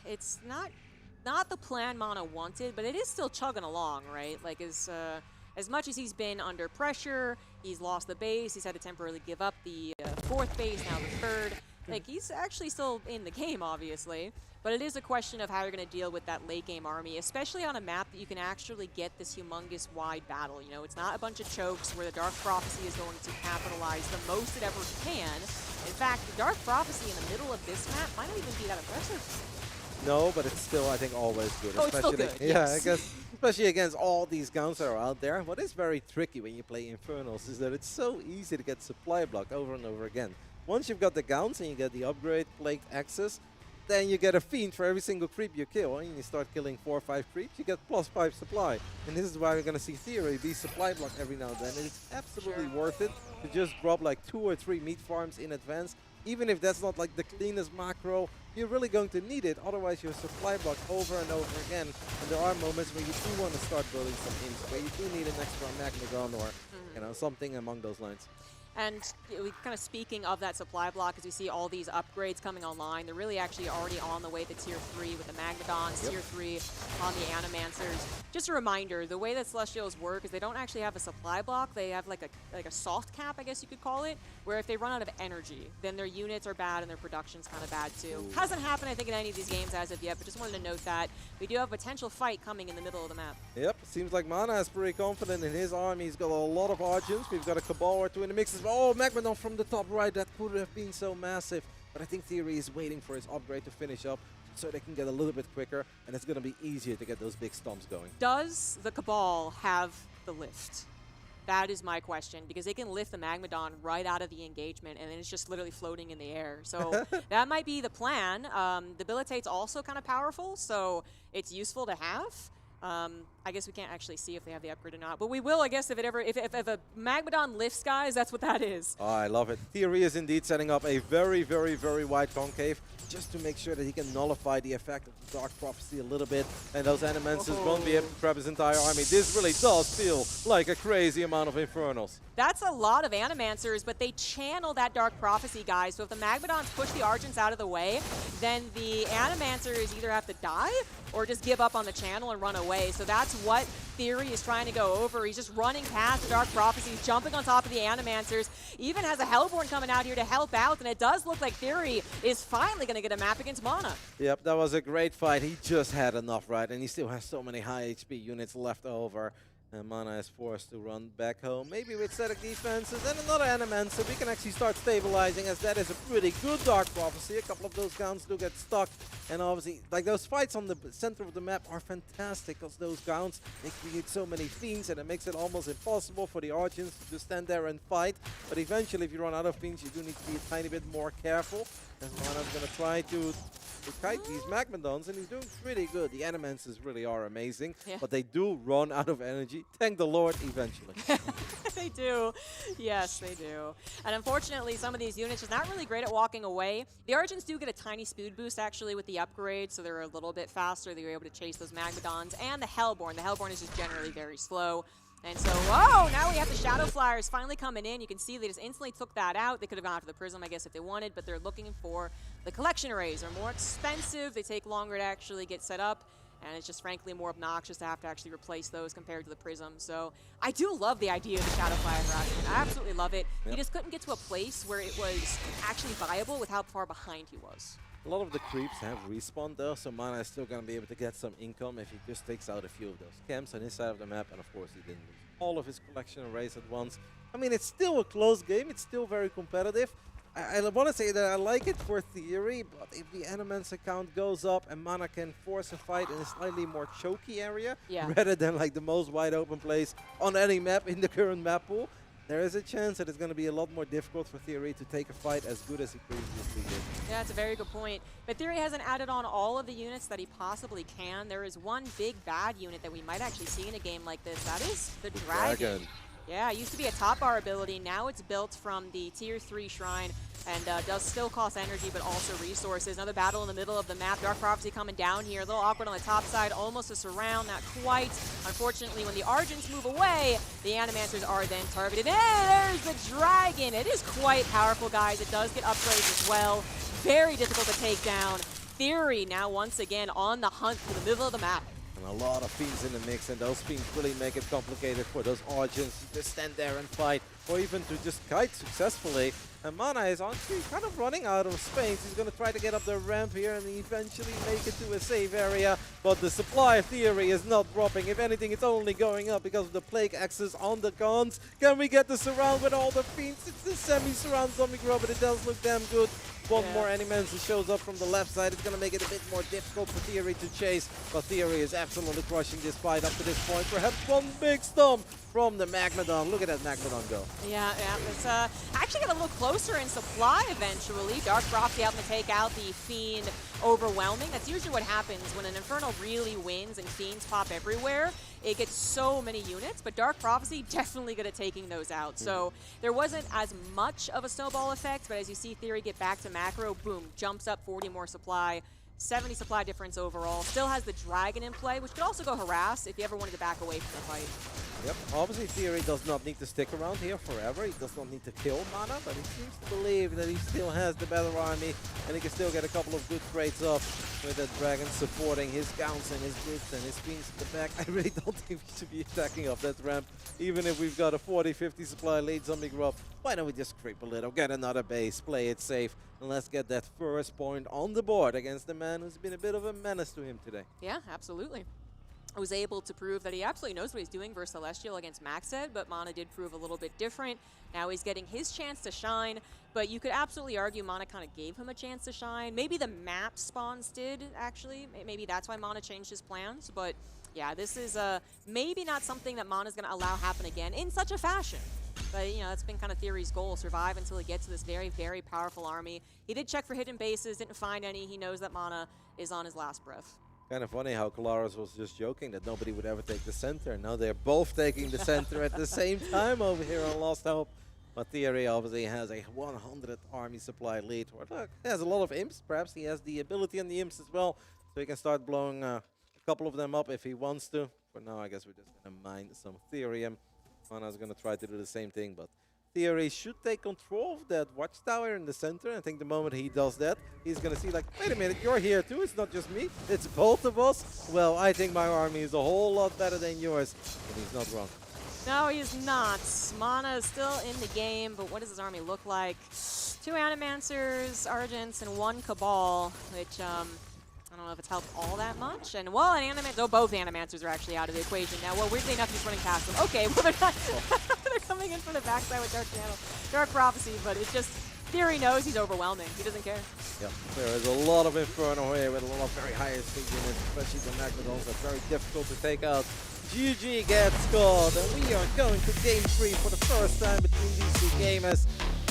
it's not the plan Mana wanted, but it is still chugging along, right? Like as much as he's been under pressure, he's lost the base, he's had to temporarily give up the 4th base, now the 3rd. Like, he's actually still in the game, obviously. But it is a question of how you're going to deal with that late game army, especially on a map that you can actually get this humongous wide battle. You know, it's not a bunch of chokes where the Dark Prophecy is going to capitalize the most it ever can. In fact, the Dark Prophecy in the middle of this map might not even be that impressive. No, but it's still, I think, always good. Oh, it's still good, Yeah, yes. I guess, especially against all these guns that are out there. What is very tricky when you play Infernals is that it's so easy to get supply blocked over and over again. Once you've got the Gaunt's and you get the upgrade, Plagued Access, then you get a Fiend for every single creep you kill. And you start killing 4 or 5 creeps, you get +5 supply. And this is why we're going to see Theory be supply blocked every now and then. And it's absolutely worth it to just drop like 2 or 3 meat farms in advance. Even if that's not like the cleanest macro, you're really going to need it. Otherwise, you're supply blocked over and over again. And there are moments where you do want to start building some imps, where you do need an extra Magmadon or you know, something among those lines. And kind of speaking of that supply block, as we see all these upgrades coming online, they're really actually already on the way to tier 3 with the Magmadons, tier 3 on the Animancers. Just a reminder, the way that Celestials work is they don't actually have a supply block. They have like a soft cap, I guess you could call it, where if they run out of energy, then their units are bad and their production's kind of bad too. Hasn't happened, I think, in any of these games as of yet, but just wanted to note that we do have a potential fight coming in the middle of the map. Yep, seems like Mana is pretty confident in his army. He's got a lot of Argents. We've got a Cabal or 2 in the mix as well. Oh, Magmadon from the top right, that could have been so massive. But I think Theory is waiting for his upgrade to finish up so they can get a little bit quicker, and it's going to be easier to get those big stomps going. Does the Cabal have the lift? That is my question, because they can lift the Magmadon right out of the engagement, and then it's just literally floating in the air. So that might be the plan. Debilitate's also kind of powerful, so it's useful to have. I guess we can't actually see if they have the upgrade or not, but we will, I guess, if a Magmadon lifts guys, that's what that is. Oh, I love it. Theory is indeed setting up a very, very, very wide concave just to make sure that he can nullify the effect of the Dark Prophecy a little bit, and those Animancers won't be able to grab his entire army. This really does feel like a crazy amount of Infernals. That's a lot of Animancers, but they channel that Dark Prophecy, guys. So if the Magmadons push the Argents out of the way, then the Animancers either have to die or just give up on the channel and run away. So that's what Theory is trying to go over. He's just running past the Dark Prophecies, jumping on top of the Animancers, even has a Hellborn coming out here to help out, and it does look like Theory is finally going to get a map against Mana. Yep, that was a great fight. He just had enough, right? And he still has so many high HP units left over. And Mana is forced to run back home, maybe with static defenses and another Animancer. We can actually start stabilizing, as that is a pretty good Dark Prophecy. A couple of those Gaunt's do get stuck. And obviously, like, those fights on the center of the map are fantastic, because those Gaunt's, they create so many Fiends, and it makes it almost impossible for the Argents to just stand there and fight. But eventually, if you run out of Fiends, you do need to be a tiny bit more careful, as Mana's going to try to kite these Magmadons, and he's doing pretty good. The Animancers really are amazing, but they do run out of energy. Thank the Lord, eventually. They do. Yes, they do. And unfortunately, some of these units are not really great at walking away. The Argents do get a tiny speed boost, actually, with the upgrade, so they're a little bit faster. They're able to chase those Magmadons. And the Hellborn. The Hellborn is just generally very slow. And so, whoa, now we have the Shadow Flyers finally coming in. You can see they just instantly took that out. They could have gone after the Prism, I guess, if they wanted, but they're looking for the Collection Arrays. They're more expensive. They take longer to actually get set up, and it's just frankly more obnoxious to have to actually replace those compared to the Prism. So I do love the idea of the Shadow Flyer harassment. I absolutely love it. He just couldn't get to a place where it was actually viable with how far behind he was. A lot of the creeps have respawned though, so Mana is still going to be able to get some income if he just takes out a few of those camps on his side of the map, and of course he didn't lose all of his collection arrays at once. I mean, it's still a close game, it's still very competitive. I want to say that I like it for Theory, but if the Animancer count goes up and Mana can force a fight in a slightly more choky area, rather than like the most wide open place on any map in the current map pool, there is a chance that it's going to be a lot more difficult for Theory to take a fight as good as he previously did. Yeah, that's a very good point. But Theory hasn't added on all of the units that he possibly can. There is one big bad unit that we might actually see in a game like this. That is the Dragon. Yeah, it used to be a top bar ability. Now it's built from the Tier 3 Shrine and does still cost energy, but also resources. Another battle in the middle of the map. Dark Prophecy coming down here. A little awkward on the top side. Almost a surround. Not quite. Unfortunately, when the Argents move away, the Animancers are then targeted. And there's the Dragon. It is quite powerful, guys. It does get upgrades as well. Very difficult to take down. Theory now once again on the hunt for the middle of the map. And a lot of Fiends in the mix, and those Fiends really make it complicated for those Argents to just stand there and fight, or even to just kite successfully. And Mana is honestly kind of running out of space. He's going to try to get up the ramp here and eventually make it to a safe area. But the supply of Theory is not dropping. If anything, it's only going up because of the Plague Axis on the guns. Can we get the surround with all the Fiends? It's the semi-surround zombie grub, but it does look damn good. One more Animancer shows up from the left side. It's going to make it a bit more difficult for Theory to chase. But Theory is absolutely crushing this fight up to this point. Perhaps one big stomp from the Magmadon. Look at that Magmadon go. Yeah, it's actually got a little closer in supply eventually. Dark Prophecy having to take out the Fiend overwhelming. That's usually what happens when an Infernal really wins and Fiends pop everywhere. It gets so many units, but Dark Prophecy definitely good at taking those out. So there wasn't as much of a snowball effect, but as you see Theory get back to macro, boom, jumps up 40 more supply. 70 supply difference overall. Still has the Dragon in play, which could also go harass if you ever wanted to back away from the fight. Yep, obviously Theory does not need to stick around here forever. He does not need to kill Mana, but he seems to believe that he still has the better army, and he can still get a couple of good trades off with the Dragon supporting his Counts and his Brutes and his Fiends at the back. I really don't think we should be attacking up that ramp, even if we've got a 40-50 supply lead zombie grub. Why don't we just creep a little, get another base, play it safe, and let's get that first point on the board against the man who's been a bit of a menace to him today. Yeah, absolutely. Was able to prove that he absolutely knows what he's doing versus Celestial against Maxed, but Mana did prove a little bit different. Now he's getting his chance to shine, but you could absolutely argue Mana kind of gave him a chance to shine. Maybe the map spawns did, actually. Maybe that's why Mana changed his plans, but yeah, this is maybe not something that Mana's going to allow happen again in such a fashion. But, you know, that's been kind of Theory's goal, survive until he gets to this very, very powerful army. He did check for hidden bases, didn't find any. He knows that Mana is on his last breath. Kind of funny how Kalaris was just joking that nobody would ever take the center. Now they're both taking the center at the same time over here on Lost Hope. But Theory obviously has a 100 army supply lead. Or look, he has a lot of imps. Perhaps he has the ability on the imps as well. So he can start blowing a couple of them up if he wants to. For now, I guess we're just going to mine some Therium. Mana's going to try to do the same thing, but Theory should take control of that watchtower in the center. I think the moment he does that, he's going to see like, wait a minute, you're here too. It's not just me. It's both of us. Well, I think my army is a whole lot better than yours. And he's not wrong. No, he's not. Mana is still in the game, but what does his army look like? 2 Animancers, Argents, and 1 Cabal, which I don't know if it's helped all that much. And well, both Animancers are actually out of the equation now. Well, weirdly enough, he's running past them. Okay, well they're not. They're coming in from the backside with Dark Prophecy, but it's just Theory knows he's overwhelming. He doesn't care. Yep, there is a lot of Inferno here with a lot of very high SP units, especially the Magmadons are very difficult to take out. GG gets scored, and we are going to game 3 for the first time between these two gamers.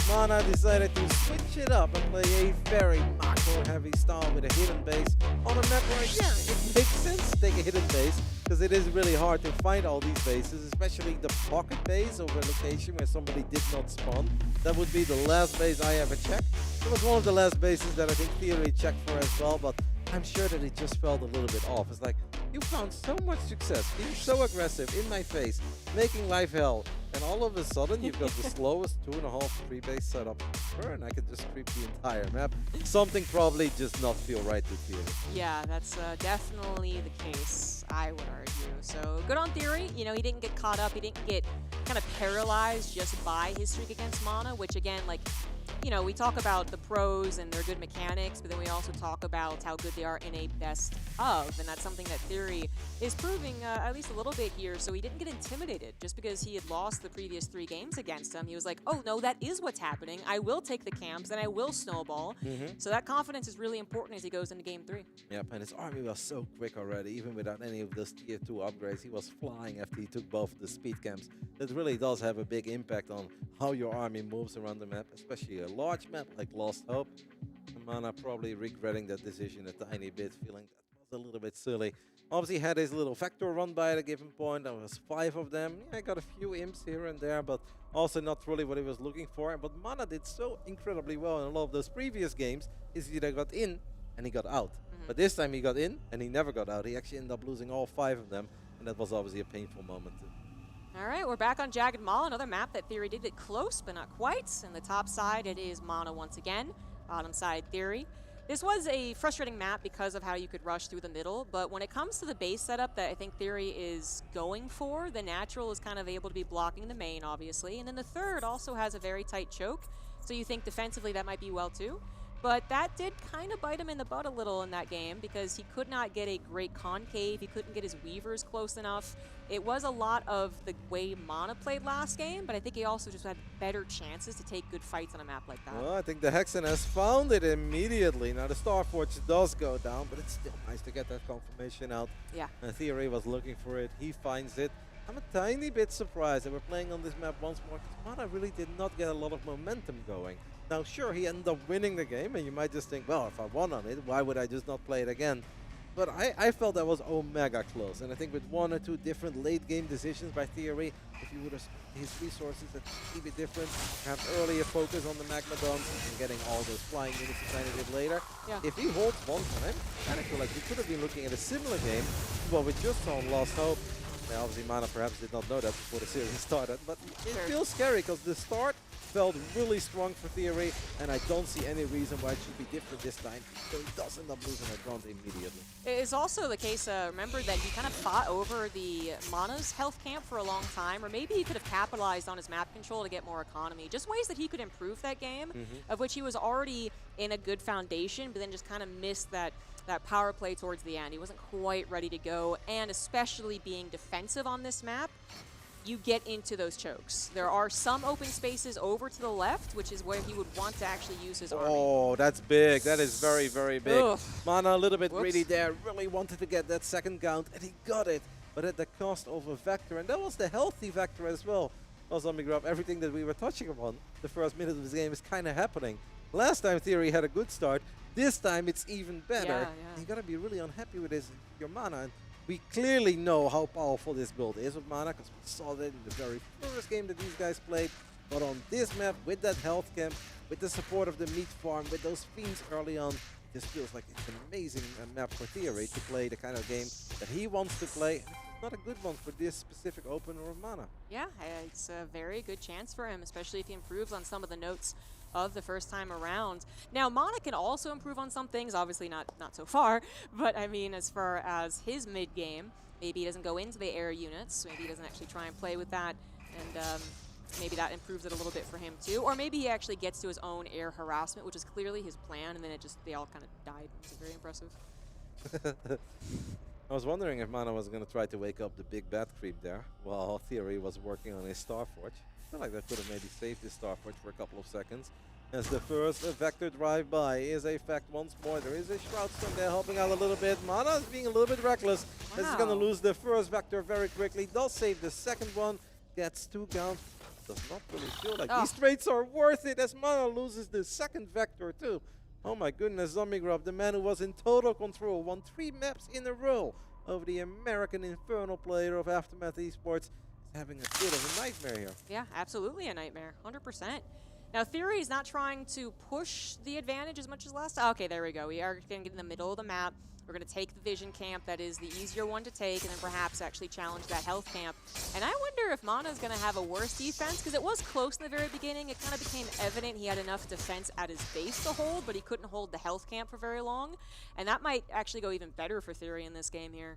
Mana decided to switch it up and play a very macro-heavy style with a hidden base on a map where, yeah, it makes sense to take a hidden base because it is really hard to find all these bases, especially the pocket base over a location where somebody did not spawn. That would be the last base I ever checked. It was one of the last bases that I think Theory checked for as well, but I'm sure that it just felt a little bit off. It's like, you found so much success, being so aggressive in my face, making life hell, and all of a sudden you've got the slowest 2.5 free base setup ever, and I can just creep the entire map. Something probably just not feel right to Theory. Yeah, that's definitely the case, I would argue. So good on Theory. You know, he didn't get caught up. He didn't get kind of paralyzed just by his streak against Mana, which again, like, you know, we talk about the pros and their good mechanics, but then we also talk about how good they are in a best of, and that's something that Theory is proving at least a little bit here. So he didn't get intimidated just because he had lost the previous 3 games against him. He was like, oh no, that is what's happening. I will take the camps and I will snowball. So that confidence is really important as he goes into game 3. Yep, and his army was so quick already, even without any of those tier 2 upgrades. He was flying after he took both of the speed camps. That really does have a big impact on how your army moves around the map, especially a large map like Lost Hope. Mana probably regretting that decision a tiny bit, feeling that was a little bit silly. Obviously had his little factor run by at a given point. There was 5 of them. Yeah, got a few imps here and there, but also not really what he was looking for. But Mana did so incredibly well in a lot of those previous games. Is he either got in and he got out. But this time he got in and he never got out. He actually ended up losing all 5 of them, and that was obviously a painful moment too. All right, we're back on Jagged Maw, another map that Theory did get close, but not quite. And the top side, it is Mana once again. Bottom side, Theory. This was a frustrating map because of how you could rush through the middle, but when it comes to the base setup that I think Theory is going for, the natural is kind of able to be blocking the main, obviously, and then the third also has a very tight choke, so you think defensively that might be well too. But that did kind of bite him in the butt a little in that game because he could not get a great concave, he couldn't get his weavers close enough. It was a lot of the way Mana played last game, but I think he also just had better chances to take good fights on a map like that. Well, I think the Hexen has found it immediately. Now the Starforge does go down, but it's still nice to get that confirmation out. Yeah. Theory was looking for it, he finds it. I'm a tiny bit surprised that we're playing on this map once more because Mana really did not get a lot of momentum going. Now, sure, he ended up winning the game, and you might just think, well, if I won on it, why would I just not play it again? But I felt that was omega close, and I think with 1 or 2 different late-game decisions by Theory, if you would have spent his resources a bit different, perhaps earlier focus on the Magmadons and getting all those flying units a tiny bit later. Yeah. If he holds 1 time, I feel like we could have been looking at a similar game to what we just saw in Lost Hope. Now, obviously, Mana perhaps did not know that before the series started, but it feels scary because the start felt really strong for Theory, and I don't see any reason why it should be different this time, so he does end up losing a round immediately. It is also the case, remember that he kind of fought over the Mana's health camp for a long time, or maybe he could have capitalized on his map control to get more economy. Just ways that he could improve that game, of which he was already in a good foundation, but then just kind of missed that power play towards the end. He wasn't quite ready to go, and especially being defensive on this map, you get into those chokes. There are some open spaces over to the left, which is where he would want to actually use his army. Oh, that's big. That is very, very big. Ugh. Mana a little bit greedy there, really wanted to get that second count, and he got it, but at the cost of a Vector, and that was the healthy Vector as well. Well, Zombie Grub, everything that we were touching upon, the first minute of this game is kind of happening. Last time Theory had a good start. This time it's even better. Yeah. You gotta be really unhappy with this, your mana. And we clearly know how powerful this build is with mana, because we saw that in the very first game that these guys played. But on this map, with that health camp, with the support of the meat farm, with those fiends early on, this feels like it's an amazing map for Theory to play the kind of game that he wants to play. And it's not a good one for this specific opener of mana. Yeah, it's a very good chance for him, especially if he improves on some of the notes of the first time around. Now, Mana can also improve on some things, obviously not so far, but I mean, as far as his mid-game, maybe he doesn't go into the air units, maybe he doesn't actually try and play with that, and maybe that improves it a little bit for him too. Or maybe he actually gets to his own air harassment, which is clearly his plan, and then they all kind of died. It's very impressive. I was wondering if Mana was going to try to wake up the big bat creep there while Theory was working on his Starforge. I feel like that could have maybe saved his Starforge for a couple of seconds. As the first Vector drive-by is a fact once more. There is a Shroud Stone there helping out a little bit. Mana is being a little bit reckless. Wow. As he's going to lose the first Vector very quickly. Does save the second one. Gets 2 counts. Does not really feel like these trades are worth it as Mana loses the second Vector too. Oh my goodness, Zombie Grub, the man who was in total control, won 3 maps in a row over the American Infernal player of Aftermath Esports, is having a bit of a nightmare here. Yeah, absolutely a nightmare, 100%. Now, Theory is not trying to push the advantage as much as last time. Okay, there we go. We are going to get in the middle of the map. We're going to take the vision camp. That is the easier one to take, and then perhaps actually challenge that health camp. And I wonder if Mana is going to have a worse defense, because it was close in the very beginning. It kind of became evident he had enough defense at his base to hold, but he couldn't hold the health camp for very long. And that might actually go even better for Theory in this game here.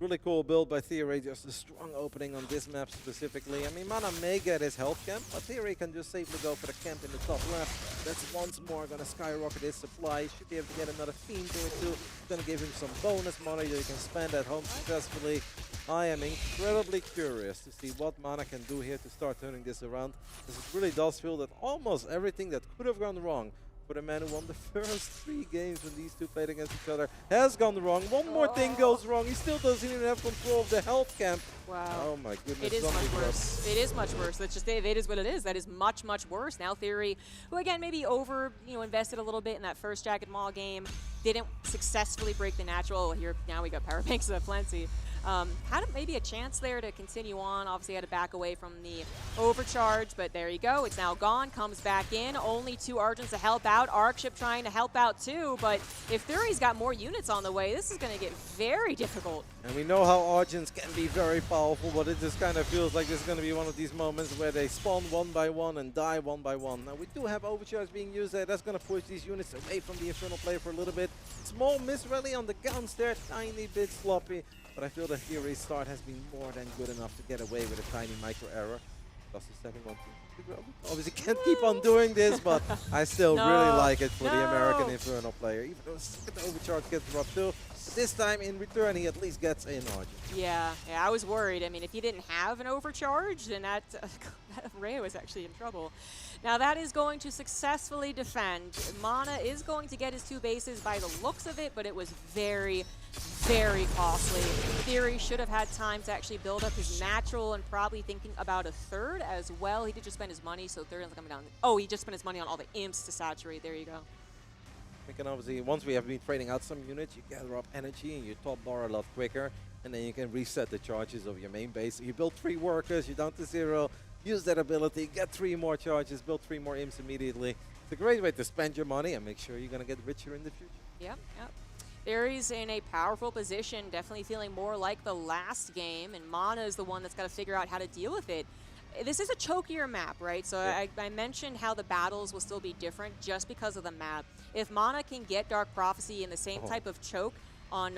Really cool build by Theory, just a strong opening on this map specifically. I mean, Mana may get his health camp, but Theory can just safely go for the camp in the top left. That's once more going to skyrocket his supply. Should be able to get another Fiend to it too. It's going to give him some bonus money that you can spend at home successfully. I am incredibly curious to see what Mana can do here to start turning this around, because it really does feel that almost everything that could have gone wrong for the man who won the first 3 games when these two played against each other has gone wrong. One more thing goes wrong. He still doesn't even have control of the health camp. Wow. Oh my goodness. It is much worse. It is much worse. That's just it is what it is. That is much, much worse. Now Theory, who again maybe invested a little bit in that first Jagged Maw game, didn't successfully break the natural. Here now we got Power Banks plenty. Had maybe a chance there to continue on. Obviously had to back away from the overcharge, but there you go. It's now gone. Comes back in. Only 2 Argents to help out. Arkship trying to help out too, but if Theory's got more units on the way, this is going to get very difficult. And we know how Argents can be very powerful, but it just kind of feels like this is going to be one of these moments where they spawn one by one and die one by one. Now we do have overcharge being used there. That's going to push these units away from the Infernal player for a little bit. Small miss rally on the guns there, tiny bit sloppy. But I feel that Theory's start has been more than good enough to get away with a tiny micro error. Plus the second one too. Obviously can't keep on doing this, but I still really like it for the American Infernal player. Even though the second overcharge gets dropped too. But this time in return he at least gets an Argent. Yeah, I was worried. I mean, if he didn't have an overcharge, then that Ray was actually in trouble. Now that is going to successfully defend. Mana is going to get his 2 bases by the looks of it, but it was very, very costly. Theory should have had time to actually build up his natural and probably thinking about a 3rd as well. He did just spend his money, so 3rd is coming down. Oh, he just spent his money on all the imps to saturate. There you go. We can obviously, once we have been trading out some units, you gather up energy and you top bar a lot quicker, and then you can reset the charges of your main base. You build 3 workers, you're down to 0, use that ability, get 3 more charges, build 3 more imps immediately. It's a great way to spend your money and make sure you're going to get richer in the future. Yep. Theory's in a powerful position, definitely feeling more like the last game, and Mana is the one that's got to figure out how to deal with it. This is a chokier map, right? So I mentioned how the battles will still be different just because of the map. If Mana can get Dark Prophecy in the same type of choke on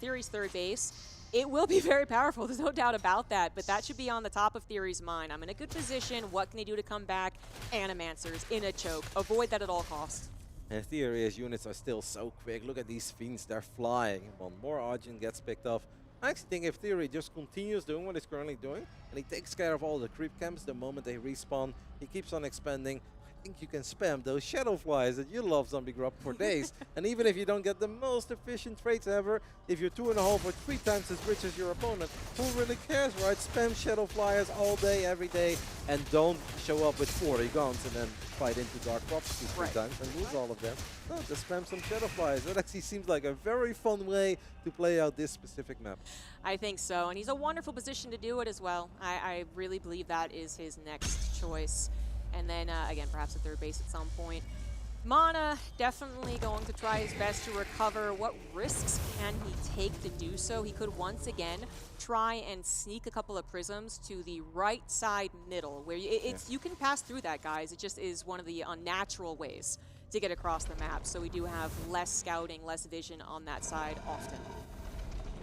Theory's 3rd base, it will be very powerful. There's no doubt about that, but that should be on the top of Theory's mind. I'm in a good position. What can he do to come back? Animancers in a choke. Avoid that at all costs. And Theory's units are still so quick. Look at these Fiends, they're flying. One more Argent gets picked off. I actually think if Theory just continues doing what he's currently doing, and he takes care of all the creep camps the moment they respawn, he keeps on expanding, I think you can spam those shadow flies that you love, Zombie Grub, for days. And even if you don't get the most efficient trades ever, if you're 2.5 or 3 times as rich as your opponent, who really cares, right? Spam shadow flyers all day, every day, and don't show up with 40 guns and then fight into Dark Prophecy 3 times and lose all of them. No, just spam some shadow flyers. That actually seems like a very fun way to play out this specific map. I think so, and he's a wonderful position to do it as well. I really believe that is his next choice. And then, again, perhaps a third base at some point. Mana definitely going to try his best to recover. What risks can he take to do so? He could once again try and sneak a couple of prisms to the right side middle, where you can pass through that, guys. It just is one of the unnatural ways to get across the map. So we do have less scouting, less vision on that side often.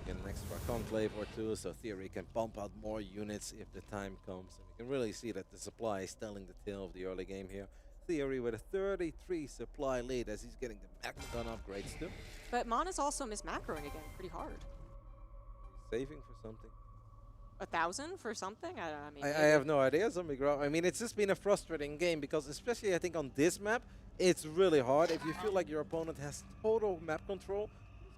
Get an extra conclave or two, so Theory can pump out more units if the time comes. And we can really see that the supply is telling the tale of the early game here. Theory with a 33 supply lead as he's getting the Magneton upgrades too. But Mana's also mismacroing again pretty hard. Saving for something. 1,000 for something? I mean, I have no idea, Zombie Grub. I mean, it's just been a frustrating game because, especially I think on this map, it's really hard. If you feel like your opponent has total map control,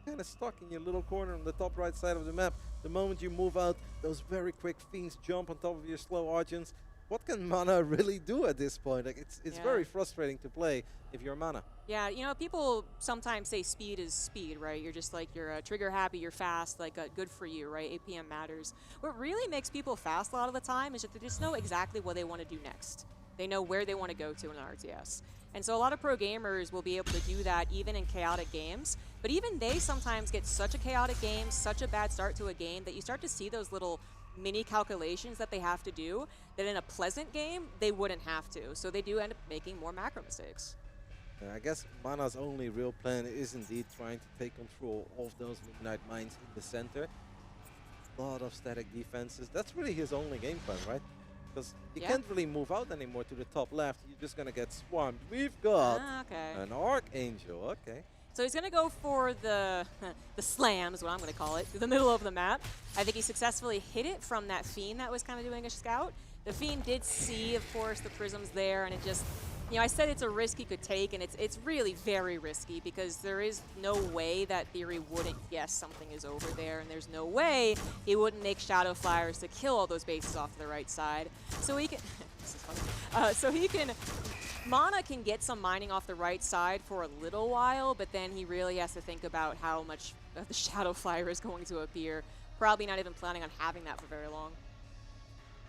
kind of stuck in your little corner on the top right side of the map. The moment you move out, those very quick fiends jump on top of your slow Argents. What can Mana really do at this point? Like it's very frustrating to play if you're Mana. Yeah, you know, people sometimes say speed is speed, right? You're just like, you're trigger happy, you're fast, like good for you, right? APM matters. What really makes people fast a lot of the time is that they just know exactly what they want to do next. They know where they want to go to in an RTS. And so a lot of pro gamers will be able to do that even in chaotic games. But even they sometimes get such a chaotic game, such a bad start to a game, that you start to see those little mini calculations that they have to do that in a pleasant game, they wouldn't have to. So they do end up making more macro mistakes. I guess Mana's only real plan is indeed trying to take control of those Midnight Mines in the center. A lot of static defenses. That's really his only game plan, right? Because you can't really move out anymore to the top left. You're just going to get swarmed. We've got an Archangel. Okay. So he's going to go for the slam, is what I'm going to call it, to the middle of the map. I think he successfully hit it from that Fiend that was kind of doing a scout. The Fiend did see, of course, the prisms there, and it just, you know, I said it's a risk he could take, and it's really very risky because there is no way that Theory wouldn't guess something is over there, and there's no way he wouldn't make Shadow Flyers to kill all those bases off to the right side. So he can, this is funny. Mana can get some mining off the right side for a little while, but then he really has to think about how much of the Shadow Flyer is going to appear. Probably not even planning on having that for very long.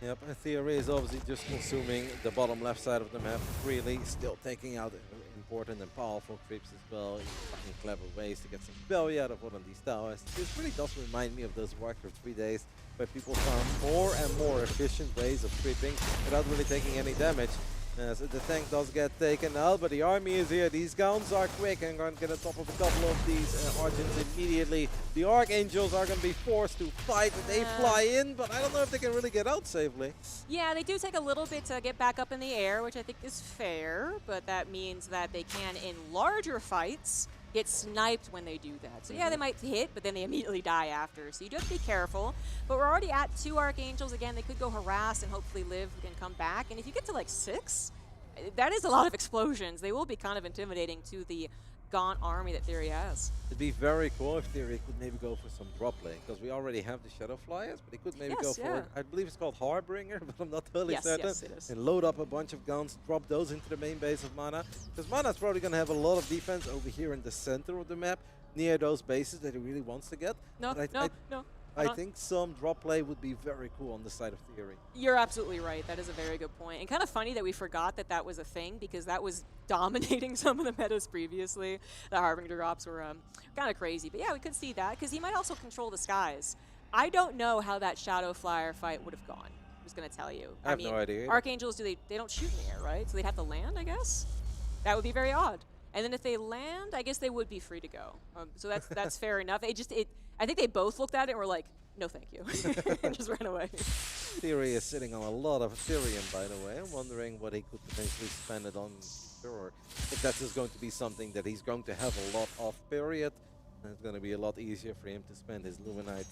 Yep, Theory is obviously just consuming the bottom left side of the map freely, still taking out important and powerful creeps as well, finding clever ways to get some value out of one of these towers. This really does remind me of those Warcraft 3 days where people found more and more efficient ways of creeping without really taking any damage. So the tank does get taken out, but the army is here. These guns are quick and going to get on top of a couple of these Argents immediately. The Archangels are going to be forced to fight. They fly in, but I don't know if they can really get out safely. Yeah, they do take a little bit to get back up in the air, which I think is fair, but that means that they can, in larger fights, get sniped when they do that. So yeah, they might hit, but then they immediately die after. So you do have to be careful. But we're already at 2 Archangels. Again, they could go harass and hopefully live and come back. And if you get to like 6, that is a lot of explosions. They will be kind of intimidating to the gaunt army that Theory has. It'd be very cool if Theory could maybe go for some drop lane, because we already have the Shadow Flyers, but he could maybe go for, I believe it's called Harbinger, but I'm not totally certain. Yes, it is. And load up a bunch of guns, drop those into the main base of Mana, because Mana's probably going to have a lot of defense over here in the center of the map, near those bases that he really wants to get. No. I think some drop play would be very cool on the side of Theory. You're absolutely right. That is a very good point. And kind of funny that we forgot that that was a thing, because that was dominating some of the metas previously. The Harbinger drops were kind of crazy. But yeah, we could see that, because he might also control the skies. I don't know how that Shadow Flyer fight would have gone. I'm just going to tell you. I have no idea. Archangels, they don't shoot in the air, right? So they'd have to land, I guess? That would be very odd. And then if they land, I guess they would be free to go. So that's fair enough. I think they both looked at it and were like, no, thank you, and just ran away. Theory is sitting on a lot of Ethereum, by the way. I'm wondering what he could potentially spend it on, or if that is going to be something that he's going to have a lot of, period. And it's going to be a lot easier for him to spend his Luminite.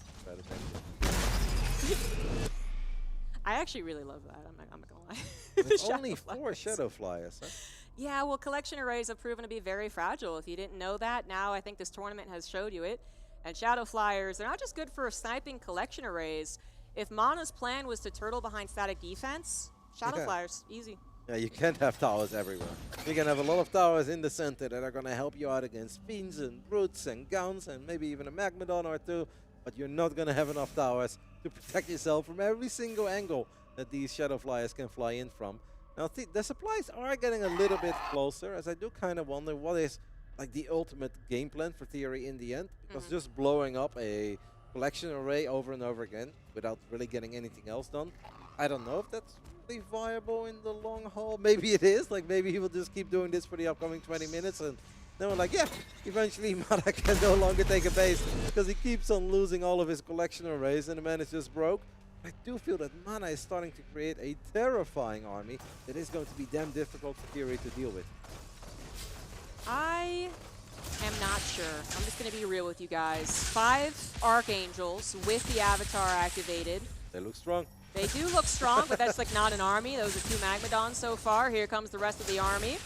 I actually really love that. I'm not gonna lie. It's Shadow only Flyers. 4 Shadow Flyers. Huh? Yeah, well, collection arrays have proven to be very fragile. If you didn't know that, now I think this tournament has showed you it. And Shadow Flyers, they're not just good for sniping collection arrays. If Mana's plan was to turtle behind static defense, Shadow Flyers, easy. Yeah, you can't have towers everywhere. You can have a lot of towers in the center that are going to help you out against fiends and brutes and gauns and maybe even a Magmadon or two, but you're not going to have enough towers to protect yourself from every single angle that these Shadow Flyers can fly in from. Now, the supplies are getting a little bit closer, as I do kind of wonder what is like the ultimate game plan for Theory in the end, because just blowing up a collection array over and over again without really getting anything else done, I don't know if that's really viable in the long haul. Maybe it is, like maybe he will just keep doing this for the upcoming 20 minutes and then we're like, yeah, eventually Mana can no longer take a base because he keeps on losing all of his collection arrays and the man is just broke. I do feel that Mana is starting to create a terrifying army that is going to be damn difficult for Theory to deal with. I am not sure. I'm just going to be real with you guys. 5 Archangels with the Avatar activated. They look strong. They do look strong, but that's like not an army. Those are 2 Magmadons so far. Here comes the rest of the army.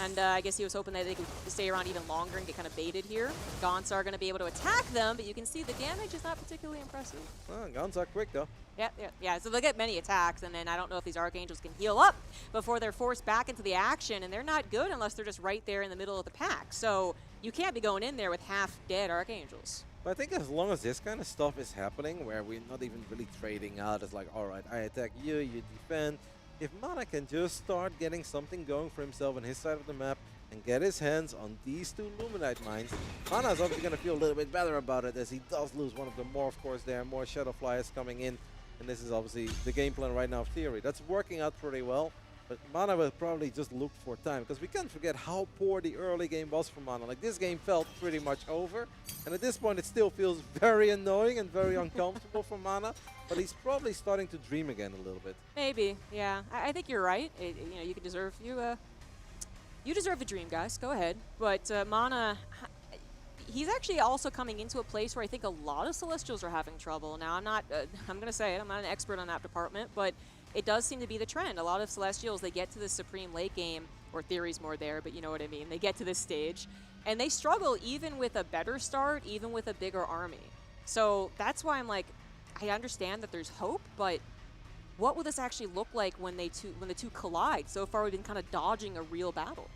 And I guess he was hoping that they could stay around even longer and get kind of baited here. Gaunts are going to be able to attack them, but you can see the damage is not particularly impressive. Well, Gaunts are quick, though. Yeah, so they'll get many attacks, and then I don't know if these Archangels can heal up before they're forced back into the action, and they're not good unless they're just right there in the middle of the pack. So you can't be going in there with half-dead Archangels. But I think as long as this kind of stuff is happening, where we're not even really trading out, it's like, all right, I attack you, you defend. If Mana can just start getting something going for himself on his side of the map and get his hands on these 2 Luminite mines, Mana's obviously going to feel a little bit better about it as he does lose one of the Morph Cores there, more Shadow Flyers coming in. And this is obviously the game plan right now of Theory. That's working out pretty well, but Mana will probably just look for time because we can't forget how poor the early game was for Mana. Like, this game felt pretty much over, and at this point it still feels very annoying and very uncomfortable for Mana, but he's probably starting to dream again a little bit. Maybe, yeah. I think you're right. You know, you deserve the dream, guys. Go ahead. But Mana, he's actually also coming into a place where I think a lot of Celestials are having trouble. Now, I'm going to say it, I'm not an expert on that department, but it does seem to be the trend. A lot of Celestials, they get to the Supreme late game, or Theory's more there, but you know what I mean. They get to this stage, and they struggle even with a better start, even with a bigger army. So that's why I'm like, I understand that there's hope, but what will this actually look like when the two collide? So far, we've been kind of dodging a real battle.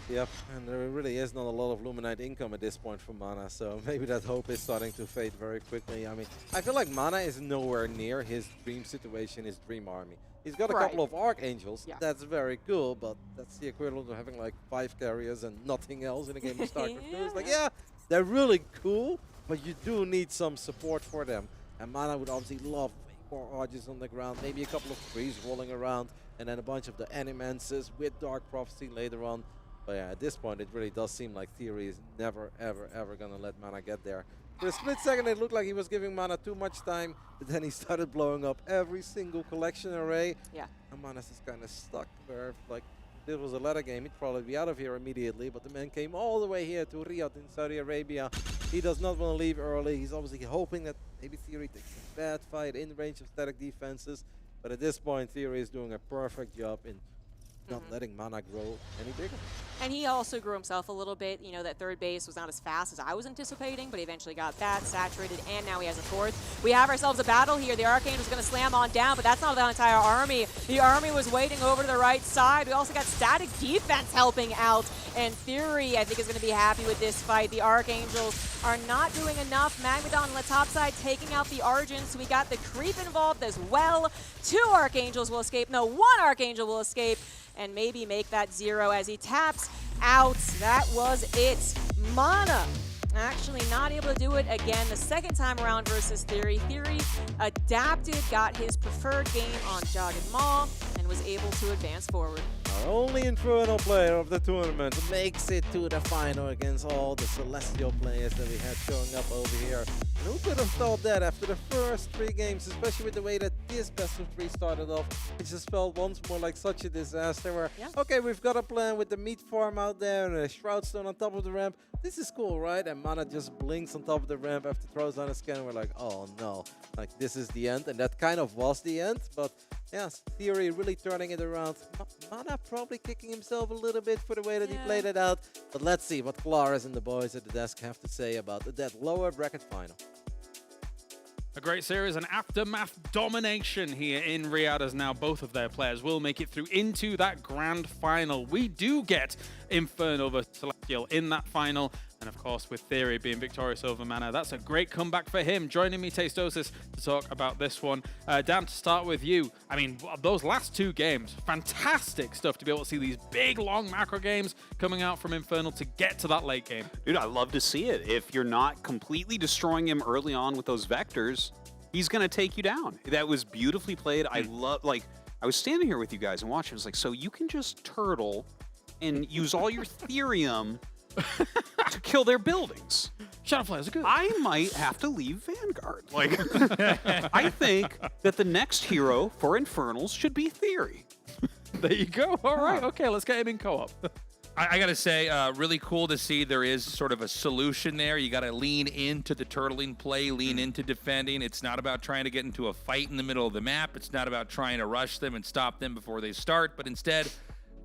Yep, and there really is not a lot of Luminite income at this point from Mana, so maybe that hope is starting to fade very quickly. I mean, I feel like Mana is nowhere near his dream situation, his dream army. He's got a couple of Archangels, that's very cool, but that's the equivalent of having like 5 carriers and nothing else in a game of StarCraft 2. It's like, yeah, they're really cool, but you do need some support for them. And Mana would obviously love way more Arges on the ground, maybe a couple of trees rolling around, and then a bunch of the Animances with Dark Prophecy later on. But yeah, at this point, it really does seem like Theory is never, ever, ever going to let Mana get there. For a split second, it looked like he was giving Mana too much time, but then he started blowing up every single collection array. Yeah. And Mana's just kind of stuck where, like, if it was a ladder game, he'd probably be out of here immediately, but the man came all the way here to Riyadh in Saudi Arabia. He does not want to leave early. He's obviously hoping that maybe Theory takes a bad fight in range of static defenses, but at this point, Theory is doing a perfect job in not letting Mana grow any bigger. And he also grew himself a little bit. You know, that third base was not as fast as I was anticipating, but he eventually got that saturated, and now he has a 4th. We have ourselves a battle here. The Archangel's going to slam on down, but that's not the entire army. The army was waiting over to the right side. We also got static defense helping out, and Theory, I think, is going to be happy with this fight. The Archangels are not doing enough. Magmadon on the top side taking out the Argent, so we got the creep involved as well. 2 Archangels will escape. No, 1 Archangel will escape, and maybe make that 0 as he taps out. That was it. Mana actually not able to do it again the second time around versus Theory. Theory adapted, got his preferred game on Jagged Maw, and was able to advance forward. Our only Infernal player of the tournament makes it to the final against all the Celestial players that we had showing up over here. And who could have thought that after the first 3 games, especially with the way that this best of 3 started off, it just felt once more like such a disaster where, Yeah. okay, we've got a plan with the meat farm out there and a Shroud Stone on top of the ramp. This is cool, right? And Mana just blinks on top of the ramp after throws on a scan. We're like, oh no, like this is the end. And that kind of was the end. But yeah, Theory really turning it around. Mana probably kicking himself a little bit for the way that he played it out. But let's see what Claris and the boys at the desk have to say about that lower bracket final. A great series, an aftermath domination here in Riyadh, as now both of their players will make it through into that grand final. We do get Inferno over Celestial in that final, and of course with Theory being victorious over Mana, that's a great comeback for him. Joining me, Tastosis, to talk about this one. Dan, to start with you, I mean, those last 2 games, fantastic stuff to be able to see these big, long macro games coming out from Infernal to get to that late game. Dude, I love to see it. If you're not completely destroying him early on with those vectors, he's going to take you down. That was beautifully played. I love, like, I was standing here with you guys and watching. I was like, so you can just turtle and use all your Therium to kill their buildings. Shadowflyers are good. I might have to leave Vanguard. Like, I think that the next hero for Infernals should be Theory. There you go. All right. Okay, let's get him in co-op. I got to say, really cool to see there is sort of a solution there. You got to lean into the turtling play, lean into defending. It's not about trying to get into a fight in the middle of the map. It's not about trying to rush them and stop them before they start, but instead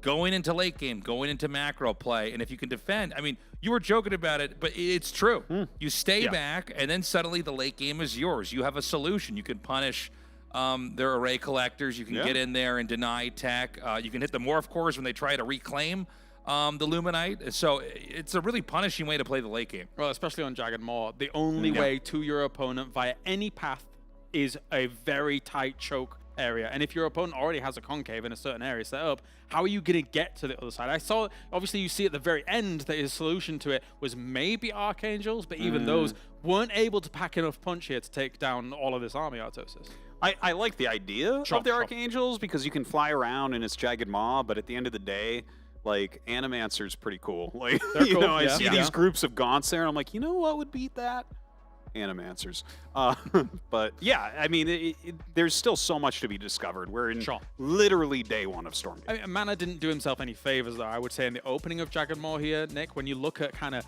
going into late game, going into macro play. And if you can defend, I mean, you were joking about it, but it's true. You stay back, and then suddenly the late game is yours. You have a solution. You can punish their array collectors. You can get in there and deny tech. You can hit the morph cores when they try to reclaim the Luminite. So it's a really punishing way to play the late game. Well, especially on Jagged Maw, the only way to your opponent via any path is a very tight choke area. And if your opponent already has a concave in a certain area set up, how are you going to get to the other side? I saw, obviously you see at the very end that his solution to it was maybe Archangels, but even those weren't able to pack enough punch here to take down all of this army, Artosis. I like the idea of the Archangels because you can fly around and it's Jagged Maw, but at the end of the day, like, Animancer's pretty cool. Like, you know, I see these groups of Gaunts there, and I'm like, you know what would beat that? Animancers. But yeah, I mean, there's still so much to be discovered. We're in literally day 1 of Stormgate. I mean, Mana didn't do himself any favors, though, I would say, in the opening of Jagged Maw here, Nick. When you look at kind of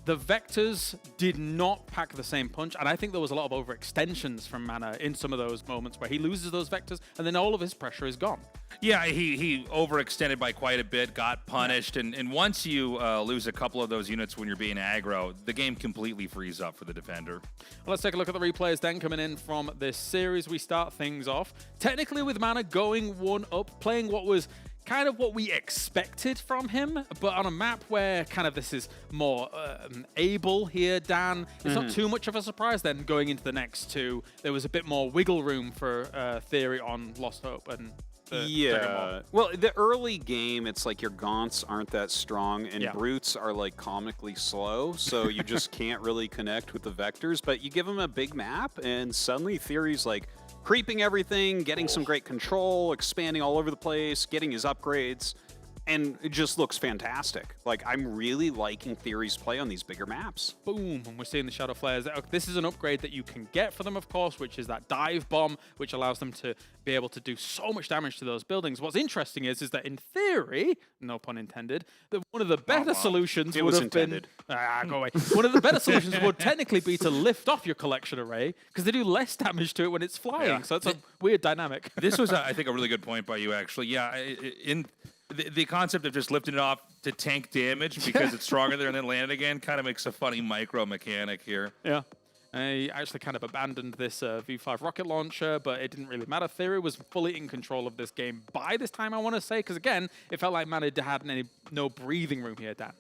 the vectors did not pack the same punch, and I think there was a lot of overextensions from Mana in some of those moments where he loses those vectors, and then all of his pressure is gone. Yeah, he overextended by quite a bit, got punished, and once you lose a couple of those units when you're being aggro, the game completely frees up for the defender. Well, let's take a look at the replays then coming in from this series. We start things off technically with Mana going 1-up, playing what was kind of what we expected from him, but on a map where kind of this is more able here, Dan, it's not too much of a surprise then going into the next 2. There was a bit more wiggle room for Theory on Lost Hope and well, the early game, it's like your Gaunts aren't that strong, and Brutes are like comically slow, so you just can't really connect with the vectors, but you give them a big map, and suddenly Theory's like creeping everything, getting some great control, expanding all over the place, getting his upgrades, and it just looks fantastic. Like, I'm really liking Theory's play on these bigger maps. Boom, and we're seeing the Shadow Flares. This is an upgrade that you can get for them, of course, which is that dive bomb, which allows them to be able to do so much damage to those buildings. What's interesting is that in theory, no pun intended, that one of the better solutions would have been... go away. One of the better solutions would technically be to lift off your collection array, because they do less damage to it when it's flying, so it's a weird dynamic. This was, I think, a really good point by you, actually. Yeah, in... The concept of just lifting it off to tank damage because it's stronger there and then land again kind of makes a funny micro mechanic here. Yeah. I actually kind of abandoned this V5 rocket launcher, but it didn't really matter. Theory was fully in control of this game by this time, I want to say, because again, it felt like Mana had no breathing room here, Dan.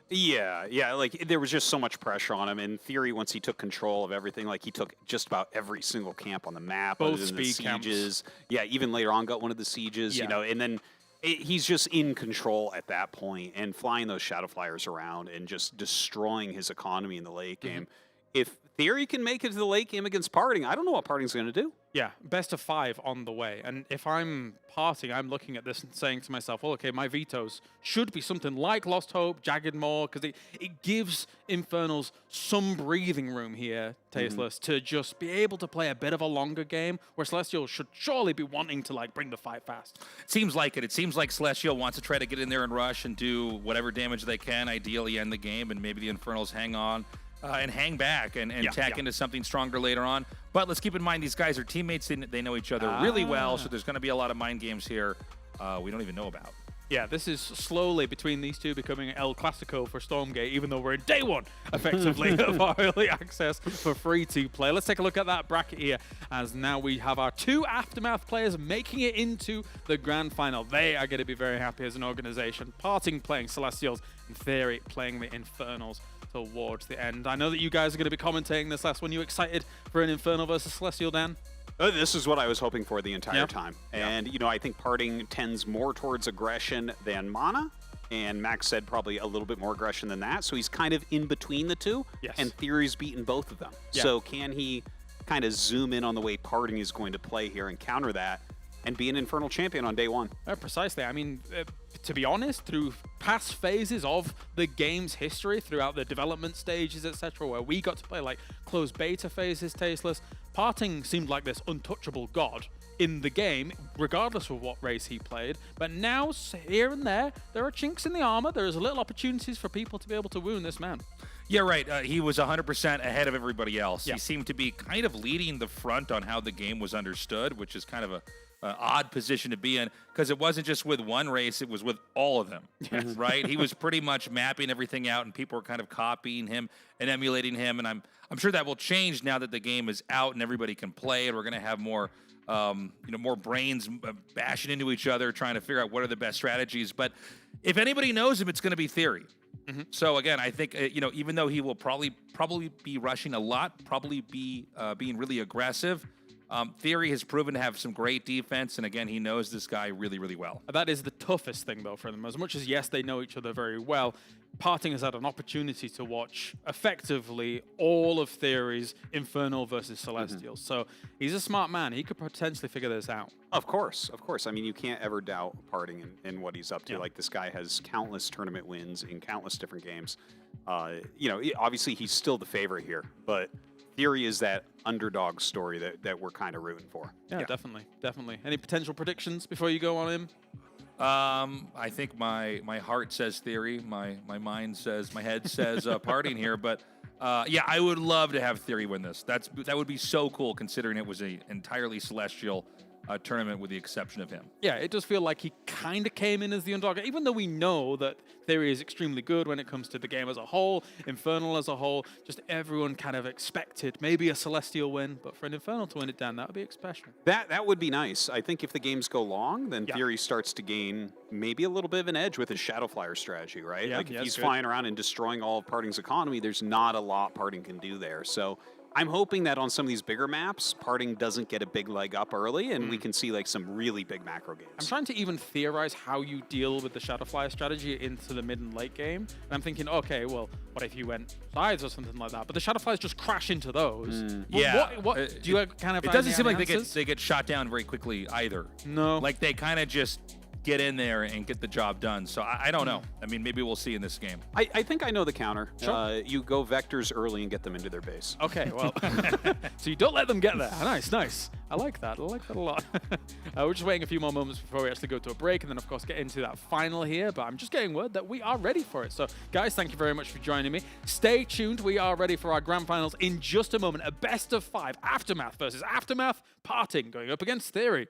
Yeah, like there was just so much pressure on him. In theory, once he took control of everything, like he took just about every single camp on the map. Both other than speed the sieges. camps. Yeah, even later on got one of the sieges, you know, and then he's just in control at that point and flying those Shadow Flyers around and just destroying his economy in the late game. If Theory can make it to the late game against Parting. I don't know what Parting's going to do. Yeah, best of 5 on the way. And if I'm Parting, I'm looking at this and saying to myself, well, okay, my vetoes should be something like Lost Hope, Jagged Maw, because it gives Infernals some breathing room here, Tasteless, to just be able to play a bit of a longer game, where Celestial should surely be wanting to like bring the fight fast. It seems like it. It seems like Celestial wants to try to get in there and rush and do whatever damage they can, ideally end the game, and maybe the Infernals hang on. And hang back and tack into something stronger later on. But let's keep in mind these guys are teammates. They know each other really well, so there's going to be a lot of mind games here we don't even know about. Yeah, this is slowly between these two becoming El Clasico for Stormgate, even though we're in day 1, effectively, of our early access for free-to-play. Let's take a look at that bracket here, as now we have our 2 Aftermath players making it into the grand final. They are going to be very happy as an organization. Parting playing Celestials, and Theory playing the Infernals towards the end. I know that you guys are going to be commentating this last one. You excited for an Infernal versus Celestial, Dan? This is what I was hoping for the entire time. And, you know, I think Parting tends more towards aggression than Mana. And Max said probably a little bit more aggression than that. So he's kind of in between the two. Yes. And Theory's beaten both of them. Yeah. So can he kind of zoom in on the way Parting is going to play here and counter that and be an Infernal champion on day 1? Precisely. I mean, to be honest, through past phases of the game's history, throughout the development stages, etc., where we got to play like closed beta phases, Tasteless, Parting seemed like this untouchable god in the game, regardless of what race he played. But now, here and there are chinks in the armor. There's little opportunities for people to be able to wound this man. Yeah, right. He was 100% ahead of everybody else. Yeah. He seemed to be kind of leading the front on how the game was understood, which is kind of a odd position to be in, because it wasn't just with one race, it was with all of them, right? He was pretty much mapping everything out, and people were kind of copying him and emulating him, and I'm sure that will change now that the game is out and everybody can play, and we're going to have more more brains bashing into each other, trying to figure out what are the best strategies. But if anybody knows him, it's going to be Theory. So again, I think even though he will probably be rushing a lot, probably be being really aggressive, Theory has proven to have some great defense, and again, he knows this guy really, really well. That is the toughest thing, though, for them. As much as, yes, they know each other very well, Parting has had an opportunity to watch, effectively, all of Theory's Infernal versus Celestial. So he's a smart man. He could potentially figure this out. Of course. I mean, you can't ever doubt Parting in what he's up to. Like, this guy has countless tournament wins in countless different games. Obviously, he's still the favorite here, but Theory is that underdog story that we're kind of rooting for. Yeah, definitely. Any potential predictions before you go on him? I think my heart says Theory, my mind says, my head says Parting here, but I would love to have Theory win this. That would be so cool, considering it was an entirely Celestial tournament with the exception of him. Yeah, it does feel like he kind of came in as the underdog, even though we know that Theory is extremely good when it comes to the game as a whole, Infernal as a whole. Just everyone kind of expected maybe a Celestial win, but for an Infernal to win it down, that would be special. That would be nice. I think if the games go long, then Theory starts to gain maybe a little bit of an edge with his Shadow Flyer strategy, right? Yeah, like if he's flying around and destroying all of Parting's economy, there's not a lot Parting can do there. So I'm hoping that on some of these bigger maps, Parting doesn't get a big leg up early, and we can see like some really big macro games. I'm trying to even theorize how you deal with the Shadow Flyer strategy into the mid and late game. And I'm thinking, okay, well, what if you went sides or something like that? But the Shadow Flyers just crash into those. What do you kind of? It doesn't seem like they get shot down very quickly either. No, like they kind of just get in there and get the job done. So I don't know. I mean, maybe we'll see in this game. I think I know the counter. Sure. You go vectors early and get them into their base. Okay, well, so you don't let them get there. Nice. I like that a lot. We're just waiting a few more moments before we actually go to a break and then, of course, get into that final here. But I'm just getting word that we are ready for it. So, guys, thank you very much for joining me. Stay tuned. We are ready for our grand finals in just a moment. A best of 5 Aftermath versus Aftermath, Parting going up against Theory.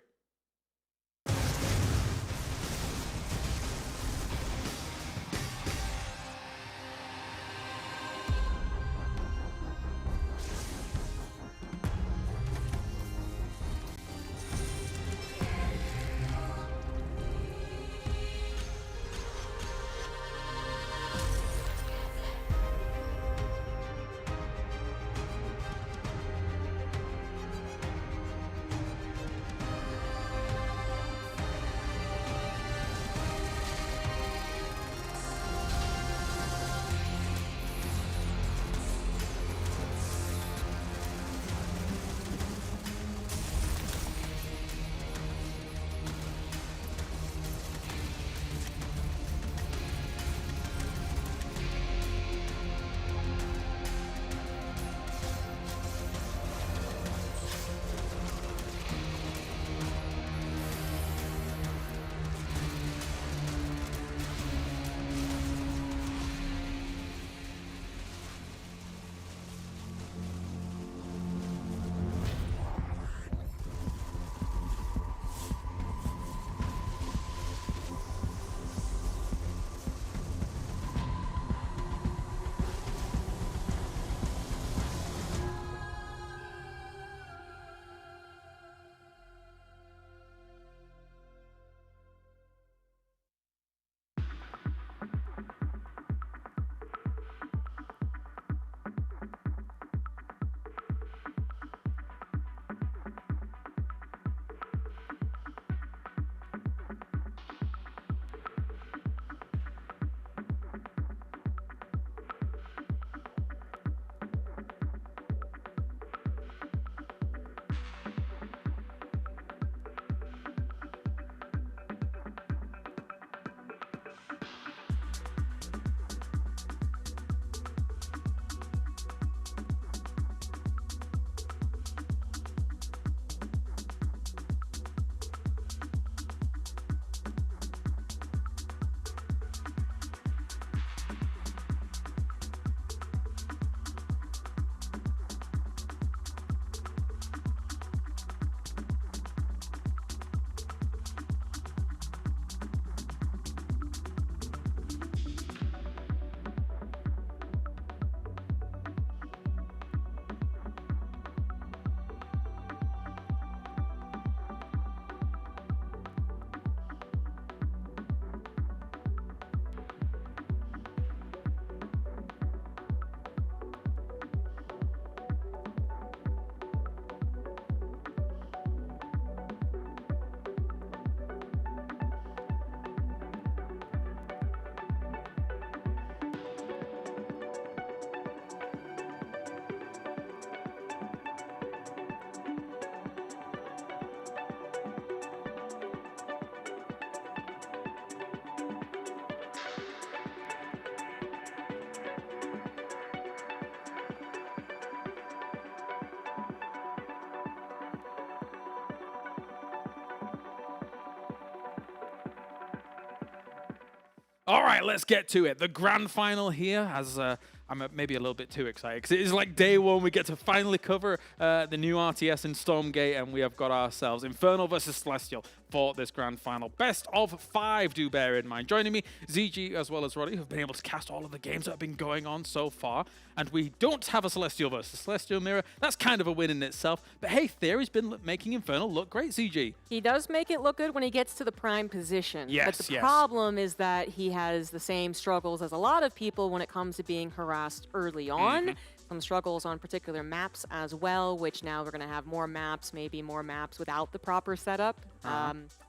All right, let's get to it. The grand final here, as I'm maybe a little bit too excited, because it is like day one. We get to finally cover the new RTS in Stormgate, and we have got ourselves Infernal versus Celestial for this grand final. Best of 5, do bear in mind. Joining me, ZG as well as Roddy, who've been able to cast all of the games that have been going on so far. And we don't have a Celestial versus Celestial mirror. That's kind of a win in itself. But hey, Theory's been making Infernal look great, ZG. He does make it look good when he gets to the prime position. Yes, but the problem is that he has the same struggles as a lot of people when it comes to being harassed early on. Some struggles on particular maps as well, which now we're going to have more maps, maybe more maps without the proper setup.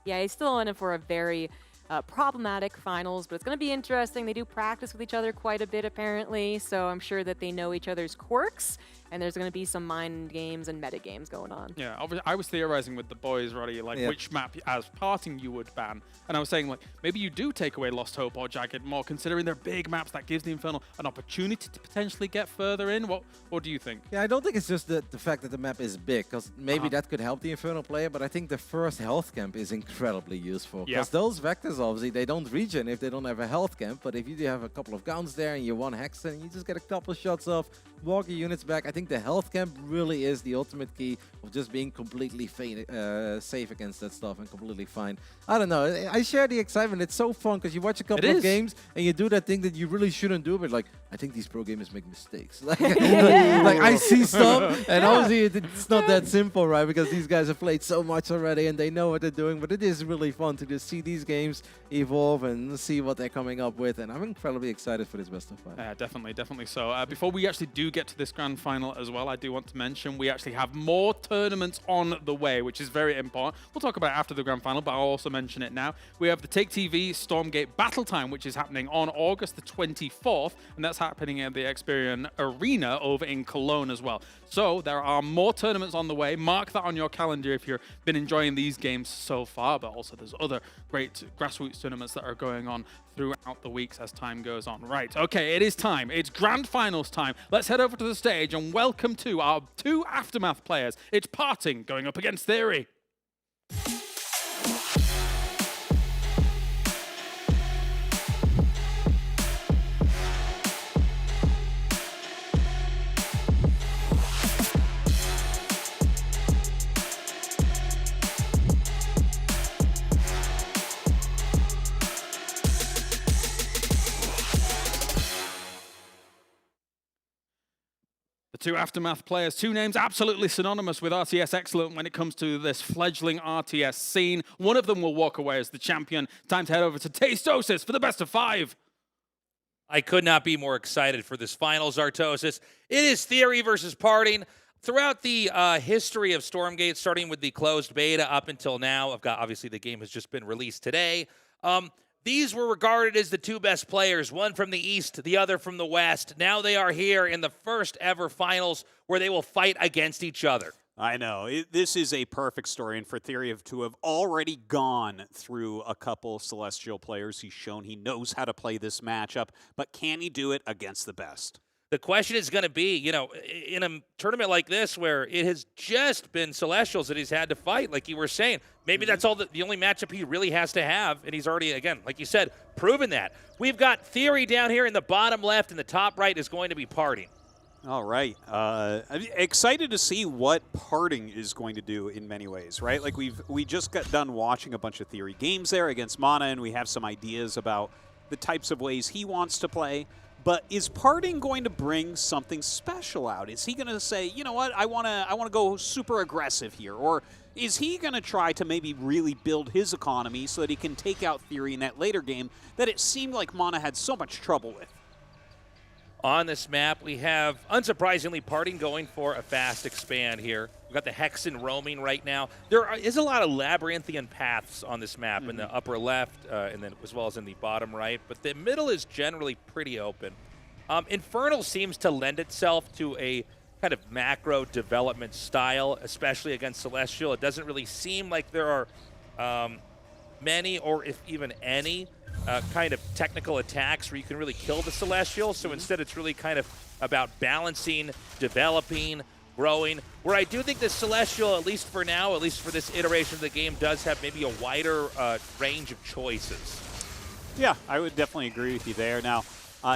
Yeah, he's still in it for a very problematic finals, but it's going to be interesting. They do practice with each other quite a bit, apparently, so I'm sure that they know each other's quirks, and there's going to be some mind games and meta games going on. Yeah, I was theorizing with the boys, Roddy, like which map as parting you would ban. And I was saying, like, maybe you do take away Lost Hope or Jagged Maw, considering they're big maps that gives the Infernal an opportunity to potentially get further in. What do you think? Yeah, I don't think it's just the fact that the map is big, because maybe that could help the Infernal player, but I think the first health camp is incredibly useful. Because those vectors, obviously, they don't regen if they don't have a health camp, but if you do have a couple of gowns there and you one Hexen and you just get a couple of shots off, walk your units back, I think the health camp really is the ultimate key of just being completely safe against that stuff and completely fine. I don't know, I share the excitement. It's so fun because you watch a couple of games and you do that thing that you really shouldn't do, but like, I think these pro gamers make mistakes. Like, like I see stuff, and obviously it's not that simple, right? Because these guys have played so much already and they know what they're doing, but it is really fun to just see these games evolve and see what they're coming up with, and I'm incredibly excited for this best of 5. Yeah, definitely so. Before we actually do get to this grand final as well, I do want to mention we actually have more tournaments on the way, which is very important. We'll talk about it after the grand final, but I'll also mention it now. We have the Take TV Stormgate Battle Time, which is happening on August the 24th, and that's happening at the Experian Arena over in Cologne as well. So there are more tournaments on the way. Mark that on your calendar if you've been enjoying these games so far, but also there's other great grassroots tournaments that are going on throughout the weeks as time goes on. Right, okay, it is time. It's grand finals time. Let's head over to the stage and welcome to our 2 Aftermath players. It's Parting going up against Theory. The 2 Aftermath players, 2 names absolutely synonymous with RTS Excellent when it comes to this fledgling RTS scene. One of them will walk away as the champion. Time to head over to Tastosis for the best of 5. I could not be more excited for this finals, Artosis. It is Theory versus Parting. Throughout the history of Stormgate, starting with the closed beta up until now, obviously the game has just been released today. These were regarded as the 2 best players, one from the East, the other from the West. Now they are here in the first ever finals where they will fight against each other. I know. This is a perfect story, and for Theory to have already gone through a couple Celestial players. He's shown he knows how to play this matchup, but can he do it against the best? The question is going to be, you know, in a tournament like this where it has just been Celestials that he's had to fight, like you were saying, maybe that's all the only matchup he really has to have, and he's already, again, like you said, proven that. We've got Theory down here in the bottom left, and the top right is going to be Parting. All right. I'm excited to see what Parting is going to do in many ways, right? Like we just got done watching a bunch of Theory games there against Mana, and we have some ideas about the types of ways he wants to play. But is Parting going to bring something special out? Is he going to say, you know what, I want to go super aggressive here? Or is he going to try to maybe really build his economy so that he can take out Theory in that later game that it seemed like Mana had so much trouble with? On this map, we have, unsurprisingly, Parting going for a fast expand here. We've got the Hexen roaming right now. There is a lot of labyrinthian paths on this map in the upper left and then as well as in the bottom right, but the middle is generally pretty open. Infernal seems to lend itself to a kind of macro development style, especially against Celestial. It doesn't really seem like there are many, or if even any, kind of technical attacks where you can really kill the Celestial. So instead it's really kind of about balancing, developing, growing, where I do think the Celestial, at least for now, at least for this iteration of the game, does have maybe a wider range of choices. Yeah, I would definitely agree with you there. Now,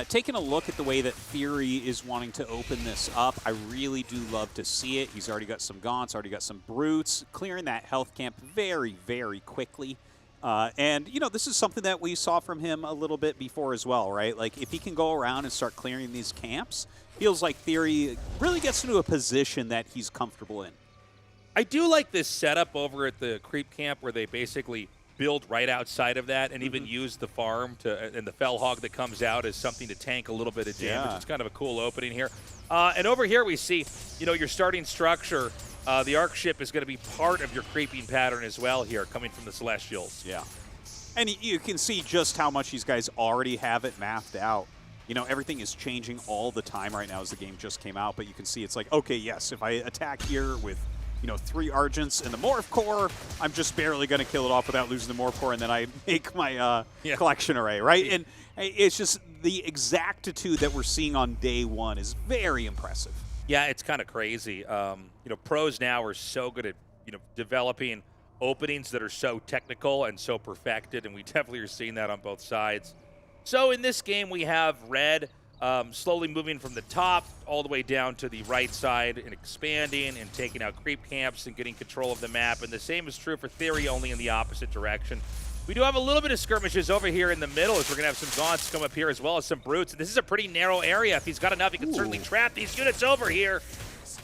taking a look at the way that Theory is wanting to open this up, I really do love to see it. He's already got some Gaunts, already got some Brutes, clearing that health camp very, very quickly. And, you know, this is something that we saw from him a little bit before as well, right? Like, if he can go around and start clearing these camps, feels like Theory really gets into a position that he's comfortable in. I do like this setup over at the creep camp where they basically build right outside of that and even use the farm and the fell hog that comes out as something to tank a little bit of damage. Yeah. It's kind of a cool opening here. And over here we see, you know, your starting structure. The Arc ship is going to be part of your creeping pattern as well here, coming from the Celestials. Yeah. And you can see just how much these guys already have it mapped out. You know, everything is changing all the time right now as the game just came out, but you can see it's like, okay, yes, if I attack here with, you know, 3 Argents and the Morph Core, I'm just barely going to kill it off without losing the Morph Core, and then I make my collection array, right? And it's just the exactitude that we're seeing on day one is very impressive. Yeah, it's kind of crazy. You know, pros now are so good at, you know, developing openings that are so technical and so perfected, and we definitely are seeing that on both sides. So in this game, we have Red slowly moving from the top all the way down to the right side and expanding and taking out creep camps and getting control of the map. And the same is true for Theory, only in the opposite direction. We do have a little bit of skirmishes over here in the middle as we're going to have some Gaunts come up here as well as some Brutes. And this is a pretty narrow area. If he's got enough, he can certainly trap these units over here.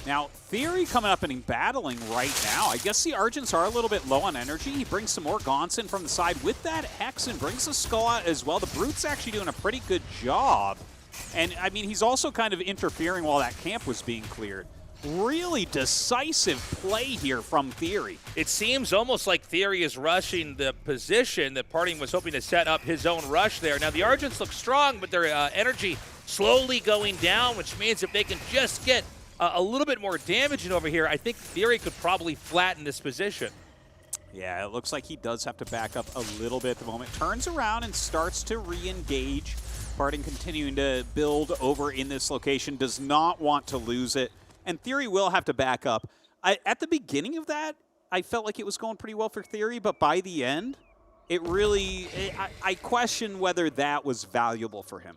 Now, Theory coming up and battling right now. I guess the Argents are a little bit low on energy. He brings some more Gaunts in from the side with that Hex and brings the Skull out as well. The Brute's actually doing a pretty good job. And, I mean, he's also kind of interfering while that camp was being cleared. Really decisive play here from Theory. It seems almost like Theory is rushing the position that Parting was hoping to set up his own rush there. Now, the Argents look strong, but their energy slowly going down, which means if they can just get a little bit more damage in over here, I think Theory could probably flatten this position. Yeah, it looks like he does have to back up a little bit at the moment. Turns around and starts to re-engage. Parting continuing to build over in this location, does not want to lose it. And Theory will have to back up. At the beginning of that, I felt like it was going pretty well for Theory, but by the end, it really, I question whether that was valuable for him.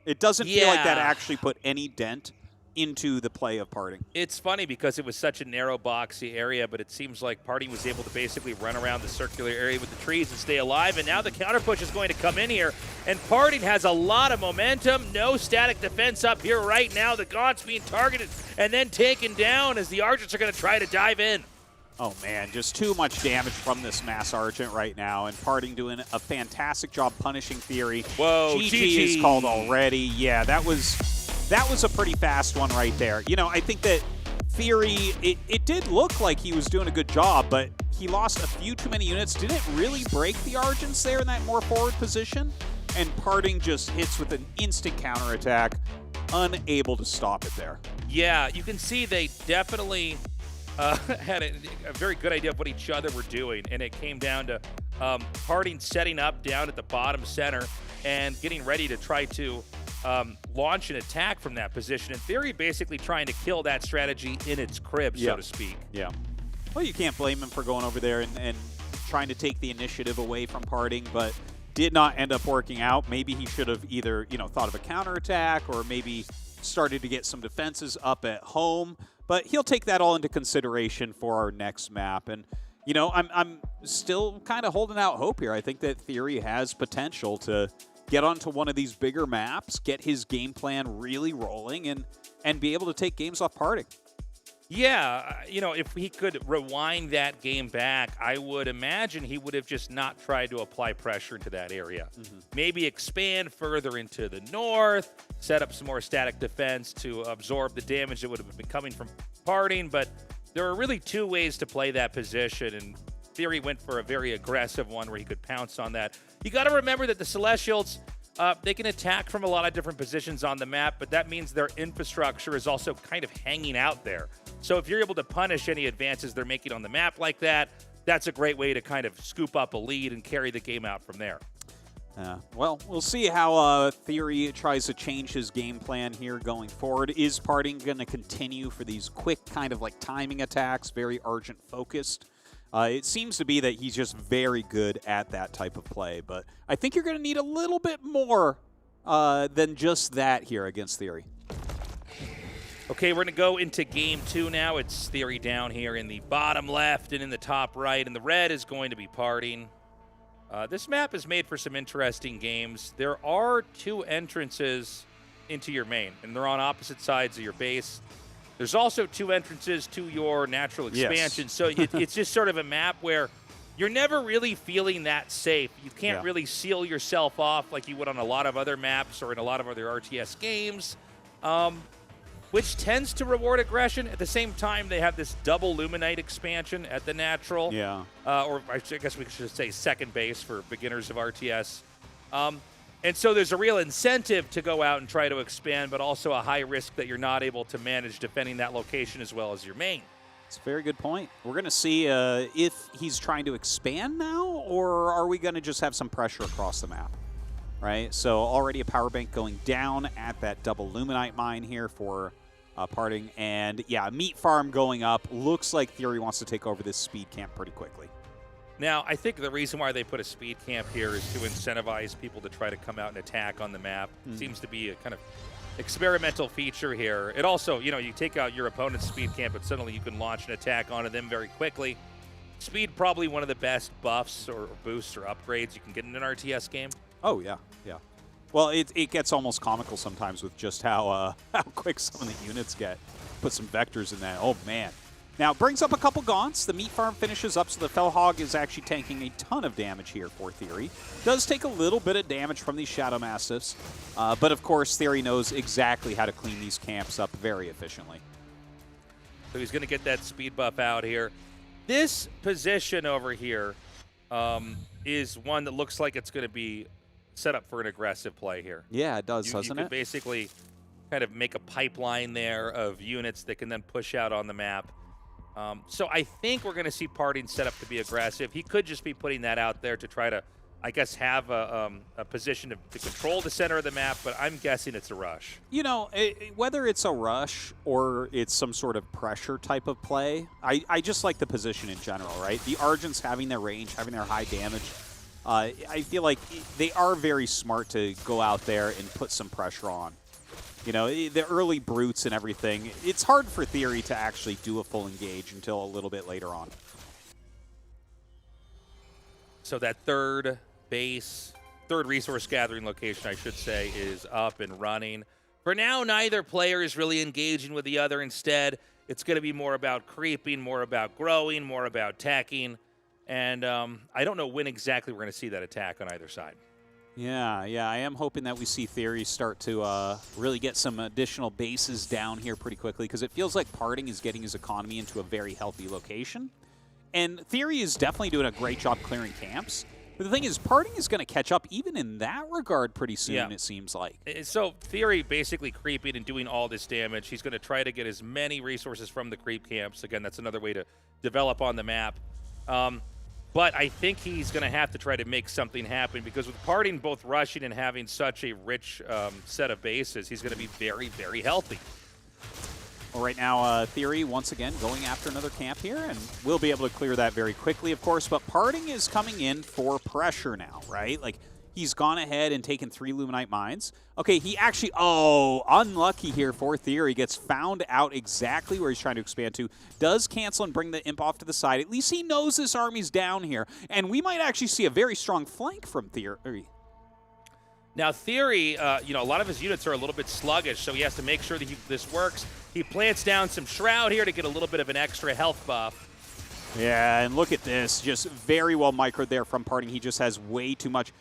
It doesn't feel like that actually put any dent into the play of Parting. It's funny because it was such a narrow, boxy area, but it seems like Parting was able to basically run around the circular area with the trees and stay alive, and now the counter push is going to come in here, and Parting has a lot of momentum. No static defense up here right now. The Gaunt's being targeted and then taken down as the Argents are going to try to dive in. Oh, man, just too much damage from this Mass Argent right now, and Parting doing a fantastic job punishing Theory. Whoa, GG is called already. Yeah, that was a pretty fast one right there. You know, I think that Theory, it did look like he was doing a good job, but he lost a few too many units. Didn't really break the Argents there in that more forward position, and Parting just hits with an instant counterattack, unable to stop it there. Yeah, you can see they definitely had a very good idea of what each other were doing, and it came down to Parting setting up down at the bottom center and getting ready to try to launch an attack from that position. In Theory, basically trying to kill that strategy in its crib, so to speak. Yeah. Well, you can't blame him for going over there and trying to take the initiative away from Parting, but did not end up working out. Maybe he should have either, you know, thought of a counterattack or maybe started to get some defenses up at home. But he'll take that all into consideration for our next map. And, you know, I'm still kind of holding out hope here. I think that Theory has potential to get onto one of these bigger maps, get his game plan really rolling, and be able to take games off Parting. Yeah, you know, if he could rewind that game back, I would imagine he would have just not tried to apply pressure into that area. Maybe expand further into the north, set up some more static defense to absorb the damage that would have been coming from Parting, but there are really two ways to play that position, and Theory went for a very aggressive one where he could pounce on that. You got to remember that the Celestials, they can attack from a lot of different positions on the map, but that means their infrastructure is also kind of hanging out there. So if you're able to punish any advances they're making on the map like that, that's a great way to kind of scoop up a lead and carry the game out from there. Well, we'll see how Theory tries to change his game plan here going forward. Is Parting going to continue for these quick kind of like timing attacks, very Argent focused? It seems to be that he's just very good at that type of play, but I think you're going to need a little bit more than just that here against Theory. Okay, we're going to go into game 2 now. It's Theory down here in the bottom left and in the top right, and the red is going to be parting. This map is made for some interesting games. There are 2 entrances into your main, and they're on opposite sides of your base. There's also 2 entrances to your natural expansion, yes. so it's just sort of a map where you're never really feeling that safe. You can't really seal yourself off like you would on a lot of other maps or in a lot of other RTS games, which tends to reward aggression. At the same time, they have this double Luminite expansion at the natural, or I guess we should say second base for beginners of RTS. And so there's a real incentive to go out and try to expand, but also a high risk that you're not able to manage defending that location as well as your main. It's a very good point. We're going to see if he's trying to expand now, or are we going to just have some pressure across the map, right? So already a power bank going down at that double Luminite mine here for parting. And yeah, meat farm going up. Looks like Theory wants to take over this speed camp pretty quickly. Now, I think the reason why they put a speed camp here is to incentivize people to try to come out and attack on the map. Seems to be a kind of experimental feature here. It also, you know, you take out your opponent's speed camp, but suddenly you can launch an attack onto them very quickly. Speed, probably one of the best buffs or boosts or upgrades you can get in an RTS game. Oh, yeah, yeah. Well, it gets almost comical sometimes with just how quick some of the units get. Put some vectors in that. Oh, man. Now, it brings up a couple gaunts. The meat farm finishes up, so the Fellhog is actually tanking a ton of damage here for Theory. Does take a little bit of damage from these Shadow Mastiffs, but of course, Theory knows exactly how to clean these camps up very efficiently. So he's going to get that speed buff out here. This position over here is one that looks like it's going to be set up for an aggressive play here. Yeah, it does, doesn't you it? could basically kind of make a pipeline there of units that can then push out on the map. So I think we're going to see Parting set up to be aggressive. He could just be putting that out there to try to, I guess, have a position to control the center of the map, but I'm guessing it's a rush. You know, whether it's a rush or it's some sort of pressure type of play, I just like the position in general, right? The Argents having their range, having their high damage, I feel like they are very smart to go out there and put some pressure on. You know, the early brutes and everything, it's hard for Theory to actually do a full engage until a little bit later on. So that third resource gathering location, I should say, is up and running. For now, neither player is really engaging with the other. Instead, it's going to be more about creeping, more about growing, more about tacking. And I don't know when exactly we're going to see that attack on either side. Yeah, I am hoping that we see Theory start to really get some additional bases down here pretty quickly, because it feels like Parting is getting his economy into a very healthy location. And Theory is definitely doing a great job clearing camps. But the thing is, Parting is going to catch up even in that regard pretty soon, it seems like. So Theory basically creeping and doing all this damage. He's going to try to get as many resources from the creep camps. Again, that's another way to develop on the map. But I think he's going to have to try to make something happen, because with Parting both rushing and having such a rich set of bases, he's going to be very, very healthy. Well, right now, Theory, once again, going after another camp here, and we'll be able to clear that very quickly, of course. But Parting is coming in for pressure now, right? Like, he's gone ahead and taken 3 Luminite mines. Okay, he actually, unlucky here for Theory. Gets found out exactly where he's trying to expand to. Does cancel and bring the imp off to the side. At least he knows this army's down here. And we might actually see a very strong flank from Theory. Now, Theory, you know, a lot of his units are a little bit sluggish, so he has to make sure that this works. He plants down some Shroud here to get a little bit of an extra health buff. Yeah, and look at this. Just very well microed there from Parting. He just has way too much.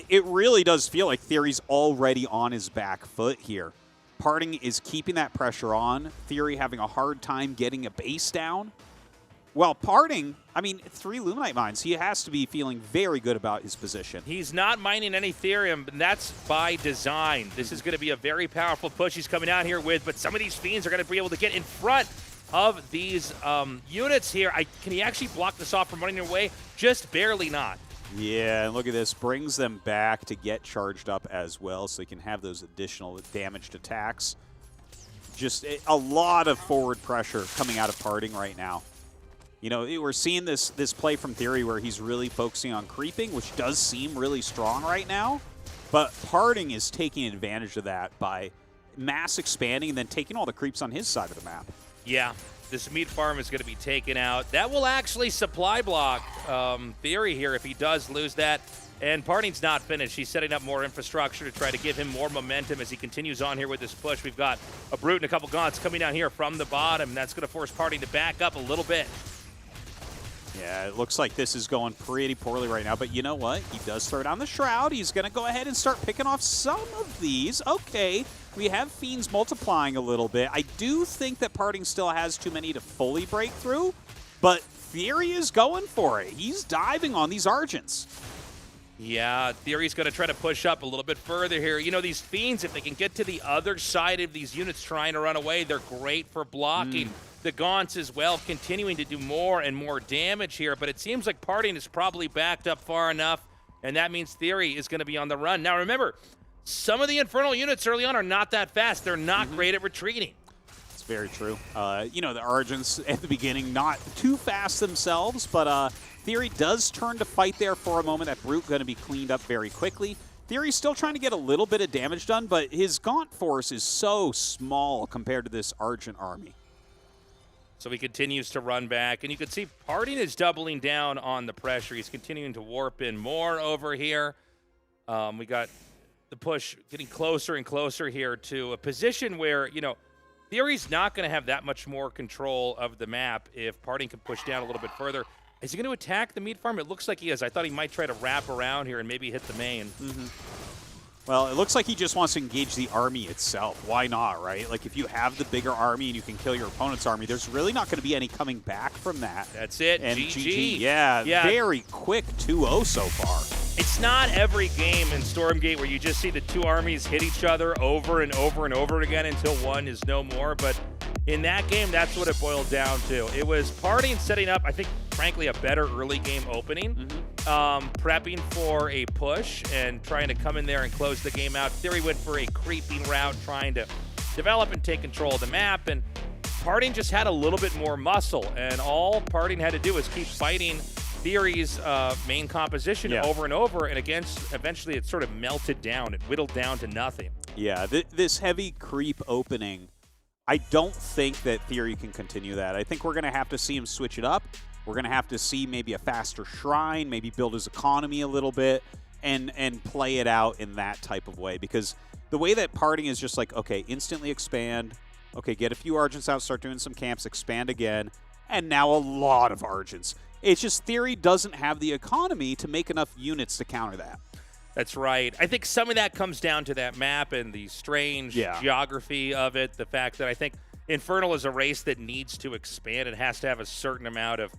It really does feel like Theory's already on his back foot here. Parting is keeping that pressure on. Theory having a hard time getting a base down. Well, Parting, I mean, 3 Luminite mines. He has to be feeling very good about his position. He's not mining any Therium, but that's by design. This is going to be a very powerful push he's coming out here with, but some of these Fiends are going to be able to get in front of these units here. Can he actually block this off from running away? Just barely not. Yeah, and look at this. Brings them back to get charged up as well, so they can have those additional damaged attacks. Just a lot of forward pressure coming out of Parting right now. You know, we're seeing this play from Theory where he's really focusing on creeping, which does seem really strong right now. But Parting is taking advantage of that by mass expanding and then taking all the creeps on his side of the map. Yeah, this meat farm is going to be taken out. That will actually supply block Theory here if he does lose that. And Parting's not finished. He's setting up more infrastructure to try to give him more momentum as he continues on here with this push. We've got a Brute and a couple Gaunts coming down here from the bottom, and that's going to force Parting to back up a little bit. Yeah, it looks like this is going pretty poorly right now, but you know what? He does throw down the Shroud. He's going to go ahead and start picking off some of these. Okay, we have Fiends multiplying a little bit. I do think that Parting still has too many to fully break through, but Theory is going for it. He's diving on these Argents. Yeah, Theory's going to try to push up a little bit further here. You know, these Fiends, if they can get to the other side of these units trying to run away, they're great for blocking. The Gaunts as well, continuing to do more and more damage here, but it seems like Parting is probably backed up far enough, and that means Theory is going to be on the run. Now remember, some of the Infernal units early on are not that fast. They're not great at retreating. It's very true. You know, the Argents at the beginning, not too fast themselves, but Theory does turn to fight there for a moment. That Brute going to be cleaned up very quickly. Theory's still trying to get a little bit of damage done, but his Gaunt force is so small compared to this Argent army. So he continues to run back, and you can see Parting is doubling down on the pressure. He's continuing to warp in more over here. We got the push getting closer and closer here to a position where, you know, Theory's not going to have that much more control of the map if Parting can push down a little bit further. Is he going to attack the meat farm? It looks like he is. I thought he might try to wrap around here and maybe hit the main. Well, it looks like he just wants to engage the army itself. Why not, right? Like, if you have the bigger army and you can kill your opponent's army, there's really not going to be any coming back from that. That's it. And GG. Yeah, very quick 2-0 so far. It's not every game in Stormgate where you just see the two armies hit each other over and over and over again until one is no more, but in that game, that's what it boiled down to. It was Parting setting up, I think, frankly, a better early game opening, prepping for a push and trying to come in there and close the game out. Theory went for a creeping route, trying to develop and take control of the map, and Parting just had a little bit more muscle, and all Parting had to do was keep fighting Theory's main composition over and over, and eventually it sort of melted down. It whittled down to nothing. Yeah, this heavy creep opening, I don't think that Theory can continue that. I think we're going to have to see him switch it up. We're going to have to see maybe a faster Shrine, maybe build his economy a little bit, and play it out in that type of way. Because the way that Parting is just like, okay, instantly expand, okay, get a few Argents out, start doing some camps, expand again, and now a lot of Argents. It's just Theory doesn't have the economy to make enough units to counter that. That's right. I think some of that comes down to that map and the strange geography of it. The fact that I think Infernal is a race that needs to expand. It has to have a certain amount of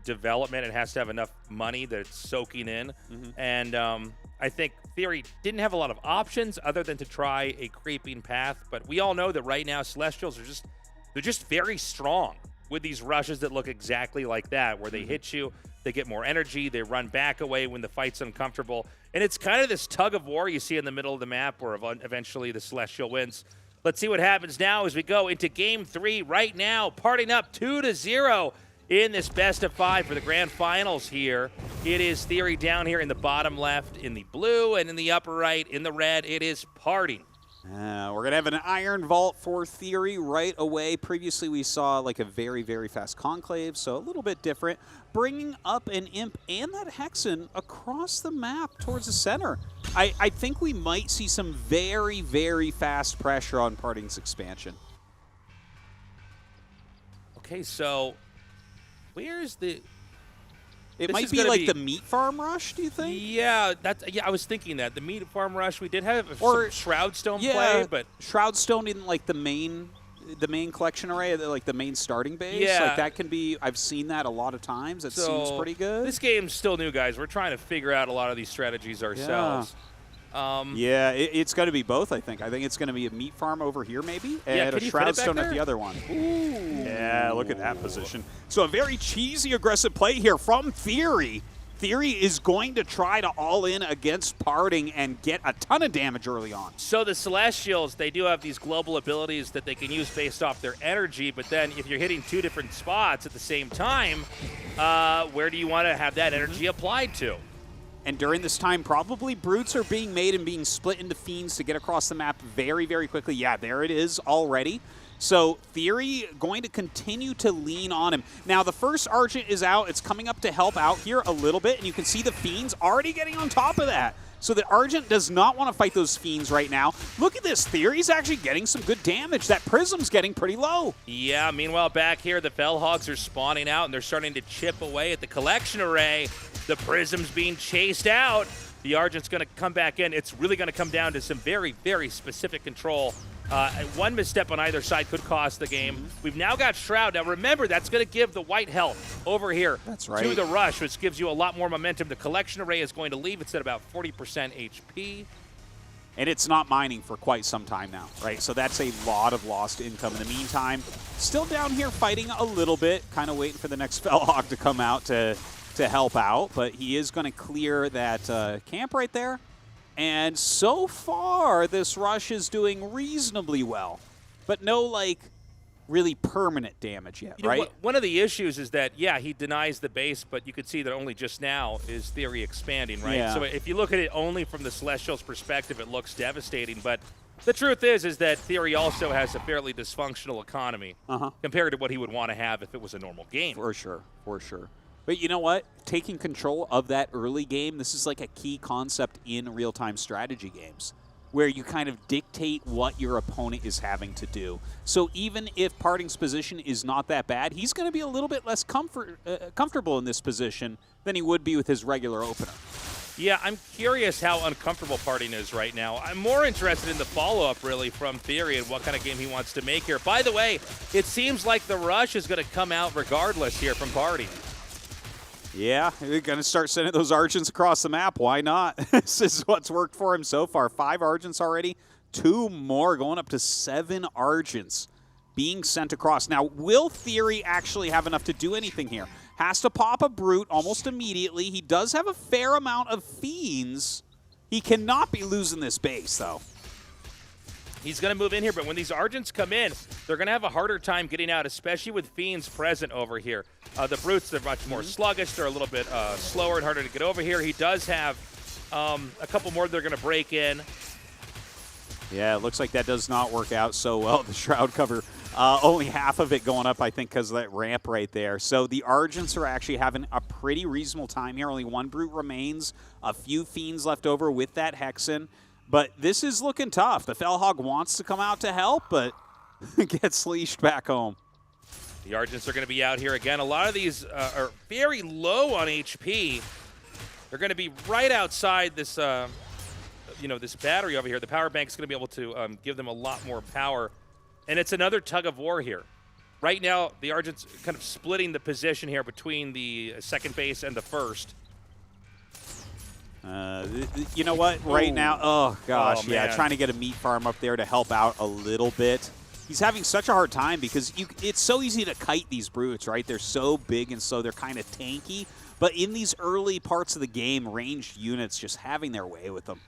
development. It has to have enough money that it's soaking in. And I think Theory didn't have a lot of options other than to try a creeping path. But we all know that right now Celestials are just very strong with these rushes that look exactly like that, where they hit you, they get more energy, they run back away when the fight's uncomfortable. And it's kind of this tug of war you see in the middle of the map where eventually the Celestial wins. Let's see what happens now as we go into Game 3 right now. Parting up 2-0 in this best of 5 for the grand finals here. It is Theory down here in the bottom left in the blue, and in the upper right in the red, it is Parting. We're going to have an Iron Vault for Theory right away. Previously, we saw like a very, very fast Conclave, so a little bit different. Bringing up an Imp and that Hexen across the map towards the center. I think we might see some very, very fast pressure on Parting's expansion. Okay, so where's the... It might be like the meat farm rush, do you think? Yeah, I was thinking that. The meat farm rush, we did have some Shroudstone play, but Shroudstone in like the main collection array, like the main starting base. Yeah. Like that can be, I've seen that a lot of times. It seems pretty good. This game's still new, guys. We're trying to figure out a lot of these strategies ourselves. It's going to be both, I think. I think it's going to be a meat farm over here, maybe, and a Shroudstone at the other one. Ooh. Yeah, look at that position. So a very cheesy, aggressive play here from Theory. Theory is going to try to all in against Parting and get a ton of damage early on. So the Celestials, they do have these global abilities that they can use based off their energy, but then if you're hitting 2 different spots at the same time, where do you want to have that energy applied to? And during this time, probably Brutes are being made and being split into Fiends to get across the map very, very quickly. Yeah, there it is already. So Theory going to continue to lean on him. Now, the first Argent is out. It's coming up to help out here a little bit, and you can see the Fiends already getting on top of that. So the Argent does not want to fight those Fiends right now. Look at this. Theory's actually getting some good damage. That Prism's getting pretty low. Yeah, meanwhile, back here, the Fellhogs are spawning out, and they're starting to chip away at the collection array. The Prism's being chased out. The Argent's going to come back in. It's really going to come down to some very, very specific control. One misstep on either side could cost the game. We've now got Shroud. Now remember, that's going to give the white health over here to the Rush, which gives you a lot more momentum. The collection array is going to leave. It's at about 40% HP. And it's not mining for quite some time now, right? So that's a lot of lost income. In the meantime, still down here fighting a little bit, kind of waiting for the next Fellhog to come out to help out. But he is going to clear that camp right there. And so far, this Rush is doing reasonably well, but no, like, really permanent damage yet, right? One of the issues is that, yeah, he denies the base, but you can see that only just now is Theory expanding, right? Yeah. So if you look at it only from the Celestials' perspective, it looks devastating, but the truth is that Theory also has a fairly dysfunctional economy compared to what he would want to have if it was a normal game. For sure, for sure. But you know what? Taking control of that early game, this is like a key concept in real-time strategy games, where you kind of dictate what your opponent is having to do. So even if Parting's position is not that bad, he's going to be a little bit less comfortable in this position than he would be with his regular opener. Yeah, I'm curious how uncomfortable Parting is right now. I'm more interested in the follow-up, really, from Theory and what kind of game he wants to make here. By the way, it seems like the Rush is going to come out regardless here from Parting. Yeah, we're going to start sending those Argents across the map. Why not? This is what's worked for him so far. 5 Argents already, 2 more, going up to 7 Argents being sent across. Now, will Theory actually have enough to do anything here? Has to pop a Brute almost immediately. He does have a fair amount of Fiends. He cannot be losing this base, though. He's going to move in here, but when these Argents come in, they're going to have a harder time getting out, especially with Fiends present over here. The Brutes, they're much more sluggish. They're a little bit slower and harder to get over here. He does have a couple more they're going to break in. Yeah, it looks like that does not work out so well. The Shroud cover, only half of it going up, I think, because of that ramp right there. So the Argents are actually having a pretty reasonable time here. Only 1 Brute remains, a few Fiends left over with that Hexen. But this is looking tough. The Fellhog wants to come out to help, but gets leashed back home. The Argents are going to be out here again. A lot of these are very low on HP. They're going to be right outside this, this battery over here. The power bank's going to be able to give them a lot more power. And it's another tug of war here. Right now, the Argents kind of splitting the position here between the second base and the first. You know what? Right now, oh gosh, yeah, man. Trying to get a meat farm up there to help out a little bit. He's having such a hard time because it's so easy to kite these Brutes, right? They're so big and so they're kind of tanky. But in these early parts of the game, ranged units just having their way with them.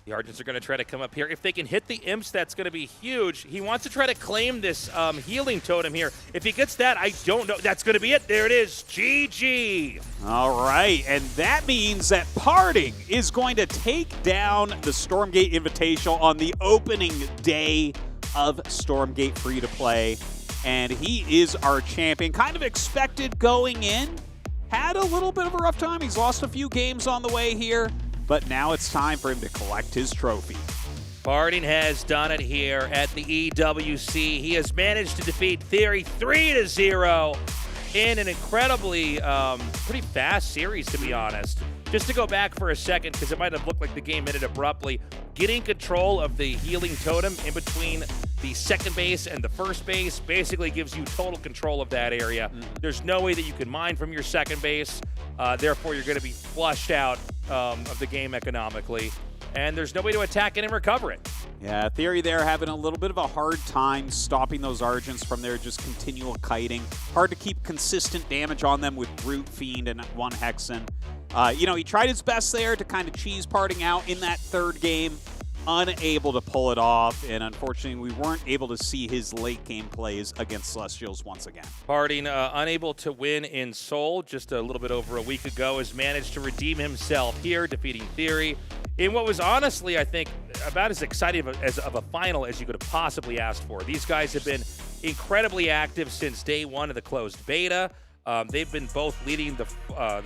The Argents are going to try to come up here. If they can hit the Imps, that's going to be huge. He wants to try to claim this healing totem here. If he gets that, I don't know. That's going to be it. There it is. GG. All right, and that means that Parting is going to take down the Stormgate Invitational on the opening day of Stormgate Free-to-Play. And he is our champion. Kind of expected going in. Had a little bit of a rough time. He's lost a few games on the way here. But now it's time for him to collect his trophy. Parting has done it here at the EWC. He has managed to defeat Theory 3-0 in an incredibly pretty fast series, to be honest. Just to go back for a second, because it might have looked like the game ended abruptly, getting control of the healing totem in between the second base and the first base basically gives you total control of that area. There's no way that you can mine from your second base. Therefore, you're going to be flushed out of the game economically. and there's no way to attack it and recover it. Yeah, Theory there having a little bit of a hard time stopping those Argents from their just continual kiting. Hard to keep consistent damage on them with Brute, Fiend, and one Hexen. You know, he tried his best there to kind of cheese Parting out in that third game. Unable to pull it off, and unfortunately we weren't able to see his late game plays against Celestials once again. Parting, unable to win in Seoul just a little bit over a week ago, has managed to redeem himself here, defeating Theory in what was honestly, I think, about as exciting of a final as you could have possibly asked for. These guys have been incredibly active since day one of the closed beta. They've been both leading the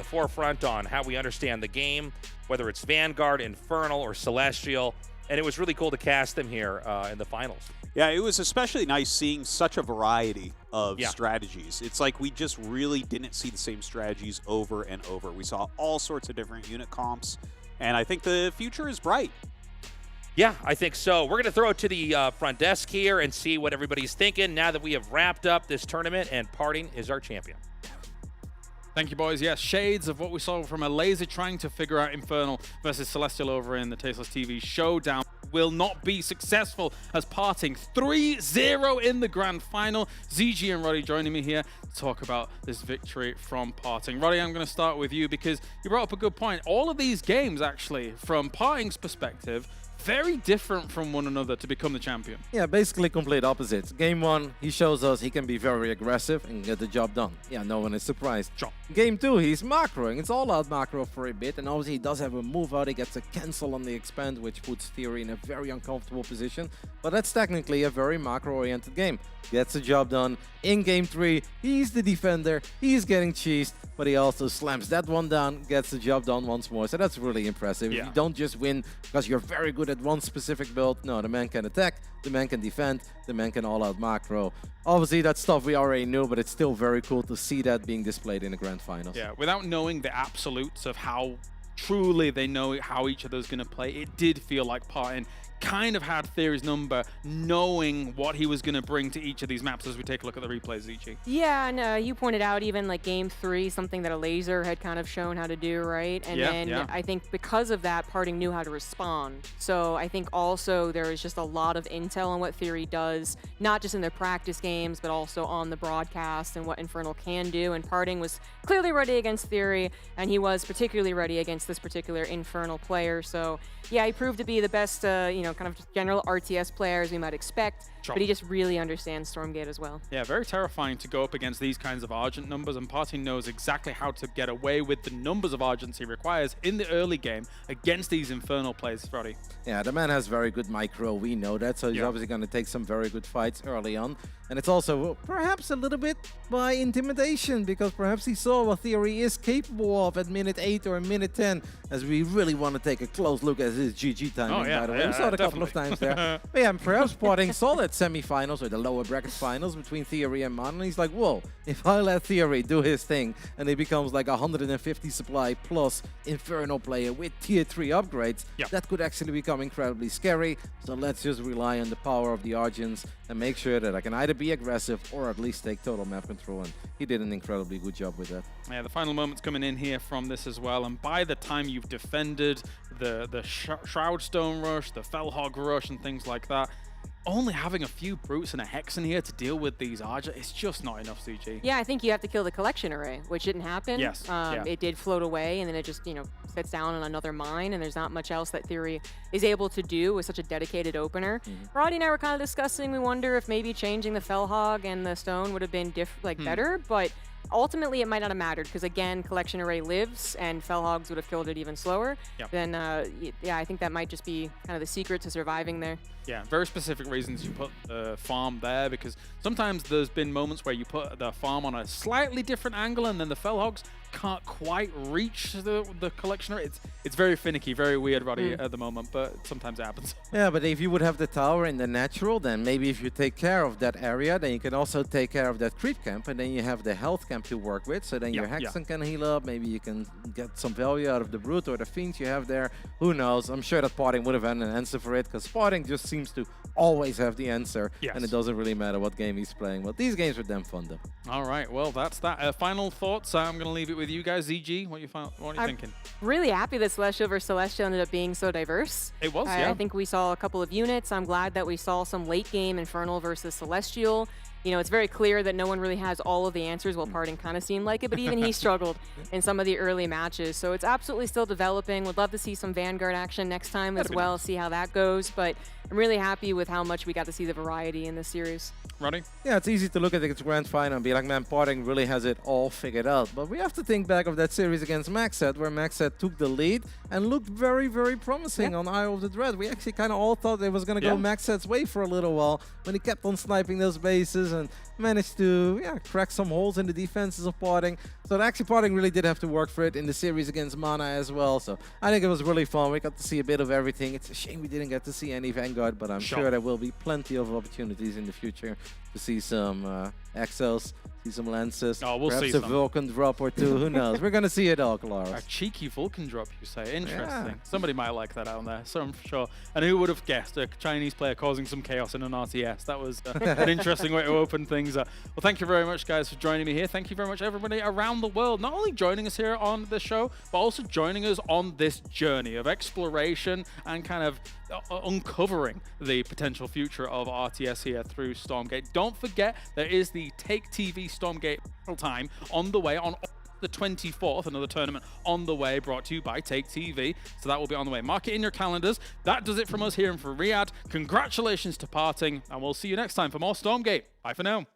forefront on how we understand the game, whether it's Vanguard, Infernal, or Celestial. And it was really cool to cast them here in the finals. Yeah, it was especially nice seeing such a variety of strategies. It's like we just really didn't see the same strategies over and over. We saw all sorts of different unit comps, and I think the future is bright. Yeah, I think so. We're going to throw it to the front desk here and see what everybody's thinking now that we have wrapped up this tournament and Parting is our champion. Thank you, boys. Yes, shades of what we saw from a laser trying to figure out Infernal versus Celestial over in the Tasteless TV showdown will not be successful as Parting 3-0 in the grand final. ZG and Roddy joining me here to talk about this victory from Parting. Roddy, I'm going to start with you because you brought up a good point. All of these games, actually, from Parting's perspective, very different from one another to become the champion. Yeah, basically complete opposites. Game 1, he shows us he can be very aggressive and get the job done. Yeah, no one is surprised. Sure. Game 2, he's macroing. It's all out macro for a bit, and obviously he does have a move out. He gets a cancel on the expand, which puts Theory in a very uncomfortable position. But that's technically a very macro-oriented game. Gets the job done. In Game 3, he's the defender. He's getting cheesed, but he also slams that one down, gets the job done once more. So that's really impressive. Yeah. You don't just win because you're very good at one specific build. No, the man can attack, the man can defend, the man can all-out macro. Obviously, that's stuff we already knew, but it's still very cool to see that being displayed in the grand finals. Yeah, without knowing the absolutes of how truly they know how each other's going to play, it did feel like Parting kind of had Theory's number, knowing what he was going to bring to each of these maps as we take a look at the replays, ZG. Yeah, and you pointed out even like Game 3, something that a laser had kind of shown how to do, right? And then I think because of that, Parting knew how to respond. So I think also there is just a lot of intel on what Theory does, not just in their practice games, but also on the broadcast and what Infernal can do. And Parting was clearly ready against Theory, and he was particularly ready against this particular Infernal player. So yeah, he proved to be the best, kind of just general RTS player as we might expect, but he just really understands Stormgate as well. Yeah, very terrifying to go up against these kinds of Argent numbers, and Parting knows exactly how to get away with the numbers of Argents he requires in the early game against these Infernal players, Roddy. Yeah, the man has very good micro, we know that, so he's obviously going to take some very good fights early on. And it's also perhaps a little bit by intimidation, because perhaps he saw what Theory is capable of at minute 8 or minute 10, as we really want to take a close look at his GG timing, by the way. We saw it a couple of times there. But yeah, perhaps Parting saw that semi-finals or the lower bracket finals between Theory and Mon, and he's like, whoa, if I let Theory do his thing and he becomes like 150 supply plus Infernal player with tier 3 upgrades, that could actually become incredibly scary. So let's just rely on the power of the Argents and make sure that I can either be aggressive or at least take total map control, and he did an incredibly good job with that. Yeah, the final moments coming in here from this as well, and by the time you've defended the Shroud Stone Rush, the Fellhog Rush and things like that, only having a few Brutes and a Hexen here to deal with these Argent, it's just not enough, CG. Yeah, I think you have to kill the collection array, which didn't happen. Yes. It did float away, and then it just, sits down on another mine, and there's not much else that Theory is able to do with such a dedicated opener. Roddy and I were kind of discussing, we wonder if maybe changing the Fellhog and the Stone would have been better, but ultimately it might not have mattered, because again, collection array lives, and Fellhogs would have killed it even slower. Then yeah, I think that might just be kind of the secret to surviving there. Yeah, very specific reasons you put the farm there, because sometimes there's been moments where you put the farm on a slightly different angle and then the Fellhogs can't quite reach the collectioner. It's very finicky, very weird, Roddy, at the moment, but sometimes it happens. Yeah, but if you would have the tower in the natural, then maybe if you take care of that area, then you can also take care of that creep camp, and then you have the health camp to work with, so then your Hexen can heal up, maybe you can get some value out of the Brute or the Fiends you have there. Who knows? I'm sure that Parting would have had an answer for it, because Parting just seems to always have the answer, and it doesn't really matter what game he's playing. But these games are damn fun, though. All right, well, that's that. Final thoughts. I'm going to leave it with with you guys, ZG? What are you thinking? Really happy that Celestial versus Celestial ended up being so diverse. It was, yeah. I think we saw a couple of units. I'm glad that we saw some late game Infernal versus Celestial. You know, it's very clear that no one really has all of the answers. Well, Parting kind of seemed like it, but even he struggled in some of the early matches. So it's absolutely still developing. Would love to see some Vanguard action next time as well, see how that goes. But I'm really happy with how much we got to see the variety in this series. Ronnie? Yeah, it's easy to look at the grand final and be like, man, Parting really has it all figured out. But we have to think back of that series against Maxed, where Maxed took the lead and looked very, very promising on Eye of the Dread. We actually kind of all thought it was going to go Maxed's way for a little while when he kept on sniping those bases and managed to crack some holes in the defenses of Parting. So actually Parting really did have to work for it in the series against Mana as well. So I think it was really fun. We got to see a bit of everything. It's a shame we didn't get to see any Vanguard, but I'm sure there will be plenty of opportunities in the future to see some Exos, see some Lances, we'll perhaps see a Vulcan drop or two. Who knows? We're going to see it all, A Claros. cheeky Vulcan drop, you say? Interesting. Yeah. Somebody might like that out there, so I'm sure. And who would have guessed a Chinese player causing some chaos in an RTS? That was an interesting way to open things up. Well, thank you very much, guys, for joining me here. Thank you very much, everybody around the world, not only joining us here on the show, but also joining us on this journey of exploration and kind of uncovering the potential future of RTS here through Stormgate. Don't forget, there is the Take TV Stormgate time on the way on the 24th, another tournament on the way, brought to you by Take TV. So that will be on the way. Mark it in your calendars. That does it from us here in for Riyadh. Congratulations to Parting, and we'll see you next time for more Stormgate. Bye for now.